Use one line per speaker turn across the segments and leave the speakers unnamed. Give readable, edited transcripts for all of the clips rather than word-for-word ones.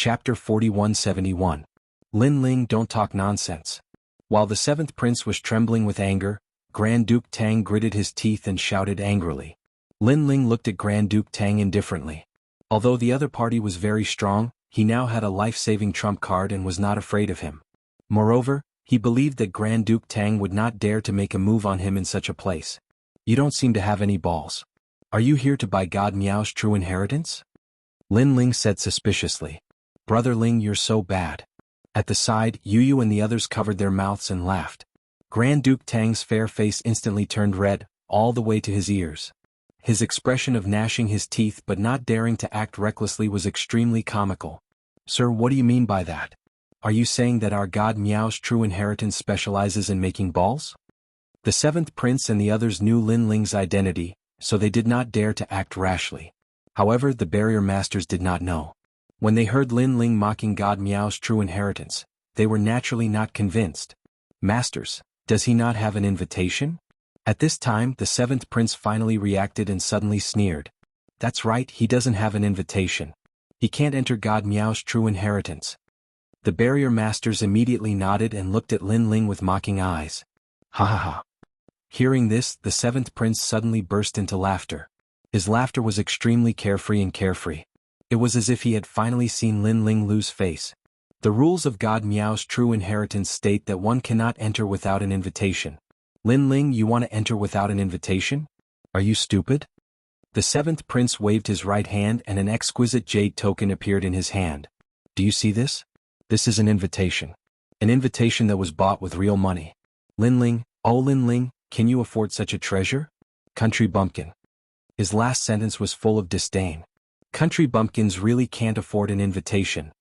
Chapter 4171. Lin Ling, don't talk nonsense. While the seventh prince was trembling with anger, Grand Duke Tang gritted his teeth and shouted angrily. Lin Ling looked at Grand Duke Tang indifferently. Although the other party was very strong, he now had a life-saving trump card and was not afraid of him. Moreover, he believed that Grand Duke Tang would not dare to make a move on him in such a place. You don't seem to have any balls. Are you here to buy God Miao's true inheritance? Lin Ling said suspiciously. Brother Ling, you're so bad. At the side, Yu and the others covered their mouths and laughed. Grand Duke Tang's fair face instantly turned red, all the way to his ears. His expression of gnashing his teeth but not daring to act recklessly was extremely comical. Sir, what do you mean by that? Are you saying that our God Miao's true inheritance specializes in making balls? The seventh prince and the others knew Lin Ling's identity, so they did not dare to act rashly. However, the barrier masters did not know. When they heard Lin Ling mocking God Miao's true inheritance, they were naturally not convinced. Masters, does he not have an invitation? At this time, the seventh prince finally reacted and suddenly sneered. That's right, he doesn't have an invitation. He can't enter God Miao's true inheritance. The barrier masters immediately nodded and looked at Lin Ling with mocking eyes. Ha ha ha. Hearing this, the seventh prince suddenly burst into laughter. His laughter was extremely carefree. It was as if he had finally seen Lin Ling lose face. The rules of God Miao's true inheritance state that one cannot enter without an invitation. Lin Ling, you want to enter without an invitation? Are you stupid? The seventh prince waved his right hand and an exquisite jade token appeared in his hand. Do you see this? This is an invitation. An invitation that was bought with real money. Lin Ling, oh Lin Ling, can you afford such a treasure? Country bumpkin. His last sentence was full of disdain. Country bumpkins really can't afford an invitation.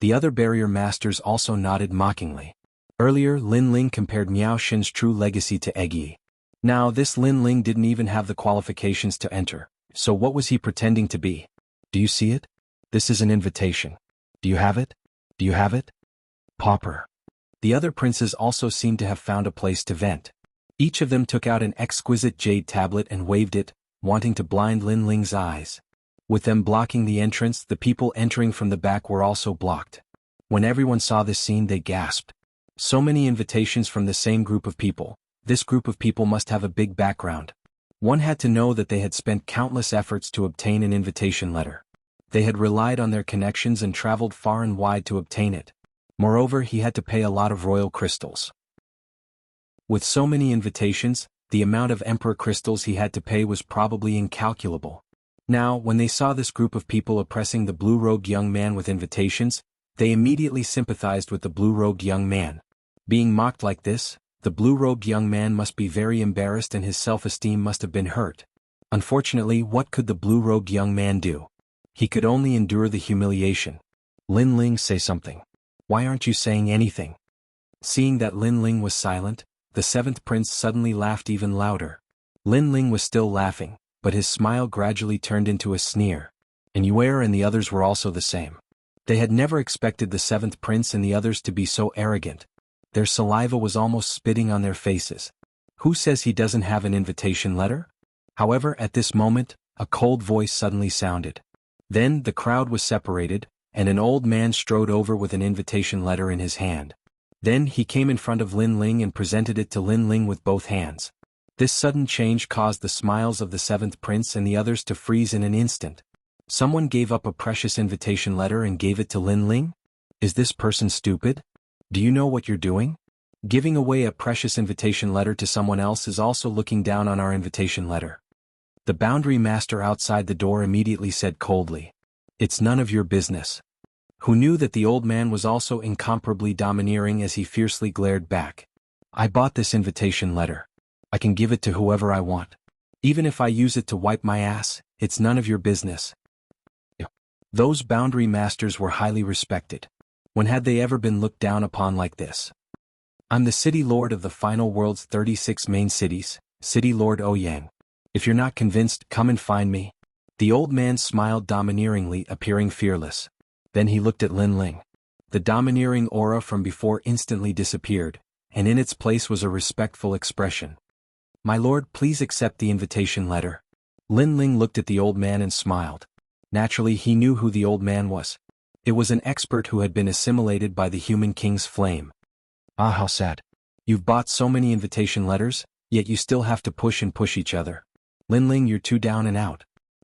The other barrier masters also nodded mockingly. Earlier, Lin Ling compared Miao Xin's true legacy to Egg Yi. Now this Lin Ling didn't even have the qualifications to enter, so what was he pretending to be? Do you see it? This is an invitation. Do you have it? Do you have it? Pauper. The other princes also seemed to have found a place to vent. Each of them took out an exquisite jade tablet and waved it, wanting to blind Lin Ling's eyes. With them blocking the entrance, the people entering from the back were also blocked. When everyone saw this scene, they gasped. So many invitations from the same group of people. This group of people must have a big background. One had to know that they had spent countless efforts to obtain an invitation letter. They had relied on their connections and traveled far and wide to obtain it. Moreover, he had to pay a lot of royal crystals. With so many invitations, the amount of emperor crystals he had to pay was probably incalculable. Now, when they saw this group of people oppressing the blue-robed young man with invitations, they immediately sympathized with the blue-robed young man. Being mocked like this, the blue-robed young man must be very embarrassed and his self-esteem must have been hurt. Unfortunately, what could the blue-robed young man do? He could only endure the humiliation. Lin Ling, say something. Why aren't you saying anything? Seeing that Lin Ling was silent, the seventh prince suddenly laughed even louder. Lin Ling was still laughing, but his smile gradually turned into a sneer. And Yue and the others were also the same. They had never expected the seventh prince and the others to be so arrogant. Their saliva was almost spitting on their faces. Who says he doesn't have an invitation letter? However, at this moment, a cold voice suddenly sounded. Then the crowd was separated, and an old man strode over with an invitation letter in his hand. Then he came in front of Lin Ling and presented it to Lin Ling with both hands. This sudden change caused the smiles of the seventh prince and the others to freeze in an instant. Someone gave up a precious invitation letter and gave it to Lin Ling? Is this person stupid? Do you know what you're doing? Giving away a precious invitation letter to someone else is also looking down on our invitation letter. The boundary master outside the door immediately said coldly. It's none of your business. Who knew that the old man was also incomparably domineering as he fiercely glared back. I bought this invitation letter. I can give it to whoever I want. Even if I use it to wipe my ass, it's none of your business. Those boundary masters were highly respected. When had they ever been looked down upon like this? I'm the city lord of the final world's 36 main cities, City Lord Ouyang. If you're not convinced, come and find me. The old man smiled domineeringly, appearing fearless. Then he looked at Lin Ling. The domineering aura from before instantly disappeared, and in its place was a respectful expression. My lord, please accept the invitation letter. Lin Ling looked at the old man and smiled. Naturally, he knew who the old man was. It was an expert who had been assimilated by the human king's flame. Ah, how sad. You've bought so many invitation letters, yet you still have to push and push each other. Linling, you're too down and out.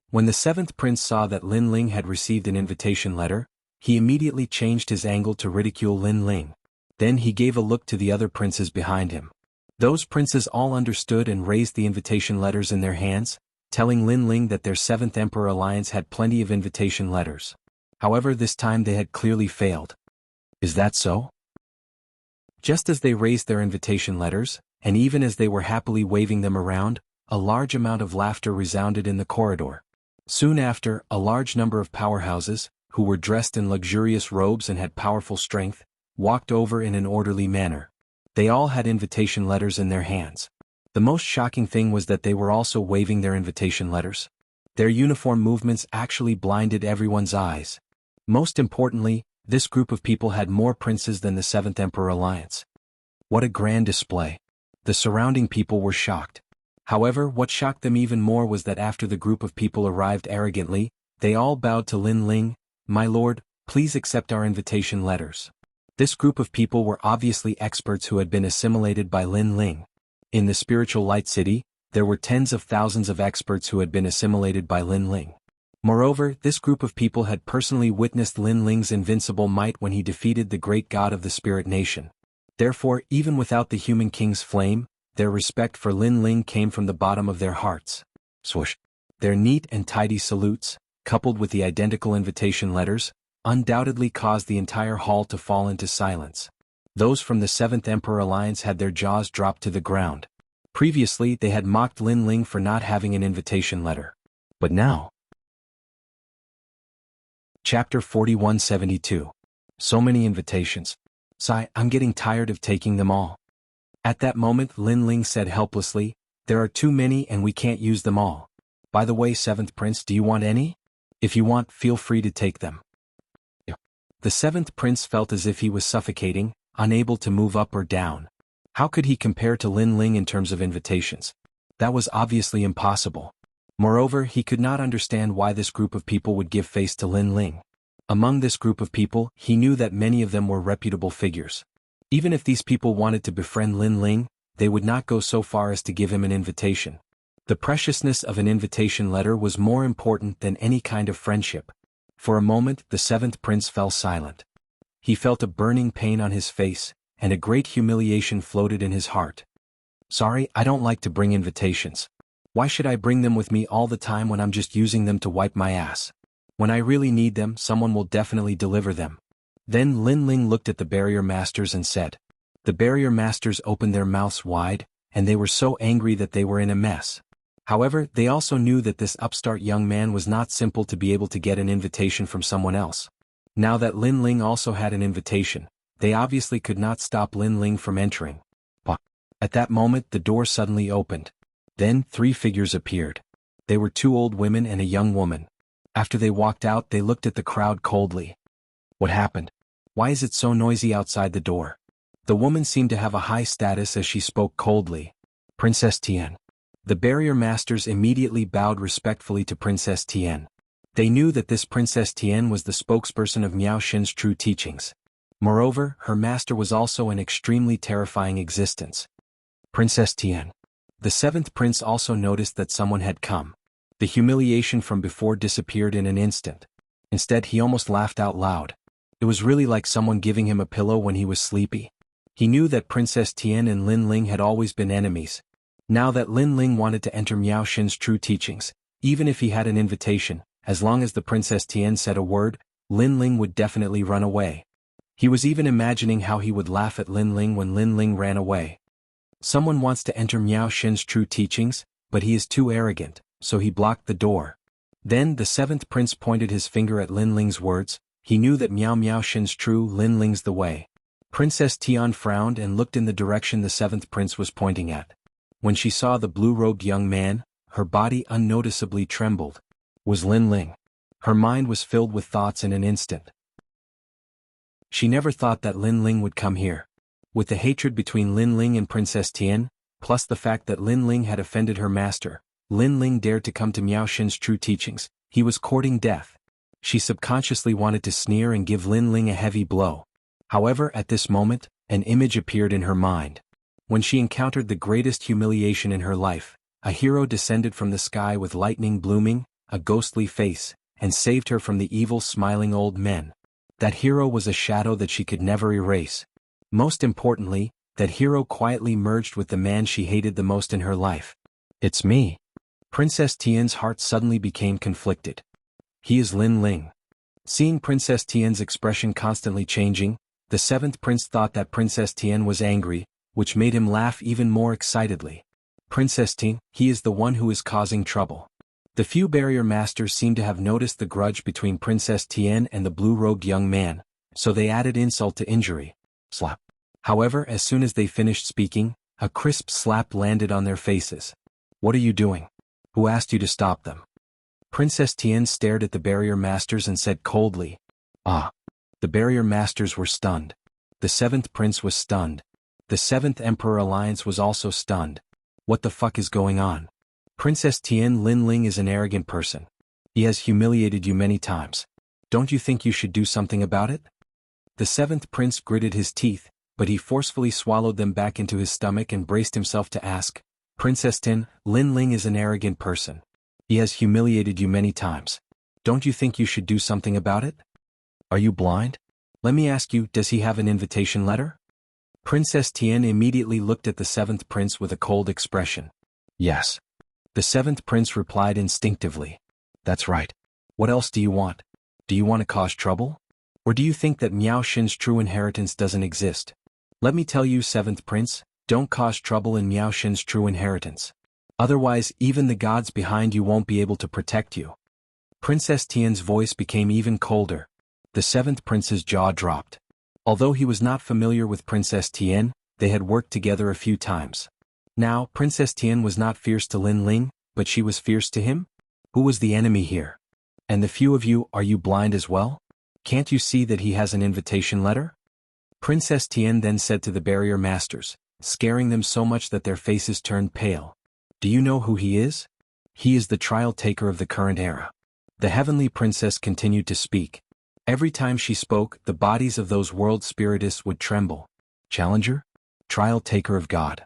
When the seventh prince saw that Linling had received an invitation letter, he immediately changed his angle to ridicule Linling. Then he gave a look to the other princes behind him. Those princes all understood and raised the invitation letters in their hands, telling Linling that their seventh emperor alliance had plenty of invitation letters. However, this time they had clearly failed. Is that so? Just as they raised their invitation letters, and even as they were happily waving them around, a large amount of laughter resounded in the corridor. Soon after, a large number of powerhouses, who were dressed in luxurious robes and had powerful strength, walked over in an orderly manner. They all had invitation letters in their hands. The most shocking thing was that they were also waving their invitation letters. Their uniform movements actually blinded everyone's eyes. Most importantly, this group of people had more princes than the Seventh Emperor Alliance. What a grand display. The surrounding people were shocked. However, what shocked them even more was that after the group of people arrived arrogantly, they all bowed to Linling. "My lord, please accept our invitation letters." This group of people were obviously experts who had been assimilated by Linling. In the spiritual light city, there were tens of thousands of experts who had been assimilated by Linling. Moreover, this group of people had personally witnessed Linling's invincible might when he defeated the great god of the spirit nation. Therefore, even without the human king's flame, their respect for Linling came from the bottom of their hearts. Swoosh. Their neat and tidy salutes, coupled with the identical invitation letters, undoubtedly caused the entire hall to fall into silence. Those from the Seventh Emperor Alliance had their jaws dropped to the ground. Previously, they had mocked Linling for not having an invitation letter. But now... Chapter 4172. So many invitations. Sigh, I'm getting tired of taking them all. At that moment, Linling said helplessly, "There are too many and we can't use them all. By the way, Seventh Prince, do you want any? If you want, feel free to take them." The seventh prince felt as if he was suffocating, unable to move up or down. How could he compare to Linling in terms of invitations? That was obviously impossible. Moreover, he could not understand why this group of people would give face to Linling. Among this group of people, he knew that many of them were reputable figures. Even if these people wanted to befriend Linling, they would not go so far as to give him an invitation. The preciousness of an invitation letter was more important than any kind of friendship. For a moment, the seventh prince fell silent. He felt a burning pain on his face, and a great humiliation floated in his heart. "Sorry, I don't like to bring invitations. Why should I bring them with me all the time when I'm just using them to wipe my ass? When I really need them, someone will definitely deliver them." Then Linling looked at the barrier masters and said. The barrier masters opened their mouths wide, and they were so angry that they were in a mess. However, they also knew that this upstart young man was not simple to be able to get an invitation from someone else. Now that Linling also had an invitation, they obviously could not stop Linling from entering. But at that moment the door suddenly opened. Then 3 figures appeared. They were 2 old women and a young woman. After they walked out, they looked at the crowd coldly. What happened? Why is it so noisy outside the door? The woman seemed to have a high status as she spoke coldly. "Princess Tian." The barrier masters immediately bowed respectfully to Princess Tian. They knew that this Princess Tian was the spokesperson of Miao Xin's true teachings. Moreover, her master was also an extremely terrifying existence. Princess Tian. The seventh prince also noticed that someone had come. The humiliation from before disappeared in an instant. Instead, he almost laughed out loud. It was really like someone giving him a pillow when he was sleepy. He knew that Princess Tian and Linling had always been enemies. Now that Linling wanted to enter Miao Xin's true teachings, even if he had an invitation, as long as the Princess Tian said a word, Linling would definitely run away. He was even imagining how he would laugh at Linling when Linling ran away. Someone wants to enter Miao Xin's true teachings, but he is too arrogant, so he blocked the door. Then the seventh prince pointed his finger at Linling's words. He knew that Miao Xin's true Linling's the way. Princess Tian frowned and looked in the direction the seventh prince was pointing at. When she saw the blue-robed young man, her body unnoticeably trembled. Was Linling. Her mind was filled with thoughts in an instant. She never thought that Linling would come here. With the hatred between Linling and Princess Tian, plus the fact that Linling had offended her master, Linling dared to come to Miao Xin's true teachings. He was courting death. She subconsciously wanted to sneer and give Lin Ling a heavy blow. However, at this moment, an image appeared in her mind. When she encountered the greatest humiliation in her life, a hero descended from the sky with lightning blooming, a ghostly face, and saved her from the evil smiling old men. That hero was a shadow that she could never erase. Most importantly, that hero quietly merged with the man she hated the most in her life. It's me. Princess Tian's heart suddenly became conflicted. He is Lin Ling. Seeing Princess Tian's expression constantly changing, the seventh prince thought that Princess Tian was angry, which made him laugh even more excitedly. Princess Tian, he is the one who is causing trouble. The few barrier masters seemed to have noticed the grudge between Princess Tian and the blue-robed young man, so they added insult to injury. Slap. However, as soon as they finished speaking, a crisp slap landed on their faces. What are you doing? Who asked you to stop them? Princess Tian stared at the barrier masters and said coldly. Ah. The barrier masters were stunned. The seventh prince was stunned. The seventh emperor alliance was also stunned. What the fuck is going on? Princess Tian, Lin Ling is an arrogant person. He has humiliated you many times. Don't you think you should do something about it? The seventh prince gritted his teeth, but he forcefully swallowed them back into his stomach and braced himself to ask, Princess Tian, Lin Ling is an arrogant person. He has humiliated you many times. Don't you think you should do something about it? Are you blind? Let me ask you, does he have an invitation letter? Princess Tian immediately looked at the seventh prince with a cold expression. Yes. The seventh prince replied instinctively. That's right. What else do you want? Do you want to cause trouble? Or do you think that Miao Xin's true inheritance doesn't exist? Let me tell you, seventh prince, don't cause trouble in Miao Xin's true inheritance. Otherwise, even the gods behind you won't be able to protect you. Princess Tian's voice became even colder. The seventh prince's jaw dropped. Although he was not familiar with Princess Tian, they had worked together a few times. Now, Princess Tian was not fierce to Lin Ling, but she was fierce to him? Who was the enemy here? And the few of you, are you blind as well? Can't you see that he has an invitation letter? Princess Tian then said to the barrier masters, scaring them so much that their faces turned pale. Do you know who he is? He is the trial taker of the current era. The heavenly princess continued to speak. Every time she spoke, the bodies of those world spiritists would tremble. Challenger? Trial taker of God.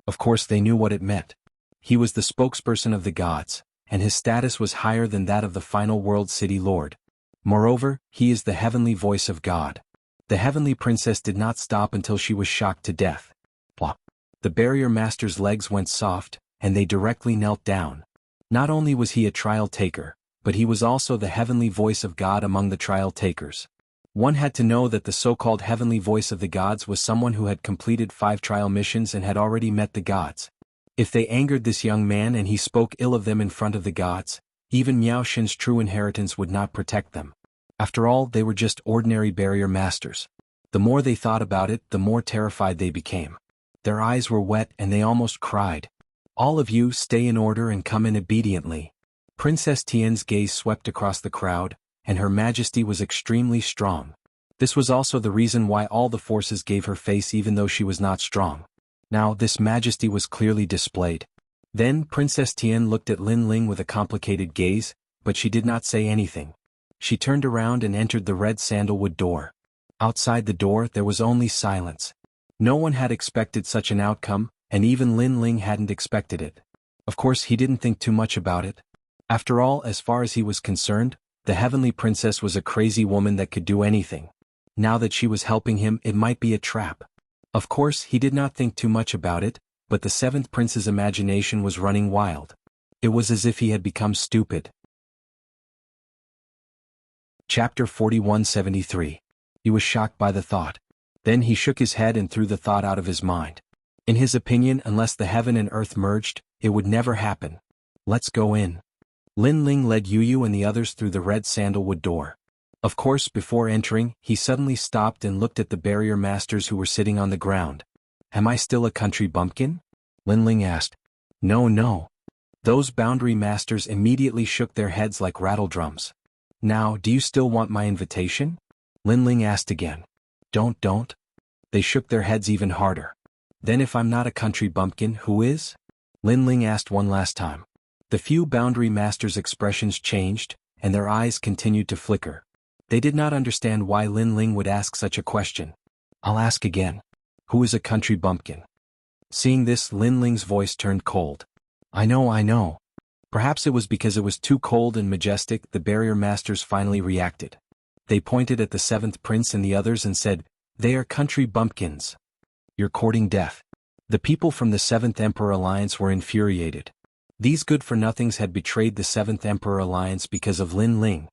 Of course they knew what it meant. He was the spokesperson of the gods, and his status was higher than that of the final world city lord. Moreover, he is the heavenly voice of God. The heavenly princess did not stop until she was shocked to death. Plop. The barrier master's legs went soft, and they directly knelt down. Not only was he a trial taker, but he was also the heavenly voice of God among the trial takers. One had to know that the so-called heavenly voice of the gods was someone who had completed 5 trial missions and had already met the gods. If they angered this young man and he spoke ill of them in front of the gods, even Miao Xin's true inheritance would not protect them. After all, they were just ordinary barrier masters. The more they thought about it, the more terrified they became. Their eyes were wet and they almost cried. All of you, stay in order and come in obediently. Princess Tian's gaze swept across the crowd, and her majesty was extremely strong. This was also the reason why all the forces gave her face even though she was not strong. Now, this majesty was clearly displayed. Then Princess Tian looked at Lin Ling with a complicated gaze, but she did not say anything. She turned around and entered the red sandalwood door. Outside the door there was only silence. No one had expected such an outcome, and even Lin Ling hadn't expected it. Of course he didn't think too much about it. After all, as far as he was concerned, the heavenly princess was a crazy woman that could do anything. Now that she was helping him, it might be a trap. Of course he did not think too much about it, but the seventh prince's imagination was running wild. It was as if he had become stupid. Chapter 4173. He was shocked by the thought. Then he shook his head and threw the thought out of his mind. In his opinion, unless the heaven and earth merged, it would never happen. Let's go in. Lin Ling led Yu and the others through the red sandalwood door. Of course, before entering, he suddenly stopped and looked at the barrier masters who were sitting on the ground. Am I still a country bumpkin? Lin Ling asked. No. Those boundary masters immediately shook their heads like rattle drums. Now, do you still want my invitation? Lin Ling asked again. Don't. They shook their heads even harder. Then if I'm not a country bumpkin, who is? Lin Ling asked one last time. The few boundary masters' expressions changed, and their eyes continued to flicker. They did not understand why Lin Ling would ask such a question. "I'll ask again. Who is a country bumpkin?" Seeing this, Lin Ling's voice turned cold. I know. Perhaps it was because it was too cold and majestic. The barrier masters finally reacted. They pointed at the seventh prince and the others and said, "They are country bumpkins. You're courting death." The people from the Seventh Emperor Alliance were infuriated. These good-for-nothings had betrayed the Seventh Emperor Alliance because of Lin Ling.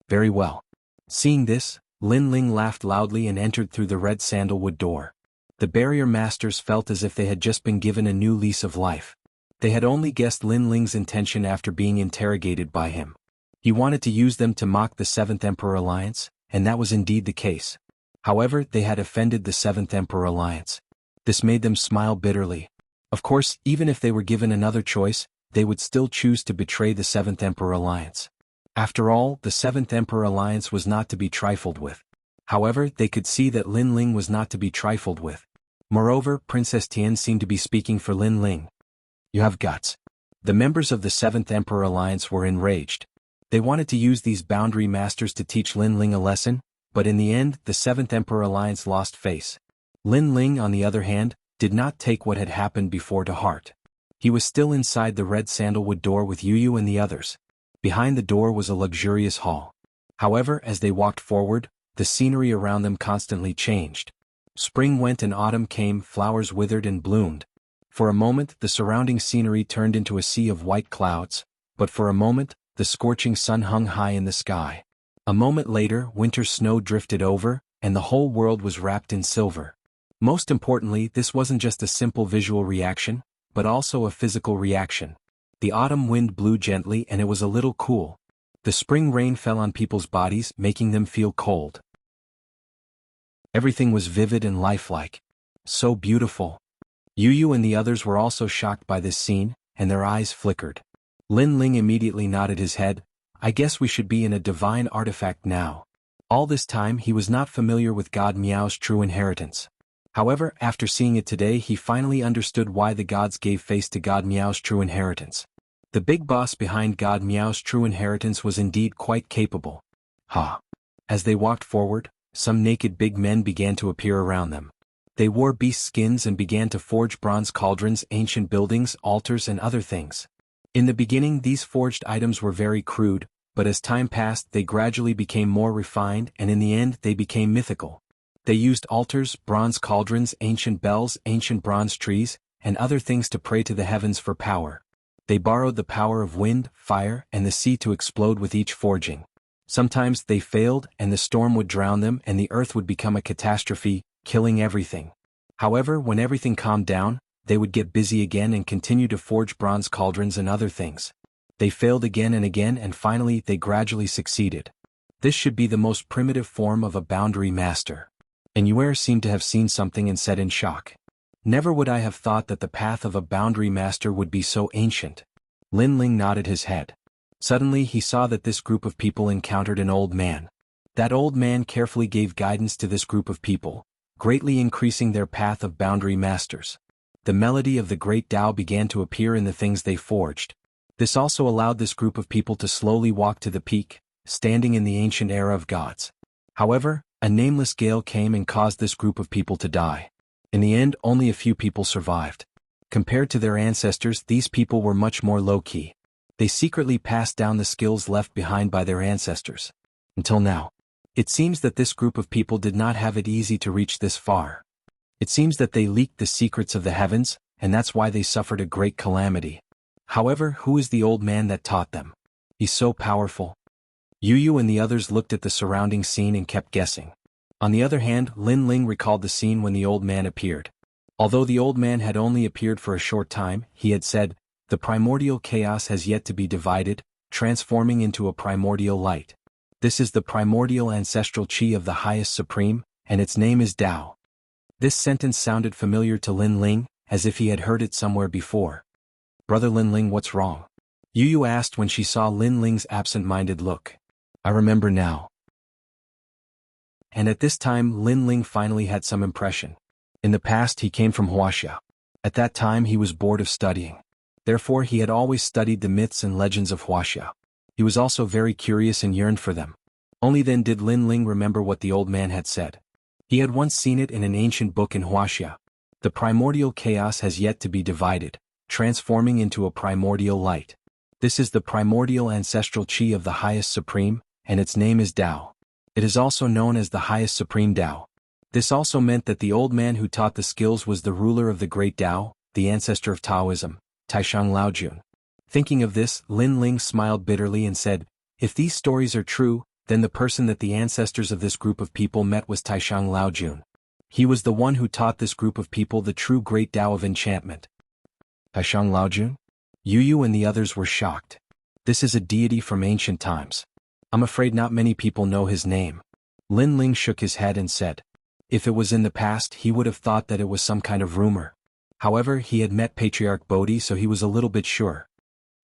Very well. Seeing this, Lin Ling laughed loudly and entered through the red sandalwood door. The barrier masters felt as if they had just been given a new lease of life. They had only guessed Lin Ling's intention after being interrogated by him. He wanted to use them to mock the Seventh Emperor Alliance, and that was indeed the case. However, they had offended the Seventh Emperor Alliance. This made them smile bitterly. Of course, even if they were given another choice, they would still choose to betray the Seventh Emperor Alliance. After all, the Seventh Emperor Alliance was not to be trifled with. However, they could see that Lin Ling was not to be trifled with. Moreover, Princess Tian seemed to be speaking for Lin Ling. "You have guts." The members of the Seventh Emperor Alliance were enraged. They wanted to use these boundary masters to teach Lin Ling a lesson, but in the end, the Seventh Emperor Alliance lost face. Lin Ling, on the other hand, did not take what had happened before to heart. He was still inside the red sandalwood door with Yu and the others. Behind the door was a luxurious hall. However, as they walked forward, the scenery around them constantly changed. Spring went and autumn came, flowers withered and bloomed. For a moment, the surrounding scenery turned into a sea of white clouds, but for a moment, the scorching sun hung high in the sky. A moment later, winter snow drifted over, and the whole world was wrapped in silver. Most importantly, this wasn't just a simple visual reaction, but also a physical reaction. The autumn wind blew gently and it was a little cool. The spring rain fell on people's bodies, making them feel cold. Everything was vivid and lifelike. So beautiful. Yu and the others were also shocked by this scene, and their eyes flickered. Lin Ling immediately nodded his head. "I guess we should be in a divine artifact now." All this time he was not familiar with God Miao's true inheritance. However, after seeing it today he finally understood why the gods gave face to God Miao's true inheritance. The big boss behind God Miao's true inheritance was indeed quite capable. As they walked forward, some naked big men began to appear around them. They wore beast skins and began to forge bronze cauldrons, ancient buildings, altars and other things. In the beginning these forged items were very crude, but as time passed they gradually became more refined and in the end they became mythical. They used altars, bronze cauldrons, ancient bells, ancient bronze trees, and other things to pray to the heavens for power. They borrowed the power of wind, fire, and the sea to explode with each forging. Sometimes they failed and the storm would drown them and the earth would become a catastrophe, killing everything. However, when everything calmed down, they would get busy again and continue to forge bronze cauldrons and other things. They failed again and finally they gradually succeeded. This should be the most primitive form of a boundary master. And Yuer seemed to have seen something and said in shock. "Never would I have thought that the path of a boundary master would be so ancient." Lin Ling nodded his head. Suddenly he saw that this group of people encountered an old man. That old man carefully gave guidance to this group of people, greatly increasing their path of boundary masters. The melody of the great Tao began to appear in the things they forged. This also allowed this group of people to slowly walk to the peak, standing in the ancient era of gods. However, a nameless gale came and caused this group of people to die. In the end, only a few people survived. Compared to their ancestors, these people were much more low-key. They secretly passed down the skills left behind by their ancestors. Until now. It seems that this group of people did not have it easy to reach this far. It seems that they leaked the secrets of the heavens, and that's why they suffered a great calamity. However, who is the old man that taught them? He's so powerful. Yu and the others looked at the surrounding scene and kept guessing. On the other hand, Lin Ling recalled the scene when the old man appeared. Although the old man had only appeared for a short time, he had said, "The primordial chaos has yet to be divided, transforming into a primordial light. This is the primordial ancestral chi of the highest supreme, and its name is Tao." This sentence sounded familiar to Lin Ling, as if he had heard it somewhere before. "Brother Lin Ling, what's wrong?" Yu asked when she saw Lin Ling's absent-minded look. "I remember now." And at this time Lin Ling finally had some impression. In the past he came from Wuxia. At that time he was bored of studying. Therefore he had always studied the myths and legends of Wuxia. He was also very curious and yearned for them. Only then did Lin Ling remember what the old man had said. He had once seen it in an ancient book in Wuxia. The primordial chaos has yet to be divided, transforming into a primordial light. This is the primordial ancestral chi of the highest supreme, and its name is Tao. It is also known as the highest supreme Tao. This also meant that the old man who taught the skills was the ruler of the great Tao, the ancestor of Taoism, Taishang Laojun. Thinking of this, Lin Ling smiled bitterly and said, "If these stories are true, then the person that the ancestors of this group of people met was Taishang Laojun. He was the one who taught this group of people the true great Tao of enchantment." Taishang Laojun? Yu Yu and the others were shocked. This is a deity from ancient times. I'm afraid not many people know his name. Lin Ling shook his head and said, if it was in the past he would have thought that it was some kind of rumor. However, he had met Patriarch Bodhi, so he was a little bit sure.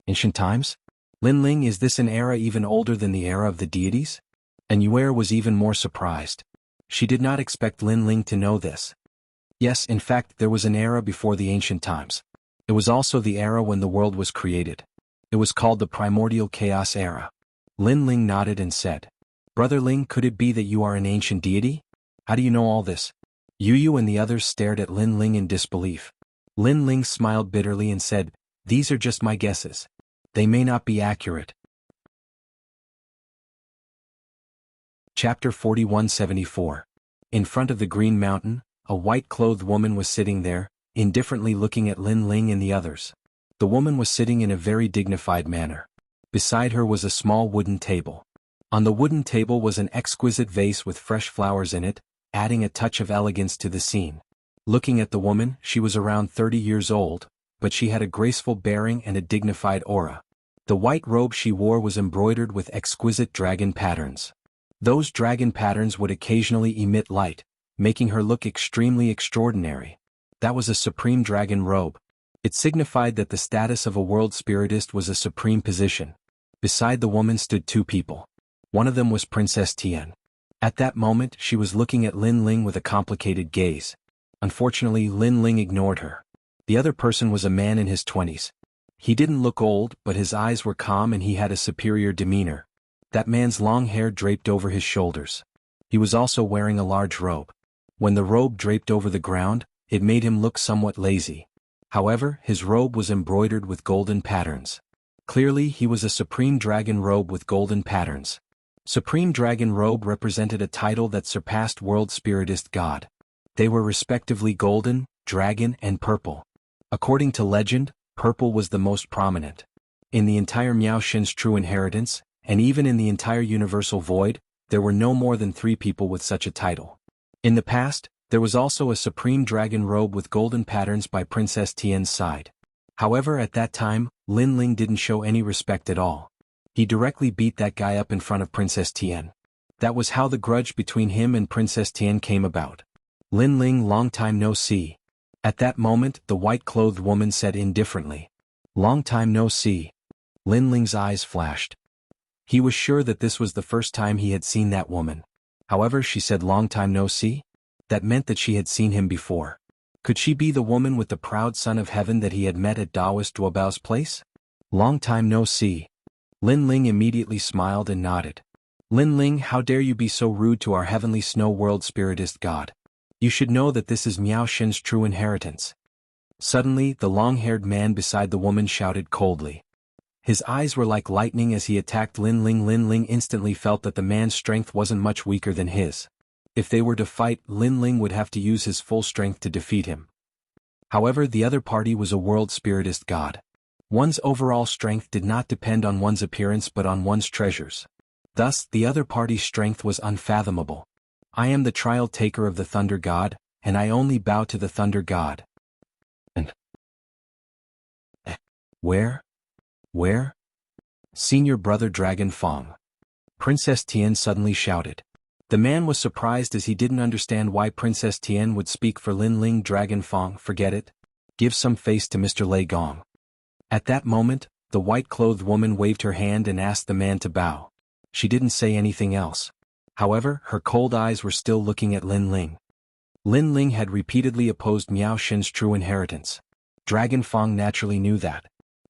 Ancient times? Lin Ling, is this an era even older than the era of the deities? And Yuer was even more surprised. She did not expect Lin Ling to know this. Yes, in fact, there was an era before the ancient times. It was also the era when the world was created. It was called the Primordial Chaos Era. Lin Ling nodded and said, Brother Ling, could it be that you are an ancient deity? How do you know all this? Yu Yu and the others stared at Lin Ling in disbelief. Lin Ling smiled bitterly and said, these are just my guesses. They may not be accurate. Chapter 4174. In front of the Green Mountain, a white-clothed woman was sitting there, indifferently looking at Lin Ling and the others. The woman was sitting in a very dignified manner. Beside her was a small wooden table. On the wooden table was an exquisite vase with fresh flowers in it, adding a touch of elegance to the scene. Looking at the woman, she was around 30 years old, but she had a graceful bearing and a dignified aura. The white robe she wore was embroidered with exquisite dragon patterns. Those dragon patterns would occasionally emit light, making her look extremely extraordinary. That was a supreme dragon robe. It signified that the status of a world spiritist was a supreme position. Beside the woman stood two people. One of them was Princess Tian. At that moment, she was looking at Lin Ling with a complicated gaze. Unfortunately, Lin Ling ignored her. The other person was a man in his 20s. He didn't look old, but his eyes were calm and he had a superior demeanor. That man's long hair draped over his shoulders. He was also wearing a large robe. When the robe draped over the ground, it made him look somewhat lazy. However, his robe was embroidered with golden patterns. Clearly, he was a Supreme Dragon robe with golden patterns. Supreme Dragon robe represented a title that surpassed World Spiritist God. They were respectively golden, dragon, and purple. According to legend, purple was the most prominent. In the entire Miao Xin's true inheritance, and even in the entire universal void, there were no more than 3 people with such a title. In the past, there was also a Supreme Dragon robe with golden patterns by Princess Tian's side. However, at that time, Lin Ling didn't show any respect at all. He directly beat that guy up in front of Princess Tian. That was how the grudge between him and Princess Tian came about. Lin Ling, long time no see. At that moment, the white-clothed woman said indifferently, long time no see. Lin Ling's eyes flashed. He was sure that this was the first time he had seen that woman. However, she said long time no see? That meant that she had seen him before. Could she be the woman with the proud son of heaven that he had met at Taoist Duobao's place? Long time no see. Lin Ling immediately smiled and nodded. Lin Ling, how dare you be so rude to our heavenly snow world spiritist god? You should know that this is Miao Xin's true inheritance. Suddenly, the long-haired man beside the woman shouted coldly. His eyes were like lightning as he attacked Lin Ling. Lin Ling instantly felt that the man's strength wasn't much weaker than his. If they were to fight, Lin Ling would have to use his full strength to defeat him. However, the other party was a world spiritist god. One's overall strength did not depend on one's appearance but on one's treasures. Thus, the other party's strength was unfathomable. I am the trial taker of the Thunder God, and I only bow to the Thunder God. And Where? Senior brother Dragon Fong. Princess Tian suddenly shouted. The man was surprised as he didn't understand why Princess Tian would speak for Lin Ling. Dragon Fong, forget it. Give some face to Mr. Lei Gong. At that moment, the white-clothed woman waved her hand and asked the man to bow. She didn't say anything else. However, her cold eyes were still looking at Lin Ling. Lin Ling had repeatedly opposed Miao Xin's true inheritance. Dragon Fong naturally knew that.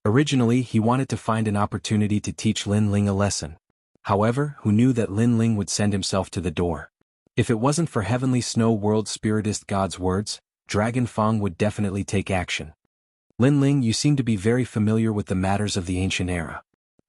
Originally, he wanted to find an opportunity to teach Lin Ling a lesson. However, who knew that Lin Ling would send himself to the door? If it wasn't for Heavenly Snow World Spiritist God's words, Dragon Fang would definitely take action. Lin Ling, you seem to be very familiar with the matters of the ancient era.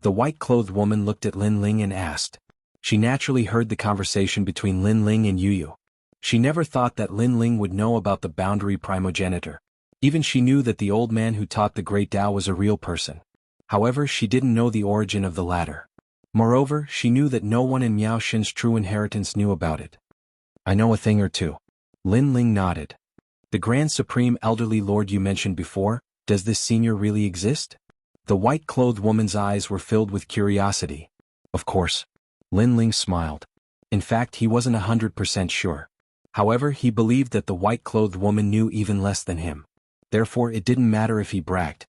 The white-clothed woman looked at Lin Ling and asked. She naturally heard the conversation between Lin Ling and Yu. She never thought that Lin Ling would know about the boundary primogenitor. Even she knew that the old man who taught the great Tao was a real person. However, she didn't know the origin of the latter. Moreover, she knew that no one in Miao Xin's true inheritance knew about it. I know a thing or two. Lin Ling nodded. The Grand Supreme Elderly Lord you mentioned before, does this senior really exist? The white-clothed woman's eyes were filled with curiosity. Of course. Lin Ling smiled. In fact, he wasn't 100% sure. However, he believed that the white-clothed woman knew even less than him. Therefore, it didn't matter if he bragged.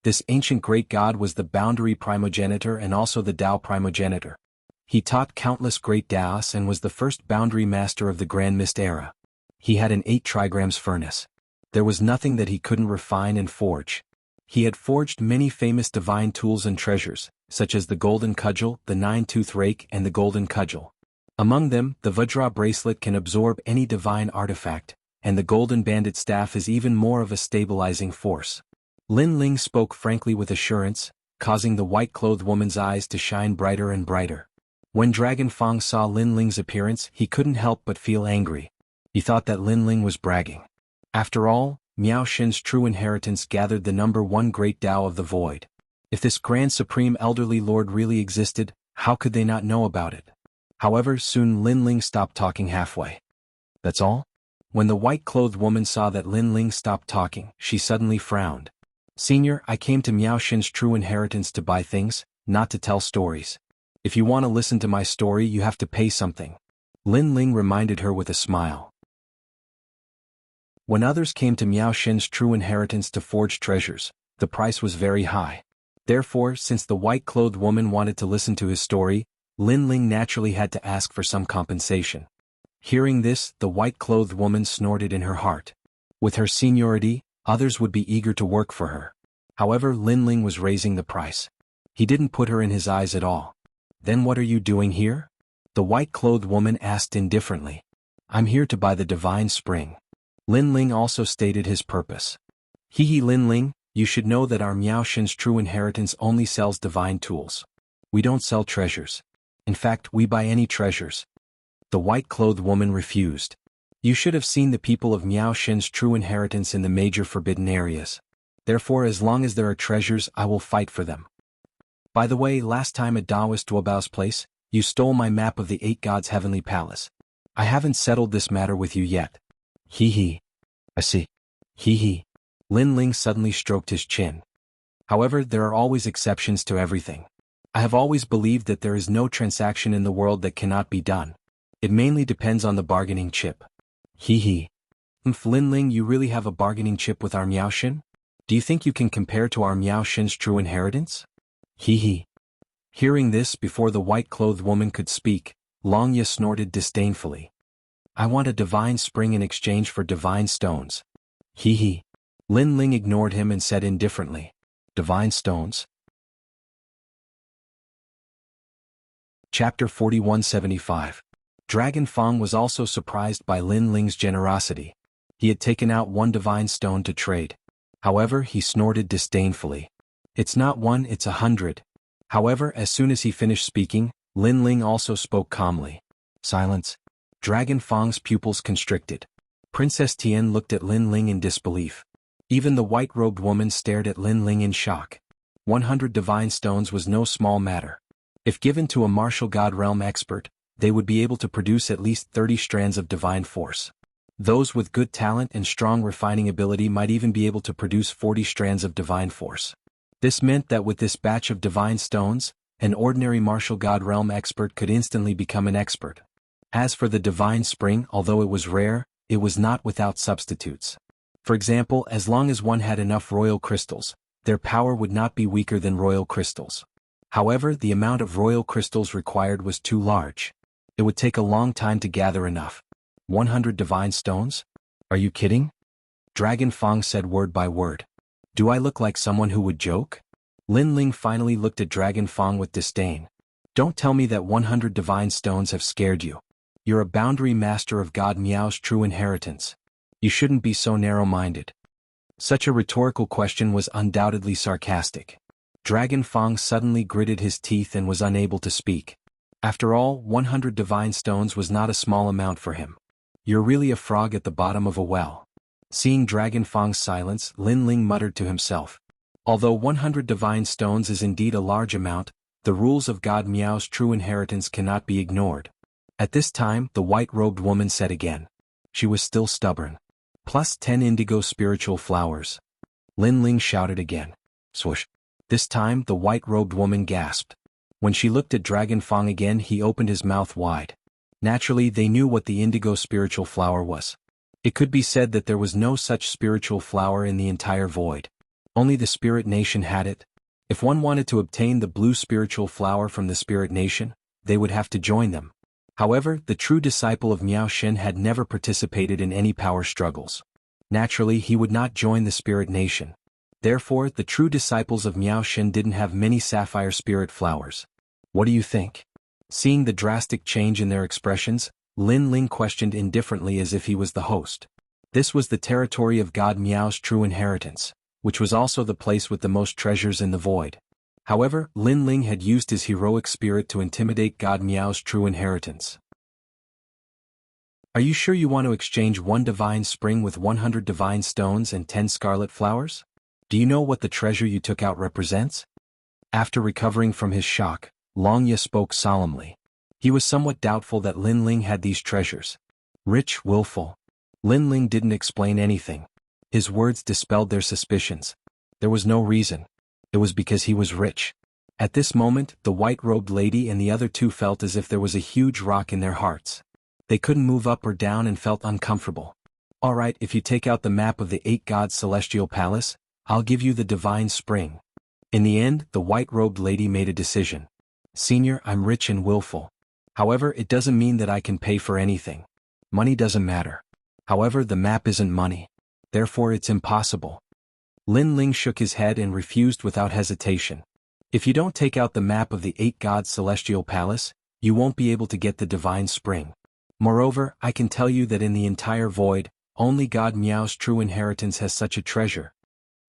This ancient great god was the boundary primogenitor and also the Tao primogenitor. He taught countless great Taos and was the first boundary master of the Grand Mist era. He had an 8 trigrams furnace. There was nothing that he couldn't refine and forge. He had forged many famous divine tools and treasures, such as the golden cudgel, the 9-tooth rake and the golden cudgel. Among them, the Vajra bracelet can absorb any divine artifact, and the golden bandit staff is even more of a stabilizing force. Lin Ling spoke frankly with assurance, causing the white-clothed woman's eyes to shine brighter and brighter. When Dragon Fang saw Lin Ling's appearance, he couldn't help but feel angry. He thought that Lin Ling was bragging. After all, Miao Xin's true inheritance gathered the number 1 great Tao of the void. If this Grand Supreme Elderly Lord really existed, how could they not know about it? However, soon Lin Ling stopped talking halfway. That's all? When the white-clothed woman saw that Lin Ling stopped talking, she suddenly frowned. Senior, I came to Miao Xin's true inheritance to buy things, not to tell stories. If you want to listen to my story, you have to pay something. Lin Ling reminded her with a smile. When others came to Miao Xin's true inheritance to forge treasures, the price was very high. Therefore, since the white-clothed woman wanted to listen to his story, Lin Ling naturally had to ask for some compensation. Hearing this, the white-clothed woman snorted in her heart. With her seniority, others would be eager to work for her. However, Lin Ling was raising the price. He didn't put her in his eyes at all. Then what are you doing here? The white-clothed woman asked indifferently. I'm here to buy the divine spring. Lin Ling also stated his purpose. Lin Ling, you should know that our Miao Xin's true inheritance only sells divine tools. We don't sell treasures. In fact, we buy any treasures. The white-clothed woman refused. You should have seen the people of Miao Xin's true inheritance in the major forbidden areas. Therefore, as long as there are treasures, I will fight for them. By the way, last time at Daoist Duobao's place, you stole my map of the 8 gods' heavenly palace. I haven't settled this matter with you yet. I see. Lin Ling suddenly stroked his chin. However, there are always exceptions to everything. I have always believed that there is no transaction in the world that cannot be done. It mainly depends on the bargaining chip. Lin Ling, you really have a bargaining chip with our Miao Xin? Do you think you can compare to our Miao Xin's true inheritance? Hearing this before the white-clothed woman could speak, Long Ye snorted disdainfully. I want a divine spring in exchange for divine stones. Lin Ling ignored him and said indifferently. Divine stones? Chapter 4175. Dragon Fang was also surprised by Lin Ling's generosity. He had taken out 1 divine stone to trade. However, he snorted disdainfully. It's not 1, it's 100. However, as soon as he finished speaking, Lin Ling also spoke calmly. Silence. Dragon Fang's pupils constricted. Princess Tian looked at Lin Ling in disbelief. Even the white-robed woman stared at Lin Ling in shock. 100 divine stones was no small matter. If given to a martial god realm expert, they would be able to produce at least 30 strands of divine force. Those with good talent and strong refining ability might even be able to produce 40 strands of divine force. This meant that with this batch of divine stones, an ordinary martial god realm expert could instantly become an expert. As for the divine spring, although it was rare, it was not without substitutes. For example, as long as one had enough royal crystals, their power would not be weaker than royal crystals. However, the amount of royal crystals required was too large. It would take a long time to gather enough. 100 divine stones? Are you kidding? Dragon Fang said word by word. Do I look like someone who would joke? Lin Ling finally looked at Dragon Fang with disdain. Don't tell me that 100 divine stones have scared you. You're a boundary master of God Miao's true inheritance. You shouldn't be so narrow-minded. Such a rhetorical question was undoubtedly sarcastic. Dragon Fang suddenly gritted his teeth and was unable to speak. After all, 100 divine stones was not a small amount for him. You're really a frog at the bottom of a well. Seeing Dragon Fang's silence, Lin Ling muttered to himself. Although 100 divine stones is indeed a large amount, the rules of God Miao's true inheritance cannot be ignored. At this time, the white-robed woman said again. She was still stubborn. Plus 10 indigo spiritual flowers. Lin Ling shouted again. Swoosh. This time, the white-robed woman gasped. When she looked at Dragon Fang again, he opened his mouth wide. Naturally, they knew what the indigo spiritual flower was. It could be said that there was no such spiritual flower in the entire void. Only the Spirit Nation had it. If one wanted to obtain the blue spiritual flower from the Spirit Nation, they would have to join them. However, the true disciple of Miao Shen had never participated in any power struggles. Naturally, he would not join the Spirit Nation. Therefore, the true disciples of Miao Shen didn't have many sapphire spirit flowers. What do you think? Seeing the drastic change in their expressions, Lin Ling questioned indifferently as if he was the host. This was the territory of God Miao's true inheritance, which was also the place with the most treasures in the void. However, Lin Ling had used his heroic spirit to intimidate God Miao's true inheritance. Are you sure you want to exchange 1 divine spring with 100 divine stones and 10 scarlet flowers? Do you know what the treasure you took out represents? After recovering from his shock, Long Ye spoke solemnly. He was somewhat doubtful that Lin Ling had these treasures. Rich, willful. Lin Ling didn't explain anything. His words dispelled their suspicions. There was no reason. It was because he was rich. At this moment, the white-robed lady and the other two felt as if there was a huge rock in their hearts. They couldn't move up or down and felt uncomfortable. All right, if you take out the map of the 8 gods' celestial palace, I'll give you the divine spring. In the end, the white-robed lady made a decision. Senior, I'm rich and willful. However, it doesn't mean that I can pay for anything. Money doesn't matter. However, the map isn't money. Therefore, it's impossible. Lin Ling shook his head and refused without hesitation. If you don't take out the map of the 8 gods' celestial palace, you won't be able to get the divine spring. Moreover, I can tell you that in the entire void, only God Miao's true inheritance has such a treasure.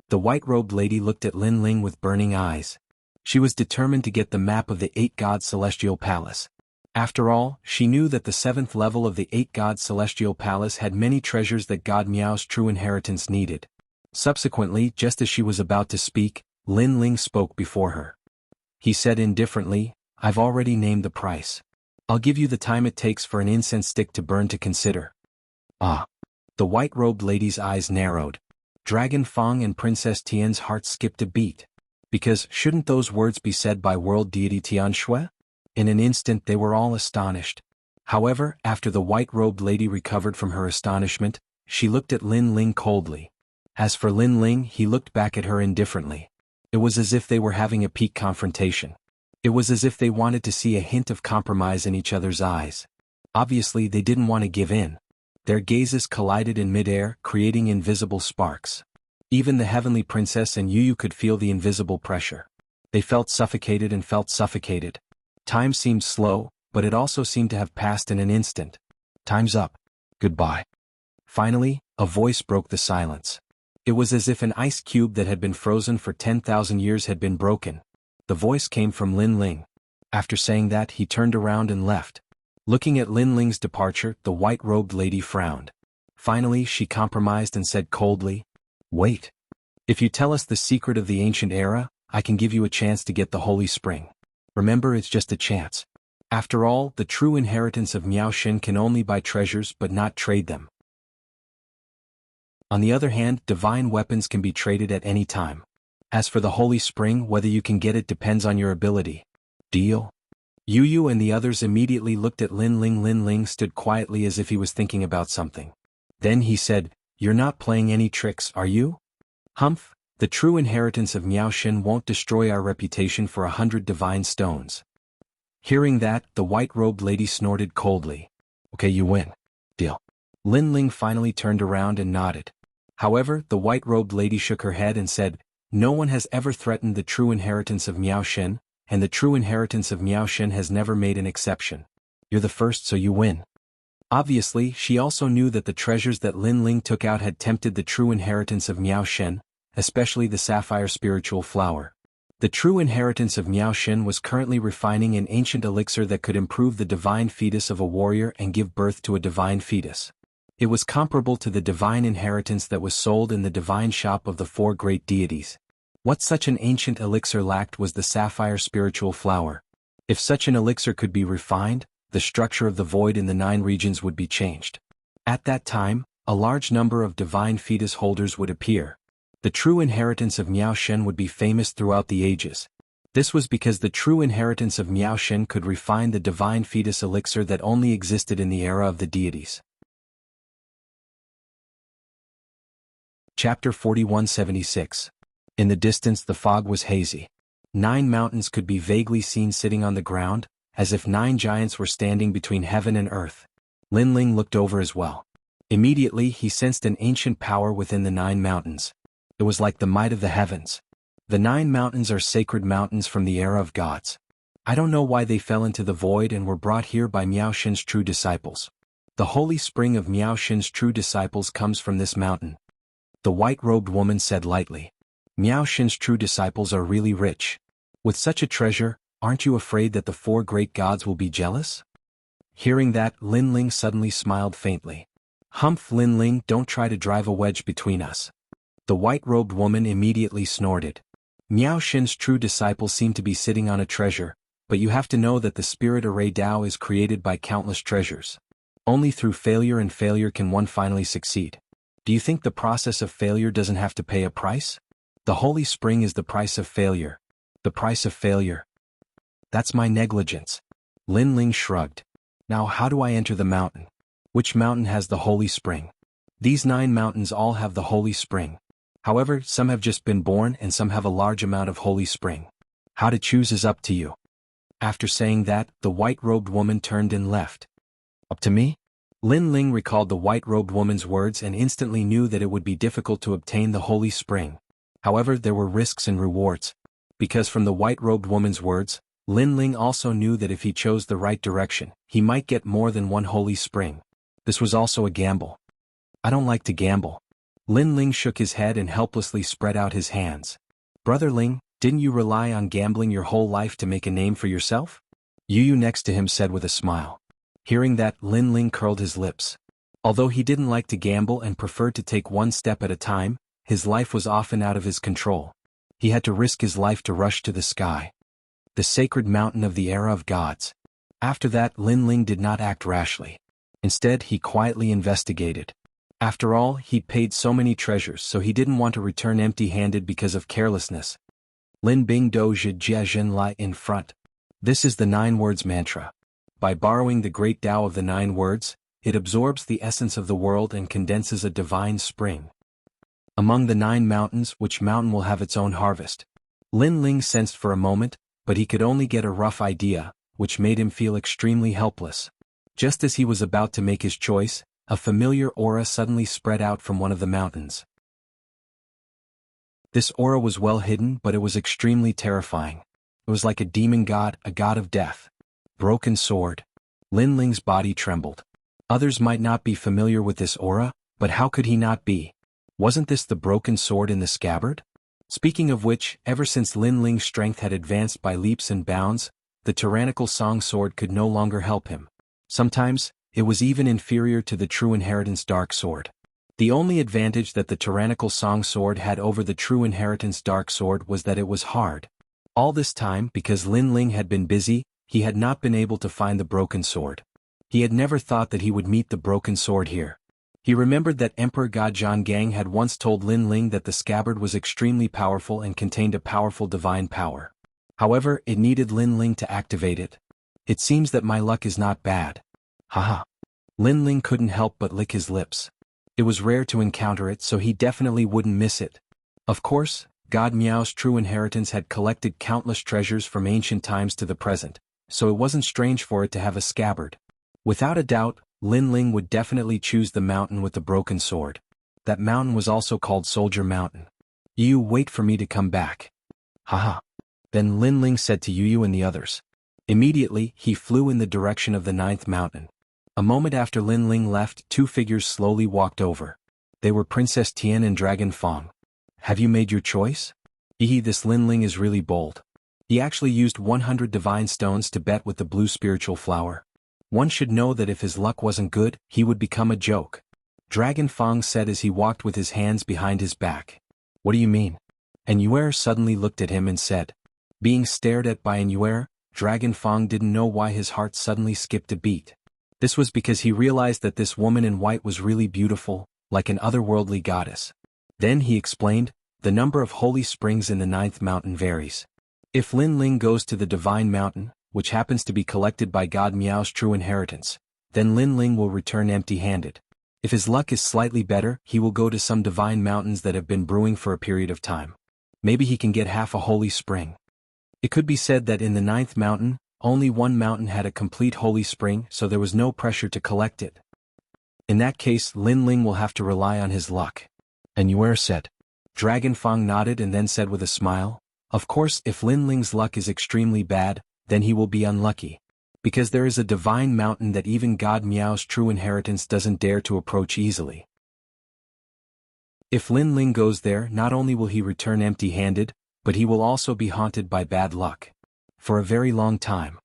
The white-robed lady looked at Lin Ling with burning eyes. She was determined to get the map of the 8 gods' celestial palace. After all, she knew that the 7th level of the 8 gods' celestial palace had many treasures that God Miao's true inheritance needed. Subsequently, just as she was about to speak, Lin Ling spoke before her. He said indifferently, I've already named the price. I'll give you the time it takes for an incense stick to burn to consider. Ah. The white-robed lady's eyes narrowed. Dragon Fang and Princess Tian's hearts skipped a beat. Because shouldn't those words be said by world deity Tian Shui? In an instant they were all astonished. However, after the white-robed lady recovered from her astonishment, she looked at Lin Ling coldly. As for Lin Ling, he looked back at her indifferently. It was as if they were having a peak confrontation. It was as if they wanted to see a hint of compromise in each other's eyes. Obviously, they didn't want to give in. Their gazes collided in midair, creating invisible sparks. Even the heavenly princess and Yu could feel the invisible pressure. They felt suffocated and felt suffocated. Time seemed slow, but it also seemed to have passed in an instant. Time's up. Goodbye. Finally, a voice broke the silence. It was as if an ice cube that had been frozen for 10,000 years had been broken. The voice came from Lin Ling. After saying that, he turned around and left. Looking at Lin Ling's departure, the white-robed lady frowned. Finally, she compromised and said coldly, Wait. If you tell us the secret of the ancient era, I can give you a chance to get the holy spring. Remember, it's just a chance. After all, the true inheritance of Miao Shen can only buy treasures but not trade them. On the other hand, divine weapons can be traded at any time. As for the holy spring, whether you can get it depends on your ability. Deal? Yu and the others immediately looked at Lin Ling. Lin Ling stood quietly as if he was thinking about something. Then he said, You're not playing any tricks, are you? Humph, the true inheritance of Miao Shen won't destroy our reputation for 100 divine stones. Hearing that, the white-robed lady snorted coldly. Okay, you win. Deal. Lin Ling finally turned around and nodded. However, the white-robed lady shook her head and said, No one has ever threatened the true inheritance of Miao Shen, and the true inheritance of Miao Shen has never made an exception. You're the first, so you win. Obviously, she also knew that the treasures that Lin Ling took out had tempted the true inheritance of Miao Shen, especially the sapphire spiritual flower. The true inheritance of Miao Shen was currently refining an ancient elixir that could improve the divine fetus of a warrior and give birth to a divine fetus. It was comparable to the divine inheritance that was sold in the divine shop of the four great deities. What such an ancient elixir lacked was the sapphire spiritual flower. If such an elixir could be refined, the structure of the void in the 9 regions would be changed. At that time, a large number of divine fetus holders would appear. The true inheritance of Miao Shen would be famous throughout the ages. This was because the true inheritance of Miao Shen could refine the divine fetus elixir that only existed in the era of the deities. Chapter 4176. In the distance the fog was hazy. 9 mountains could be vaguely seen sitting on the ground, as if 9 giants were standing between heaven and earth. Lin Ling looked over as well. Immediately he sensed an ancient power within the 9 mountains. It was like the might of the heavens. The 9 mountains are sacred mountains from the era of gods. I don't know why they fell into the void and were brought here by Miao Shen's true disciples. The holy spring of Miao Shen's true disciples comes from this mountain. The white-robed woman said lightly. Miao Shen's true disciples are really rich. With such a treasure, aren't you afraid that the 4 great gods will be jealous? Hearing that, Lin Ling suddenly smiled faintly. Humph, Lin Ling, don't try to drive a wedge between us. The white-robed woman immediately snorted. Miao Shen's true disciples seem to be sitting on a treasure, but you have to know that the spirit array Tao is created by countless treasures. Only through failure and failure can one finally succeed. Do you think the process of failure doesn't have to pay a price? The holy spring is the price of failure. The price of failure. That's my negligence. Lin Ling shrugged. Now how do I enter the mountain? Which mountain has the holy spring? These 9 mountains all have the holy spring. However, some have just been born and some have a large amount of holy spring. How to choose is up to you. After saying that, the white-robed woman turned and left. Up to me? Lin Ling recalled the white-robed woman's words and instantly knew that it would be difficult to obtain the holy spring. However, there were risks and rewards. Because from the white-robed woman's words, Lin Ling also knew that if he chose the right direction, he might get more than 1 holy spring. This was also a gamble. I don't like to gamble. Lin Ling shook his head and helplessly spread out his hands. Brother Ling, didn't you rely on gambling your whole life to make a name for yourself? Yu next to him said with a smile. Hearing that, Lin Ling curled his lips. Although he didn't like to gamble and preferred to take 1 step at a time, his life was often out of his control. He had to risk his life to rush to the sky. The sacred mountain of the era of gods. After that, Lin Ling did not act rashly. Instead, he quietly investigated. After all, he'd paid so many treasures, so he didn't want to return empty-handed because of carelessness. Lin Bing Do Zhi Jia Zhen Lai in front. This is the 9 words mantra. By borrowing the great Tao of the 9 words, it absorbs the essence of the world and condenses a divine spring. Among the 9 mountains, which mountain will have its own harvest? Lin Ling sensed for a moment, but he could only get a rough idea, which made him feel extremely helpless. Just as he was about to make his choice, a familiar aura suddenly spread out from one of the mountains. This aura was well hidden, but it was extremely terrifying. It was like a demon god, a god of death. Broken sword. Lin Ling's body trembled. Others might not be familiar with this aura, but how could he not be? Wasn't this the broken sword in the scabbard? Speaking of which, ever since Lin Ling's strength had advanced by leaps and bounds, the tyrannical song sword could no longer help him. Sometimes, it was even inferior to the true inheritance dark sword. The only advantage that the tyrannical song sword had over the true inheritance dark sword was that it was hard. All this time, because Lin Ling had been busy, he had not been able to find the broken sword. He had never thought that he would meet the broken sword here. He remembered that Emperor God Jianghu had once told Lin Ling that the scabbard was extremely powerful and contained a powerful divine power. However, it needed Lin Ling to activate it. It seems that my luck is not bad. Haha. Lin Ling couldn't help but lick his lips. It was rare to encounter it, so he definitely wouldn't miss it. Of course, God Miao's true inheritance had collected countless treasures from ancient times to the present, so it wasn't strange for it to have a scabbard. Without a doubt, Lin Ling would definitely choose the mountain with the broken sword. That mountain was also called Soldier Mountain. You wait for me to come back. Haha. Then Lin Ling said to Yu and the others. Immediately, he flew in the direction of the 9th mountain. A moment after Lin Ling left, 2 figures slowly walked over. They were Princess Tian and Dragon Fong. Have you made your choice? This Lin Ling is really bold. He actually used 100 divine stones to bet with the blue spiritual flower. One should know that if his luck wasn't good, he would become a joke. Dragon Fong said as he walked with his hands behind his back. What do you mean? And Yuer suddenly looked at him and said. Being stared at by Yuer, Dragon Fong didn't know why his heart suddenly skipped a beat. This was because he realized that this woman in white was really beautiful, like an otherworldly goddess. Then he explained, the number of holy springs in the 9th mountain varies. If Lin Ling goes to the divine mountain, which happens to be collected by God Miao's true inheritance, then Lin Ling will return empty-handed. If his luck is slightly better, he will go to some divine mountains that have been brewing for a period of time. Maybe he can get half a holy spring. It could be said that in the 9th mountain, only one mountain had a complete holy spring, so there was no pressure to collect it. In that case, Lin Ling will have to rely on his luck. And Yuer said. Dragon Fong nodded and then said with a smile, of course, if Lin Ling's luck is extremely bad, then he will be unlucky. Because there is a divine mountain that even God Miao's true inheritance doesn't dare to approach easily. If Lin Ling goes there, not only will he return empty-handed, but he will also be haunted by bad luck. For a very long time.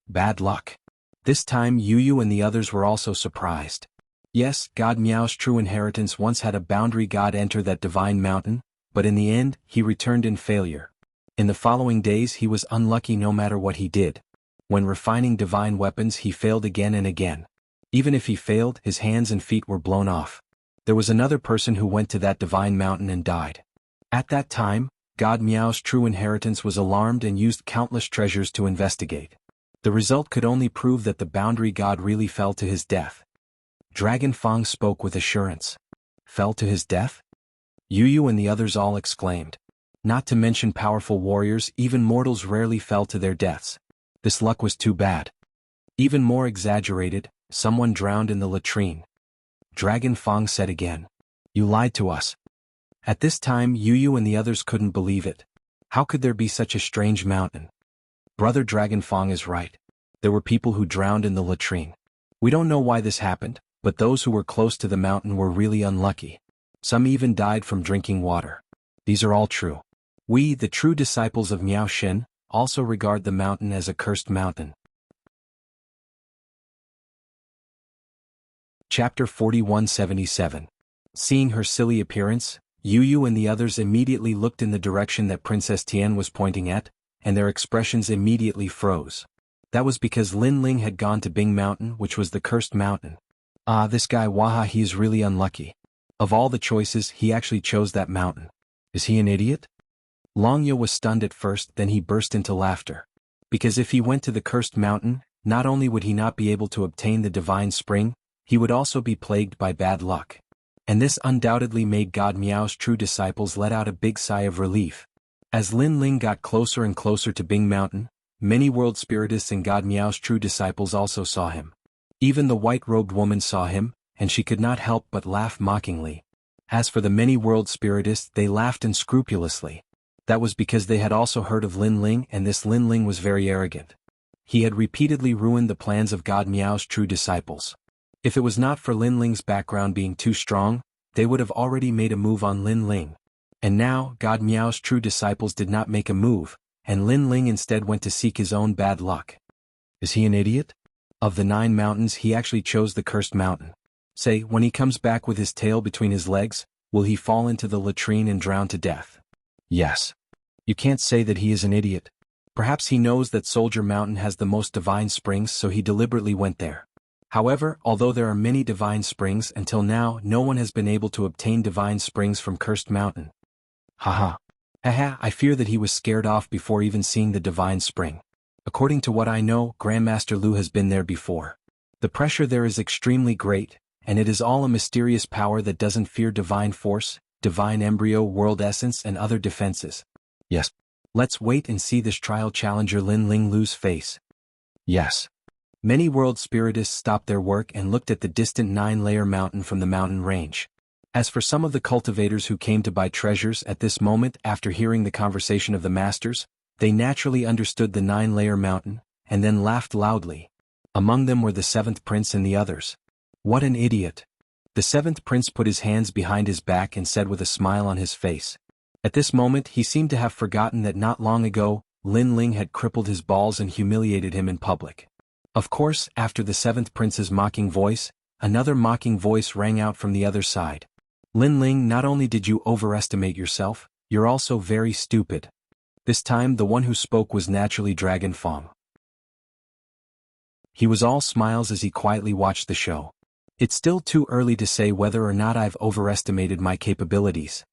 Bad luck. This time Yu and the others were also surprised. Yes, God Miao's true inheritance once had a boundary god enter that divine mountain, but in the end, he returned in failure. In the following days he was unlucky no matter what he did. When refining divine weapons he failed again and again. Even if he failed, his hands and feet were blown off. There was another person who went to that divine mountain and died. At that time, God Miao's true inheritance was alarmed and used countless treasures to investigate. The result could only prove that the boundary god really fell to his death. Dragon Fong spoke with assurance. Fell to his death? Yu and the others all exclaimed. Not to mention powerful warriors, even mortals rarely fell to their deaths. This luck was too bad. Even more exaggerated, someone drowned in the latrine. Dragon Fong said again. You lied to us. At this time Yu and the others couldn't believe it. How could there be such a strange mountain? Brother Dragon Fong is right. There were people who drowned in the latrine. We don't know why this happened, but those who were close to the mountain were really unlucky. Some even died from drinking water. These are all true. We, the true disciples of Miao Shen, also regard the mountain as a cursed mountain. Chapter 4177. Seeing her silly appearance, Yu and the others immediately looked in the direction that Princess Tian was pointing at, and their expressions immediately froze. That was because Lin Ling had gone to Bing Mountain, which was the cursed mountain. This guy Waha, he is really unlucky. Of all the choices, he actually chose that mountain. Is he an idiot? Longya was stunned at first, then he burst into laughter. Because if he went to the cursed mountain, not only would he not be able to obtain the divine spring, he would also be plagued by bad luck. And this undoubtedly made God Miao's true disciples let out a big sigh of relief. As Lin Ling got closer and closer to Bing Mountain, many world spiritists and God Miao's true disciples also saw him. Even the white-robed woman saw him, and she could not help but laugh mockingly. As for the many world spiritists, they laughed unscrupulously. That was because they had also heard of Lin Ling, and this Lin Ling was very arrogant. He had repeatedly ruined the plans of God Miao's true disciples. If it was not for Lin Ling's background being too strong, they would have already made a move on Lin Ling. And now, God Miao's true disciples did not make a move, and Lin Ling instead went to seek his own bad luck. Is he an idiot? Of the 9 mountains, he actually chose the cursed mountain. Say, when he comes back with his tail between his legs, will he fall into the latrine and drown to death? Yes. You can't say that he is an idiot. Perhaps he knows that Soldier Mountain has the most divine springs, so he deliberately went there. However, although there are many divine springs, until now no one has been able to obtain divine springs from Cursed Mountain. Haha. I fear that he was scared off before even seeing the divine spring. According to what I know, Grandmaster Lu has been there before. The pressure there is extremely great, and it is all a mysterious power that doesn't fear divine force, divine embryo, world essence, and other defenses. Yes. Let's wait and see this trial challenger Lin Ling Lu's face. Yes. Many world spiritists stopped their work and looked at the distant 9-layer mountain from the mountain range. As for some of the cultivators who came to buy treasures at this moment after hearing the conversation of the masters, they naturally understood the 9-layer mountain, and then laughed loudly. Among them were the 7th prince and the others. What an idiot! The 7th prince put his hands behind his back and said with a smile on his face. At this moment he seemed to have forgotten that not long ago, Lin Ling had crippled his balls and humiliated him in public. Of course, after the 7th prince's mocking voice, another mocking voice rang out from the other side. Lin Ling, not only did you overestimate yourself, you're also very stupid. This time the one who spoke was naturally Dragon Fong. He was all smiles as he quietly watched the show. It's still too early to say whether or not I've overestimated my capabilities.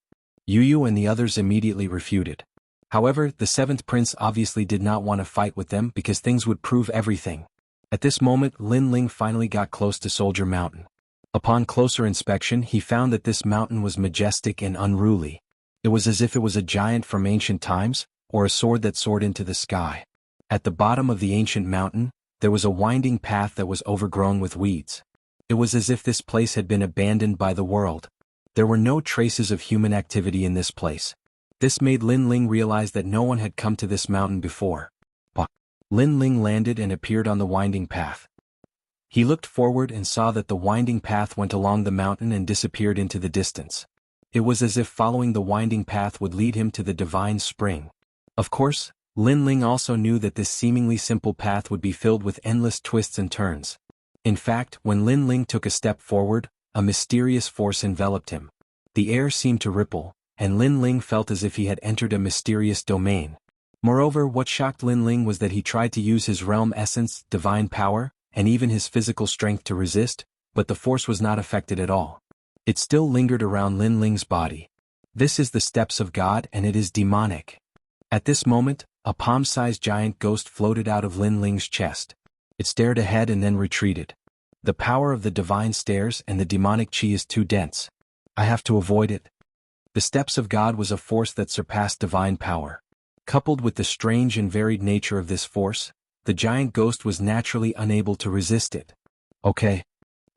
Yu and the others immediately refuted. However, the 7th prince obviously did not want to fight with them because things would prove everything. At this moment Lin Ling finally got close to Soldier Mountain. Upon closer inspection he found that this mountain was majestic and unruly. It was as if it was a giant from ancient times, or a sword that soared into the sky. At the bottom of the ancient mountain, there was a winding path that was overgrown with weeds. It was as if this place had been abandoned by the world. There were no traces of human activity in this place. This made Lin Ling realize that no one had come to this mountain before. Lin Ling landed and appeared on the winding path. He looked forward and saw that the winding path went along the mountain and disappeared into the distance. It was as if following the winding path would lead him to the divine spring. Of course, Lin Ling also knew that this seemingly simple path would be filled with endless twists and turns. In fact, when Lin Ling took a step forward, a mysterious force enveloped him. The air seemed to ripple, and Lin Ling felt as if he had entered a mysterious domain. Moreover, what shocked Lin Ling was that he tried to use his realm essence, divine power, and even his physical strength to resist, but the force was not affected at all. It still lingered around Lin Ling's body. This is the steps of God and it is demonic. At this moment, a palm-sized giant ghost floated out of Lin Ling's chest. It stared ahead and then retreated. The power of the divine stairs and the demonic chi is too dense. I have to avoid it. The steps of God was a force that surpassed divine power. Coupled with the strange and varied nature of this force, the giant ghost was naturally unable to resist it. Okay.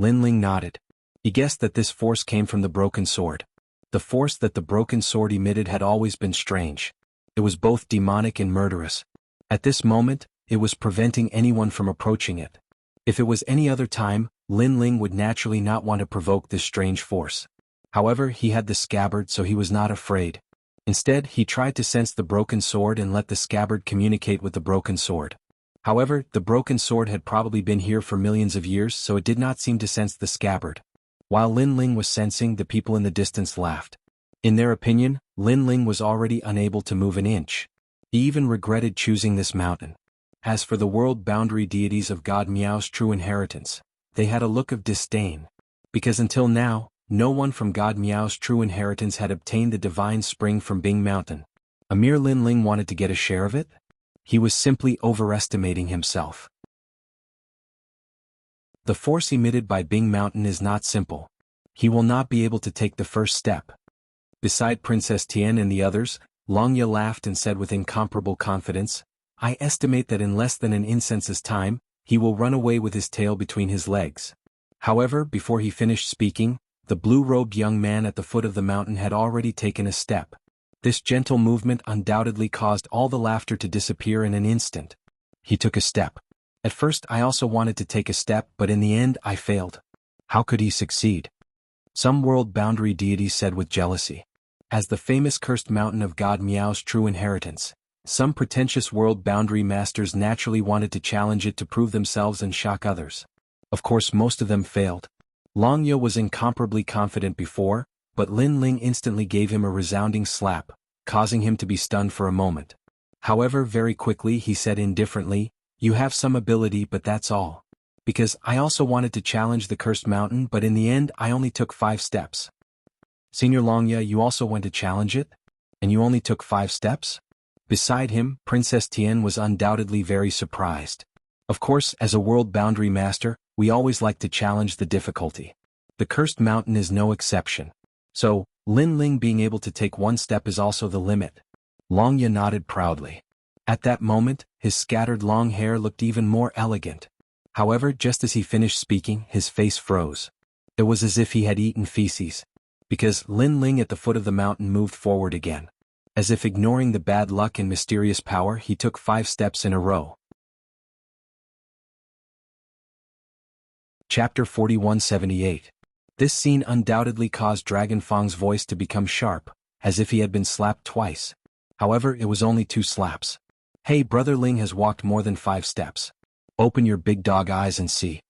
Lin Ling nodded. He guessed that this force came from the broken sword. The force that the broken sword emitted had always been strange. It was both demonic and murderous. At this moment, it was preventing anyone from approaching it. If it was any other time, Lin Ling would naturally not want to provoke this strange force. However, he had the scabbard so he was not afraid. Instead, he tried to sense the broken sword and let the scabbard communicate with the broken sword. However, the broken sword had probably been here for millions of years so it did not seem to sense the scabbard. While Lin Ling was sensing, the people in the distance laughed. In their opinion, Lin Ling was already unable to move an inch. He even regretted choosing this mountain. As for the world boundary deities of God Miao's true inheritance, they had a look of disdain. Because until now, no one from God Miao's true inheritance had obtained the divine spring from Bing Mountain. A mere Lin Ling wanted to get a share of it? He was simply overestimating himself. The force emitted by Bing Mountain is not simple. He will not be able to take the first step. Beside Princess Tian and the others, Longya laughed and said with incomparable confidence, I estimate that in less than an incense's time, he will run away with his tail between his legs. However, before he finished speaking, the blue-robed young man at the foot of the mountain had already taken a step. This gentle movement undoubtedly caused all the laughter to disappear in an instant. He took a step. At first I also wanted to take a step but in the end I failed. How could he succeed? Some world boundary deities said with jealousy. As the famous cursed mountain of God Miao's true inheritance, some pretentious world boundary masters naturally wanted to challenge it to prove themselves and shock others. Of course most of them failed. Longya was incomparably confident before, but Lin Ling instantly gave him a resounding slap, causing him to be stunned for a moment. However, very quickly he said indifferently, you have some ability but that's all. Because I also wanted to challenge the cursed mountain but in the end I only took 5 steps. Senior Longya, you also went to challenge it? And you only took 5 steps? Beside him, Princess Tian was undoubtedly very surprised. Of course, as a world boundary master, we always like to challenge the difficulty. The cursed mountain is no exception. So, Lin Ling being able to take 1 step is also the limit. Longya nodded proudly. At that moment, his scattered long hair looked even more elegant. However, just as he finished speaking, his face froze. It was as if he had eaten feces. because Lin Ling at the foot of the mountain moved forward again. As if ignoring the bad luck and mysterious power, he took 5 steps in a row. Chapter 4178. This scene undoubtedly caused Dragon Fang's voice to become sharp, as if he had been slapped twice. However, it was only 2 slaps. Hey, Brother Ling has walked more than 5 steps. Open your big dog eyes and see.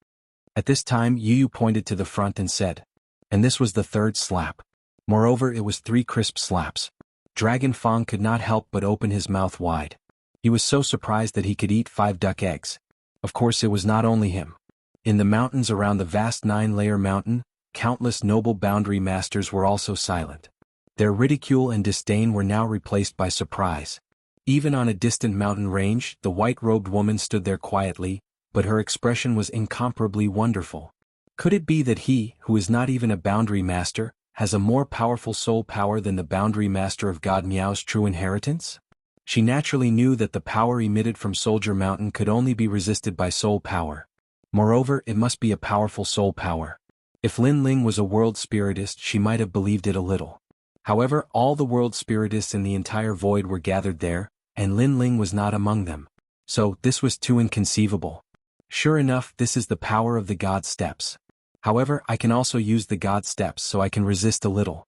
At this time Yu pointed to the front and said. And this was the 3rd slap. Moreover, it was 3 crisp slaps. Dragon Fang could not help but open his mouth wide. He was so surprised that he could eat 5 duck eggs. Of course it was not only him. In the mountains around the vast 9-layer mountain, countless noble boundary masters were also silent. Their ridicule and disdain were now replaced by surprise. Even on a distant mountain range, the white-robed woman stood there quietly, but her expression was incomparably wonderful. Could it be that he, who is not even a boundary master, has a more powerful soul power than the boundary master of God Miao's true inheritance? She naturally knew that the power emitted from Soldier Mountain could only be resisted by soul power. Moreover, it must be a powerful soul power. If Lin Ling was a world spiritist, she might have believed it a little. However, all the world spiritists in the entire void were gathered there, and Lin Ling was not among them. So, this was too inconceivable. Sure enough, this is the power of the God Steps. However, I can also use the God Steps so I can resist a little.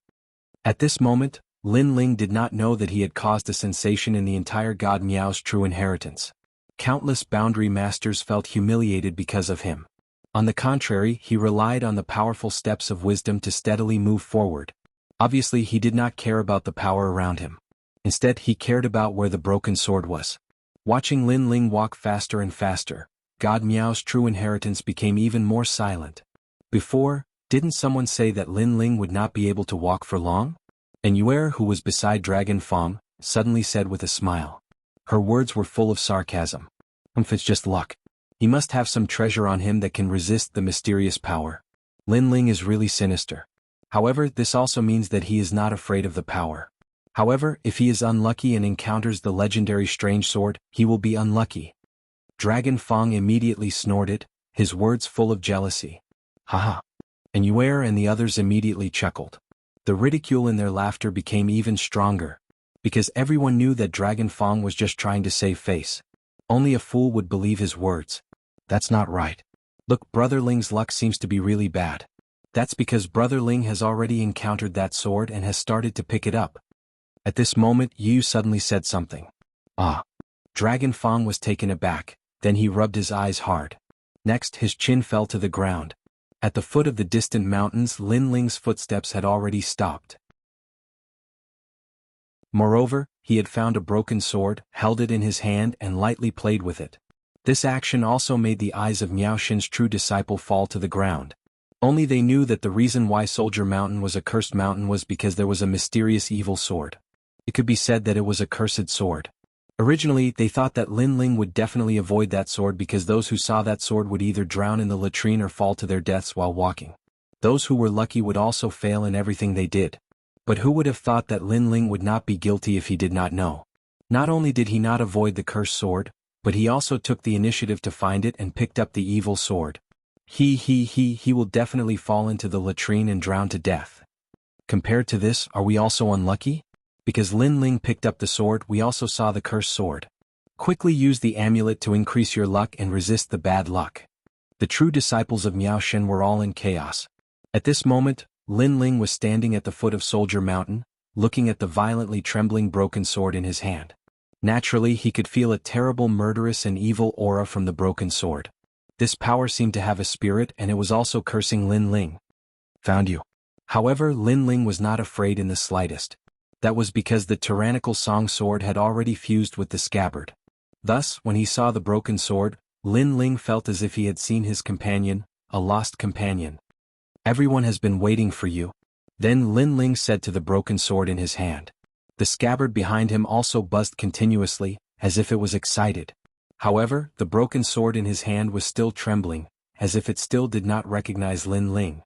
At this moment, Lin Ling did not know that he had caused a sensation in the entire God Miao's true inheritance. Countless boundary masters felt humiliated because of him. On the contrary, he relied on the powerful steps of wisdom to steadily move forward. Obviously, he did not care about the power around him. Instead, he cared about where the broken sword was. Watching Lin Ling walk faster and faster, God Miao's true inheritance became even more silent. Before, didn't someone say that Lin Ling would not be able to walk for long? And Yuer, who was beside Dragon Fang, suddenly said with a smile. Her words were full of sarcasm. It's just luck. He must have some treasure on him that can resist the mysterious power. Lin Ling is really sinister. However, this also means that he is not afraid of the power. However, if he is unlucky and encounters the legendary strange sword, he will be unlucky. Dragon Fang immediately snorted, his words full of jealousy. Haha. And Yuer and the others immediately chuckled. The ridicule in their laughter became even stronger. Because everyone knew that Dragon Fang was just trying to save face. Only a fool would believe his words. That's not right. Look, Brother Ling's luck seems to be really bad. That's because Brother Ling has already encountered that sword and has started to pick it up. At this moment, Yu suddenly said something. Ah. Dragon Fang was taken aback, then he rubbed his eyes hard. Next, his chin fell to the ground. At the foot of the distant mountains, Lin Ling's footsteps had already stopped. Moreover, he had found a broken sword, held it in his hand and lightly played with it. This action also made the eyes of Miao Xin's true disciple fall to the ground. Only they knew that the reason why Soldier Mountain was a cursed mountain was because there was a mysterious evil sword. It could be said that it was a cursed sword. Originally, they thought that Lin Ling would definitely avoid that sword because those who saw that sword would either drown in the latrine or fall to their deaths while walking. Those who were lucky would also fail in everything they did. But who would have thought that Lin Ling would not be guilty if he did not know? Not only did he not avoid the cursed sword, but he also took the initiative to find it and picked up the evil sword. He will definitely fall into the latrine and drown to death. Compared to this, are we also unlucky? Because Lin Ling picked up the sword, we also saw the cursed sword. Quickly use the amulet to increase your luck and resist the bad luck. The true disciples of Miao Xin were all in chaos. At this moment, Lin Ling was standing at the foot of Soldier Mountain, looking at the violently trembling broken sword in his hand. Naturally, he could feel a terrible murderous and evil aura from the broken sword. This power seemed to have a spirit and it was also cursing Lin Ling. Found you. However, Lin Ling was not afraid in the slightest. That was because the tyrannical song sword had already fused with the scabbard. Thus, when he saw the broken sword, Lin Ling felt as if he had seen his companion, a lost companion. Everyone has been waiting for you. Then Lin Ling said to the broken sword in his hand. The scabbard behind him also buzzed continuously, as if it was excited. However, the broken sword in his hand was still trembling, as if it still did not recognize Lin Ling.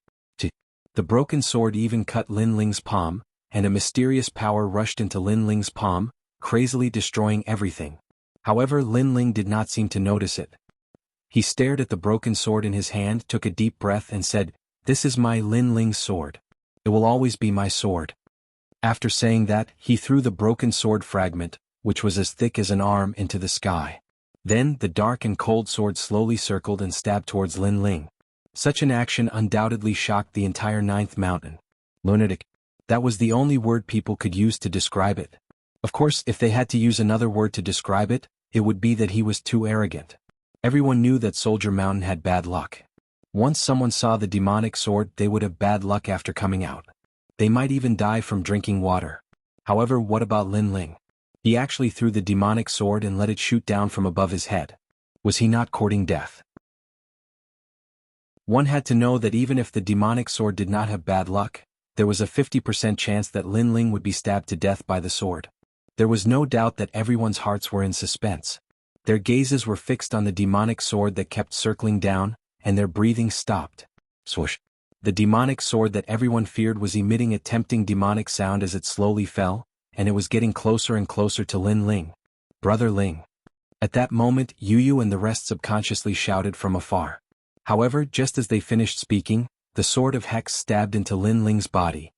The broken sword even cut Lin Ling's palm, and a mysterious power rushed into Lin Ling's palm, crazily destroying everything. However, Lin Ling did not seem to notice it. He stared at the broken sword in his hand, took a deep breath and said, "This is my Lin Ling's sword. It will always be my sword. After saying that, he threw the broken sword fragment, which was as thick as an arm, into the sky. Then, the dark and cold sword slowly circled and stabbed towards Lin Ling. Such an action undoubtedly shocked the entire ninth mountain. Lunatic. That was the only word people could use to describe it. Of course, if they had to use another word to describe it, it would be that he was too arrogant. Everyone knew that Soldier Mountain had bad luck. Once someone saw the demonic sword, they would have bad luck after coming out. They might even die from drinking water. However, what about Lin Ling? He actually threw the demonic sword and let it shoot down from above his head. Was he not courting death? One had to know that even if the demonic sword did not have bad luck, there was a 50% chance that Lin Ling would be stabbed to death by the sword. There was no doubt that everyone's hearts were in suspense. Their gazes were fixed on the demonic sword that kept circling down, and their breathing stopped. Swoosh. The demonic sword that everyone feared was emitting a tempting demonic sound as it slowly fell, and it was getting closer and closer to Lin Ling. Brother Ling. At that moment, Yu and the rest subconsciously shouted from afar. However, just as they finished speaking, the sword of Hex stabbed into Lin Ling's body.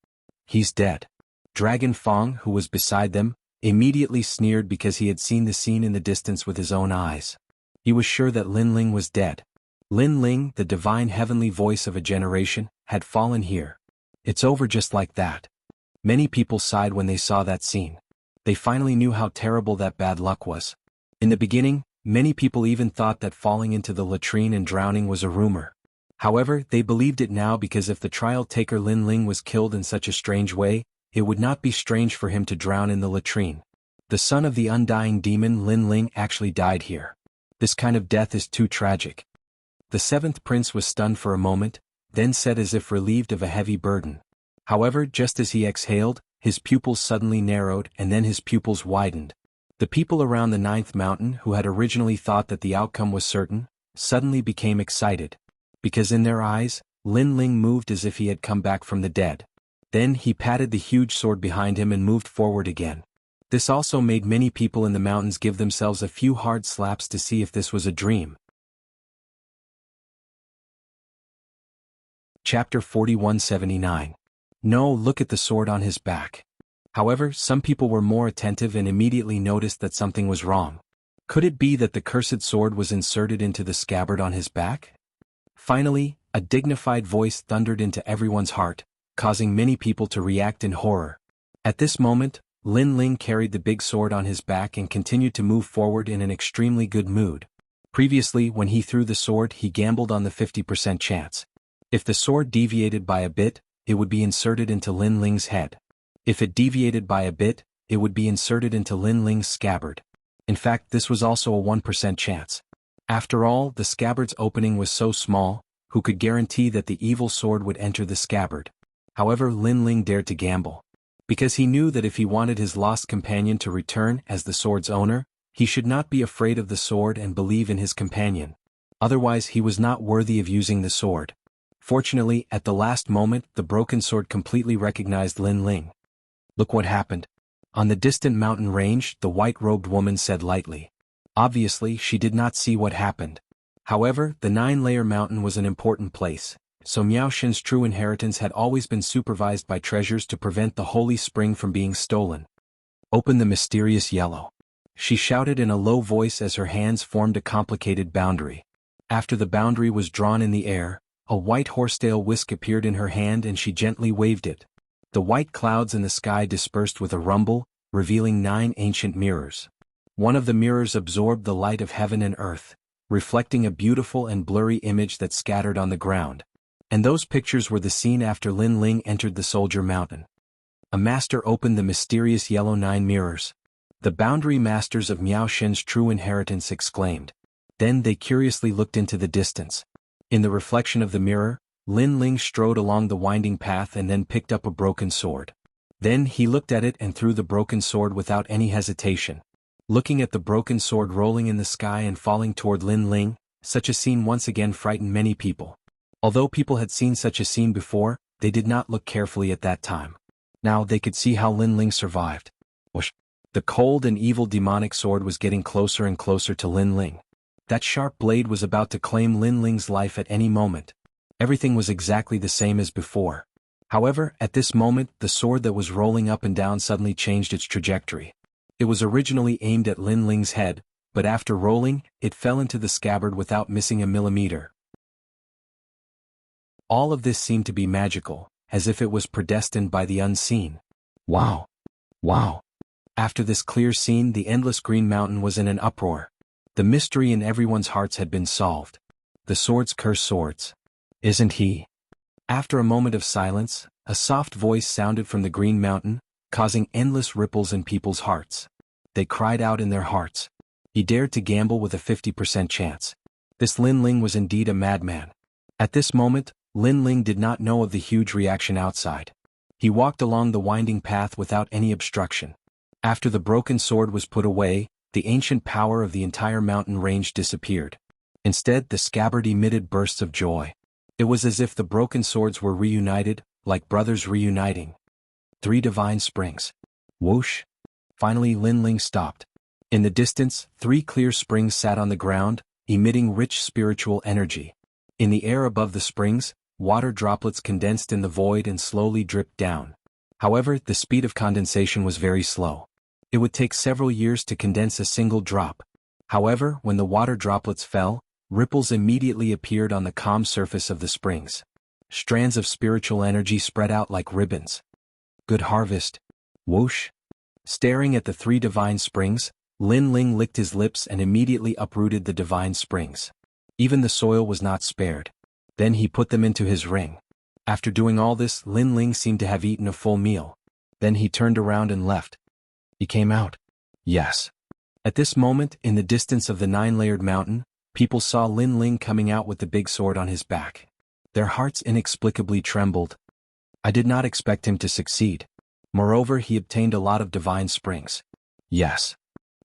He's dead. Dragon Fong, who was beside them, immediately sneered because he had seen the scene in the distance with his own eyes. He was sure that Lin Ling was dead. Lin Ling, the divine heavenly voice of a generation, had fallen here. It's over just like that. Many people sighed when they saw that scene. They finally knew how terrible that bad luck was. In the beginning, many people even thought that falling into the latrine and drowning was a rumor. However, they believed it now because if the trial taker Lin Ling was killed in such a strange way, it would not be strange for him to drown in the latrine. The son of the undying demon Lin Ling actually died here. This kind of death is too tragic. The seventh prince was stunned for a moment, then said as if relieved of a heavy burden. However, just as he exhaled, his pupils suddenly narrowed and then his pupils widened. The people around the ninth mountain, who had originally thought that the outcome was certain, suddenly became excited. Because in their eyes, Lin Ling moved as if he had come back from the dead. Then he patted the huge sword behind him and moved forward again. This also made many people in the mountains give themselves a few hard slaps to see if this was a dream. Chapter 4179. No, look at the sword on his back. However, some people were more attentive and immediately noticed that something was wrong. Could it be that the cursed sword was inserted into the scabbard on his back? Finally, a dignified voice thundered into everyone's heart, causing many people to react in horror. At this moment, Lin Ling carried the big sword on his back and continued to move forward in an extremely good mood. Previously, when he threw the sword, he gambled on the 50% chance. If the sword deviated by a bit, it would be inserted into Lin Ling's head. If it deviated by a bit, it would be inserted into Lin Ling's scabbard. In fact, this was also a 1% chance. After all, the scabbard's opening was so small, who could guarantee that the evil sword would enter the scabbard? However, Lin Ling dared to gamble. Because he knew that if he wanted his lost companion to return as the sword's owner, he should not be afraid of the sword and believe in his companion. Otherwise, he was not worthy of using the sword. Fortunately, at the last moment, the broken sword completely recognized Lin Ling. Look what happened. On the distant mountain range, the white-robed woman said lightly. Obviously, she did not see what happened. However, the 9-layer mountain was an important place, so Miao Shen's true inheritance had always been supervised by treasures to prevent the holy spring from being stolen. Open the mysterious yellow. She shouted in a low voice as her hands formed a complicated boundary. After the boundary was drawn in the air, a white horsetail whisk appeared in her hand and she gently waved it. The white clouds in the sky dispersed with a rumble, revealing 9 ancient mirrors. One of the mirrors absorbed the light of heaven and earth, reflecting a beautiful and blurry image that scattered on the ground. And those pictures were the scene after Lin Ling entered the Soldier Mountain. A master opened the mysterious yellow 9 mirrors. The boundary masters of Miao Shen's true inheritance exclaimed. Then they curiously looked into the distance. In the reflection of the mirror, Lin Ling strode along the winding path and then picked up a broken sword. Then he looked at it and threw the broken sword without any hesitation. Looking at the broken sword rolling in the sky and falling toward Lin Ling, such a scene once again frightened many people. Although people had seen such a scene before, they did not look carefully at that time. Now they could see how Lin Ling survived. Whoosh! The cold and evil demonic sword was getting closer and closer to Lin Ling. That sharp blade was about to claim Lin Ling's life at any moment. Everything was exactly the same as before. However, at this moment, the sword that was rolling up and down suddenly changed its trajectory. It was originally aimed at Lin Ling's head, but after rolling, it fell into the scabbard without missing a millimeter. All of this seemed to be magical, as if it was predestined by the unseen. Wow! Wow! After this clear scene, the endless green mountain was in an uproar. The mystery in everyone's hearts had been solved. The swords curse swords. Isn't he? After a moment of silence, a soft voice sounded from the green mountain, causing endless ripples in people's hearts. They cried out in their hearts. He dared to gamble with a 50% chance. This Lin Ling was indeed a madman. At this moment, Lin Ling did not know of the huge reaction outside. He walked along the winding path without any obstruction. After the broken sword was put away, the ancient power of the entire mountain range disappeared. Instead, the scabbard emitted bursts of joy. It was as if the broken swords were reunited, like brothers reuniting. 3 divine springs. Whoosh! Finally Lin Ling stopped. In the distance, 3 clear springs sat on the ground, emitting rich spiritual energy. In the air above the springs, water droplets condensed in the void and slowly dripped down. However, the speed of condensation was very slow. It would take several years to condense a single drop. However, when the water droplets fell, ripples immediately appeared on the calm surface of the springs. Strands of spiritual energy spread out like ribbons. Good harvest. Whoosh! Staring at the 3 divine springs, Lin Ling licked his lips and immediately uprooted the divine springs. Even the soil was not spared. Then he put them into his ring. After doing all this, Lin Ling seemed to have eaten a full meal. Then he turned around and left. He came out. Yes. At this moment, in the distance of the 9-layered mountain, people saw Lin Ling coming out with the big sword on his back. Their hearts inexplicably trembled. I did not expect him to succeed. Moreover, he obtained a lot of divine springs. Yes.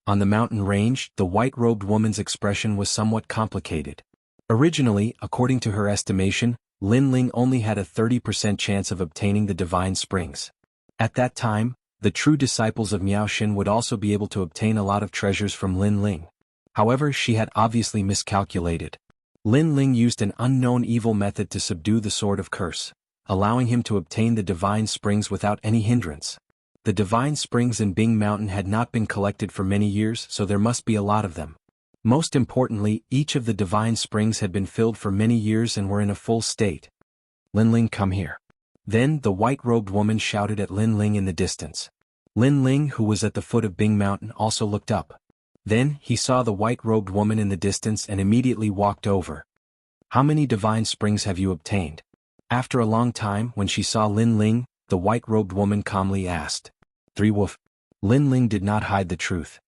On the mountain range, the white-robed woman's expression was somewhat complicated. Originally, according to her estimation, Lin Ling only had a 30% chance of obtaining the divine springs. At that time, the true disciples of Miao Xin would also be able to obtain a lot of treasures from Lin Ling. However, she had obviously miscalculated. Lin Ling used an unknown evil method to subdue the sword of curse, allowing him to obtain the divine springs without any hindrance. The divine springs in Bing Mountain had not been collected for many years, so there must be a lot of them. Most importantly, each of the divine springs had been filled for many years and were in a full state. Lin Ling, come here. Then the white-robed woman shouted at Lin Ling in the distance. Lin Ling, who was at the foot of Bing Mountain, also looked up. Then he saw the white-robed woman in the distance and immediately walked over. How many divine springs have you obtained? After a long time, when she saw Lin Ling, the white-robed woman calmly asked. 3 woof. Lin Ling did not hide the truth.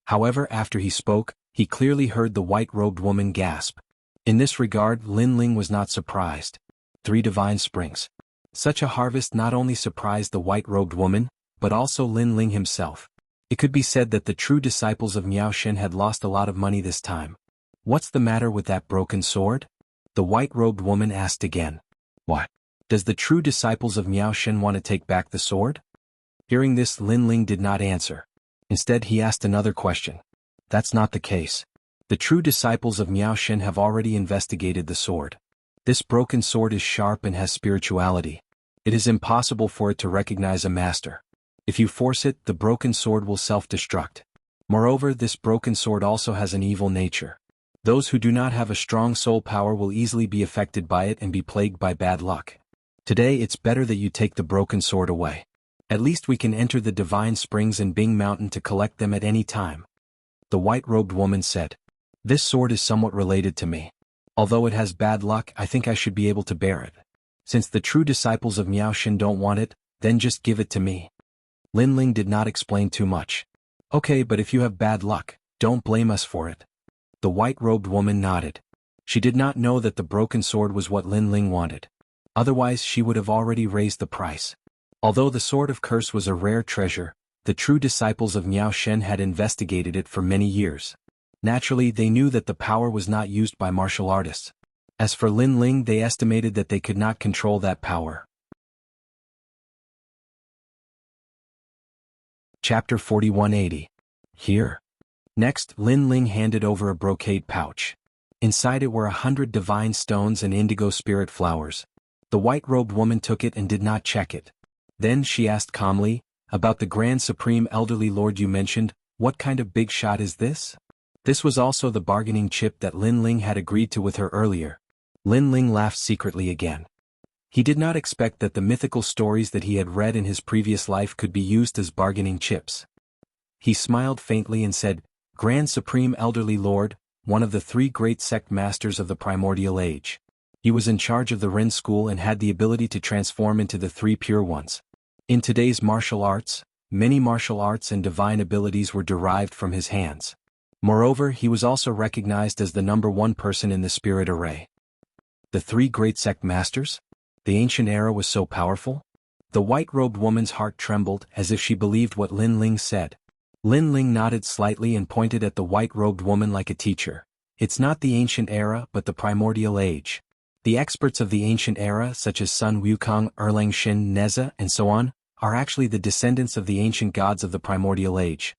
However, after he spoke, he clearly heard the white-robed woman gasp. In this regard, Lin Ling was not surprised. 3 divine springs. Such a harvest not only surprised the white-robed woman, but also Lin Ling himself. It could be said that the true disciples of Miao Xin had lost a lot of money this time. What's the matter with that broken sword? The white-robed woman asked again. What? Does the true disciples of Miao Xin want to take back the sword? Hearing this, Lin Ling did not answer. Instead, he asked another question. That's not the case. The true disciples of Miao Xin have already investigated the sword. This broken sword is sharp and has spirituality. It is impossible for it to recognize a master. If you force it, the broken sword will self-destruct. Moreover, this broken sword also has an evil nature. Those who do not have a strong soul power will easily be affected by it and be plagued by bad luck. Today it's better that you take the broken sword away. At least we can enter the divine springs in Bing Mountain to collect them at any time. The white-robed woman said. This sword is somewhat related to me. Although it has bad luck, I think I should be able to bear it. Since the true disciples of Miao Xin don't want it, then just give it to me. Lin Ling did not explain too much. Okay, but if you have bad luck, don't blame us for it. The white-robed woman nodded. She did not know that the broken sword was what Lin Ling wanted. Otherwise she would have already raised the price. Although the sword of curse was a rare treasure, the true disciples of Miao Xin had investigated it for many years. Naturally, they knew that the power was not used by martial artists. As for Lin Ling, they estimated that they could not control that power. Chapter 4180. Here. Next, Lin Ling handed over a brocade pouch. Inside it were 100 divine stones and indigo spirit flowers. The white-robed woman took it and did not check it. Then she asked calmly, "About the Grand Supreme Elderly Lord you mentioned, what kind of big shot is this?" This was also the bargaining chip that Lin Ling had agreed to with her earlier. Lin Ling laughed secretly again. He did not expect that the mythical stories that he had read in his previous life could be used as bargaining chips. He smiled faintly and said, "Grand Supreme Elderly Lord, one of the 3 great sect masters of the primordial age. He was in charge of the Ren school and had the ability to transform into the 3 pure ones. In today's martial arts, many martial arts and divine abilities were derived from his hands. Moreover, he was also recognized as the #1 person in the spirit array." The 3 great sect masters? The ancient era was so powerful? The white-robed woman's heart trembled as if she believed what Lin Ling said. Lin Ling nodded slightly and pointed at the white-robed woman like a teacher. "It's not the ancient era but the primordial age. The experts of the ancient era such as Sun Wukong, Erlang Shin, Neza, and so on, are actually the descendants of the ancient gods of the primordial age."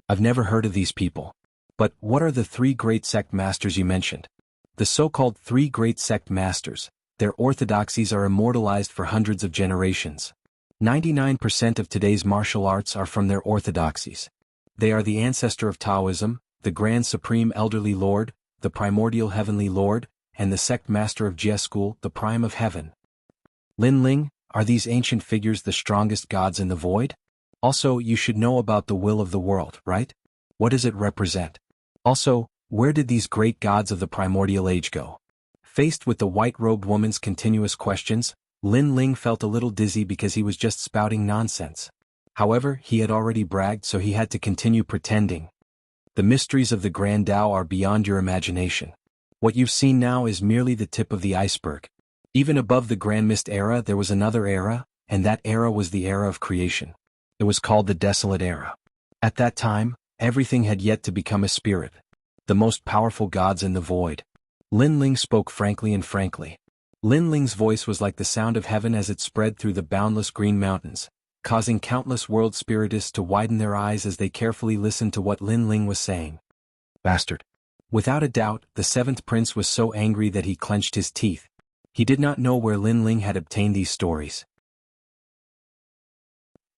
"I've never heard of these people. But what are the 3 great sect masters you mentioned?" "The so-called 3 great sect masters. Their orthodoxies are immortalized for hundreds of generations. 99% of today's martial arts are from their orthodoxies. They are the ancestor of Taoism, the Grand Supreme Elderly Lord, the Primordial Heavenly Lord, and the sect master of Jia School, the Prime of Heaven." "Lin Ling, are these ancient figures the strongest gods in the void? Also, you should know about the will of the world, right? What does it represent? Also, where did these great gods of the primordial age go?" Faced with the white-robed woman's continuous questions, Lin Ling felt a little dizzy because he was just spouting nonsense. However, he had already bragged, so he had to continue pretending. "The mysteries of the Grand Tao are beyond your imagination. What you've seen now is merely the tip of the iceberg. Even above the Grand Mist era there was another era, and that era was the era of creation. It was called the Desolate Era. At that time, everything had yet to become a spirit. The most powerful gods in the void." Lin Ling spoke frankly and frankly. Lin Ling's voice was like the sound of heaven as it spread through the boundless green mountains, causing countless world spiritists to widen their eyes as they carefully listened to what Lin Ling was saying. "Bastard." Without a doubt, the 7th prince was so angry that he clenched his teeth. He did not know where Lin Ling had obtained these stories.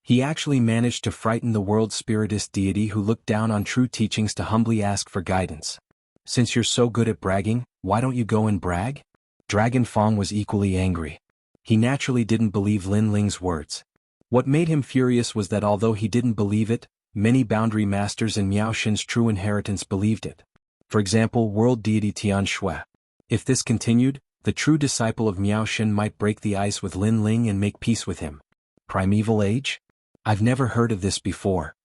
He actually managed to frighten the world spiritist deity who looked down on true teachings to humbly ask for guidance. "Since you're so good at bragging, why don't you go and brag?" Dragon Fong was equally angry. He naturally didn't believe Lin Ling's words. What made him furious was that although he didn't believe it, many boundary masters in Miao Xin's true inheritance believed it. For example, world deity Tian Shui. If this continued, the true disciple of Miao Xin might break the ice with Lin Ling and make peace with him. Primeval age? I've never heard of this before.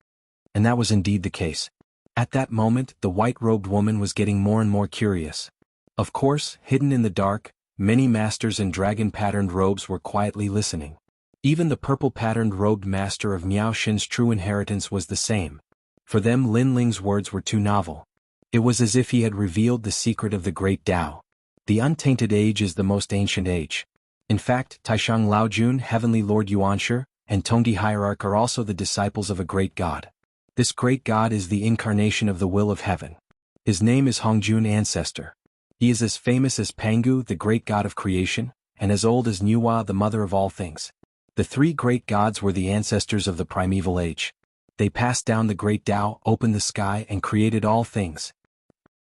And that was indeed the case. At that moment, the white-robed woman was getting more and more curious. Of course, hidden in the dark, many masters in dragon-patterned robes were quietly listening. Even the purple-patterned robed master of Miao Xin's true inheritance was the same. For them Lin Ling's words were too novel. It was as if he had revealed the secret of the great Tao. The untainted age is the most ancient age. In fact, Taishang Laojun, Heavenly Lord Yuanshi, and Tongdi Hierarch are also the disciples of a great god. This great god is the incarnation of the will of heaven. His name is Hongjun Ancestor. He is as famous as Pangu, the great god of creation, and as old as Nuwa, the mother of all things. The 3 great gods were the ancestors of the primeval age. They passed down the great Tao, opened the sky, and created all things.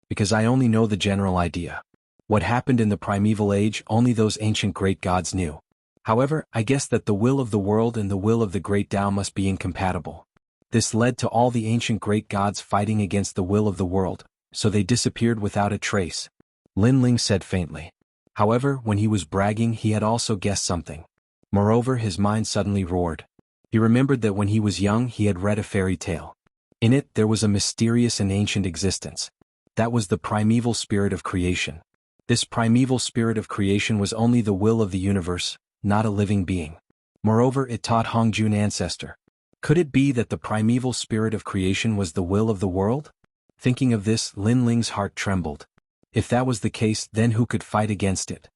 Because I only know the general idea. What happened in the primeval age only those ancient great gods knew. However, I guess that the will of the world and the will of the great Tao must be incompatible. This led to all the ancient great gods fighting against the will of the world, so they disappeared without a trace. Lin Ling said faintly. However, when he was bragging he had also guessed something. Moreover, his mind suddenly roared. He remembered that when he was young he had read a fairy tale. In it there was a mysterious and ancient existence. That was the primeval spirit of creation. This primeval spirit of creation was only the will of the universe, not a living being. Moreover, it taught Hongjun Ancestor. Could it be that the primeval spirit of creation was the will of the world? Thinking of this, Lin Ling's heart trembled. If that was the case, then who could fight against it?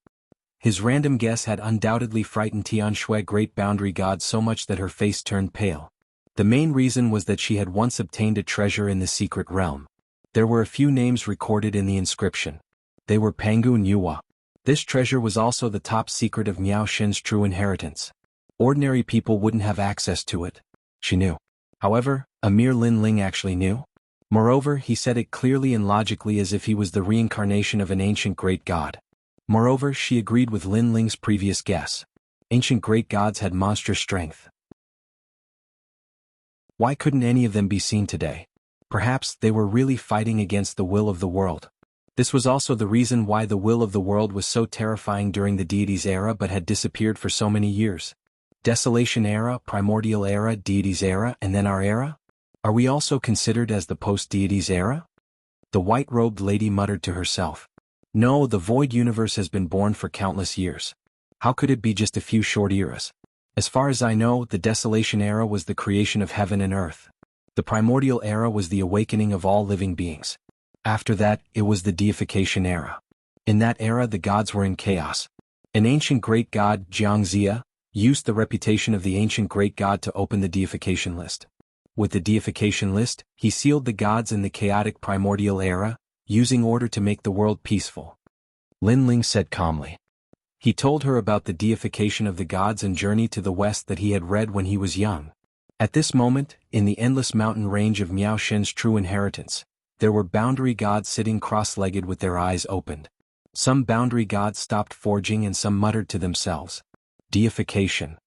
His random guess had undoubtedly frightened Tian Shui, great boundary god, so much that her face turned pale. The main reason was that she had once obtained a treasure in the secret realm. There were a few names recorded in the inscription. They were Pangu and Yuwa. This treasure was also the top secret of Miao Shen's true inheritance. Ordinary people wouldn't have access to it. She knew. However, a mere Lin Ling actually knew. Moreover, he said it clearly and logically as if he was the reincarnation of an ancient great god. Moreover, she agreed with Lin Ling's previous guess. Ancient great gods had monstrous strength. Why couldn't any of them be seen today? Perhaps they were really fighting against the will of the world. This was also the reason why the will of the world was so terrifying during the deities era but had disappeared for so many years. Desolation era, primordial era, deities era, and then our era? Are we also considered as the post-deities era? The white-robed lady muttered to herself. No, the void universe has been born for countless years. How could it be just a few short eras? As far as I know, the desolation era was the creation of heaven and earth. The primordial era was the awakening of all living beings. After that, it was the deification era. In that era the gods were in chaos. An ancient great god, Jianghu, used the reputation of the ancient great god to open the deification list. With the deification list, he sealed the gods in the chaotic primordial era, using order to make the world peaceful. Lin Ling said calmly. He told her about the deification of the gods and journey to the west that he had read when he was young. At this moment, in the endless mountain range of Miao Shen's true inheritance, there were boundary gods sitting cross-legged with their eyes opened. Some boundary gods stopped forging and some muttered to themselves. Deification.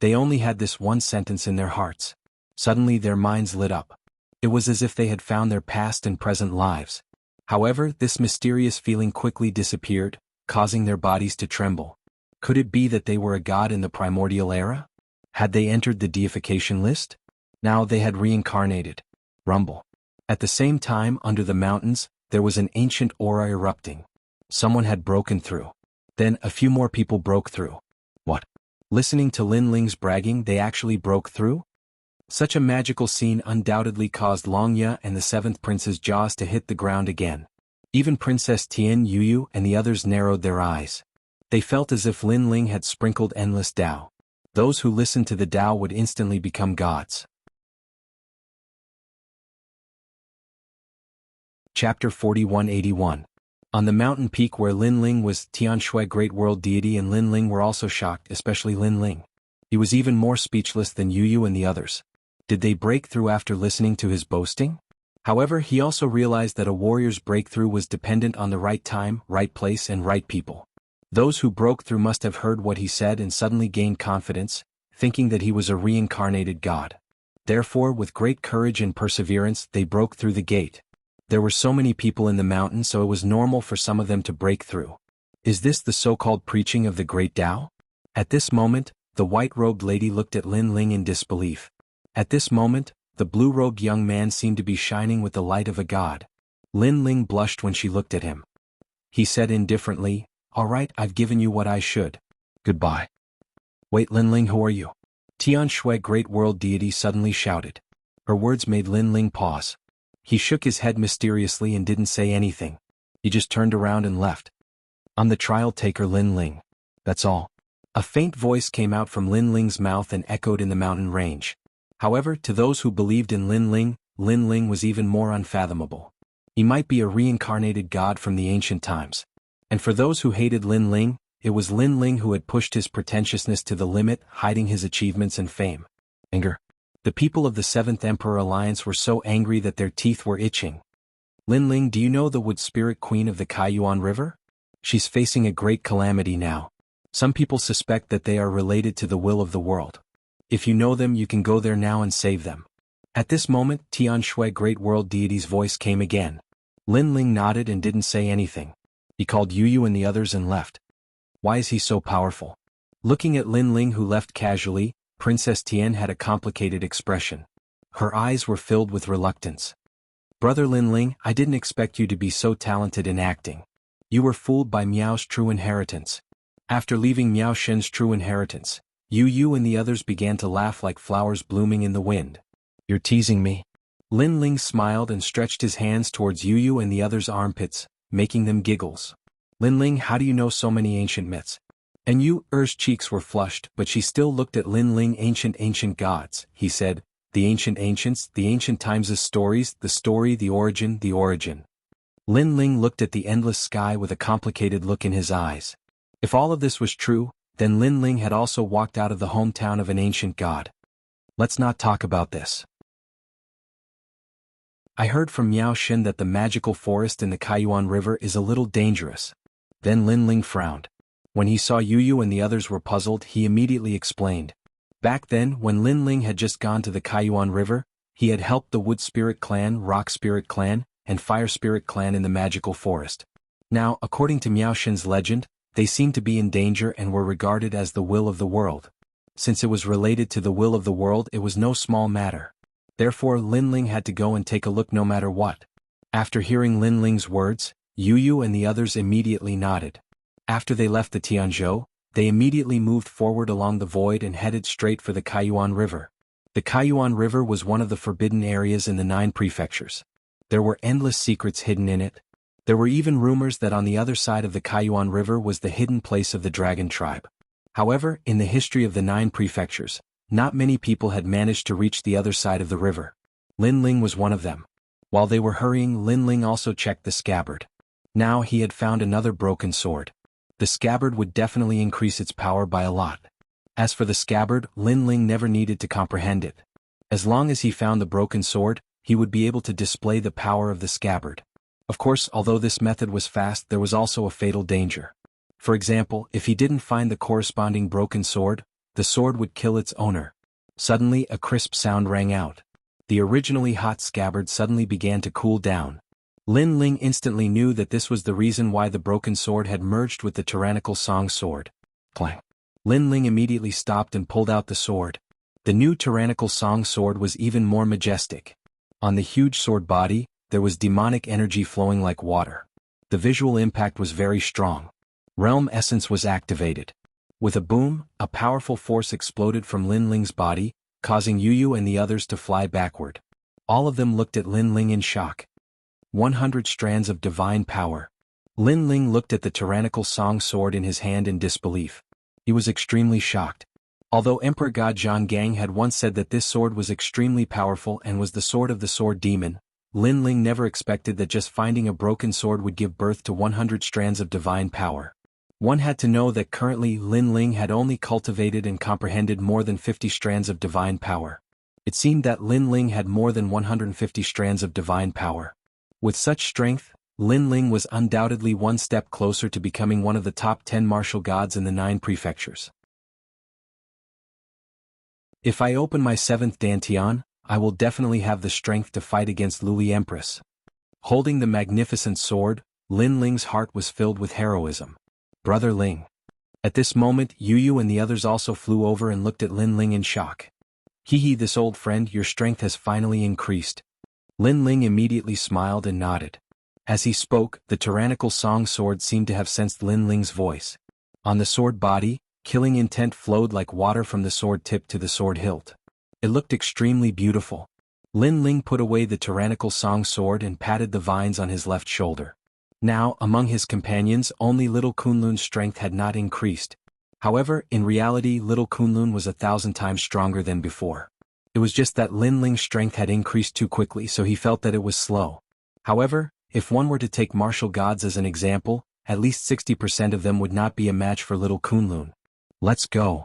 They only had this one sentence in their hearts. Suddenly their minds lit up. It was as if they had found their past and present lives. However, this mysterious feeling quickly disappeared, causing their bodies to tremble. Could it be that they were a god in the primordial era? Had they entered the deification list? Now they had reincarnated. Rumble. At the same time, under the mountains, there was an ancient aura erupting. Someone had broken through. Then, a few more people broke through. What? Listening to Lin Ling's bragging, they actually broke through? Such a magical scene undoubtedly caused Longya and the seventh prince's jaws to hit the ground again. Even Princess Tian Yuyu and the others narrowed their eyes. They felt as if Lin Ling had sprinkled endless Tao. Those who listened to the Tao would instantly become gods. Chapter 4181. On the mountain peak where Lin Ling was, Tianshui Great World Deity and Lin Ling were also shocked, especially Lin Ling. He was even more speechless than Yuyu and the others. Did they break through after listening to his boasting? However, he also realized that a warrior's breakthrough was dependent on the right time, right place, and right people. Those who broke through must have heard what he said and suddenly gained confidence, thinking that he was a reincarnated god. Therefore, with great courage and perseverance, they broke through the gate. There were so many people in the mountain, so it was normal for some of them to break through. Is this the so-called preaching of the great Tao? At this moment, the white-robed lady looked at Lin Ling in disbelief. At this moment, the blue-robed young man seemed to be shining with the light of a god. Lin Ling blushed when she looked at him. He said indifferently, "All right, I've given you what I should. Goodbye." "Wait, Lin Ling, who are you?" Tianshui Great World Deity suddenly shouted. Her words made Lin Ling pause. He shook his head mysteriously and didn't say anything. He just turned around and left. "I'm the trial taker Lin Ling. That's all." A faint voice came out from Lin Ling's mouth and echoed in the mountain range. However, to those who believed in Lin Ling was even more unfathomable. He might be a reincarnated god from the ancient times. And for those who hated Lin Ling, it was Lin Ling who had pushed his pretentiousness to the limit, hiding his achievements and fame. Anger. The people of the Seventh Emperor Alliance were so angry that their teeth were itching. "Lin Ling, do you know the Wood Spirit Queen of the Kaiyuan River? She's facing a great calamity now. Some people suspect that they are related to the will of the world. If you know them, you can go there now and save them." At this moment, Tianshui Great World Deity's voice came again. Lin Ling nodded and didn't say anything. He called Yuyu and the others and left. Why is he so powerful? Looking at Lin Ling, who left casually, Princess Tian had a complicated expression. Her eyes were filled with reluctance. "Brother Lin Ling, I didn't expect you to be so talented in acting. You were fooled by Miao's true inheritance." After leaving Miao Shen's true inheritance, Yuyu and the others began to laugh like flowers blooming in the wind. "You're teasing me?" Lin Ling smiled and stretched his hands towards Yuyu and the others' armpits, making them giggles. "Lin Ling, how do you know so many ancient myths?" And Yu's cheeks were flushed, but she still looked at Lin Ling. Ancient gods," he said. "The ancient ancients, the ancient times' stories, the story, the origin." Lin Ling looked at the endless sky with a complicated look in his eyes. If all of this was true, then Lin Ling had also walked out of the hometown of an ancient god. Let's not talk about this. I heard from Miao Shen that the magical forest in the Kaiyuan River is a little dangerous. Then Lin Ling frowned. When he saw Yu and the others were puzzled, he immediately explained. Back then, when Lin Ling had just gone to the Kaiyuan River, he had helped the Wood Spirit Clan, Rock Spirit Clan, and Fire Spirit Clan in the magical forest. Now, according to Miao Shen's legend, they seemed to be in danger and were regarded as the will of the world. Since it was related to the will of the world, it was no small matter. Therefore Lin Ling had to go and take a look no matter what. After hearing Lin Ling's words, Yu and the others immediately nodded. After they left the Tianzhou, they immediately moved forward along the void and headed straight for the Kaiyuan River. The Kaiyuan River was one of the forbidden areas in the 9 prefectures. There were endless secrets hidden in it. There were even rumors that on the other side of the Kaiyuan River was the hidden place of the dragon tribe. However, in the history of the 9 prefectures, not many people had managed to reach the other side of the river. Lin Ling was one of them. While they were hurrying, Lin Ling also checked the scabbard. Now he had found another broken sword. The scabbard would definitely increase its power by a lot. As for the scabbard, Lin Ling never needed to comprehend it. As long as he found the broken sword, he would be able to display the power of the scabbard. Of course, although this method was fast, there was also a fatal danger. For example, if he didn't find the corresponding broken sword, the sword would kill its owner. Suddenly, a crisp sound rang out. The originally hot scabbard suddenly began to cool down. Lin Ling instantly knew that this was the reason why the broken sword had merged with the tyrannical Song sword. Clang. Lin Ling immediately stopped and pulled out the sword. The new tyrannical Song sword was even more majestic. On the huge sword body, there was demonic energy flowing like water. The visual impact was very strong. Realm essence was activated. With a boom, a powerful force exploded from Lin Ling's body, causing Yu and the others to fly backward. All of them looked at Lin Ling in shock. 100 strands of divine power. Lin Ling looked at the tyrannical Song sword in his hand in disbelief. He was extremely shocked. Although Emperor God Zhang had once said that this sword was extremely powerful and was the sword of the sword demon, Lin Ling never expected that just finding a broken sword would give birth to 100 strands of divine power. One had to know that currently Lin Ling had only cultivated and comprehended more than 50 strands of divine power. It seemed that Lin Ling had more than 150 strands of divine power. With such strength, Lin Ling was undoubtedly one step closer to becoming one of the top 10 martial gods in the 9 prefectures. If I open my 7th Dantian, I will definitely have the strength to fight against Luli Empress. Holding the magnificent sword, Lin Ling's heart was filled with heroism. Brother Ling. At this moment, Yu and the others also flew over and looked at Lin Ling in shock. Hee, this old friend, your strength has finally increased. Lin Ling immediately smiled and nodded. As he spoke, the tyrannical Song sword seemed to have sensed Lin Ling's voice. On the sword body, killing intent flowed like water from the sword tip to the sword hilt. It looked extremely beautiful. Lin Ling put away the tyrannical Song sword and patted the vines on his left shoulder. Now, among his companions, only little Kunlun's strength had not increased. However, in reality, little Kunlun was 1,000 times stronger than before. It was just that Lin Ling's strength had increased too quickly, so he felt that it was slow. However, if one were to take martial gods as an example, at least 60% of them would not be a match for little Kunlun. Let's go.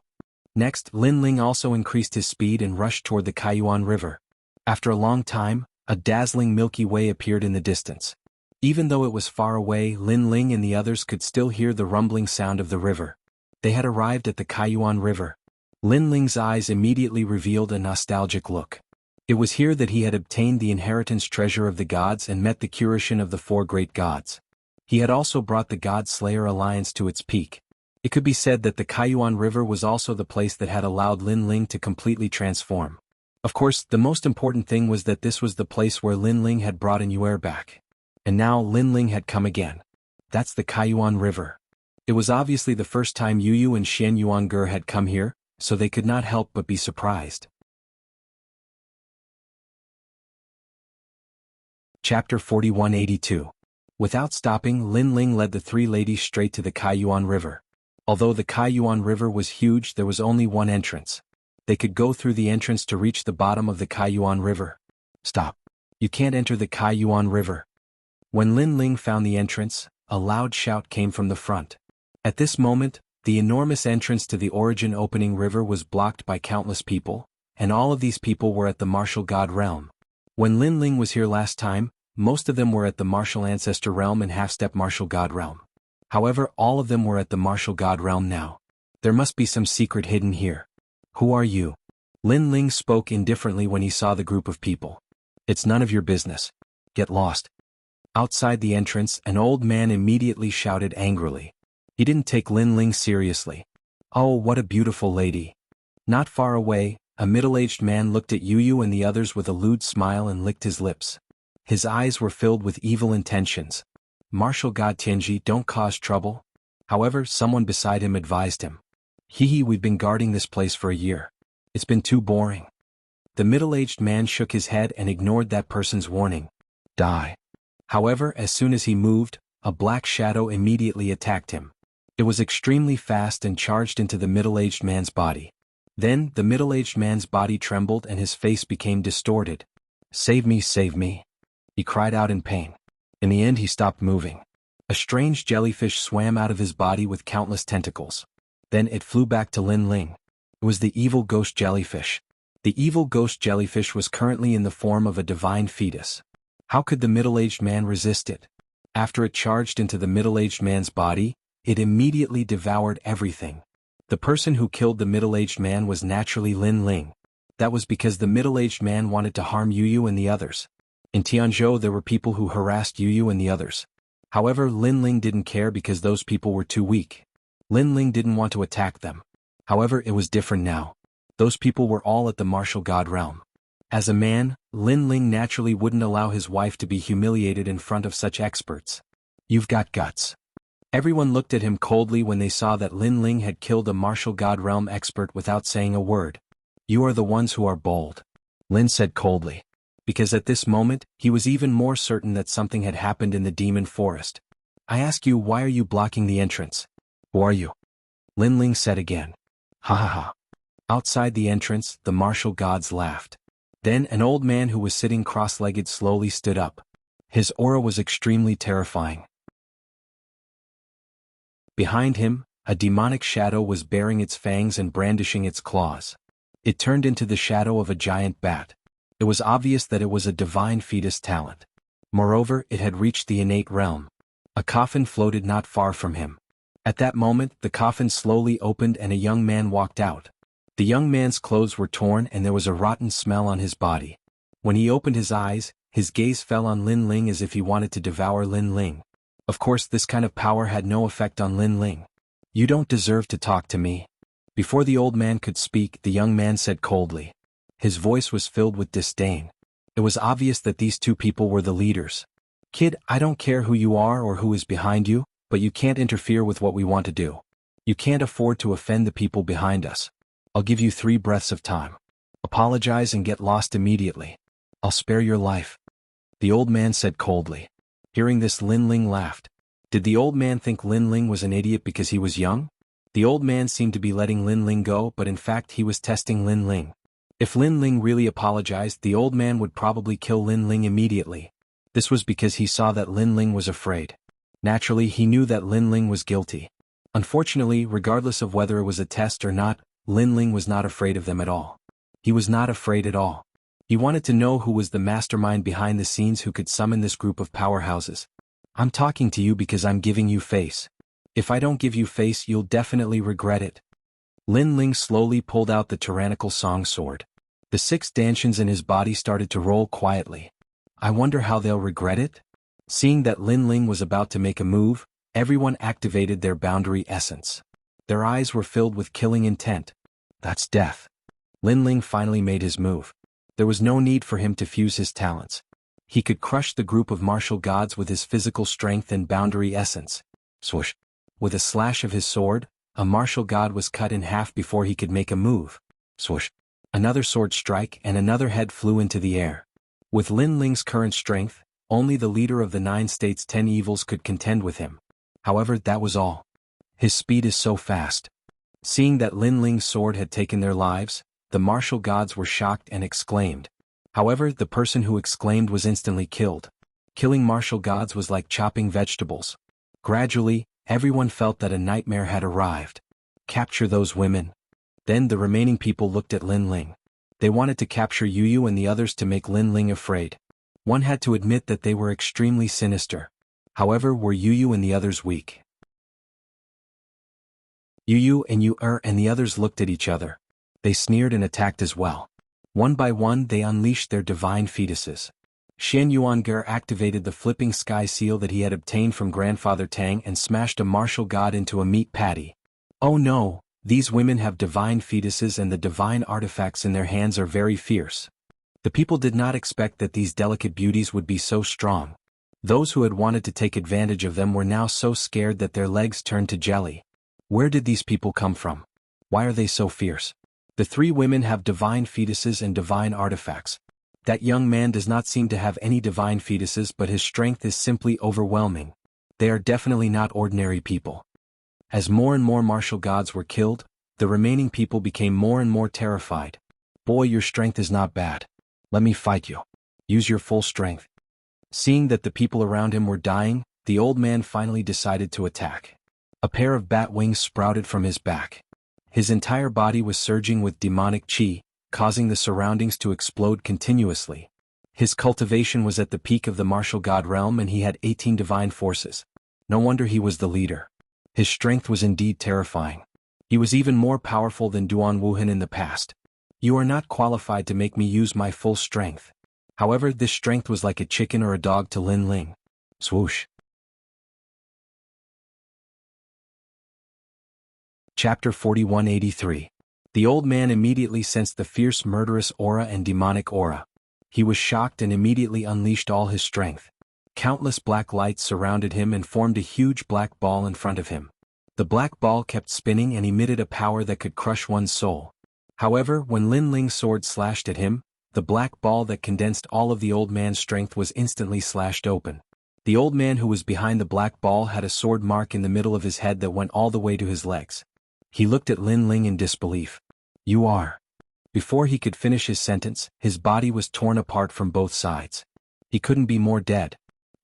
Next, Lin Ling also increased his speed and rushed toward the Kaiyuan River. After a long time, a dazzling Milky Way appeared in the distance. Even though it was far away, Lin Ling and the others could still hear the rumbling sound of the river. They had arrived at the Kaiyuan River. Lin Ling's eyes immediately revealed a nostalgic look. It was here that he had obtained the inheritance treasure of the gods and met the Kurishin of the 4 great gods. He had also brought the God Slayer alliance to its peak. It could be said that the Kaiyuan River was also the place that had allowed Lin Ling to completely transform. Of course, the most important thing was that this was the place where Lin Ling had brought Inuer back. And now Lin Ling had come again. That's the Kaiyuan River. It was obviously the first time Yu and Xian Yuange had come here, so they could not help but be surprised. Chapter 4182. Without stopping, Lin Ling led the 3 ladies straight to the Kaiyuan River. Although the Kaiyuan River was huge, there was only one entrance. They could go through the entrance to reach the bottom of the Kaiyuan River. Stop. You can't enter the Kaiyuan River. When Lin Ling found the entrance, a loud shout came from the front. At this moment, the enormous entrance to the origin opening river was blocked by countless people, and all of these people were at the martial god realm. When Lin Ling was here last time, most of them were at the martial ancestor realm and half-step martial god realm. However, all of them were at the martial god realm now. There must be some secret hidden here. Who are you? Lin Ling spoke indifferently when he saw the group of people. It's none of your business. Get lost. Outside the entrance, an old man immediately shouted angrily. He didn't take Lin Ling seriously. Oh, what a beautiful lady. Not far away, a middle-aged man looked at Yu and the others with a lewd smile and licked his lips. His eyes were filled with evil intentions. Martial god Tianji, don't cause trouble. However, someone beside him advised him. We've been guarding this place for a year. It's been too boring. The middle-aged man shook his head and ignored that person's warning. Die. However, as soon as he moved, a black shadow immediately attacked him. It was extremely fast and charged into the middle-aged man's body. Then, the middle-aged man's body trembled and his face became distorted. Save me, save me. He cried out in pain. In the end he stopped moving. A strange jellyfish swam out of his body with countless tentacles. Then it flew back to Lin Ling. It was the evil ghost jellyfish. The evil ghost jellyfish was currently in the form of a divine fetus. How could the middle-aged man resist it? After it charged into the middle-aged man's body, it immediately devoured everything. The person who killed the middle-aged man was naturally Lin Ling. That was because the middle-aged man wanted to harm Yu and the others. In Tianzhou there were people who harassed Yu and the others. However, Lin Ling didn't care because those people were too weak. Lin Ling didn't want to attack them. However, it was different now. Those people were all at the martial god realm. As a man, Lin Ling naturally wouldn't allow his wife to be humiliated in front of such experts. You've got guts. Everyone looked at him coldly when they saw that Lin Ling had killed a martial god realm expert without saying a word. You are the ones who are bold. Lin said coldly. Because at this moment, he was even more certain that something had happened in the demon forest. I ask you, why are you blocking the entrance? Who are you? Lin Ling said again. Ha ha ha. Outside the entrance, the martial gods laughed. Then an old man who was sitting cross-legged slowly stood up. His aura was extremely terrifying. Behind him, a demonic shadow was baring its fangs and brandishing its claws. It turned into the shadow of a giant bat. It was obvious that it was a divine fetus talent. Moreover, it had reached the innate realm. A coffin floated not far from him. At that moment, the coffin slowly opened and a young man walked out. The young man's clothes were torn and there was a rotten smell on his body. When he opened his eyes, his gaze fell on Lin Ling as if he wanted to devour Lin Ling. Of course, this kind of power had no effect on Lin Ling. You don't deserve to talk to me. Before the old man could speak, the young man said coldly. His voice was filled with disdain. It was obvious that these two people were the leaders. Kid, I don't care who you are or who is behind you, but you can't interfere with what we want to do. You can't afford to offend the people behind us. I'll give you 3 breaths of time. Apologize and get lost immediately. I'll spare your life. The old man said coldly. Hearing this, Lin Ling laughed. Did the old man think Lin Ling was an idiot because he was young? The old man seemed to be letting Lin Ling go, but in fact he was testing Lin Ling. If Lin Ling really apologized, the old man would probably kill Lin Ling immediately. This was because he saw that Lin Ling was afraid. Naturally, he knew that Lin Ling was guilty. Unfortunately, regardless of whether it was a test or not, Lin Ling was not afraid of them at all. He was not afraid at all. He wanted to know who was the mastermind behind the scenes who could summon this group of powerhouses. I'm talking to you because I'm giving you face. If I don't give you face, you'll definitely regret it. Lin Ling slowly pulled out the tyrannical song sword. The 6 dantians in his body started to roll quietly. I wonder how they'll regret it? Seeing that Lin Ling was about to make a move, everyone activated their boundary essence. Their eyes were filled with killing intent. That's death. Lin Ling finally made his move. There was no need for him to fuse his talents. He could crush the group of martial gods with his physical strength and boundary essence. Swoosh. With a slash of his sword, a martial god was cut in half before he could make a move. Swoosh. Another sword strike and another head flew into the air. With Lin Ling's current strength, only the leader of the 9 states' 10 evils could contend with him. However, that was all. His speed is so fast. Seeing that Lin Ling's sword had taken their lives, the martial gods were shocked and exclaimed. However, the person who exclaimed was instantly killed. Killing martial gods was like chopping vegetables. Gradually, everyone felt that a nightmare had arrived. Capture those women. Then the remaining people looked at Lin Ling. They wanted to capture Yu Yu and the others to make Lin Ling afraid. One had to admit that they were extremely sinister. However, were Yu Yu and the others weak? Yu Yu and and the others looked at each other. They sneered and attacked as well. One by one they unleashed their divine fetuses. Shen Yuange activated the flipping sky seal that he had obtained from Grandfather Tang and smashed a martial god into a meat patty. Oh no, these women have divine fetuses and the divine artifacts in their hands are very fierce. The people did not expect that these delicate beauties would be so strong. Those who had wanted to take advantage of them were now so scared that their legs turned to jelly. Where did these people come from? Why are they so fierce? The three women have divine fetuses and divine artifacts. That young man does not seem to have any divine fetuses, but his strength is simply overwhelming. They are definitely not ordinary people. As more and more martial gods were killed, the remaining people became more and more terrified. Boy, your strength is not bad. Let me fight you. Use your full strength. Seeing that the people around him were dying, the old man finally decided to attack. A pair of bat wings sprouted from his back. His entire body was surging with demonic chi, causing the surroundings to explode continuously. His cultivation was at the peak of the martial god realm and he had 18 divine forces. No wonder he was the leader. His strength was indeed terrifying. He was even more powerful than Duan Wuhan in the past. You are not qualified to make me use my full strength. However, this strength was like a chicken or a dog to Lin Ling. Swoosh. Chapter 4183. The old man immediately sensed the fierce murderous aura and demonic aura. He was shocked and immediately unleashed all his strength. Countless black lights surrounded him and formed a huge black ball in front of him. The black ball kept spinning and emitted a power that could crush one's soul. However, when Lin Ling's sword slashed at him, the black ball that condensed all of the old man's strength was instantly slashed open. The old man who was behind the black ball had a sword mark in the middle of his head that went all the way to his legs. He looked at Lin Ling in disbelief. You are. Before he could finish his sentence, his body was torn apart from both sides. He couldn't be more dead.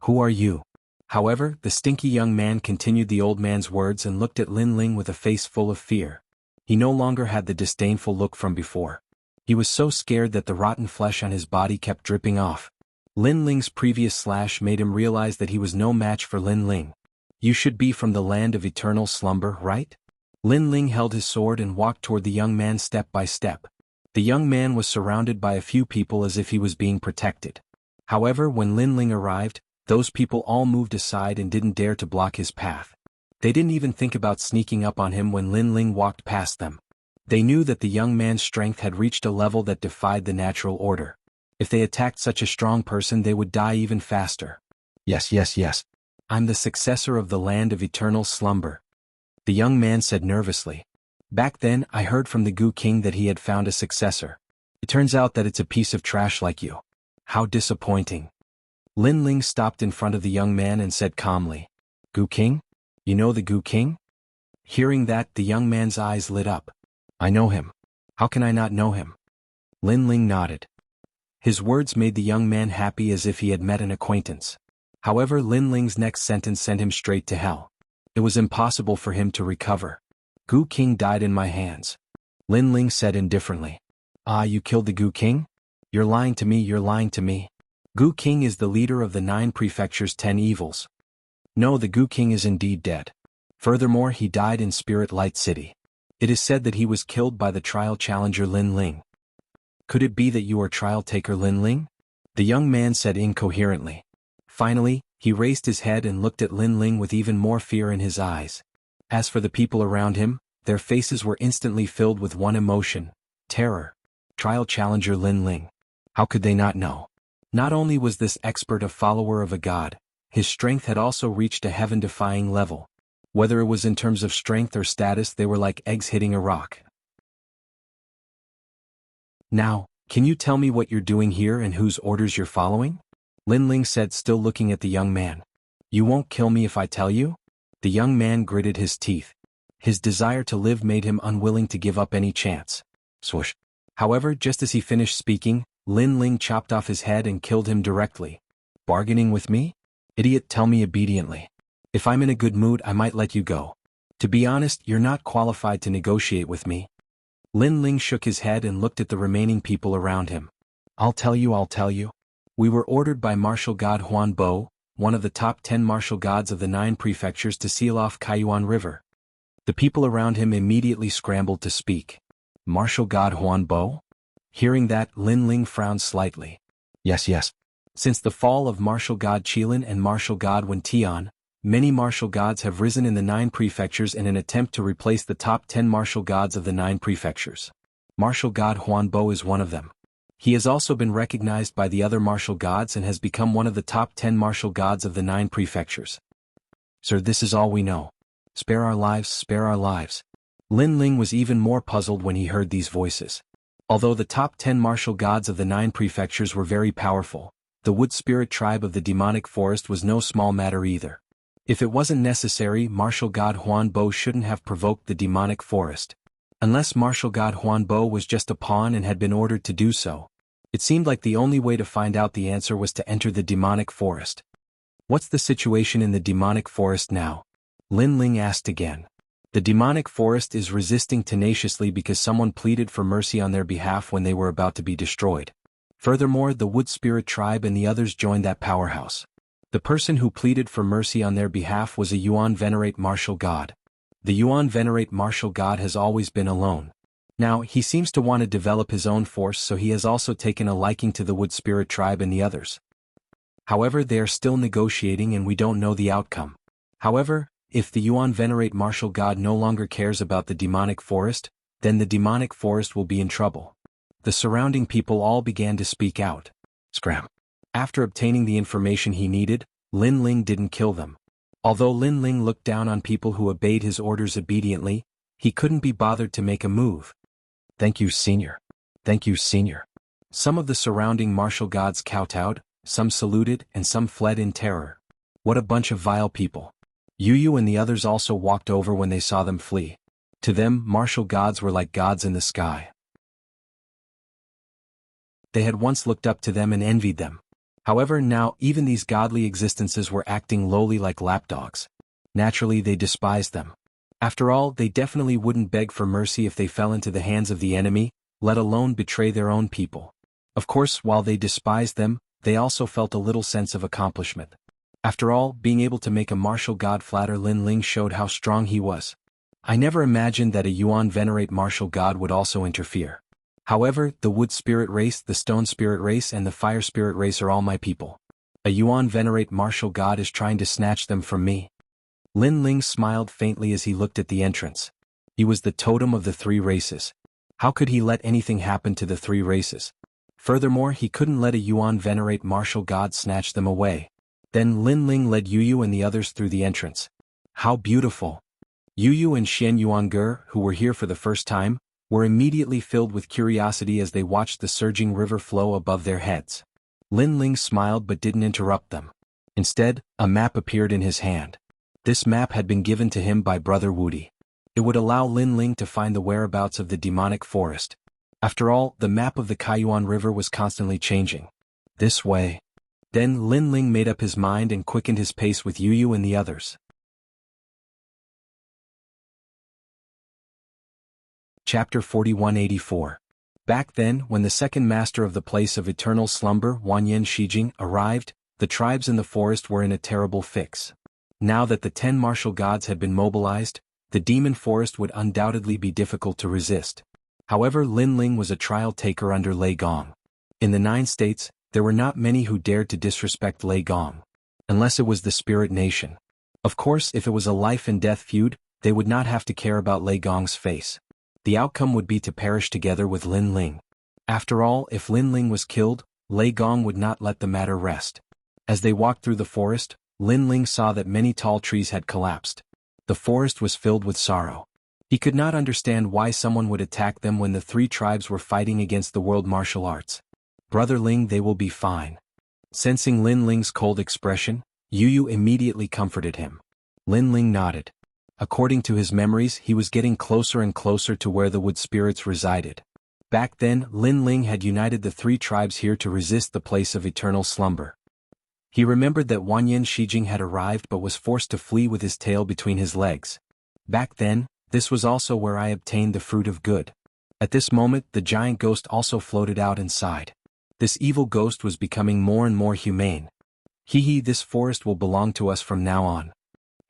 Who are you? However, the stinky young man continued the old man's words and looked at Lin Ling with a face full of fear. He no longer had the disdainful look from before. He was so scared that the rotten flesh on his body kept dripping off. Lin Ling's previous slash made him realize that he was no match for Lin Ling. You should be from the land of eternal slumber, right? Lin Ling held his sword and walked toward the young man step by step. The young man was surrounded by a few people as if he was being protected. However, when Lin Ling arrived, those people all moved aside and didn't dare to block his path. They didn't even think about sneaking up on him when Lin Ling walked past them. They knew that the young man's strength had reached a level that defied the natural order. If they attacked such a strong person, they would die even faster. Yes. I'm the successor of the land of eternal slumber. The young man said nervously. Back then, I heard from the Gu King that he had found a successor. It turns out that it's a piece of trash like you. How disappointing. Lin Ling stopped in front of the young man and said calmly. Gu King? You know the Gu King? Hearing that, the young man's eyes lit up. I know him. How can I not know him? Lin Ling nodded. His words made the young man happy as if he had met an acquaintance. However, Lin Ling's next sentence sent him straight to hell. It was impossible for him to recover. Gu King died in my hands. Lin Ling said indifferently. Ah, you killed the Gu King? You're lying to me. Gu King is the leader of the 9 prefectures' 10 evils. No, the Gu King is indeed dead. Furthermore, he died in Spirit Light City. It is said that he was killed by the trial challenger Lin Ling. Could it be that you are trial taker Lin Ling? The young man said incoherently. Finally, he raised his head and looked at Lin Ling with even more fear in his eyes. As for the people around him, their faces were instantly filled with one emotion, terror. Trial challenger Lin Ling. How could they not know? Not only was this expert a follower of a god, his strength had also reached a heaven-defying level. Whether it was in terms of strength or status, they were like eggs hitting a rock. Now, can you tell me what you're doing here and whose orders you're following? Lin Ling said, still looking at the young man. You won't kill me if I tell you? The young man gritted his teeth. His desire to live made him unwilling to give up any chance. Swoosh. However, just as he finished speaking, Lin Ling chopped off his head and killed him directly. Bargaining with me? Idiot, tell me obediently. If I'm in a good mood I might let you go. To be honest, you're not qualified to negotiate with me. Lin Ling shook his head and looked at the remaining people around him. I'll tell you. We were ordered by martial god Huan Bo, one of the top 10 martial gods of the 9 prefectures, to seal off Kaiyuan River. The people around him immediately scrambled to speak. Martial god Huan Bo? Hearing that, Lin Ling frowned slightly. Yes. Since the fall of martial god Qilin and martial god Wen Tian, many martial gods have risen in the 9 prefectures in an attempt to replace the top 10 martial gods of the 9 prefectures. Martial god Huan Bo is one of them. He has also been recognized by the other martial gods and has become one of the top 10 martial gods of the 9 prefectures. Sir, this is all we know. Spare our lives. Lin Ling was even more puzzled when he heard these voices. Although the top 10 martial gods of the 9 prefectures were very powerful, the wood spirit tribe of the demonic forest was no small matter either. If it wasn't necessary, martial god Huan Bo shouldn't have provoked the demonic forest. Unless martial god Huan Bo was just a pawn and had been ordered to do so. It seemed like the only way to find out the answer was to enter the demonic forest. What's the situation in the demonic forest now? Lin Ling asked again. The demonic forest is resisting tenaciously because someone pleaded for mercy on their behalf when they were about to be destroyed. Furthermore, the wood spirit tribe and the others joined that powerhouse. The person who pleaded for mercy on their behalf was a Yuan Venerate martial god. The Yuan Venerate martial god has always been alone. Now, he seems to want to develop his own force, so he has also taken a liking to the wood spirit tribe and the others. However, they are still negotiating and we don't know the outcome. However, if the Yuan Venerate martial god no longer cares about the demonic forest, then the demonic forest will be in trouble. The surrounding people all began to speak out. Scram. After obtaining the information he needed, Lin Ling didn't kill them. Although Lin Ling looked down on people who obeyed his orders obediently, he couldn't be bothered to make a move. Thank you, Senior. Some of the surrounding martial gods kowtowed, some saluted, and some fled in terror. What a bunch of vile people. Yu and the others also walked over when they saw them flee. To them, martial gods were like gods in the sky. They had once looked up to them and envied them. However, now even these godly existences were acting lowly like lapdogs. Naturally, they despised them. After all, they definitely wouldn't beg for mercy if they fell into the hands of the enemy, let alone betray their own people. Of course, while they despised them, they also felt a little sense of accomplishment. After all, being able to make a martial god flatter Lin Ling showed how strong he was. I never imagined that a Yuan Venerate martial god would also interfere. However, the wood spirit race, the stone spirit race, and the fire spirit race are all my people. A Yuan Venerate martial god is trying to snatch them from me. Lin Ling smiled faintly as he looked at the entrance. He was the totem of the 3 races. How could he let anything happen to the 3 races? Furthermore, he couldn't let a Yuan Venerate martial god snatch them away. Then Lin Ling led Yu and the others through the entrance. How beautiful! Yu and Xian Yuange, who were here for the first time, were immediately filled with curiosity as they watched the surging river flow above their heads. Lin Ling smiled but didn't interrupt them. Instead, a map appeared in his hand. This map had been given to him by Brother Wudi. It would allow Lin Ling to find the whereabouts of the demonic forest. After all, the map of the Kaiyuan River was constantly changing. This way. Then Lin Ling made up his mind and quickened his pace with Yu and the others. Chapter 4184. Back then, when the second master of the place of eternal slumber, Wanyan Shijing, arrived, the tribes in the forest were in a terrible fix. Now that the 10 martial gods had been mobilized, the demon forest would undoubtedly be difficult to resist. However, Lin Ling was a trial taker under Lei Gong. In the 9 states, there were not many who dared to disrespect Lei Gong. Unless it was the Spirit Nation. Of course, if it was a life-and-death feud, they would not have to care about Lei Gong's face. The outcome would be to perish together with Lin Ling. After all, if Lin Ling was killed, Lei Gong would not let the matter rest. As they walked through the forest, Lin Ling saw that many tall trees had collapsed. The forest was filled with sorrow. He could not understand why someone would attack them when the 3 tribes were fighting against the world martial arts. Brother Ling, they will be fine. Sensing Lin Ling's cold expression, Yu immediately comforted him. Lin Ling nodded. According to his memories, he was getting closer and closer to where the wood spirits resided. Back then, Lin Ling had united the 3 tribes here to resist the place of eternal slumber. He remembered that Wanyan Shijing had arrived but was forced to flee with his tail between his legs. Back then, this was also where I obtained the fruit of good. At this moment, the giant ghost also floated out inside. This evil ghost was becoming more and more humane. Hee, this forest will belong to us from now on.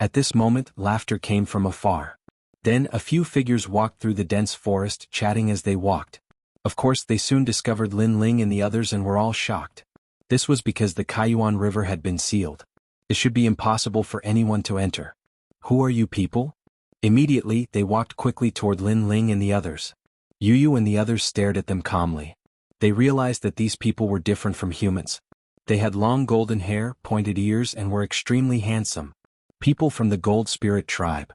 At this moment, laughter came from afar. Then a few figures walked through the dense forest, chatting as they walked. Of course, they soon discovered Lin Ling and the others and were all shocked. This was because the Kaiyuan River had been sealed. It should be impossible for anyone to enter. Who are you people? Immediately, they walked quickly toward Lin Ling and the others. Yu and the others stared at them calmly. They realized that these people were different from humans. They had long golden hair, pointed ears, and were extremely handsome. People from the Gold Spirit tribe.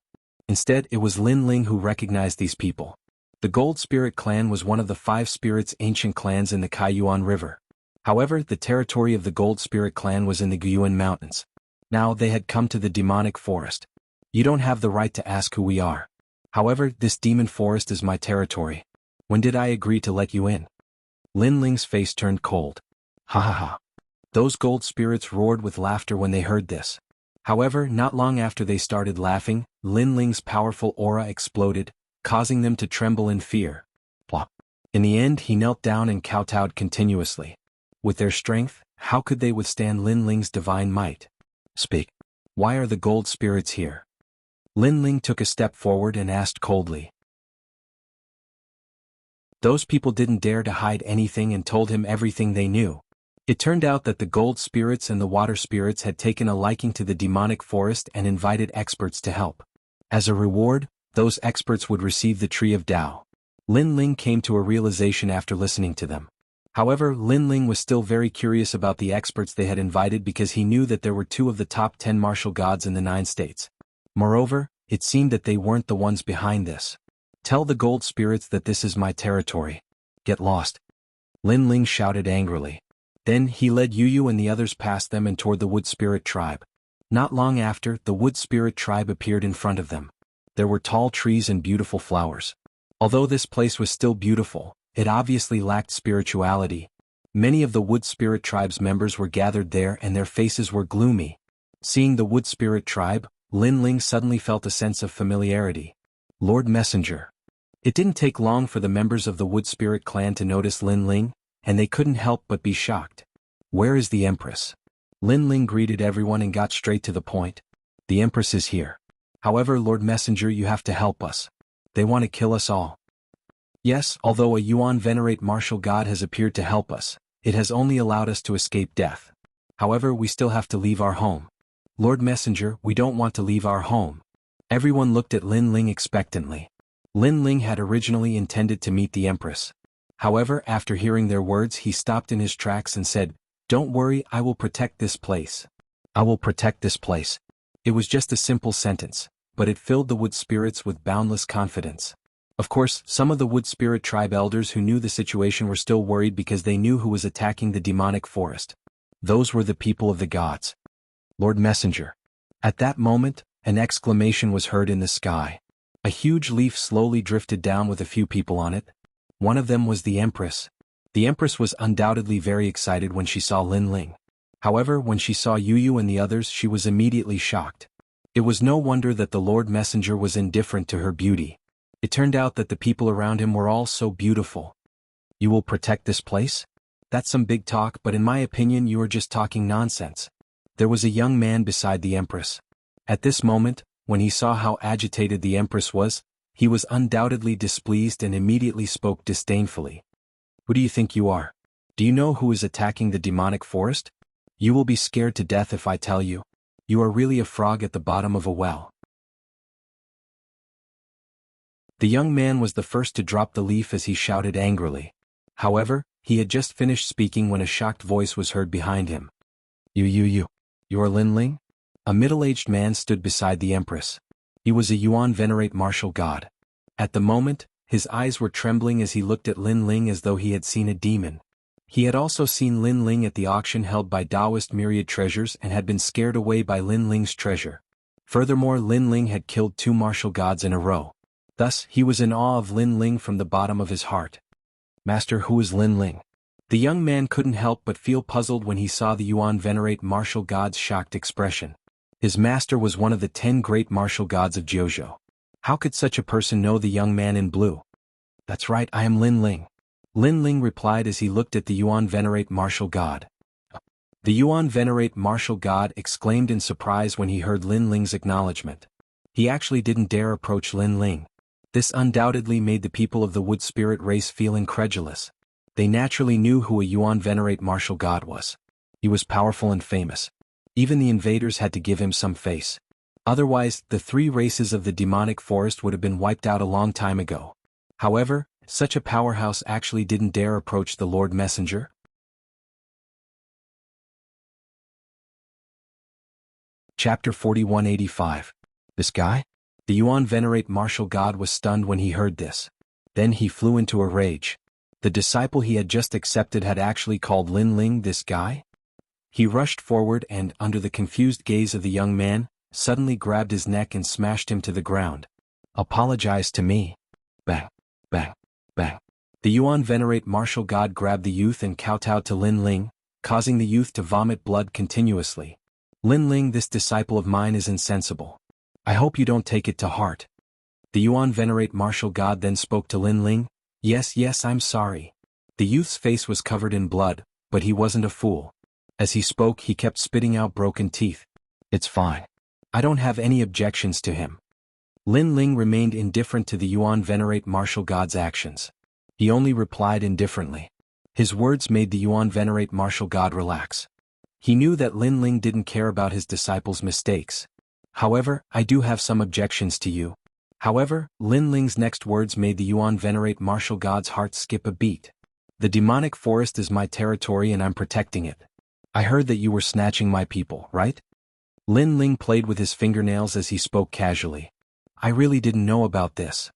Instead, it was Lin Ling who recognized these people. The Gold Spirit clan was one of the 5 spirits ancient clans in the Kaiyuan River. However, the territory of the Gold Spirit clan was in the Guyuan Mountains. Now they had come to the demonic forest. You don't have the right to ask who we are. However, this demon forest is my territory. When did I agree to let you in? Lin Ling's face turned cold. Ha ha ha. Those gold spirits roared with laughter when they heard this. However, not long after they started laughing, Lin Ling's powerful aura exploded, causing them to tremble in fear. Plop. In the end, he knelt down and kowtowed continuously. With their strength, how could they withstand Lin Ling's divine might? Speak. Why are the gold spirits here? Lin Ling took a step forward and asked coldly. Those people didn't dare to hide anything and told him everything they knew. It turned out that the gold spirits and the water spirits had taken a liking to the demonic forest and invited experts to help. As a reward, those experts would receive the Tree of Tao. Lin Ling came to a realization after listening to them. However, Lin Ling was still very curious about the experts they had invited because he knew that there were 2 of the top 10 martial gods in the 9 states. Moreover, it seemed that they weren't the ones behind this. Tell the gold spirits that this is my territory. Get lost. Lin Ling shouted angrily. Then he led Yu and the others past them and toward the Wood Spirit tribe. Not long after, the Wood Spirit tribe appeared in front of them. There were tall trees and beautiful flowers. Although this place was still beautiful, it obviously lacked spirituality. Many of the Wood Spirit tribe's members were gathered there and their faces were gloomy. Seeing the Wood Spirit tribe, Lin Ling suddenly felt a sense of familiarity. Lord Messenger. It didn't take long for the members of the Wood Spirit clan to notice Lin Ling, and they couldn't help but be shocked. Where is the Empress? Lin Ling greeted everyone and got straight to the point. The Empress is here. However, Lord Messenger, you have to help us. They want to kill us all. Yes, although a Yuan venerate martial god has appeared to help us, it has only allowed us to escape death. However, we still have to leave our home. Lord Messenger, we don't want to leave our home. Everyone looked at Lin Ling expectantly. Lin Ling had originally intended to meet the Empress. However, after hearing their words, he stopped in his tracks and said, "Don't worry, I will protect this place. I will protect this place." It was just a simple sentence, but it filled the Wood Spirits with boundless confidence. Of course, some of the Wood Spirit tribe elders who knew the situation were still worried because they knew who was attacking the demonic forest. Those were the people of the gods. Lord Messenger. At that moment, an exclamation was heard in the sky. A huge leaf slowly drifted down with a few people on it. One of them was the Empress. The Empress was undoubtedly very excited when she saw Lin Ling. However, when she saw Yu and the others, she was immediately shocked. It was no wonder that the Lord Messenger was indifferent to her beauty. It turned out that the people around him were all so beautiful. You will protect this place? That's some big talk, but in my opinion you are just talking nonsense. There was a young man beside the Empress. At this moment, when he saw how agitated the Empress was, he was undoubtedly displeased and immediately spoke disdainfully. Who do you think you are? Do you know who is attacking the demonic forest? You will be scared to death if I tell you. You are really a frog at the bottom of a well. The young man was the first to drop the leaf as he shouted angrily. However, he had just finished speaking when a shocked voice was heard behind him. You are Lin Ling? A middle-aged man stood beside the Empress. He was a Yuan venerate martial god. At the moment, his eyes were trembling as he looked at Lin Ling as though he had seen a demon. He had also seen Lin Ling at the auction held by Taoist Myriad Treasures and had been scared away by Lin Ling's treasure. Furthermore, Lin Ling had killed 2 martial gods in a row. Thus, he was in awe of Lin Ling from the bottom of his heart. Master, who is Lin Ling? The young man couldn't help but feel puzzled when he saw the Yuan venerate martial god's shocked expression. His master was one of the 10 great martial gods of Jianghu. How could such a person know the young man in blue? That's right, I am Lin Ling. Lin Ling replied as he looked at the Yuan venerate martial god. The Yuan venerate martial god exclaimed in surprise when he heard Lin Ling's acknowledgement. He actually didn't dare approach Lin Ling. This undoubtedly made the people of the wood spirit race feel incredulous. They naturally knew who a Yuan venerate martial god was. He was powerful and famous. Even the invaders had to give him some face. Otherwise, the 3 races of the demonic forest would have been wiped out a long time ago. However, such a powerhouse actually didn't dare approach the Lord Messenger. Chapter 4185. This guy? The Yuan venerate martial god was stunned when he heard this. Then he flew into a rage. The disciple he had just accepted had actually called Lin Ling this guy? He rushed forward and, under the confused gaze of the young man, suddenly grabbed his neck and smashed him to the ground. Apologize to me. Bang, bang, bang. The Yuan venerate martial god grabbed the youth and kowtowed to Lin Ling, causing the youth to vomit blood continuously. Lin Ling, this disciple of mine is insensible. I hope you don't take it to heart. The Yuan venerate martial god then spoke to Lin Ling. Yes, I'm sorry. The youth's face was covered in blood, but he wasn't a fool. As he spoke, he kept spitting out broken teeth. It's fine. I don't have any objections to him. Lin Ling remained indifferent to the Yuan venerate martial god's actions. He only replied indifferently. His words made the Yuan venerate martial god relax. He knew that Lin Ling didn't care about his disciples' mistakes. However, I do have some objections to you. However, Lin Ling's next words made the Yuan venerate martial god's heart skip a beat. The demonic forest is my territory and I'm protecting it. I heard that you were snatching my people, right? Lin Ling played with his fingernails as he spoke casually. I really didn't know about this.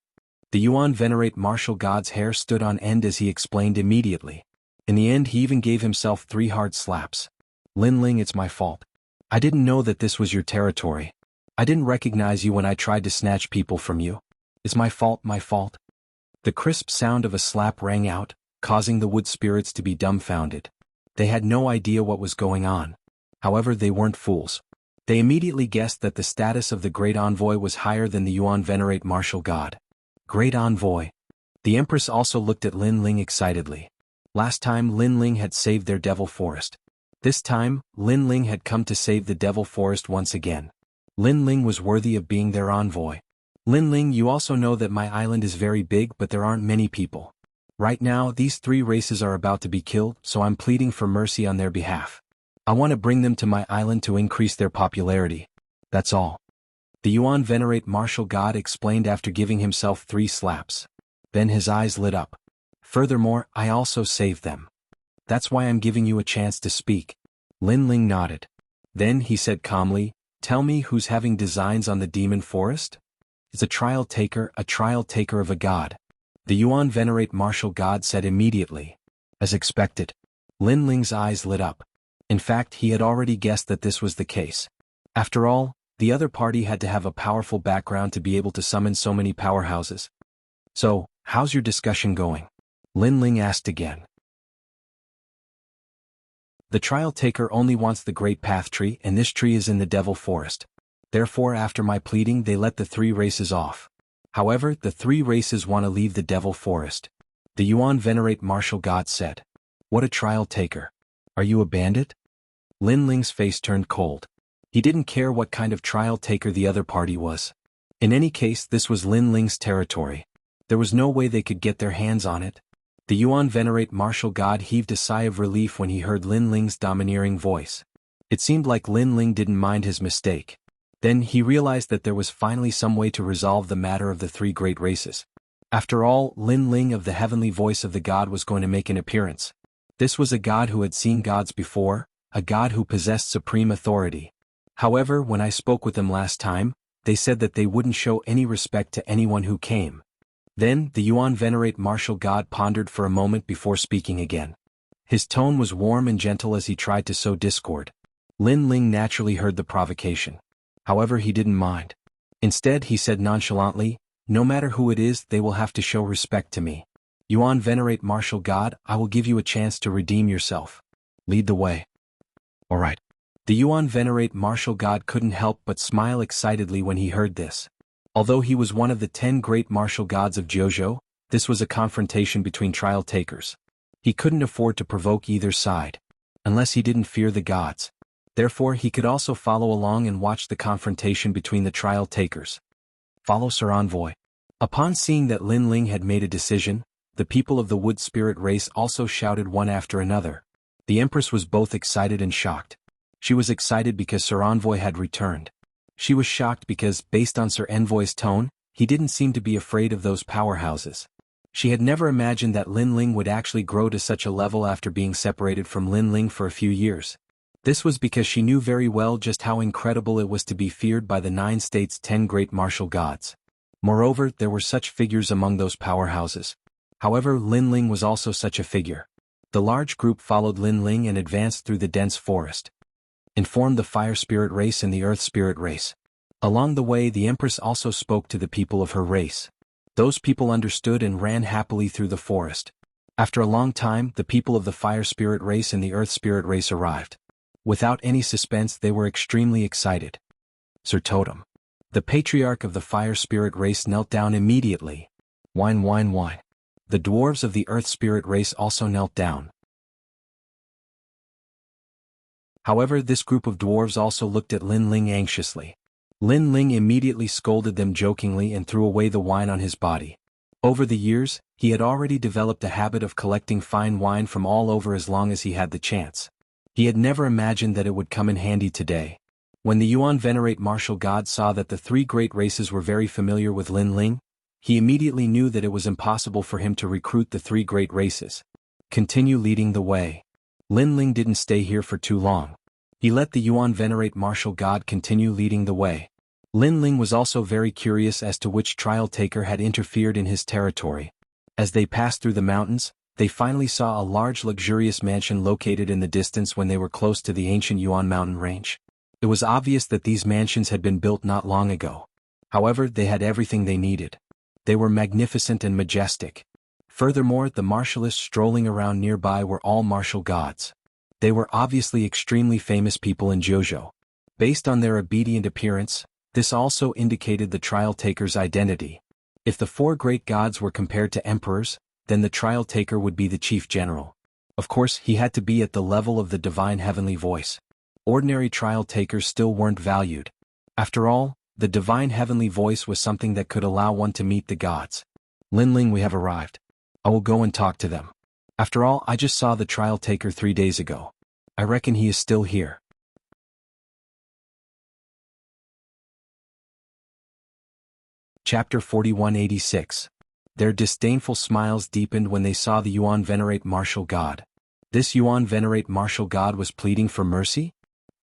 The Yuan venerate martial god's hair stood on end as he explained immediately. In the end, he even gave himself 3 hard slaps. Lin Ling, it's my fault. I didn't know that this was your territory. I didn't recognize you when I tried to snatch people from you. It's my fault. The crisp sound of a slap rang out, causing the wood spirits to be dumbfounded. They had no idea what was going on. However, they weren't fools. They immediately guessed that the status of the Great Envoy was higher than the Yuan venerate martial god. Great Envoy. The Empress also looked at Lin Ling excitedly. Last time Lin Ling had saved their devil forest. This time, Lin Ling had come to save the devil forest once again. Lin Ling was worthy of being their envoy. Lin Ling, you also know that my island is very big, but there aren't many people. Right now, these 3 races are about to be killed, so I'm pleading for mercy on their behalf. I want to bring them to my island to increase their popularity. That's all. The Yuan venerate martial god explained after giving himself 3 slaps. Then his eyes lit up. Furthermore, I also saved them. That's why I'm giving you a chance to speak. Lin Ling nodded. Then he said calmly, tell me who's having designs on the demon forest? It's a trial taker of a god. The Yuan venerate martial god said immediately. As expected. Lin Ling's eyes lit up. In fact, he had already guessed that this was the case. After all, the other party had to have a powerful background to be able to summon so many powerhouses. So, how's your discussion going? Lin Ling asked again. The trial taker only wants the great path tree, and this tree is in the devil forest. Therefore, after my pleading, they let the 3 races off. However, the 3 races want to leave the devil forest. The Yuan venerate martial god said. What a trial taker. Are you a bandit? Lin Ling's face turned cold. He didn't care what kind of trial taker the other party was. In any case, this was Lin Ling's territory. There was no way they could get their hands on it. The Yuan venerate martial god heaved a sigh of relief when he heard Lin Ling's domineering voice. It seemed like Lin Ling didn't mind his mistake. Then he realized that there was finally some way to resolve the matter of the 3 great races. After all, Lin Ling of the heavenly voice of the god was going to make an appearance. This was a god who had seen gods before, a god who possessed supreme authority. However, when I spoke with them last time, they said that they wouldn't show any respect to anyone who came. Then, the Yuan venerate martial god pondered for a moment before speaking again. His tone was warm and gentle as he tried to sow discord. Lin Ling naturally heard the provocation. However, he didn't mind. Instead, he said nonchalantly, no matter who it is, they will have to show respect to me. Yuan Venerate Martial God, I will give you a chance to redeem yourself. Lead the way. Alright. The Yuan Venerate Martial God couldn't help but smile excitedly when he heard this. Although he was one of the 10 great martial gods of Jianghu, this was a confrontation between trial takers. He couldn't afford to provoke either side. Unless he didn't fear the gods. Therefore he could also follow along and watch the confrontation between the trial takers. Follow Sir Envoy. Upon seeing that Lin Ling had made a decision, the people of the wood spirit race also shouted one after another. The Empress was both excited and shocked. She was excited because Sir Envoy had returned. She was shocked because, based on Sir Envoy's tone, he didn't seem to be afraid of those powerhouses. She had never imagined that Lin Ling would actually grow to such a level after being separated from Lin Ling for a few years. This was because she knew very well just how incredible it was to be feared by the 9 states' 10 great martial gods. Moreover, there were such figures among those powerhouses. However, Lin Ling was also such a figure. The large group followed Lin Ling and advanced through the dense forest. Informed the fire spirit race and the earth spirit race. Along the way, the Empress also spoke to the people of her race. Those people understood and ran happily through the forest. After a long time, the people of the fire spirit race and the earth spirit race arrived. Without any suspense, they were extremely excited. Sir Totem. The patriarch of the fire spirit race knelt down immediately. Whine. The dwarves of the earth spirit race also knelt down. However, this group of dwarves also looked at Lin Ling anxiously. Lin Ling immediately scolded them jokingly and threw away the wine on his body. Over the years, he had already developed a habit of collecting fine wine from all over as long as he had the chance. He had never imagined that it would come in handy today. When the Yuan Venerate Martial God saw that the 3 great races were very familiar with Lin Ling, he immediately knew that it was impossible for him to recruit the 3 great races. Continue leading the way. Lin Ling didn't stay here for too long. He let the Yuan Venerate Martial God continue leading the way. Lin Ling was also very curious as to which trial taker had interfered in his territory. As they passed through the mountains, they finally saw a large luxurious mansion located in the distance when they were close to the ancient Yuan mountain range. It was obvious that these mansions had been built not long ago. However, they had everything they needed. They were magnificent and majestic. Furthermore, the martialists strolling around nearby were all martial gods. They were obviously extremely famous people in Jianghu. Based on their obedient appearance, this also indicated the trial taker's identity. If the 4 great gods were compared to emperors, then the trial taker would be the chief general. Of course, he had to be at the level of the divine heavenly voice. Ordinary trial takers still weren't valued. After all, the divine heavenly voice was something that could allow one to meet the gods. Lin Ling, we have arrived. I will go and talk to them. After all, I just saw the trial taker 3 days ago. I reckon he is still here. Chapter 4186. Their disdainful smiles deepened when they saw the Yuan Venerate Martial God. This Yuan Venerate Martial God was pleading for mercy?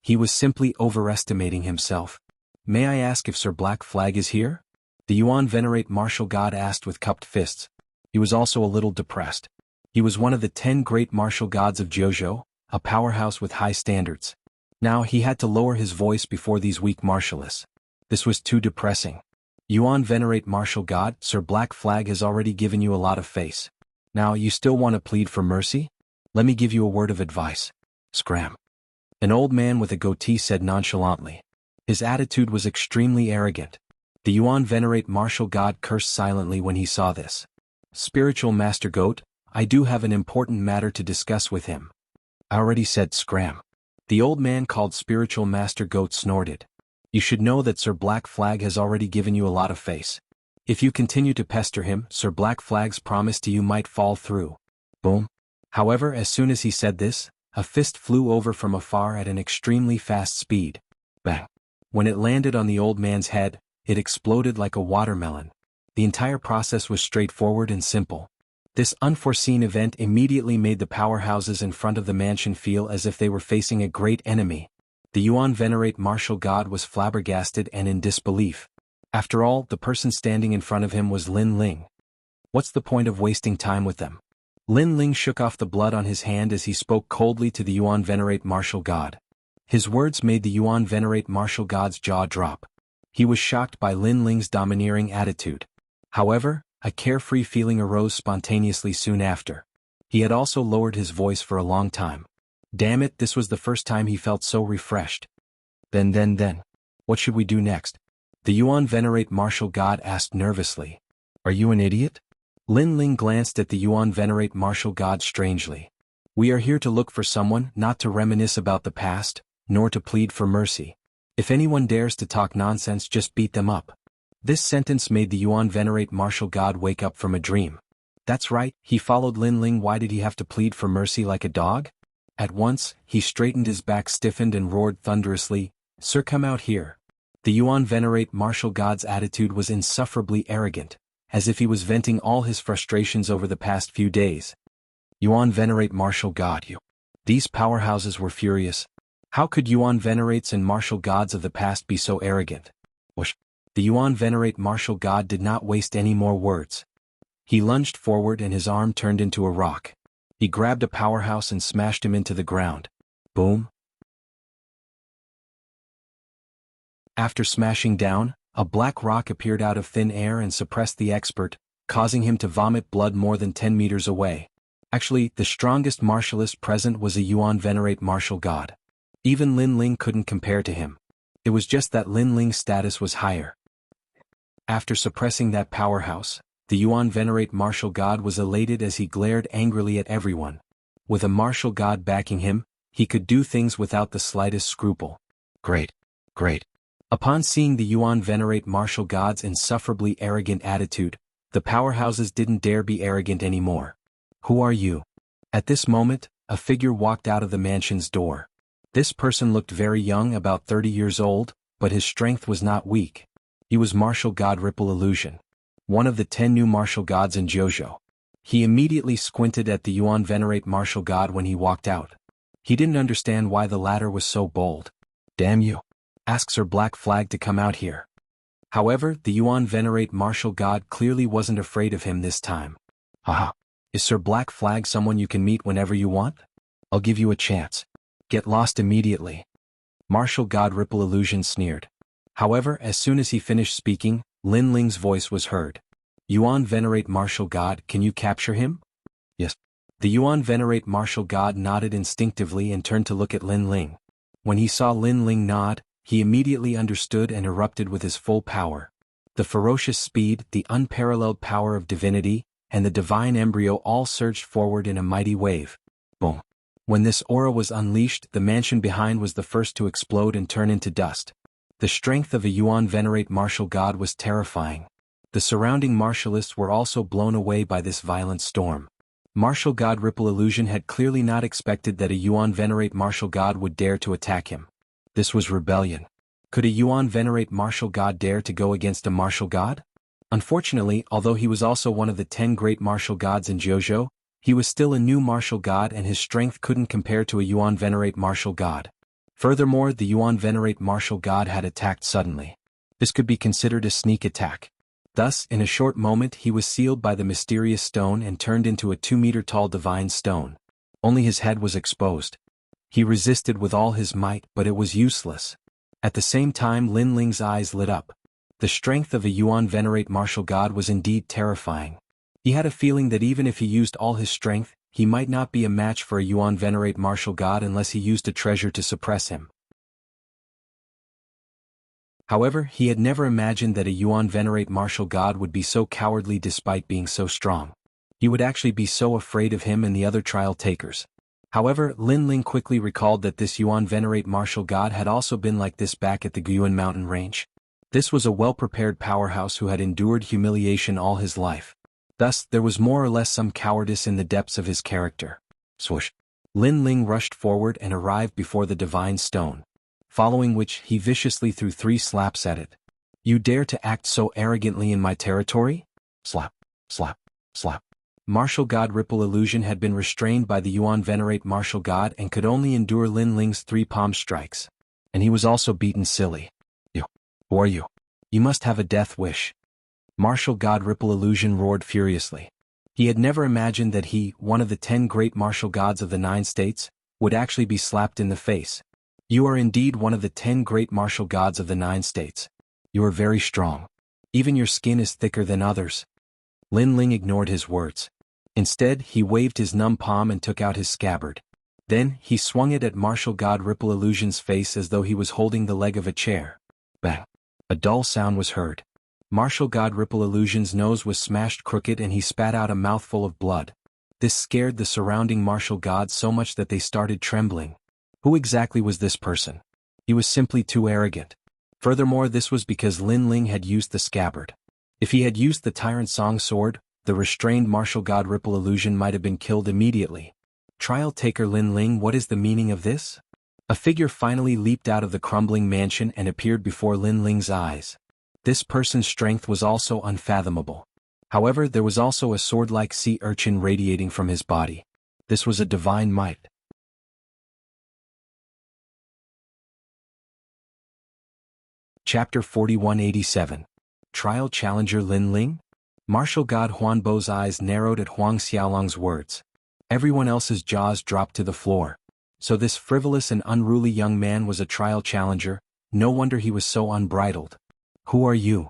He was simply overestimating himself. May I ask if Sir Black Flag is here? The Yuan Venerate Martial God asked with cupped fists. He was also a little depressed. He was one of the 10 great martial gods of Jianghu, a powerhouse with high standards. Now he had to lower his voice before these weak martialists. This was too depressing. Yuan Venerate Martial God, Sir Black Flag has already given you a lot of face. Now you still want to plead for mercy? Let me give you a word of advice. Scram. An old man with a goatee said nonchalantly. His attitude was extremely arrogant. The Yuan Venerate Martial God cursed silently when he saw this. Spiritual Master Goat, I do have an important matter to discuss with him. I already said scram. The old man called Spiritual Master Goat snorted. You should know that Sir Black Flag has already given you a lot of face. If you continue to pester him, Sir Black Flag's promise to you might fall through. Boom. However, as soon as he said this, a fist flew over from afar at an extremely fast speed. Bang. When it landed on the old man's head, it exploded like a watermelon. The entire process was straightforward and simple. This unforeseen event immediately made the powerhouses in front of the mansion feel as if they were facing a great enemy. The Yuan Venerate Martial God was flabbergasted and in disbelief. After all, the person standing in front of him was Lin Ling. What's the point of wasting time with them? Lin Ling shook off the blood on his hand as he spoke coldly to the Yuan Venerate Martial God. His words made the Yuan Venerate Martial God's jaw drop. He was shocked by Lin Ling's domineering attitude. However, a carefree feeling arose spontaneously soon after. He had also lowered his voice for a long time. Damn it, this was the first time he felt so refreshed. Then. What should we do next? The Yuan Venerate Martial God asked nervously. Are you an idiot? Lin Ling glanced at the Yuan Venerate Martial God strangely. We are here to look for someone, not to reminisce about the past, nor to plead for mercy. If anyone dares to talk nonsense, just beat them up. This sentence made the Yuan Venerate Martial God wake up from a dream. That's right, he followed Lin Ling. Why did he have to plead for mercy like a dog? At once, he straightened, his back stiffened and roared thunderously, Sir, come out here. The Yuan Venerate Martial God's attitude was insufferably arrogant, as if he was venting all his frustrations over the past few days. Yuan Venerate Martial God, you. These powerhouses were furious. How could Yuan Venerates and Martial Gods of the past be so arrogant? Whoosh. The Yuan Venerate Martial God did not waste any more words. He lunged forward and his arm turned into a rock. He grabbed a powerhouse and smashed him into the ground. Boom. After smashing down, a black rock appeared out of thin air and suppressed the expert, causing him to vomit blood more than 10 meters away. Actually, the strongest martialist present was a Yuan Venerate Martial God. Even Lin Ling couldn't compare to him. It was just that Lin Ling's status was higher. After suppressing that powerhouse, the Yuan Venerate Martial God was elated as he glared angrily at everyone. With a martial god backing him, he could do things without the slightest scruple. Great. Upon seeing the Yuan Venerate Martial God's insufferably arrogant attitude, the powerhouses didn't dare be arrogant anymore. Who are you? At this moment, a figure walked out of the mansion's door. This person looked very young, about 30 years old, but his strength was not weak. He was Martial God Ripple Illusion, one of the 10 new martial gods in JoJo. He immediately squinted at the Yuan Venerate Martial God when he walked out. He didn't understand why the latter was so bold. Damn you. Ask Sir Black Flag to come out here. However, the Yuan Venerate Martial God clearly wasn't afraid of him this time. Haha. Is Sir Black Flag someone you can meet whenever you want? I'll give you a chance. Get lost immediately. Martial God Ripple Illusion sneered. However, as soon as he finished speaking, Lin Ling's voice was heard. Yuan Venerate Martial God, can you capture him? Yes. The Yuan Venerate Martial God nodded instinctively and turned to look at Lin Ling. When he saw Lin Ling nod, he immediately understood and erupted with his full power. The ferocious speed, the unparalleled power of divinity, and the divine embryo all surged forward in a mighty wave. Boom. When this aura was unleashed, the mansion behind was the first to explode and turn into dust. The strength of a Yuan Venerate Martial God was terrifying. The surrounding martialists were also blown away by this violent storm. Martial God Ripple Illusion had clearly not expected that a Yuan Venerate Martial God would dare to attack him. This was rebellion. Could a Yuan Venerate Martial God dare to go against a martial god? Unfortunately, although he was also one of the 10 great martial gods in JoJo, he was still a new martial god and his strength couldn't compare to a Yuan Venerate Martial God. Furthermore, the Yuan Venerate Martial God had attacked suddenly. This could be considered a sneak attack. Thus, in a short moment he was sealed by the mysterious stone and turned into a 2-meter-tall divine stone. Only his head was exposed. He resisted with all his might, but it was useless. At the same time, Lin Ling's eyes lit up. The strength of a Yuan Venerate Martial God was indeed terrifying. He had a feeling that even if he used all his strength, he might not be a match for a Yuan Venerate Martial God unless he used a treasure to suppress him. However, he had never imagined that a Yuan Venerate Martial God would be so cowardly despite being so strong. He would actually be so afraid of him and the other trial takers. However, Lin Ling quickly recalled that this Yuan Venerate Martial God had also been like this back at the Guyuan mountain range. This was a well-prepared powerhouse who had endured humiliation all his life. Thus, there was more or less some cowardice in the depths of his character. Swoosh. Lin Ling rushed forward and arrived before the divine stone, following which he viciously threw 3 slaps at it. You dare to act so arrogantly in my territory? Slap, slap, slap. Martial God Ripple Illusion had been restrained by the Yuan Venerate Martial God and could only endure Lin Ling's 3 palm strikes. And he was also beaten silly. Who are you? You must have a death wish. Martial God Ripple Illusion roared furiously. He had never imagined that he, one of the 10 great martial gods of the 9 states, would actually be slapped in the face. You are indeed one of the 10 great martial gods of the 9 states. You are very strong. Even your skin is thicker than others. Lin Ling ignored his words. Instead, he waved his numb palm and took out his scabbard. Then, he swung it at martial god Ripple Illusion's face as though he was holding the leg of a chair. Bang! A dull sound was heard. Martial god Ripple Illusion's nose was smashed crooked and he spat out a mouthful of blood. This scared the surrounding martial gods so much that they started trembling. Who exactly was this person? He was simply too arrogant. Furthermore, this was because Lin Ling had used the scabbard. If he had used the Tyrant Song sword, the restrained martial god Ripple Illusion might have been killed immediately. Trial taker Lin Ling, what is the meaning of this? A figure finally leaped out of the crumbling mansion and appeared before Lin Ling's eyes. This person's strength was also unfathomable. However, there was also a sword-like sea urchin radiating from his body. This was a divine might. Chapter 4187. Trial Challenger Lin Ling? Martial god Huanbo's eyes narrowed at Huang Xiaolong's words. Everyone else's jaws dropped to the floor. So this frivolous and unruly young man was a trial challenger, no wonder he was so unbridled. Who are you?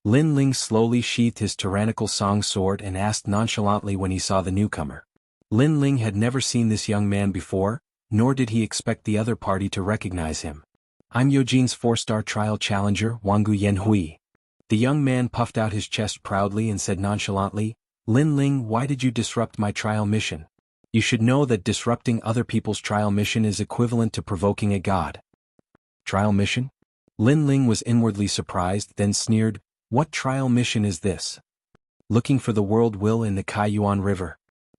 Lin Ling slowly sheathed his tyrannical song sword and asked nonchalantly when he saw the newcomer. Lin Ling had never seen this young man before, nor did he expect the other party to recognize him. I'm Yojin's 4-star trial challenger, Wangu Yanhui. The young man puffed out his chest proudly and said nonchalantly, Lin Ling, why did you disrupt my trial mission? You should know that disrupting other people's trial mission is equivalent to provoking a god. Trial mission? Lin Ling was inwardly surprised, then sneered, what trial mission is this? Looking for the world will in the Kaiyuan River.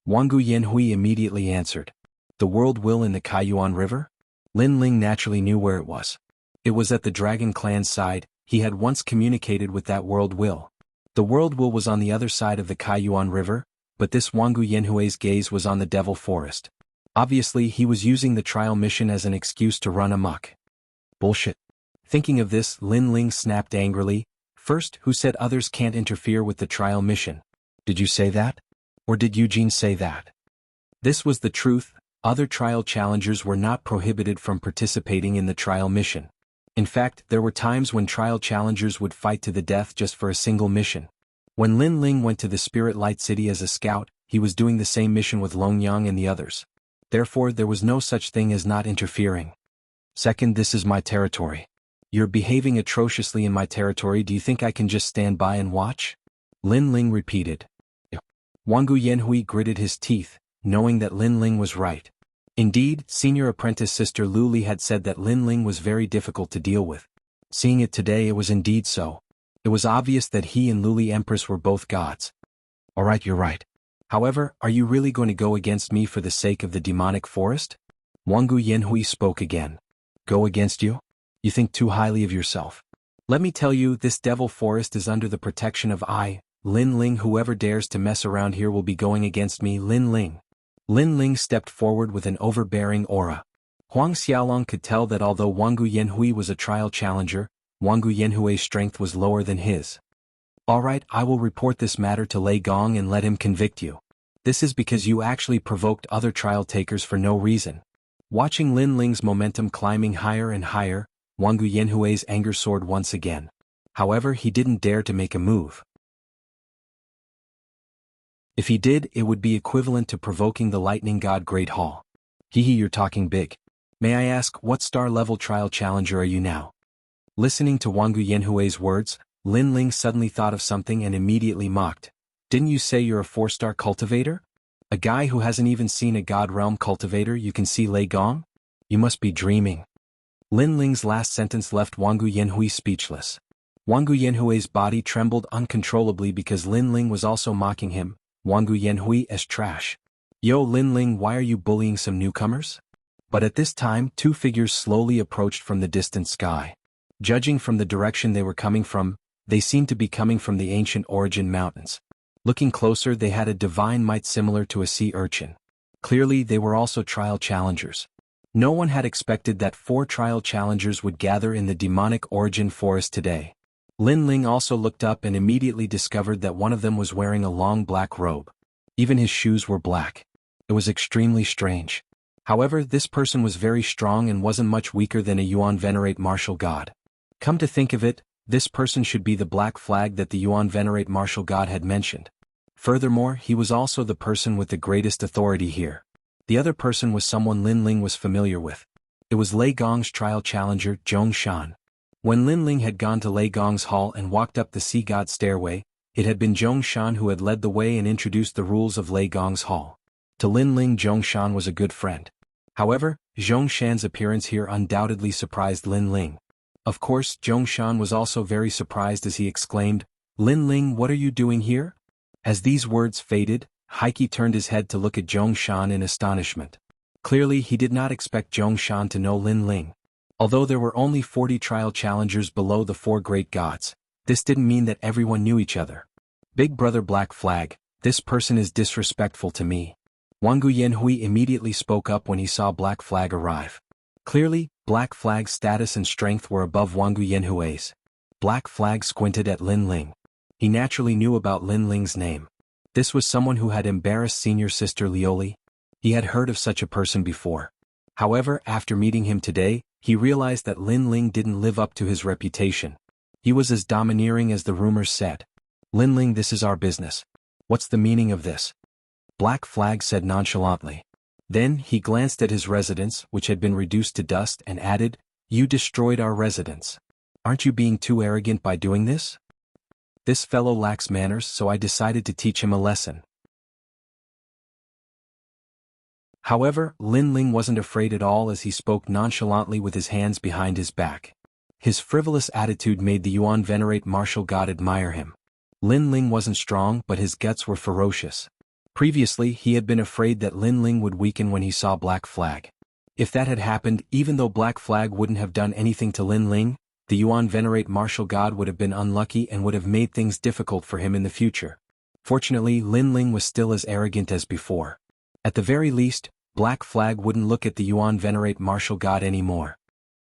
Wangu Yanhui immediately answered. The world will in the Kaiyuan River? Lin Ling naturally knew where it was. It was at the Dragon Clan's side. He had once communicated with that world will. The world will was on the other side of the Kaiyuan River, but this Wangu Yanhui's gaze was on the Devil Forest. Obviously, he was using the trial mission as an excuse to run amok. Bullshit. Thinking of this, Lin Ling snapped angrily. First, who said others can't interfere with the trial mission? Did you say that? Or did Eugene say that? This was the truth. Other trial challengers were not prohibited from participating in the trial mission. In fact, there were times when trial challengers would fight to the death just for a single mission. When Lin Ling went to the Spirit Light City as a scout, he was doing the same mission with Long Yang and the others. Therefore, there was no such thing as not interfering. Second, this is my territory. You're behaving atrociously in my territory. Do you think I can just stand by and watch? Lin Ling repeated. Wangu Yanhui gritted his teeth, knowing that Lin Ling was right. Indeed, senior apprentice sister Lu Li had said that Lin Ling was very difficult to deal with. Seeing it today, it was indeed so. It was obvious that he and Lu Li Empress were both gods. Alright, you're right. However, are you really going to go against me for the sake of the demonic forest? Wangu Yanhui spoke again. Go against you? You think too highly of yourself. Let me tell you, this devil forest is under the protection of Lin Ling. Whoever dares to mess around here will be going against me, Lin Ling. Lin Ling stepped forward with an overbearing aura. Huang Xiaolong could tell that although Wangu Yanhui was a trial challenger, Wangu Yanhui's strength was lower than his. Alright, I will report this matter to Lei Gong and let him convict you. This is because you actually provoked other trial takers for no reason. Watching Lin Ling's momentum climbing higher and higher, Wangu Yanhui's anger soared once again. However, he didn't dare to make a move. If he did, it would be equivalent to provoking the lightning god Great Hall. Hehe, you're talking big. May I ask, what star-level trial challenger are you now? Listening to Wangu Yanhui's words, Lin Ling suddenly thought of something and immediately mocked. Didn't you say you're a 4-star cultivator? A guy who hasn't even seen a god realm cultivator you can see Lei Gong? You must be dreaming. Lin Ling's last sentence left Wangu Yanhui speechless. Wangu Yanhui's body trembled uncontrollably because Lin Ling was also mocking him. Wangu Yanhui as trash. Yo Lin Ling, why are you bullying some newcomers? But at this time, two figures slowly approached from the distant sky. Judging from the direction they were coming from, they seemed to be coming from the ancient Origin Mountains. Looking closer, they had a divine might similar to a sea urchin. Clearly, they were also trial challengers. No one had expected that 4 trial challengers would gather in the demonic Origin Forest today. Lin Ling also looked up and immediately discovered that one of them was wearing a long black robe. Even his shoes were black. It was extremely strange. However, this person was very strong and wasn't much weaker than a Yuan Venerate martial god. Come to think of it, this person should be the black flag that the Yuan Venerate martial god had mentioned. Furthermore, he was also the person with the greatest authority here. The other person was someone Lin Ling was familiar with. It was Lei Gong's trial challenger, Zhong Shan. When Lin Ling had gone to Lei Gong's hall and walked up the Sea God stairway, it had been Zhong Shan who had led the way and introduced the rules of Lei Gong's hall. To Lin Ling, Zhong Shan was a good friend. However, Zhong Shan's appearance here undoubtedly surprised Lin Ling. Of course, Zhong Shan was also very surprised as he exclaimed, "Lin Ling, what are you doing here?" As these words faded, Heike turned his head to look at Zhong Shan in astonishment. Clearly he did not expect Zhong Shan to know Lin Ling. Although there were only 40 trial challengers below the 4 great gods, this didn't mean that everyone knew each other. "Big brother Black Flag, this person is disrespectful to me." Wangu Yanhui immediately spoke up when he saw Black Flag arrive. Clearly, Black Flag's status and strength were above Wangu Yanhui's. Black Flag squinted at Lin Ling. He naturally knew about Lin Ling's name. This was someone who had embarrassed senior sister Lioli. He had heard of such a person before. However, after meeting him today, he realized that Lin Ling didn't live up to his reputation. He was as domineering as the rumors said. "Lin Ling, this is our business. What's the meaning of this?" Black Flag said nonchalantly. Then he glanced at his residence, which had been reduced to dust, and added, "You destroyed our residence. Aren't you being too arrogant by doing this?" "This fellow lacks manners, so I decided to teach him a lesson." However, Lin Ling wasn't afraid at all as he spoke nonchalantly with his hands behind his back. His frivolous attitude made the Yuan Venerate martial god admire him. Lin Ling wasn't strong, but his guts were ferocious. Previously, he had been afraid that Lin Ling would weaken when he saw Black Flag. If that had happened, even though Black Flag wouldn't have done anything to Lin Ling, the Yuan Venerate martial god would have been unlucky and would have made things difficult for him in the future. Fortunately, Lin Ling was still as arrogant as before. At the very least, Black Flag wouldn't look at the Yuan Venerate martial god anymore.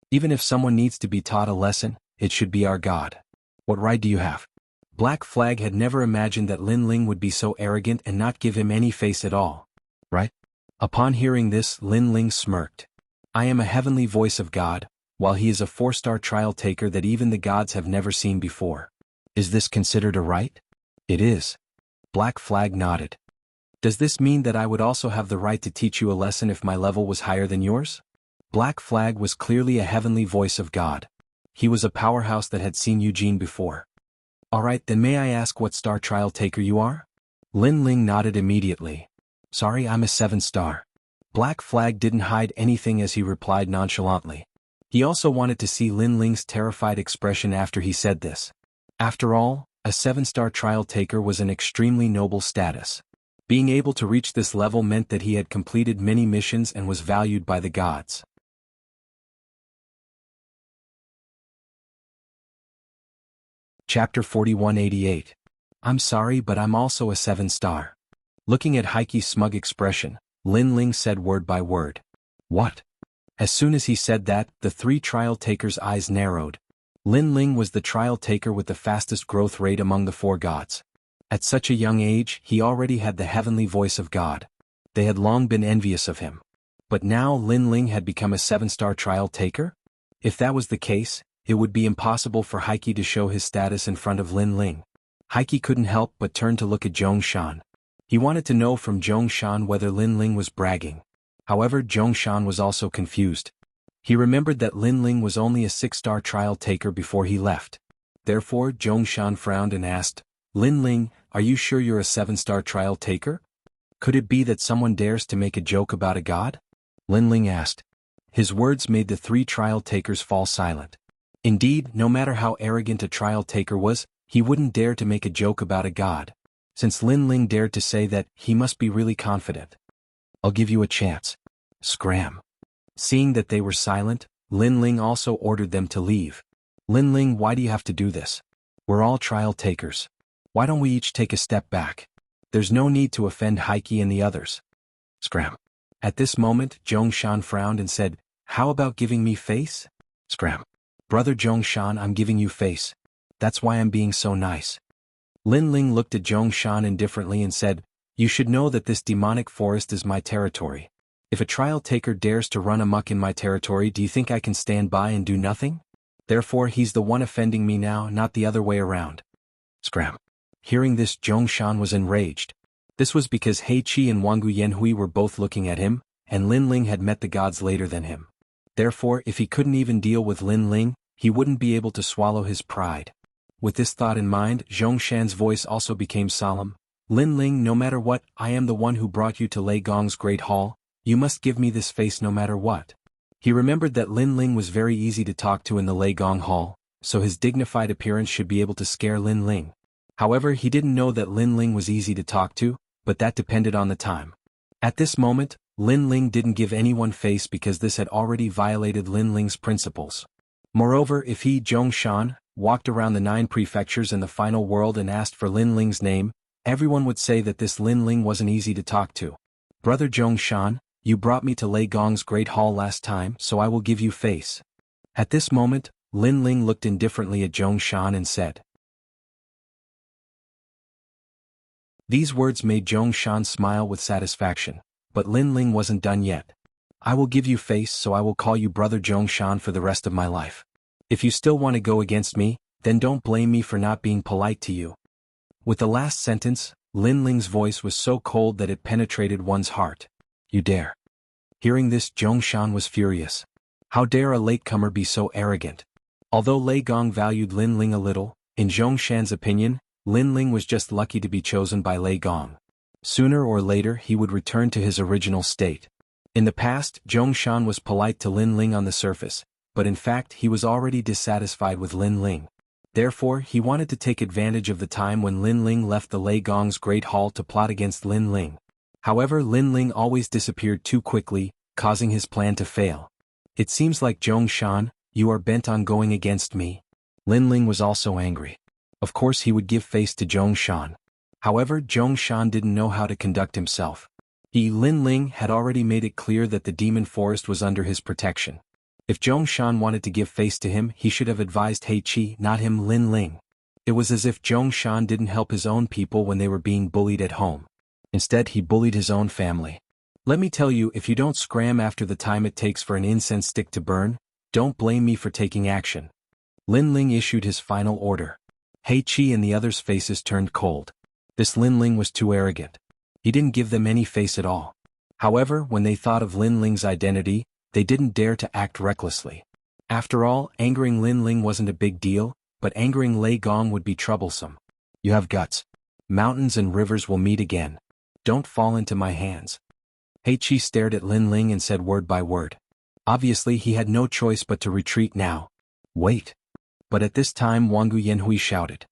"Even if someone needs to be taught a lesson, it should be our god. What right do you have?" Black Flag had never imagined that Lin Ling would be so arrogant and not give him any face at all. "Right?" Upon hearing this, Lin Ling smirked. "I am a heavenly voice of God, while he is a 4-star trial taker that even the gods have never seen before. Is this considered a right?" "It is." Black Flag nodded. "Does this mean that I would also have the right to teach you a lesson if my level was higher than yours?" Black Flag was clearly a heavenly voice of God. He was a powerhouse that had seen Eugene before. "Alright, then may I ask what star trial taker you are?" Lin Ling nodded immediately. "Sorry, I'm a 7-star. Black Flag didn't hide anything as he replied nonchalantly. He also wanted to see Lin Ling's terrified expression after he said this. After all, a 7-star trial taker was an extremely noble status. Being able to reach this level meant that he had completed many missions and was valued by the gods. Chapter 4188. I'm sorry, but I'm also a 7-star. Looking at Heike's smug expression, Lin Ling said word by word. What? As soon as he said that, the 3 trial takers' eyes narrowed. Lin Ling was the trial taker with the fastest growth rate among the 4 gods. At such a young age, he already had the heavenly voice of God. They had long been envious of him. But now Lin Ling had become a 7-star trial taker? If that was the case, it would be impossible for Heike to show his status in front of Lin Ling. Heike couldn't help but turn to look at Zhong Shan. He wanted to know from Zhong Shan whether Lin Ling was bragging. However, Zhong Shan was also confused. He remembered that Lin Ling was only a 6-star trial taker before he left. Therefore, Zhong Shan frowned and asked, Lin Ling, are you sure you're a 7-star trial taker? Could it be that someone dares to make a joke about a god? Lin Ling asked. His words made the 3 trial takers fall silent. Indeed, no matter how arrogant a trial taker was, he wouldn't dare to make a joke about a god. Since Lin Ling dared to say that, he must be really confident. I'll give you a chance. Scram. Seeing that they were silent, Lin Ling also ordered them to leave. Lin Ling, why do you have to do this? We're all trial takers. Why don't we each take a step back? There's no need to offend Heike and the others. Scram. At this moment, Zhong Shan frowned and said, how about giving me face? Scram. Brother Zhong Shan, I'm giving you face. That's why I'm being so nice. Lin Ling looked at Zhong Shan indifferently and said, you should know that this demonic forest is my territory. If a trial taker dares to run amok in my territory, do you think I can stand by and do nothing? Therefore he's the one offending me now, not the other way around. Scram. Hearing this, Zhongshan was enraged. This was because He Qi and Wangu Yanhui were both looking at him, and Lin Ling had met the gods later than him. Therefore, if he couldn't even deal with Lin Ling, he wouldn't be able to swallow his pride. With this thought in mind, Zhongshan's voice also became solemn. Lin Ling, no matter what, I am the one who brought you to Lei Gong's great hall. You must give me this face no matter what. He remembered that Lin Ling was very easy to talk to in the Lei Gong hall, so his dignified appearance should be able to scare Lin Ling. However, he didn't know that Lin Ling was easy to talk to, but that depended on the time. At this moment, Lin Ling didn't give anyone face because this had already violated Lin Ling's principles. Moreover, if he, Zhongshan, walked around the 9 prefectures in the final world and asked for Lin Ling's name, everyone would say that this Lin Ling wasn't easy to talk to. Brother Zhongshan, you brought me to Lei Gong's great hall last time, so I will give you face. At this moment, Lin Ling looked indifferently at Zhongshan and said. These words made Zhongshan smile with satisfaction, but Lin Ling wasn't done yet. I will give you face, so I will call you Brother Zhongshan for the rest of my life. If you still want to go against me, then don't blame me for not being polite to you. With the last sentence, Lin Ling's voice was so cold that it penetrated one's heart. You dare. Hearing this, Zhongshan was furious. How dare a latecomer be so arrogant? Although Lei Gong valued Lin Ling a little, in Zhongshan's opinion, Lin Ling was just lucky to be chosen by Lei Gong. Sooner or later he would return to his original state. In the past, Zhongshan was polite to Lin Ling on the surface, but in fact he was already dissatisfied with Lin Ling. Therefore, he wanted to take advantage of the time when Lin Ling left the Lei Gong's great hall to plot against Lin Ling. However, Lin Ling always disappeared too quickly, causing his plan to fail. It seems like Zhongshan, you are bent on going against me. Lin Ling was also angry. Of course he would give face to Zhongshan. However, Zhongshan didn't know how to conduct himself. Lin Ling had already made it clear that the demon forest was under his protection. If Zhongshan wanted to give face to him, he should have advised He Qi, not him, Lin Ling. It was as if Zhongshan didn't help his own people when they were being bullied at home. Instead, he bullied his own family. Let me tell you, if you don't scram after the time it takes for an incense stick to burn, don't blame me for taking action. Lin Ling issued his final order. He Qi and the others' faces turned cold. This Lin Ling was too arrogant. He didn't give them any face at all. However, when they thought of Lin Ling's identity, they didn't dare to act recklessly. After all, angering Lin Ling wasn't a big deal, but angering Lei Gong would be troublesome. You have guts. Mountains and rivers will meet again. Don't fall into my hands. He Qi stared at Lin Ling and said word by word. Obviously he had no choice but to retreat now. Wait. But at this time Wangu Yanhui shouted.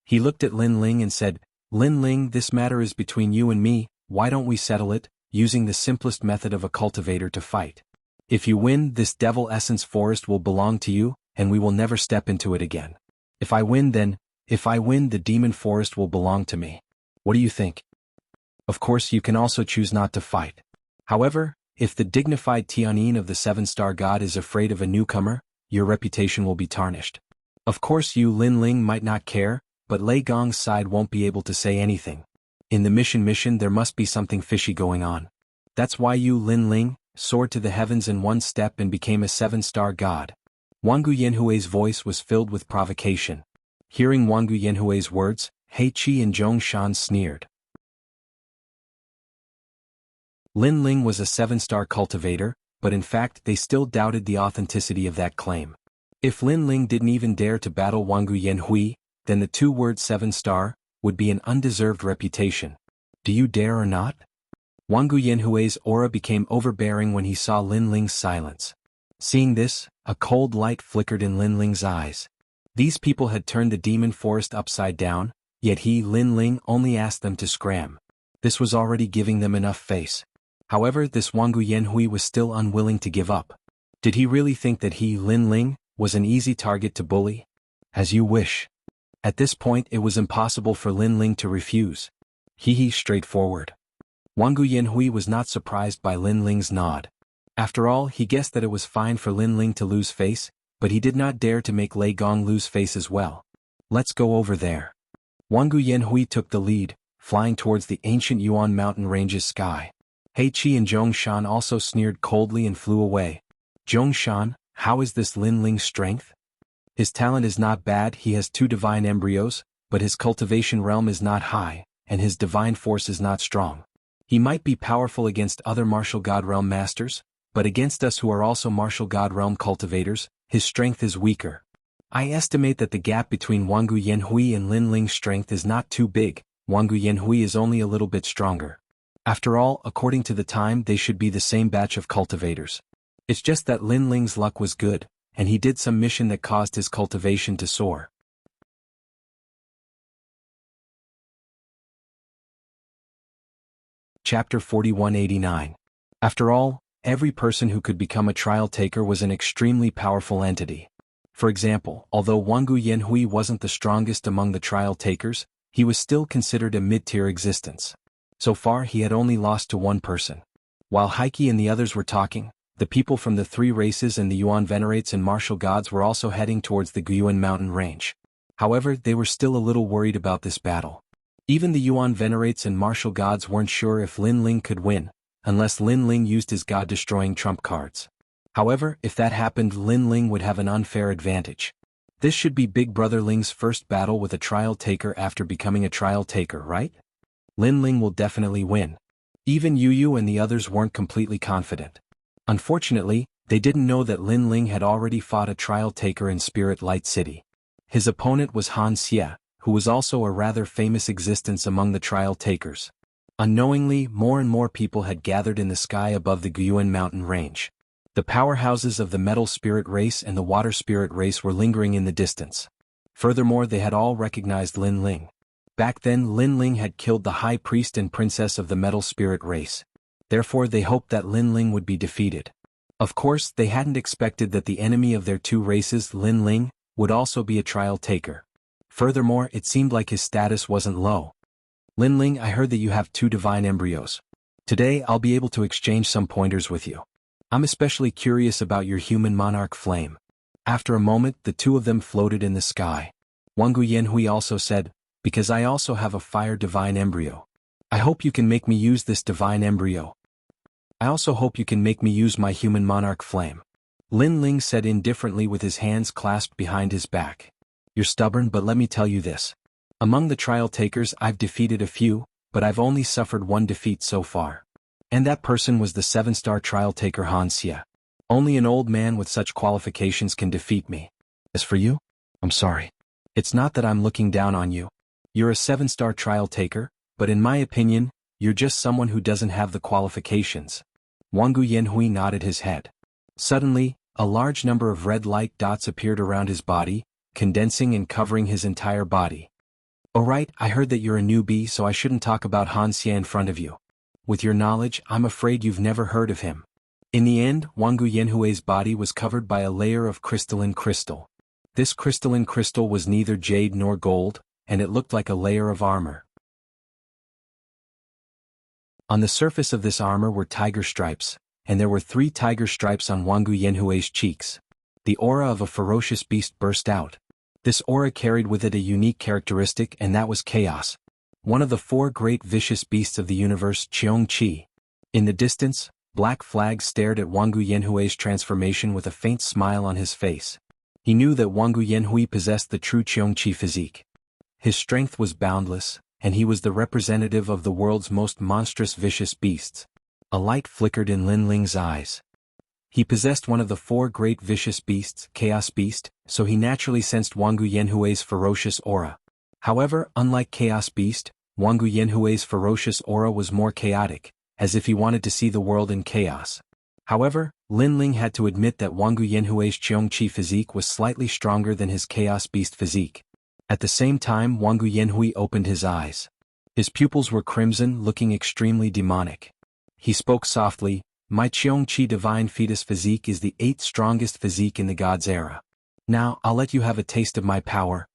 He looked at Lin Ling and said, Lin Ling, this matter is between you and me, why don't we settle it, using the simplest method of a cultivator to fight? If you win, this devil essence forest will belong to you, and we will never step into it again. If I win, the demon forest will belong to me. What do you think? Of course, you can also choose not to fight. However, if the dignified Tianyin of the 7-star god is afraid of a newcomer, your reputation will be tarnished. Of course you, Lin Ling, might not care, but Lei Gong's side won't be able to say anything. In the mission there must be something fishy going on. That's why you, Lin Ling, soared to the heavens in one step and became a 7-star god. Wangu Yanhui's voice was filled with provocation. Hearing Wangu Yanhui's words, He Qi and Zhongshan sneered. Lin Ling was a 7-star cultivator, but in fact they still doubted the authenticity of that claim. If Lin Ling didn't even dare to battle Wangu Yanhui, then the 2-word 7-star would be an undeserved reputation. Do you dare or not? Wangu Yanhui's aura became overbearing when he saw Lin Ling's silence. Seeing this, a cold light flickered in Lin Ling's eyes. These people had turned the demon forest upside down, yet he, Lin Ling, only asked them to scram. This was already giving them enough face. However, this Wangu Yanhui was still unwilling to give up. Did he really think that he, Lin Ling, was an easy target to bully? As you wish. At this point it was impossible for Lin Ling to refuse. Straightforward. Wangu Yanhui was not surprised by Lin Ling's nod. After all, he guessed that it was fine for Lin Ling to lose face, but he did not dare to make Lei Gong lose face as well. Let's go over there. Wangu Yanhui took the lead, flying towards the ancient Yuan mountain range's sky. He Qi and Zhongshan also sneered coldly and flew away. Zhongshan, how is this Lin Ling's strength? His talent is not bad, he has 2 divine embryos, but his cultivation realm is not high, and his divine force is not strong. He might be powerful against other martial god realm masters, but against us who are also martial god realm cultivators, his strength is weaker. I estimate that the gap between Wangu Yanhui and Lin Ling's strength is not too big. Wangu Yanhui is only a little bit stronger. After all, according to the time, they should be the same batch of cultivators. It's just that Lin Ling's luck was good, and he did some mission that caused his cultivation to soar. Chapter 4189. After all, every person who could become a trial taker was an extremely powerful entity. For example, although Wangu Yanhui wasn't the strongest among the trial takers, he was still considered a mid-tier existence. So far he had only lost to one person. While Heike and the others were talking, the people from the three races and the Yuan Venerates and martial gods were also heading towards the Guyuan mountain range. However, they were still a little worried about this battle. Even the Yuan Venerates and martial gods weren't sure if Lin Ling could win, unless Lin Ling used his god-destroying trump cards. However, if that happened, Lin Ling would have an unfair advantage. This should be Big Brother Ling's first battle with a trial taker after becoming a trial taker, right? Lin Ling will definitely win. Even Yu Yu and the others weren't completely confident. Unfortunately, they didn't know that Lin Ling had already fought a trial taker in Spirit Light City. His opponent was Han Xie, who was also a rather famous existence among the trial takers. Unknowingly, more and more people had gathered in the sky above the Guyuan mountain range. The powerhouses of the metal spirit race and the water spirit race were lingering in the distance. Furthermore, they had all recognized Lin Ling. Back then, Lin Ling had killed the high priest and princess of the metal spirit race. Therefore, they hoped that Lin Ling would be defeated. Of course, they hadn't expected that the enemy of their two races, Lin Ling, would also be a trial taker. Furthermore, it seemed like his status wasn't low. Lin Ling, I heard that you have 2 divine embryos. Today, I'll be able to exchange some pointers with you. I'm especially curious about your human monarch flame. After a moment, the two of them floated in the sky. Wangu Yanhui also said, because I also have a fire divine embryo. I hope you can make me use this divine embryo. I also hope you can make me use my human monarch flame. Lin Ling said indifferently with his hands clasped behind his back. You're stubborn, but let me tell you this. Among the trial takers, I've defeated a few, but I've only suffered one defeat so far. And that person was the 7-star trial taker Han Xie. Only an old man with such qualifications can defeat me. As for you, I'm sorry. It's not that I'm looking down on you. You're a 7-star trial taker, but in my opinion, you're just someone who doesn't have the qualifications. Wangu Yanhui nodded his head. Suddenly, a large number of red light dots appeared around his body, condensing and covering his entire body. Alright, I heard that you're a newbie, so I shouldn't talk about Han Xie in front of you. With your knowledge, I'm afraid you've never heard of him. In the end, Wangu Yanhui's body was covered by a layer of crystalline crystal. This crystalline crystal was neither jade nor gold, and it looked like a layer of armor. On the surface of this armor were tiger stripes, and there were 3 tiger stripes on Wangu Yanhui's cheeks. The aura of a ferocious beast burst out. This aura carried with it a unique characteristic, and that was chaos. One of the 4 great vicious beasts of the universe, Qiong-Qi. In the distance, Black Flag stared at Wangu Yanhui's transformation with a faint smile on his face. He knew that Wangu Yanhui possessed the true Qiong-Qi physique. His strength was boundless, and he was the representative of the world's most monstrous vicious beasts. A light flickered in Lin Ling's eyes. He possessed one of the 4 great vicious beasts, Chaos Beast, so he naturally sensed Wangu Yanhui's ferocious aura. However, unlike Chaos Beast, Wangu Yanhui's ferocious aura was more chaotic, as if he wanted to see the world in chaos. However, Lin Ling had to admit that Wangu Yanhui's Qiong-Qi physique was slightly stronger than his Chaos Beast physique. At the same time, Wangu Yanhui opened his eyes. His pupils were crimson, looking extremely demonic. He spoke softly, my Qiong-Qi divine fetus physique is the 8th strongest physique in the God's era. Now, I'll let you have a taste of my power.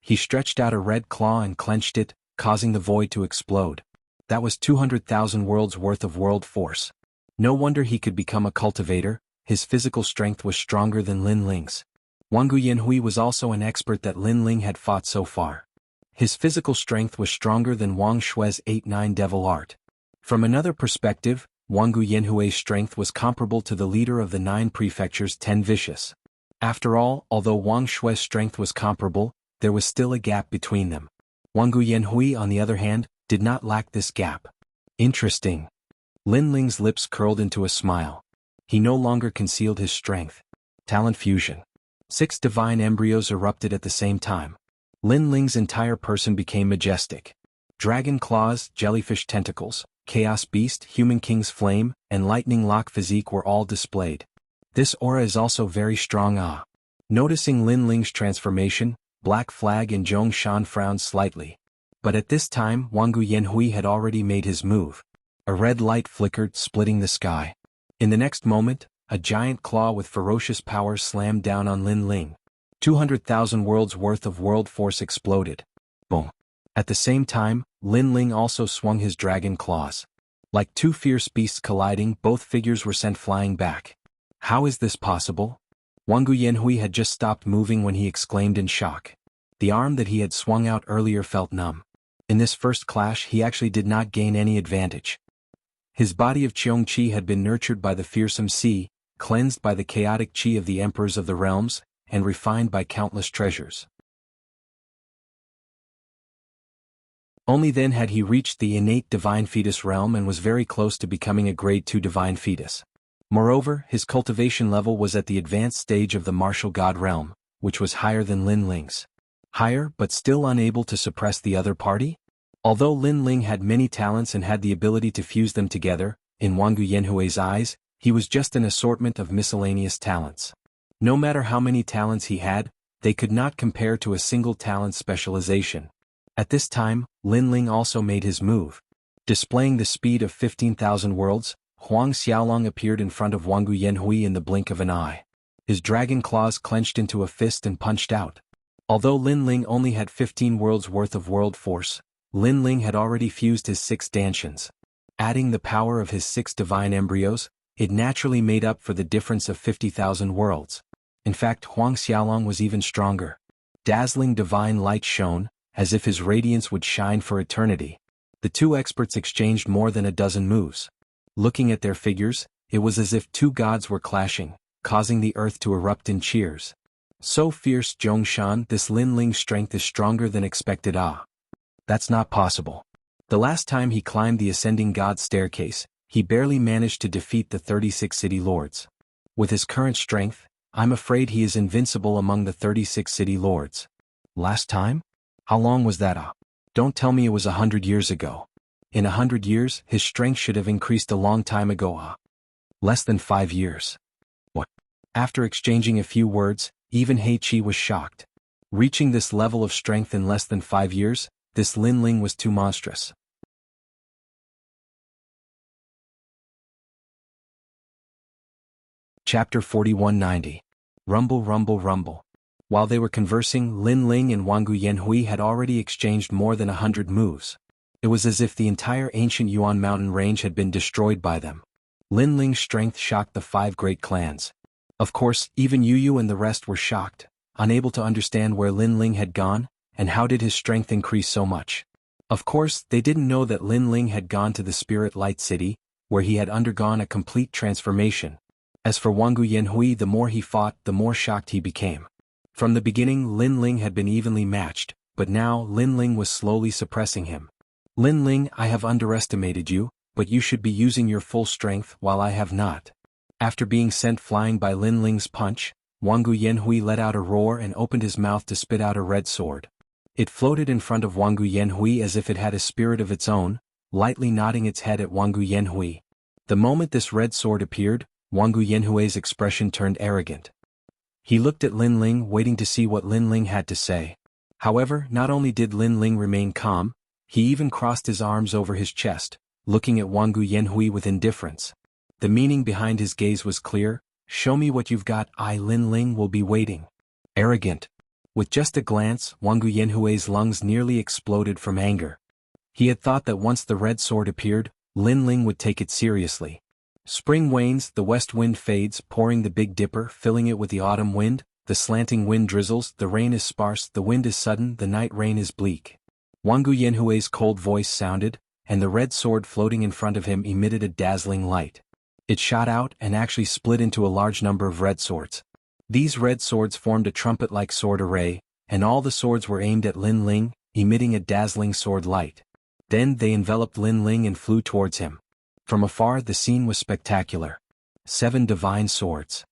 He stretched out a red claw and clenched it, causing the void to explode. That was 200,000 worlds worth of world force. No wonder he could become a cultivator, his physical strength was stronger than Lin Ling's. Wangu Yanhui was also an expert that Lin Ling had fought so far. His physical strength was stronger than Wang Shui's 8-9 devil art. From another perspective, Wangu Yanhui's strength was comparable to the leader of the 9 prefectures 10 vicious. After all, although Wang Shui's strength was comparable, there was still a gap between them. Wang Yanhui, on the other hand, did not lack this gap. Interesting. Lin Ling's lips curled into a smile. He no longer concealed his strength. Talent fusion. 6 divine embryos erupted at the same time. Lin Ling's entire person became majestic. Dragon claws, jellyfish tentacles, chaos beast, human king's flame, and lightning lock physique were all displayed. This aura is also very strong. Noticing Lin Ling's transformation, Black Flag and Zhong Shan frowned slightly. But at this time Wang Yanhui had already made his move. A red light flickered, splitting the sky. In the next moment, a giant claw with ferocious power slammed down on Lin Ling. 200,000 worlds worth of world force exploded. Boom. At the same time, Lin Ling also swung his dragon claws. Like 2 fierce beasts colliding, both figures were sent flying back. How is this possible? Wang Yanhui had just stopped moving when he exclaimed in shock. The arm that he had swung out earlier felt numb. In this first clash he actually did not gain any advantage. His body of Qiong Qi had been nurtured by the fearsome sea, cleansed by the chaotic Qi of the emperors of the realms, and refined by countless treasures. Only then had he reached the innate divine fetus realm and was very close to becoming a grade 2 divine fetus. Moreover, his cultivation level was at the advanced stage of the martial god realm, which was higher than Lin Ling's. Higher, but still unable to suppress the other party? Although Lin Ling had many talents and had the ability to fuse them together, in Wang Yanhui's eyes, he was just an assortment of miscellaneous talents. No matter how many talents he had, they could not compare to a single talent specialization. At this time, Lin Ling also made his move. Displaying the speed of 15,000 worlds, Huang Xiaolong appeared in front of Wang Yanhui in the blink of an eye. His dragon claws clenched into a fist and punched out. Although Lin Ling only had 15 worlds worth of world force, Lin Ling had already fused his 6 dantians. Adding the power of his 6 divine embryos, it naturally made up for the difference of 50,000 worlds. In fact, Huang Xiaolong was even stronger. Dazzling divine light shone, as if his radiance would shine for eternity. The 2 experts exchanged more than a dozen moves. Looking at their figures, it was as if 2 gods were clashing, causing the earth to erupt in cheers. So fierce, Zhongshan, this Lin Ling's strength is stronger than expected. That's not possible. The last time he climbed the ascending god staircase, he barely managed to defeat the 36 city lords. With his current strength, I'm afraid he is invincible among the 36 city lords. Last time? How long was that? Don't tell me it was 100 years ago. In 100 years, his strength should have increased a long time ago. Less than 5 years. What? After exchanging a few words, even He Qi was shocked. Reaching this level of strength in less than 5 years, this Lin Ling was too monstrous. Chapter 4190. Rumble, rumble, rumble. While they were conversing, Lin Ling and Wang Yanhui had already exchanged more than 100 moves. It was as if the entire ancient Yuan mountain range had been destroyed by them. Lin Ling's strength shocked the 5 great clans. Of course, even Yu and the rest were shocked, unable to understand where Lin Ling had gone, and how did his strength increase so much. Of course, they didn't know that Lin Ling had gone to the Spirit Light City, where he had undergone a complete transformation. As for Wang Yanhui, the more he fought, the more shocked he became. From the beginning, Lin Ling had been evenly matched, but now Lin Ling was slowly suppressing him. Lin Ling, I have underestimated you, but you should be using your full strength while I have not. After being sent flying by Lin Ling's punch, Wang Yanhui let out a roar and opened his mouth to spit out a red sword. It floated in front of Wang Yanhui as if it had a spirit of its own, lightly nodding its head at Wang Yanhui. The moment this red sword appeared, Wang Yanhui's expression turned arrogant. He looked at Lin Ling, waiting to see what Lin Ling had to say. However, not only did Lin Ling remain calm, he even crossed his arms over his chest, looking at Wang Yanhui with indifference. The meaning behind his gaze was clear. Show me what you've got, Lin Ling will be waiting. Arrogant. With just a glance, Wang Yanhui's lungs nearly exploded from anger. He had thought that once the red sword appeared, Lin Ling would take it seriously. Spring wanes, the west wind fades, pouring the Big Dipper, filling it with the autumn wind, the slanting wind drizzles, the rain is sparse, the wind is sudden, the night rain is bleak. Wang Yanhui's cold voice sounded, and the red sword floating in front of him emitted a dazzling light. It shot out and actually split into a large number of red swords. These red swords formed a trumpet-like sword array, and all the swords were aimed at Lin Ling, emitting a dazzling sword light. Then they enveloped Lin Ling and flew towards him. From afar the scene was spectacular. 7 divine swords.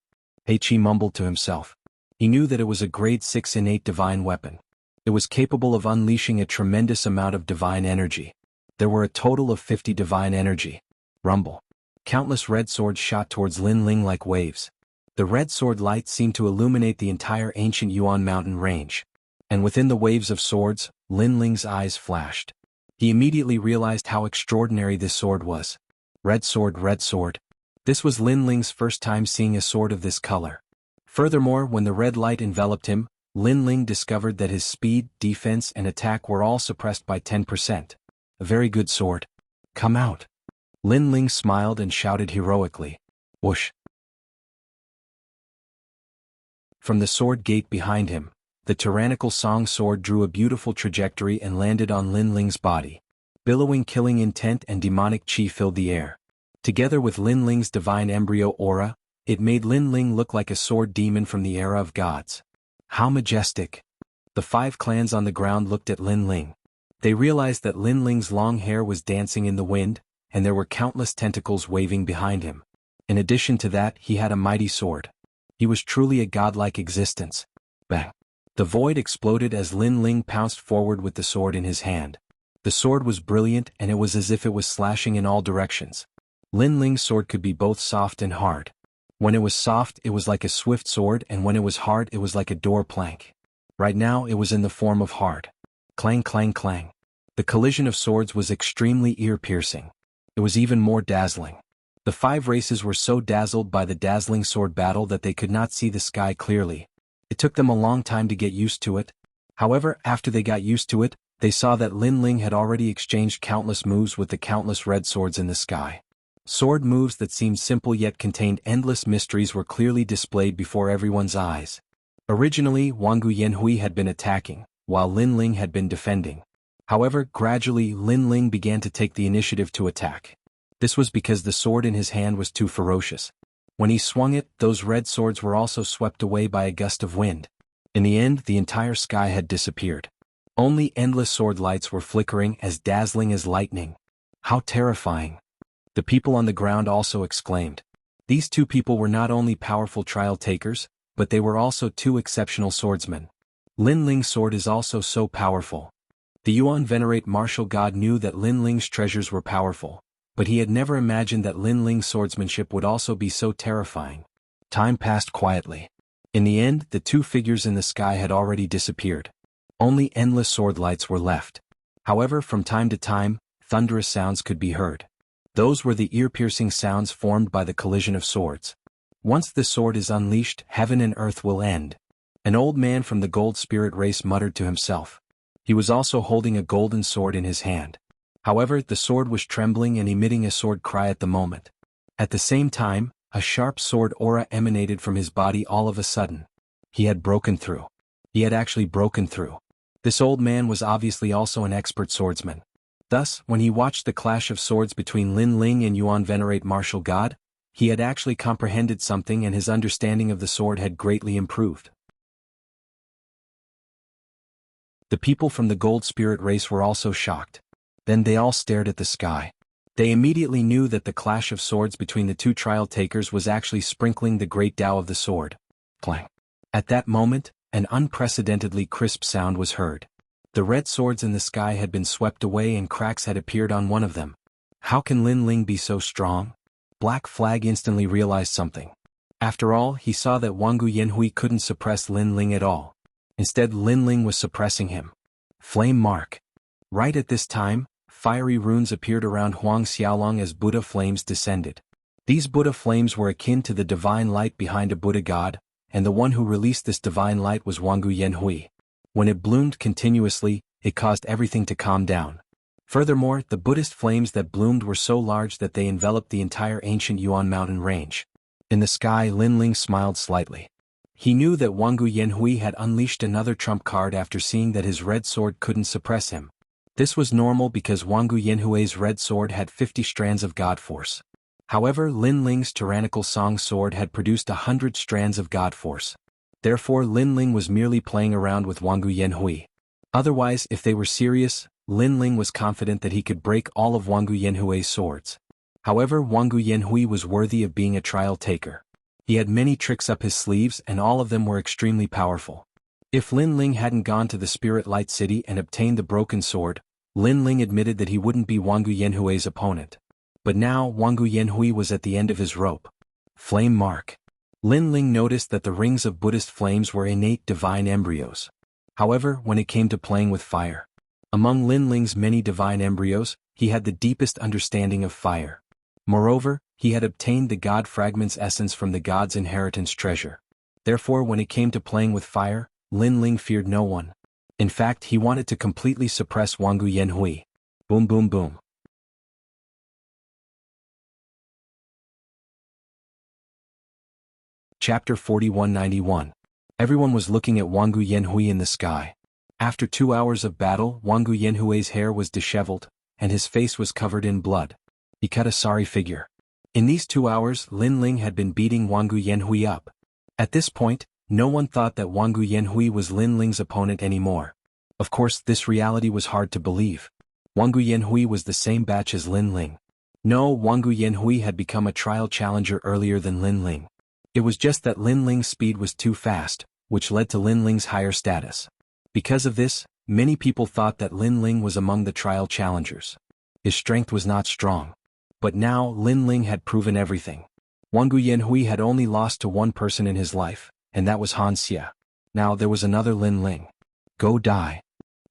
He mumbled to himself. He knew that it was a grade 6 innate divine weapon. It was capable of unleashing a tremendous amount of divine energy. There were a total of 50 divine energy. Rumble. Countless red swords shot towards Lin Ling like waves. The red sword light seemed to illuminate the entire ancient Yuan mountain range. And within the waves of swords, Lin Ling's eyes flashed. He immediately realized how extraordinary this sword was. Red sword, red sword. This was Lin Ling's first time seeing a sword of this color. Furthermore, when the red light enveloped him, Lin Ling discovered that his speed, defense, and attack were all suppressed by 10%. A very good sword. Come out. Lin Ling smiled and shouted heroically. Whoosh. From the sword gate behind him, the tyrannical song sword drew a beautiful trajectory and landed on Lin Ling's body. Billowing killing intent and demonic chi filled the air. Together with Lin Ling's divine embryo aura, it made Lin Ling look like a sword demon from the era of gods. How majestic. The 5 clans on the ground looked at Lin Ling. They realized that Lin Ling's long hair was dancing in the wind, and there were countless tentacles waving behind him. In addition to that, he had a mighty sword. He was truly a godlike existence. Bang. The void exploded as Lin Ling pounced forward with the sword in his hand. The sword was brilliant and it was as if it was slashing in all directions. Lin Ling's sword could be both soft and hard. When it was soft, it was like a swift sword, and when it was hard, it was like a door plank. Right now, it was in the form of hard. Clang, clang, clang. The collision of swords was extremely ear-piercing. It was even more dazzling. The 5 races were so dazzled by the dazzling sword battle that they could not see the sky clearly. It took them a long time to get used to it. However, after they got used to it, they saw that Lin Ling had already exchanged countless moves with the countless red swords in the sky. Sword moves that seemed simple yet contained endless mysteries were clearly displayed before everyone's eyes. Originally, Jianghu Yanhui had been attacking, while Lin Ling had been defending. However, gradually Lin Ling began to take the initiative to attack. This was because the sword in his hand was too ferocious. When he swung it, those red swords were also swept away by a gust of wind. In the end, the entire sky had disappeared. Only endless sword lights were flickering, as dazzling as lightning. How terrifying. The people on the ground also exclaimed. These 2 people were not only powerful trial takers, but they were also 2 exceptional swordsmen. Lin Ling's sword is also so powerful. The Yuan venerate martial god knew that Lin Ling's treasures were powerful, but he had never imagined that Lin Ling's swordsmanship would also be so terrifying. Time passed quietly. In the end, the 2 figures in the sky had already disappeared. Only endless sword lights were left. However, from time to time, thunderous sounds could be heard. Those were the ear-piercing sounds formed by the collision of swords. Once the sword is unleashed, heaven and earth will end. An old man from the gold spirit race muttered to himself. He was also holding a golden sword in his hand. However, the sword was trembling and emitting a sword cry at the moment. At the same time, a sharp sword aura emanated from his body all of a sudden. He had broken through. He had actually broken through. This old man was obviously also an expert swordsman. Thus, when he watched the clash of swords between Lin Ling and Yuan venerate martial god, he had actually comprehended something and his understanding of the sword had greatly improved. The people from the gold spirit race were also shocked. Then they all stared at the sky. They immediately knew that the clash of swords between the 2 trial takers was actually sprinkling the great Tao of the sword. Clang. At that moment, an unprecedentedly crisp sound was heard. The red swords in the sky had been swept away and cracks had appeared on one of them. How can Lin Ling be so strong? Black Flag instantly realized something. After all, he saw that Jianghu Yanhui couldn't suppress Lin Ling at all. Instead, Lin Ling was suppressing him. Flame mark. Right at this time, fiery runes appeared around Huang Xiaolong as Buddha flames descended. These Buddha flames were akin to the divine light behind a Buddha god, and the one who released this divine light was Jianghu Yanhui. When it bloomed continuously, it caused everything to calm down. Furthermore, the Buddhist flames that bloomed were so large that they enveloped the entire ancient Yuan mountain range. In the sky, Lin Ling smiled slightly. He knew that Jianghu Yanhui had unleashed another trump card after seeing that his red sword couldn't suppress him. This was normal because Jianghu Yanhui's red sword had 50 strands of god force. However, Lin Ling's tyrannical song sword had produced 100 strands of god force. Therefore Lin Ling was merely playing around with Wanggu Yanhui. Otherwise, if they were serious, Lin Ling was confident that he could break all of Wanggu Yanhui's swords. However, Wanggu Yanhui was worthy of being a trial taker. He had many tricks up his sleeves and all of them were extremely powerful. If Lin Ling hadn't gone to the Spirit Light City and obtained the broken sword, Lin Ling admitted that he wouldn't be Wanggu Yanhui's opponent. But now Wanggu Yanhui was at the end of his rope. Flame mark. Lin Ling noticed that the rings of Buddhist flames were innate divine embryos. However, when it came to playing with fire, among Lin Ling's many divine embryos, he had the deepest understanding of fire. Moreover, he had obtained the God Fragment's essence from the God's inheritance treasure. Therefore, when it came to playing with fire, Lin Ling feared no one. In fact, he wanted to completely suppress Wanggu Yanhui. Boom boom boom. Chapter 4191. Everyone was looking at Wanggu Yanhui in the sky. After 2 hours of battle, Wanggu Yanhui's hair was disheveled, and his face was covered in blood. He cut a sorry figure. In these 2 hours, Lin Ling had been beating Wanggu Yanhui up. At this point, no one thought that Wanggu Yanhui was Lin Ling's opponent anymore. Of course, this reality was hard to believe. Wanggu Yanhui was the same batch as Lin Ling. No, Wanggu Yanhui had become a trial challenger earlier than Lin Ling. It was just that Lin Ling's speed was too fast, which led to Lin Ling's higher status. Because of this, many people thought that Lin Ling was among the trial challengers. His strength was not strong. But now, Lin Ling had proven everything. Wanggu Yanhui had only lost to one person in his life, and that was Han Xia. Now there was another Lin Ling. Go die.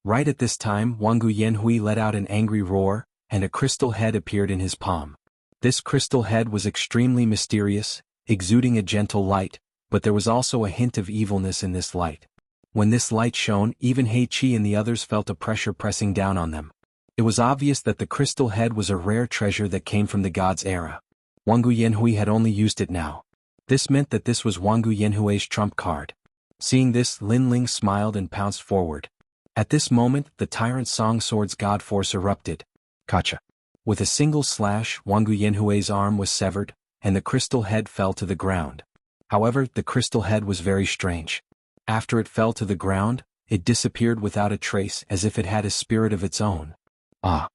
Right at this time, Wanggu Yanhui let out an angry roar, and a crystal head appeared in his palm. This crystal head was extremely mysterious, exuding a gentle light, but there was also a hint of evilness in this light. When this light shone, even He Qi and the others felt a pressure pressing down on them. It was obvious that the crystal head was a rare treasure that came from the God's era. Wanggu Yanhui had only used it now. This meant that this was Wanggu Yanhui's trump card. Seeing this, Lin Ling smiled and pounced forward. At this moment, the Tyrant Song Sword's God Force erupted. Kacha. With a single slash, Wanggu Yanhui's arm was severed, and the crystal head fell to the ground. However, the crystal head was very strange. After it fell to the ground, it disappeared without a trace as if it had a spirit of its own. Ah!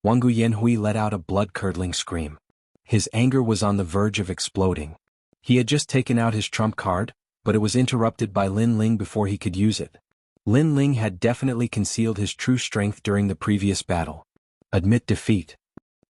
Wanggu Yanhui let out a blood-curdling scream. His anger was on the verge of exploding. He had just taken out his trump card, but it was interrupted by Lin Ling before he could use it. Lin Ling had definitely concealed his true strength during the previous battle. Admit defeat.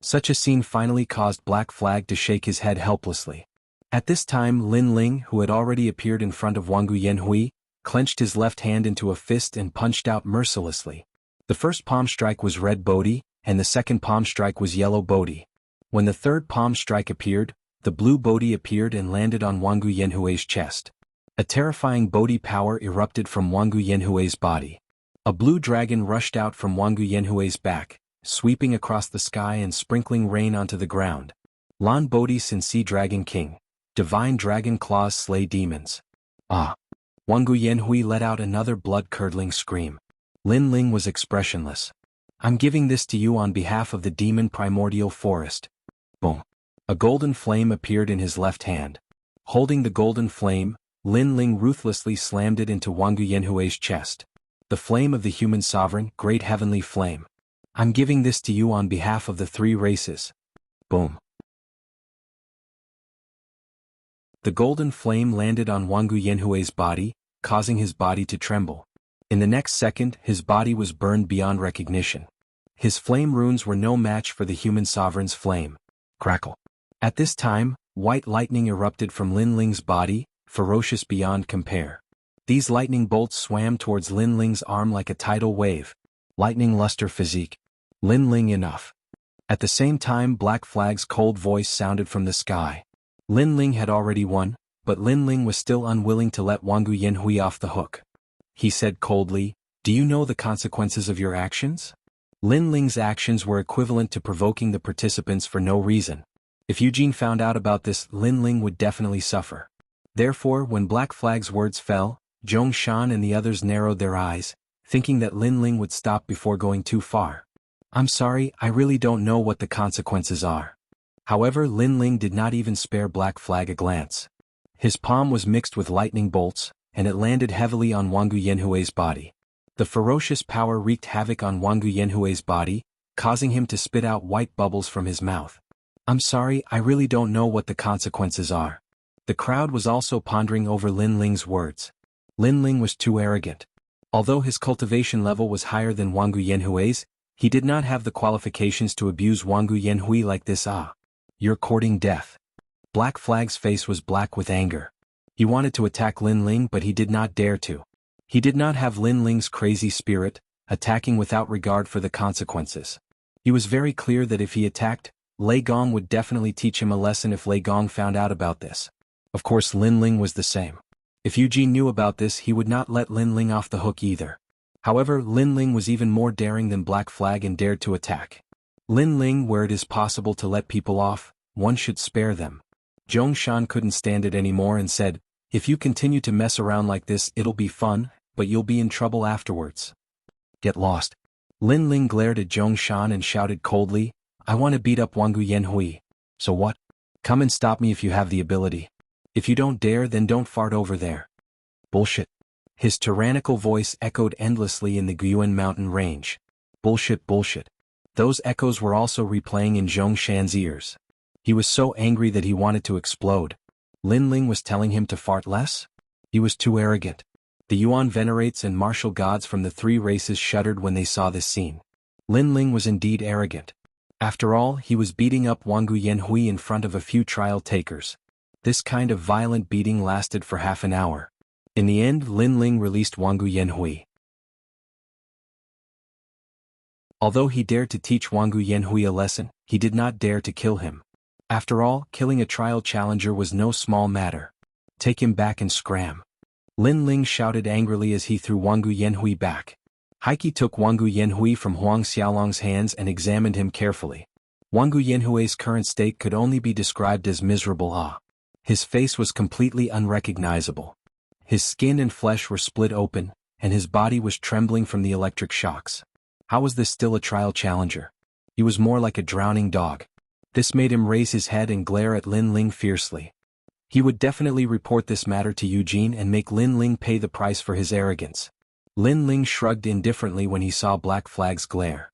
Such a scene finally caused Black Flag to shake his head helplessly. At this time, Lin Ling, who had already appeared in front of Wanggu Yanhui, clenched his left hand into a fist and punched out mercilessly. The first palm strike was red Bodhi, and the second palm strike was yellow Bodhi. When the third palm strike appeared, the blue Bodhi appeared and landed on Wanggu Yanhui's chest. A terrifying Bodhi power erupted from Wanggu Yanhui's body. A blue dragon rushed out from Wanggu Yanhui's back, sweeping across the sky and sprinkling rain onto the ground. Lan Bodhi Sin Si Dragon King. Divine Dragon Claws Slay Demons. Ah! Wanggu Yanhui let out another blood-curdling scream. Lin Ling was expressionless. I'm giving this to you on behalf of the demon primordial forest. Boom. A golden flame appeared in his left hand. Holding the golden flame, Lin Ling ruthlessly slammed it into Wanggu Yanhui's chest. The flame of the human sovereign, great heavenly flame. I'm giving this to you on behalf of the three races. Boom. The golden flame landed on Wanggu Yanhui's body, causing his body to tremble. In the next second, his body was burned beyond recognition. His flame runes were no match for the human sovereign's flame. Crackle. At this time, white lightning erupted from Lin Ling's body, ferocious beyond compare. These lightning bolts swam towards Lin Ling's arm like a tidal wave. Lightning luster physique. Lin Ling enough. At the same time, Black Flag's cold voice sounded from the sky. Lin Ling had already won, but Lin Ling was still unwilling to let Wanggu Yanhui off the hook. He said coldly, "Do you know the consequences of your actions?" Lin Ling's actions were equivalent to provoking the participants for no reason. If Eugene found out about this, Lin Ling would definitely suffer. Therefore, when Black Flag's words fell, Zhong Shan and the others narrowed their eyes, thinking that Lin Ling would stop before going too far. I'm sorry, I really don't know what the consequences are. However, Lin Ling did not even spare Black Flag a glance. His palm was mixed with lightning bolts, and it landed heavily on Wangu Yanhui's body. The ferocious power wreaked havoc on Wangu Yanhui's body, causing him to spit out white bubbles from his mouth. "I'm sorry, I really don't know what the consequences are." The crowd was also pondering over Lin Ling's words. Lin Ling was too arrogant. Although his cultivation level was higher than Wangu Yanhui's, he did not have the qualifications to abuse Wangu Yanhui like this. "You're courting death." Black Flag's face was black with anger. He wanted to attack Lin Ling but he did not dare to. He did not have Lin Ling's crazy spirit, attacking without regard for the consequences. He was very clear that if he attacked, Lei Gong would definitely teach him a lesson if Lei Gong found out about this. Of course Lin Ling was the same. If Eugene knew about this he would not let Lin Ling off the hook either. However, Lin Ling was even more daring than Black Flag and dared to attack. Lin Ling, where it is possible to let people off, one should spare them. Zhongshan couldn't stand it anymore and said, "If you continue to mess around like this it'll be fun, but you'll be in trouble afterwards. Get lost." Lin Ling glared at Zhongshan and shouted coldly, "I want to beat up Wangu Yanhui. So what? Come and stop me if you have the ability. If you don't dare then don't fart over there." "Bullshit." His tyrannical voice echoed endlessly in the Guyuan mountain range. "Bullshit, bullshit." Those echoes were also replaying in Zhongshan's ears. He was so angry that he wanted to explode. Lin Ling was telling him to fart less? He was too arrogant. The Yuan venerates and martial gods from the three races shuddered when they saw this scene. Lin Ling was indeed arrogant. After all, he was beating up Wangu Yanhui in front of a few trial takers. This kind of violent beating lasted for half an hour. In the end, Lin Ling released Wangu Yanhui. Although he dared to teach Wangu Yanhui a lesson, he did not dare to kill him. After all, killing a trial challenger was no small matter. "Take him back and scram." Lin Ling shouted angrily as he threw Wangu Yanhui back. Heike took Wangu Yanhui from Huang Xiaolong's hands and examined him carefully. Wangu Yanhui's current state could only be described as miserable. His face was completely unrecognizable. His skin and flesh were split open, and his body was trembling from the electric shocks. How was this still a trial challenger? He was more like a drowning dog. This made him raise his head and glare at Lin Ling fiercely. He would definitely report this matter to Eugene and make Lin Ling pay the price for his arrogance. Lin Ling shrugged indifferently when he saw Black Flag's glare.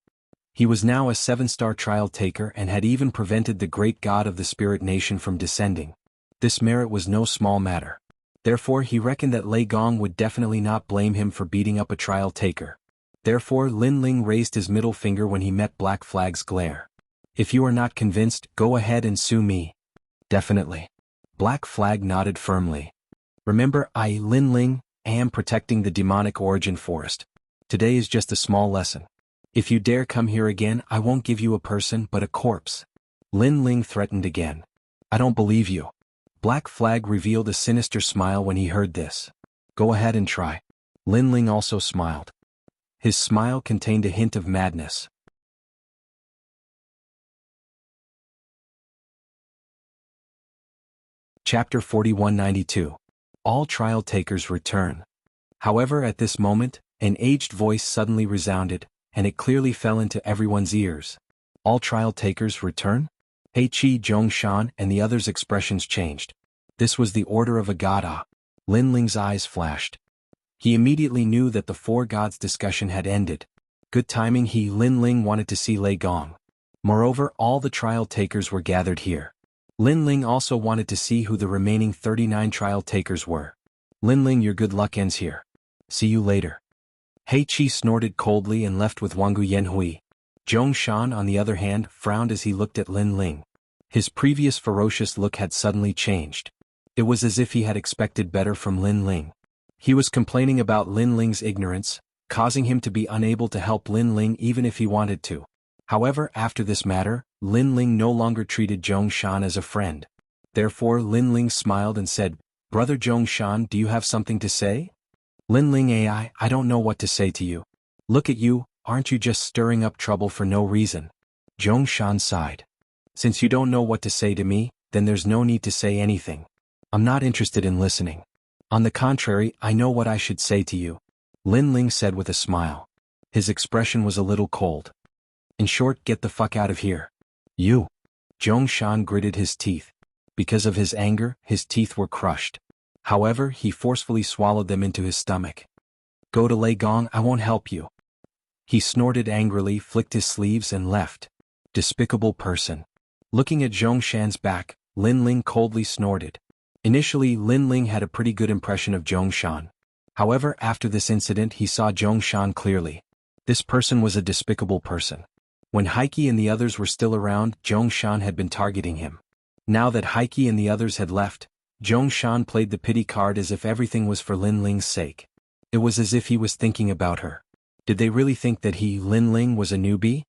He was now a 7-star trial taker and had even prevented the great god of the spirit nation from descending. This merit was no small matter. Therefore he reckoned that Lei Gong would definitely not blame him for beating up a trial taker. Therefore Lin Ling raised his middle finger when he met Black Flag's glare. "If you are not convinced, go ahead and sue me." "Definitely." Black Flag nodded firmly. "Remember, I, Lin Ling, am protecting the demonic origin forest. Today is just a small lesson. If you dare come here again, I won't give you a person but a corpse." Lin Ling threatened again. "I don't believe you." Black Flag revealed a sinister smile when he heard this. "Go ahead and try." Lin Ling also smiled. His smile contained a hint of madness. Chapter 4192. All trial takers return. However, at this moment, an aged voice suddenly resounded, and it clearly fell into everyone's ears. "All trial takers return?" Heiqi, Zhongshan, and the others' expressions changed. This was the order of a god. Lin Ling's eyes flashed. He immediately knew that the four gods' discussion had ended. Good timing. Lin Ling wanted to see Lei Gong. Moreover, all the trial takers were gathered here. Lin Ling also wanted to see who the remaining 39 trial takers were. "Lin Ling, your good luck ends here. See you later." Heiqi snorted coldly and left with Wangu Yanhui. Zhongshan, on the other hand, frowned as he looked at Lin Ling. His previous ferocious look had suddenly changed. It was as if he had expected better from Lin Ling. He was complaining about Lin Ling's ignorance, causing him to be unable to help Lin Ling even if he wanted to. However, after this matter, Lin Ling no longer treated Zhongshan as a friend. Therefore Lin Ling smiled and said, "Brother Zhongshan, do you have something to say?" "Lin Ling, I don't know what to say to you. Look at you, aren't you just stirring up trouble for no reason?" Zhongshan sighed. "Since you don't know what to say to me, then there's no need to say anything. I'm not interested in listening. On the contrary, I know what I should say to you," Lin Ling said with a smile. His expression was a little cold. "In short, get the fuck out of here. You." Zhongshan gritted his teeth. Because of his anger, his teeth were crushed. However, he forcefully swallowed them into his stomach. Go to Lei Gong, I won't help you. He snorted angrily, flicked his sleeves and left. Despicable person. Looking at Zhongshan's back, Lin Ling coldly snorted. Initially, Lin Ling had a pretty good impression of Zhongshan. However, after this incident he saw Zhongshan clearly. This person was a despicable person. When Heike and the others were still around, Zhongshan had been targeting him. Now that Heike and the others had left, Zhongshan played the pity card as if everything was for Lin Ling's sake. It was as if he was thinking about her. Did they really think that he, Lin Ling, was a newbie?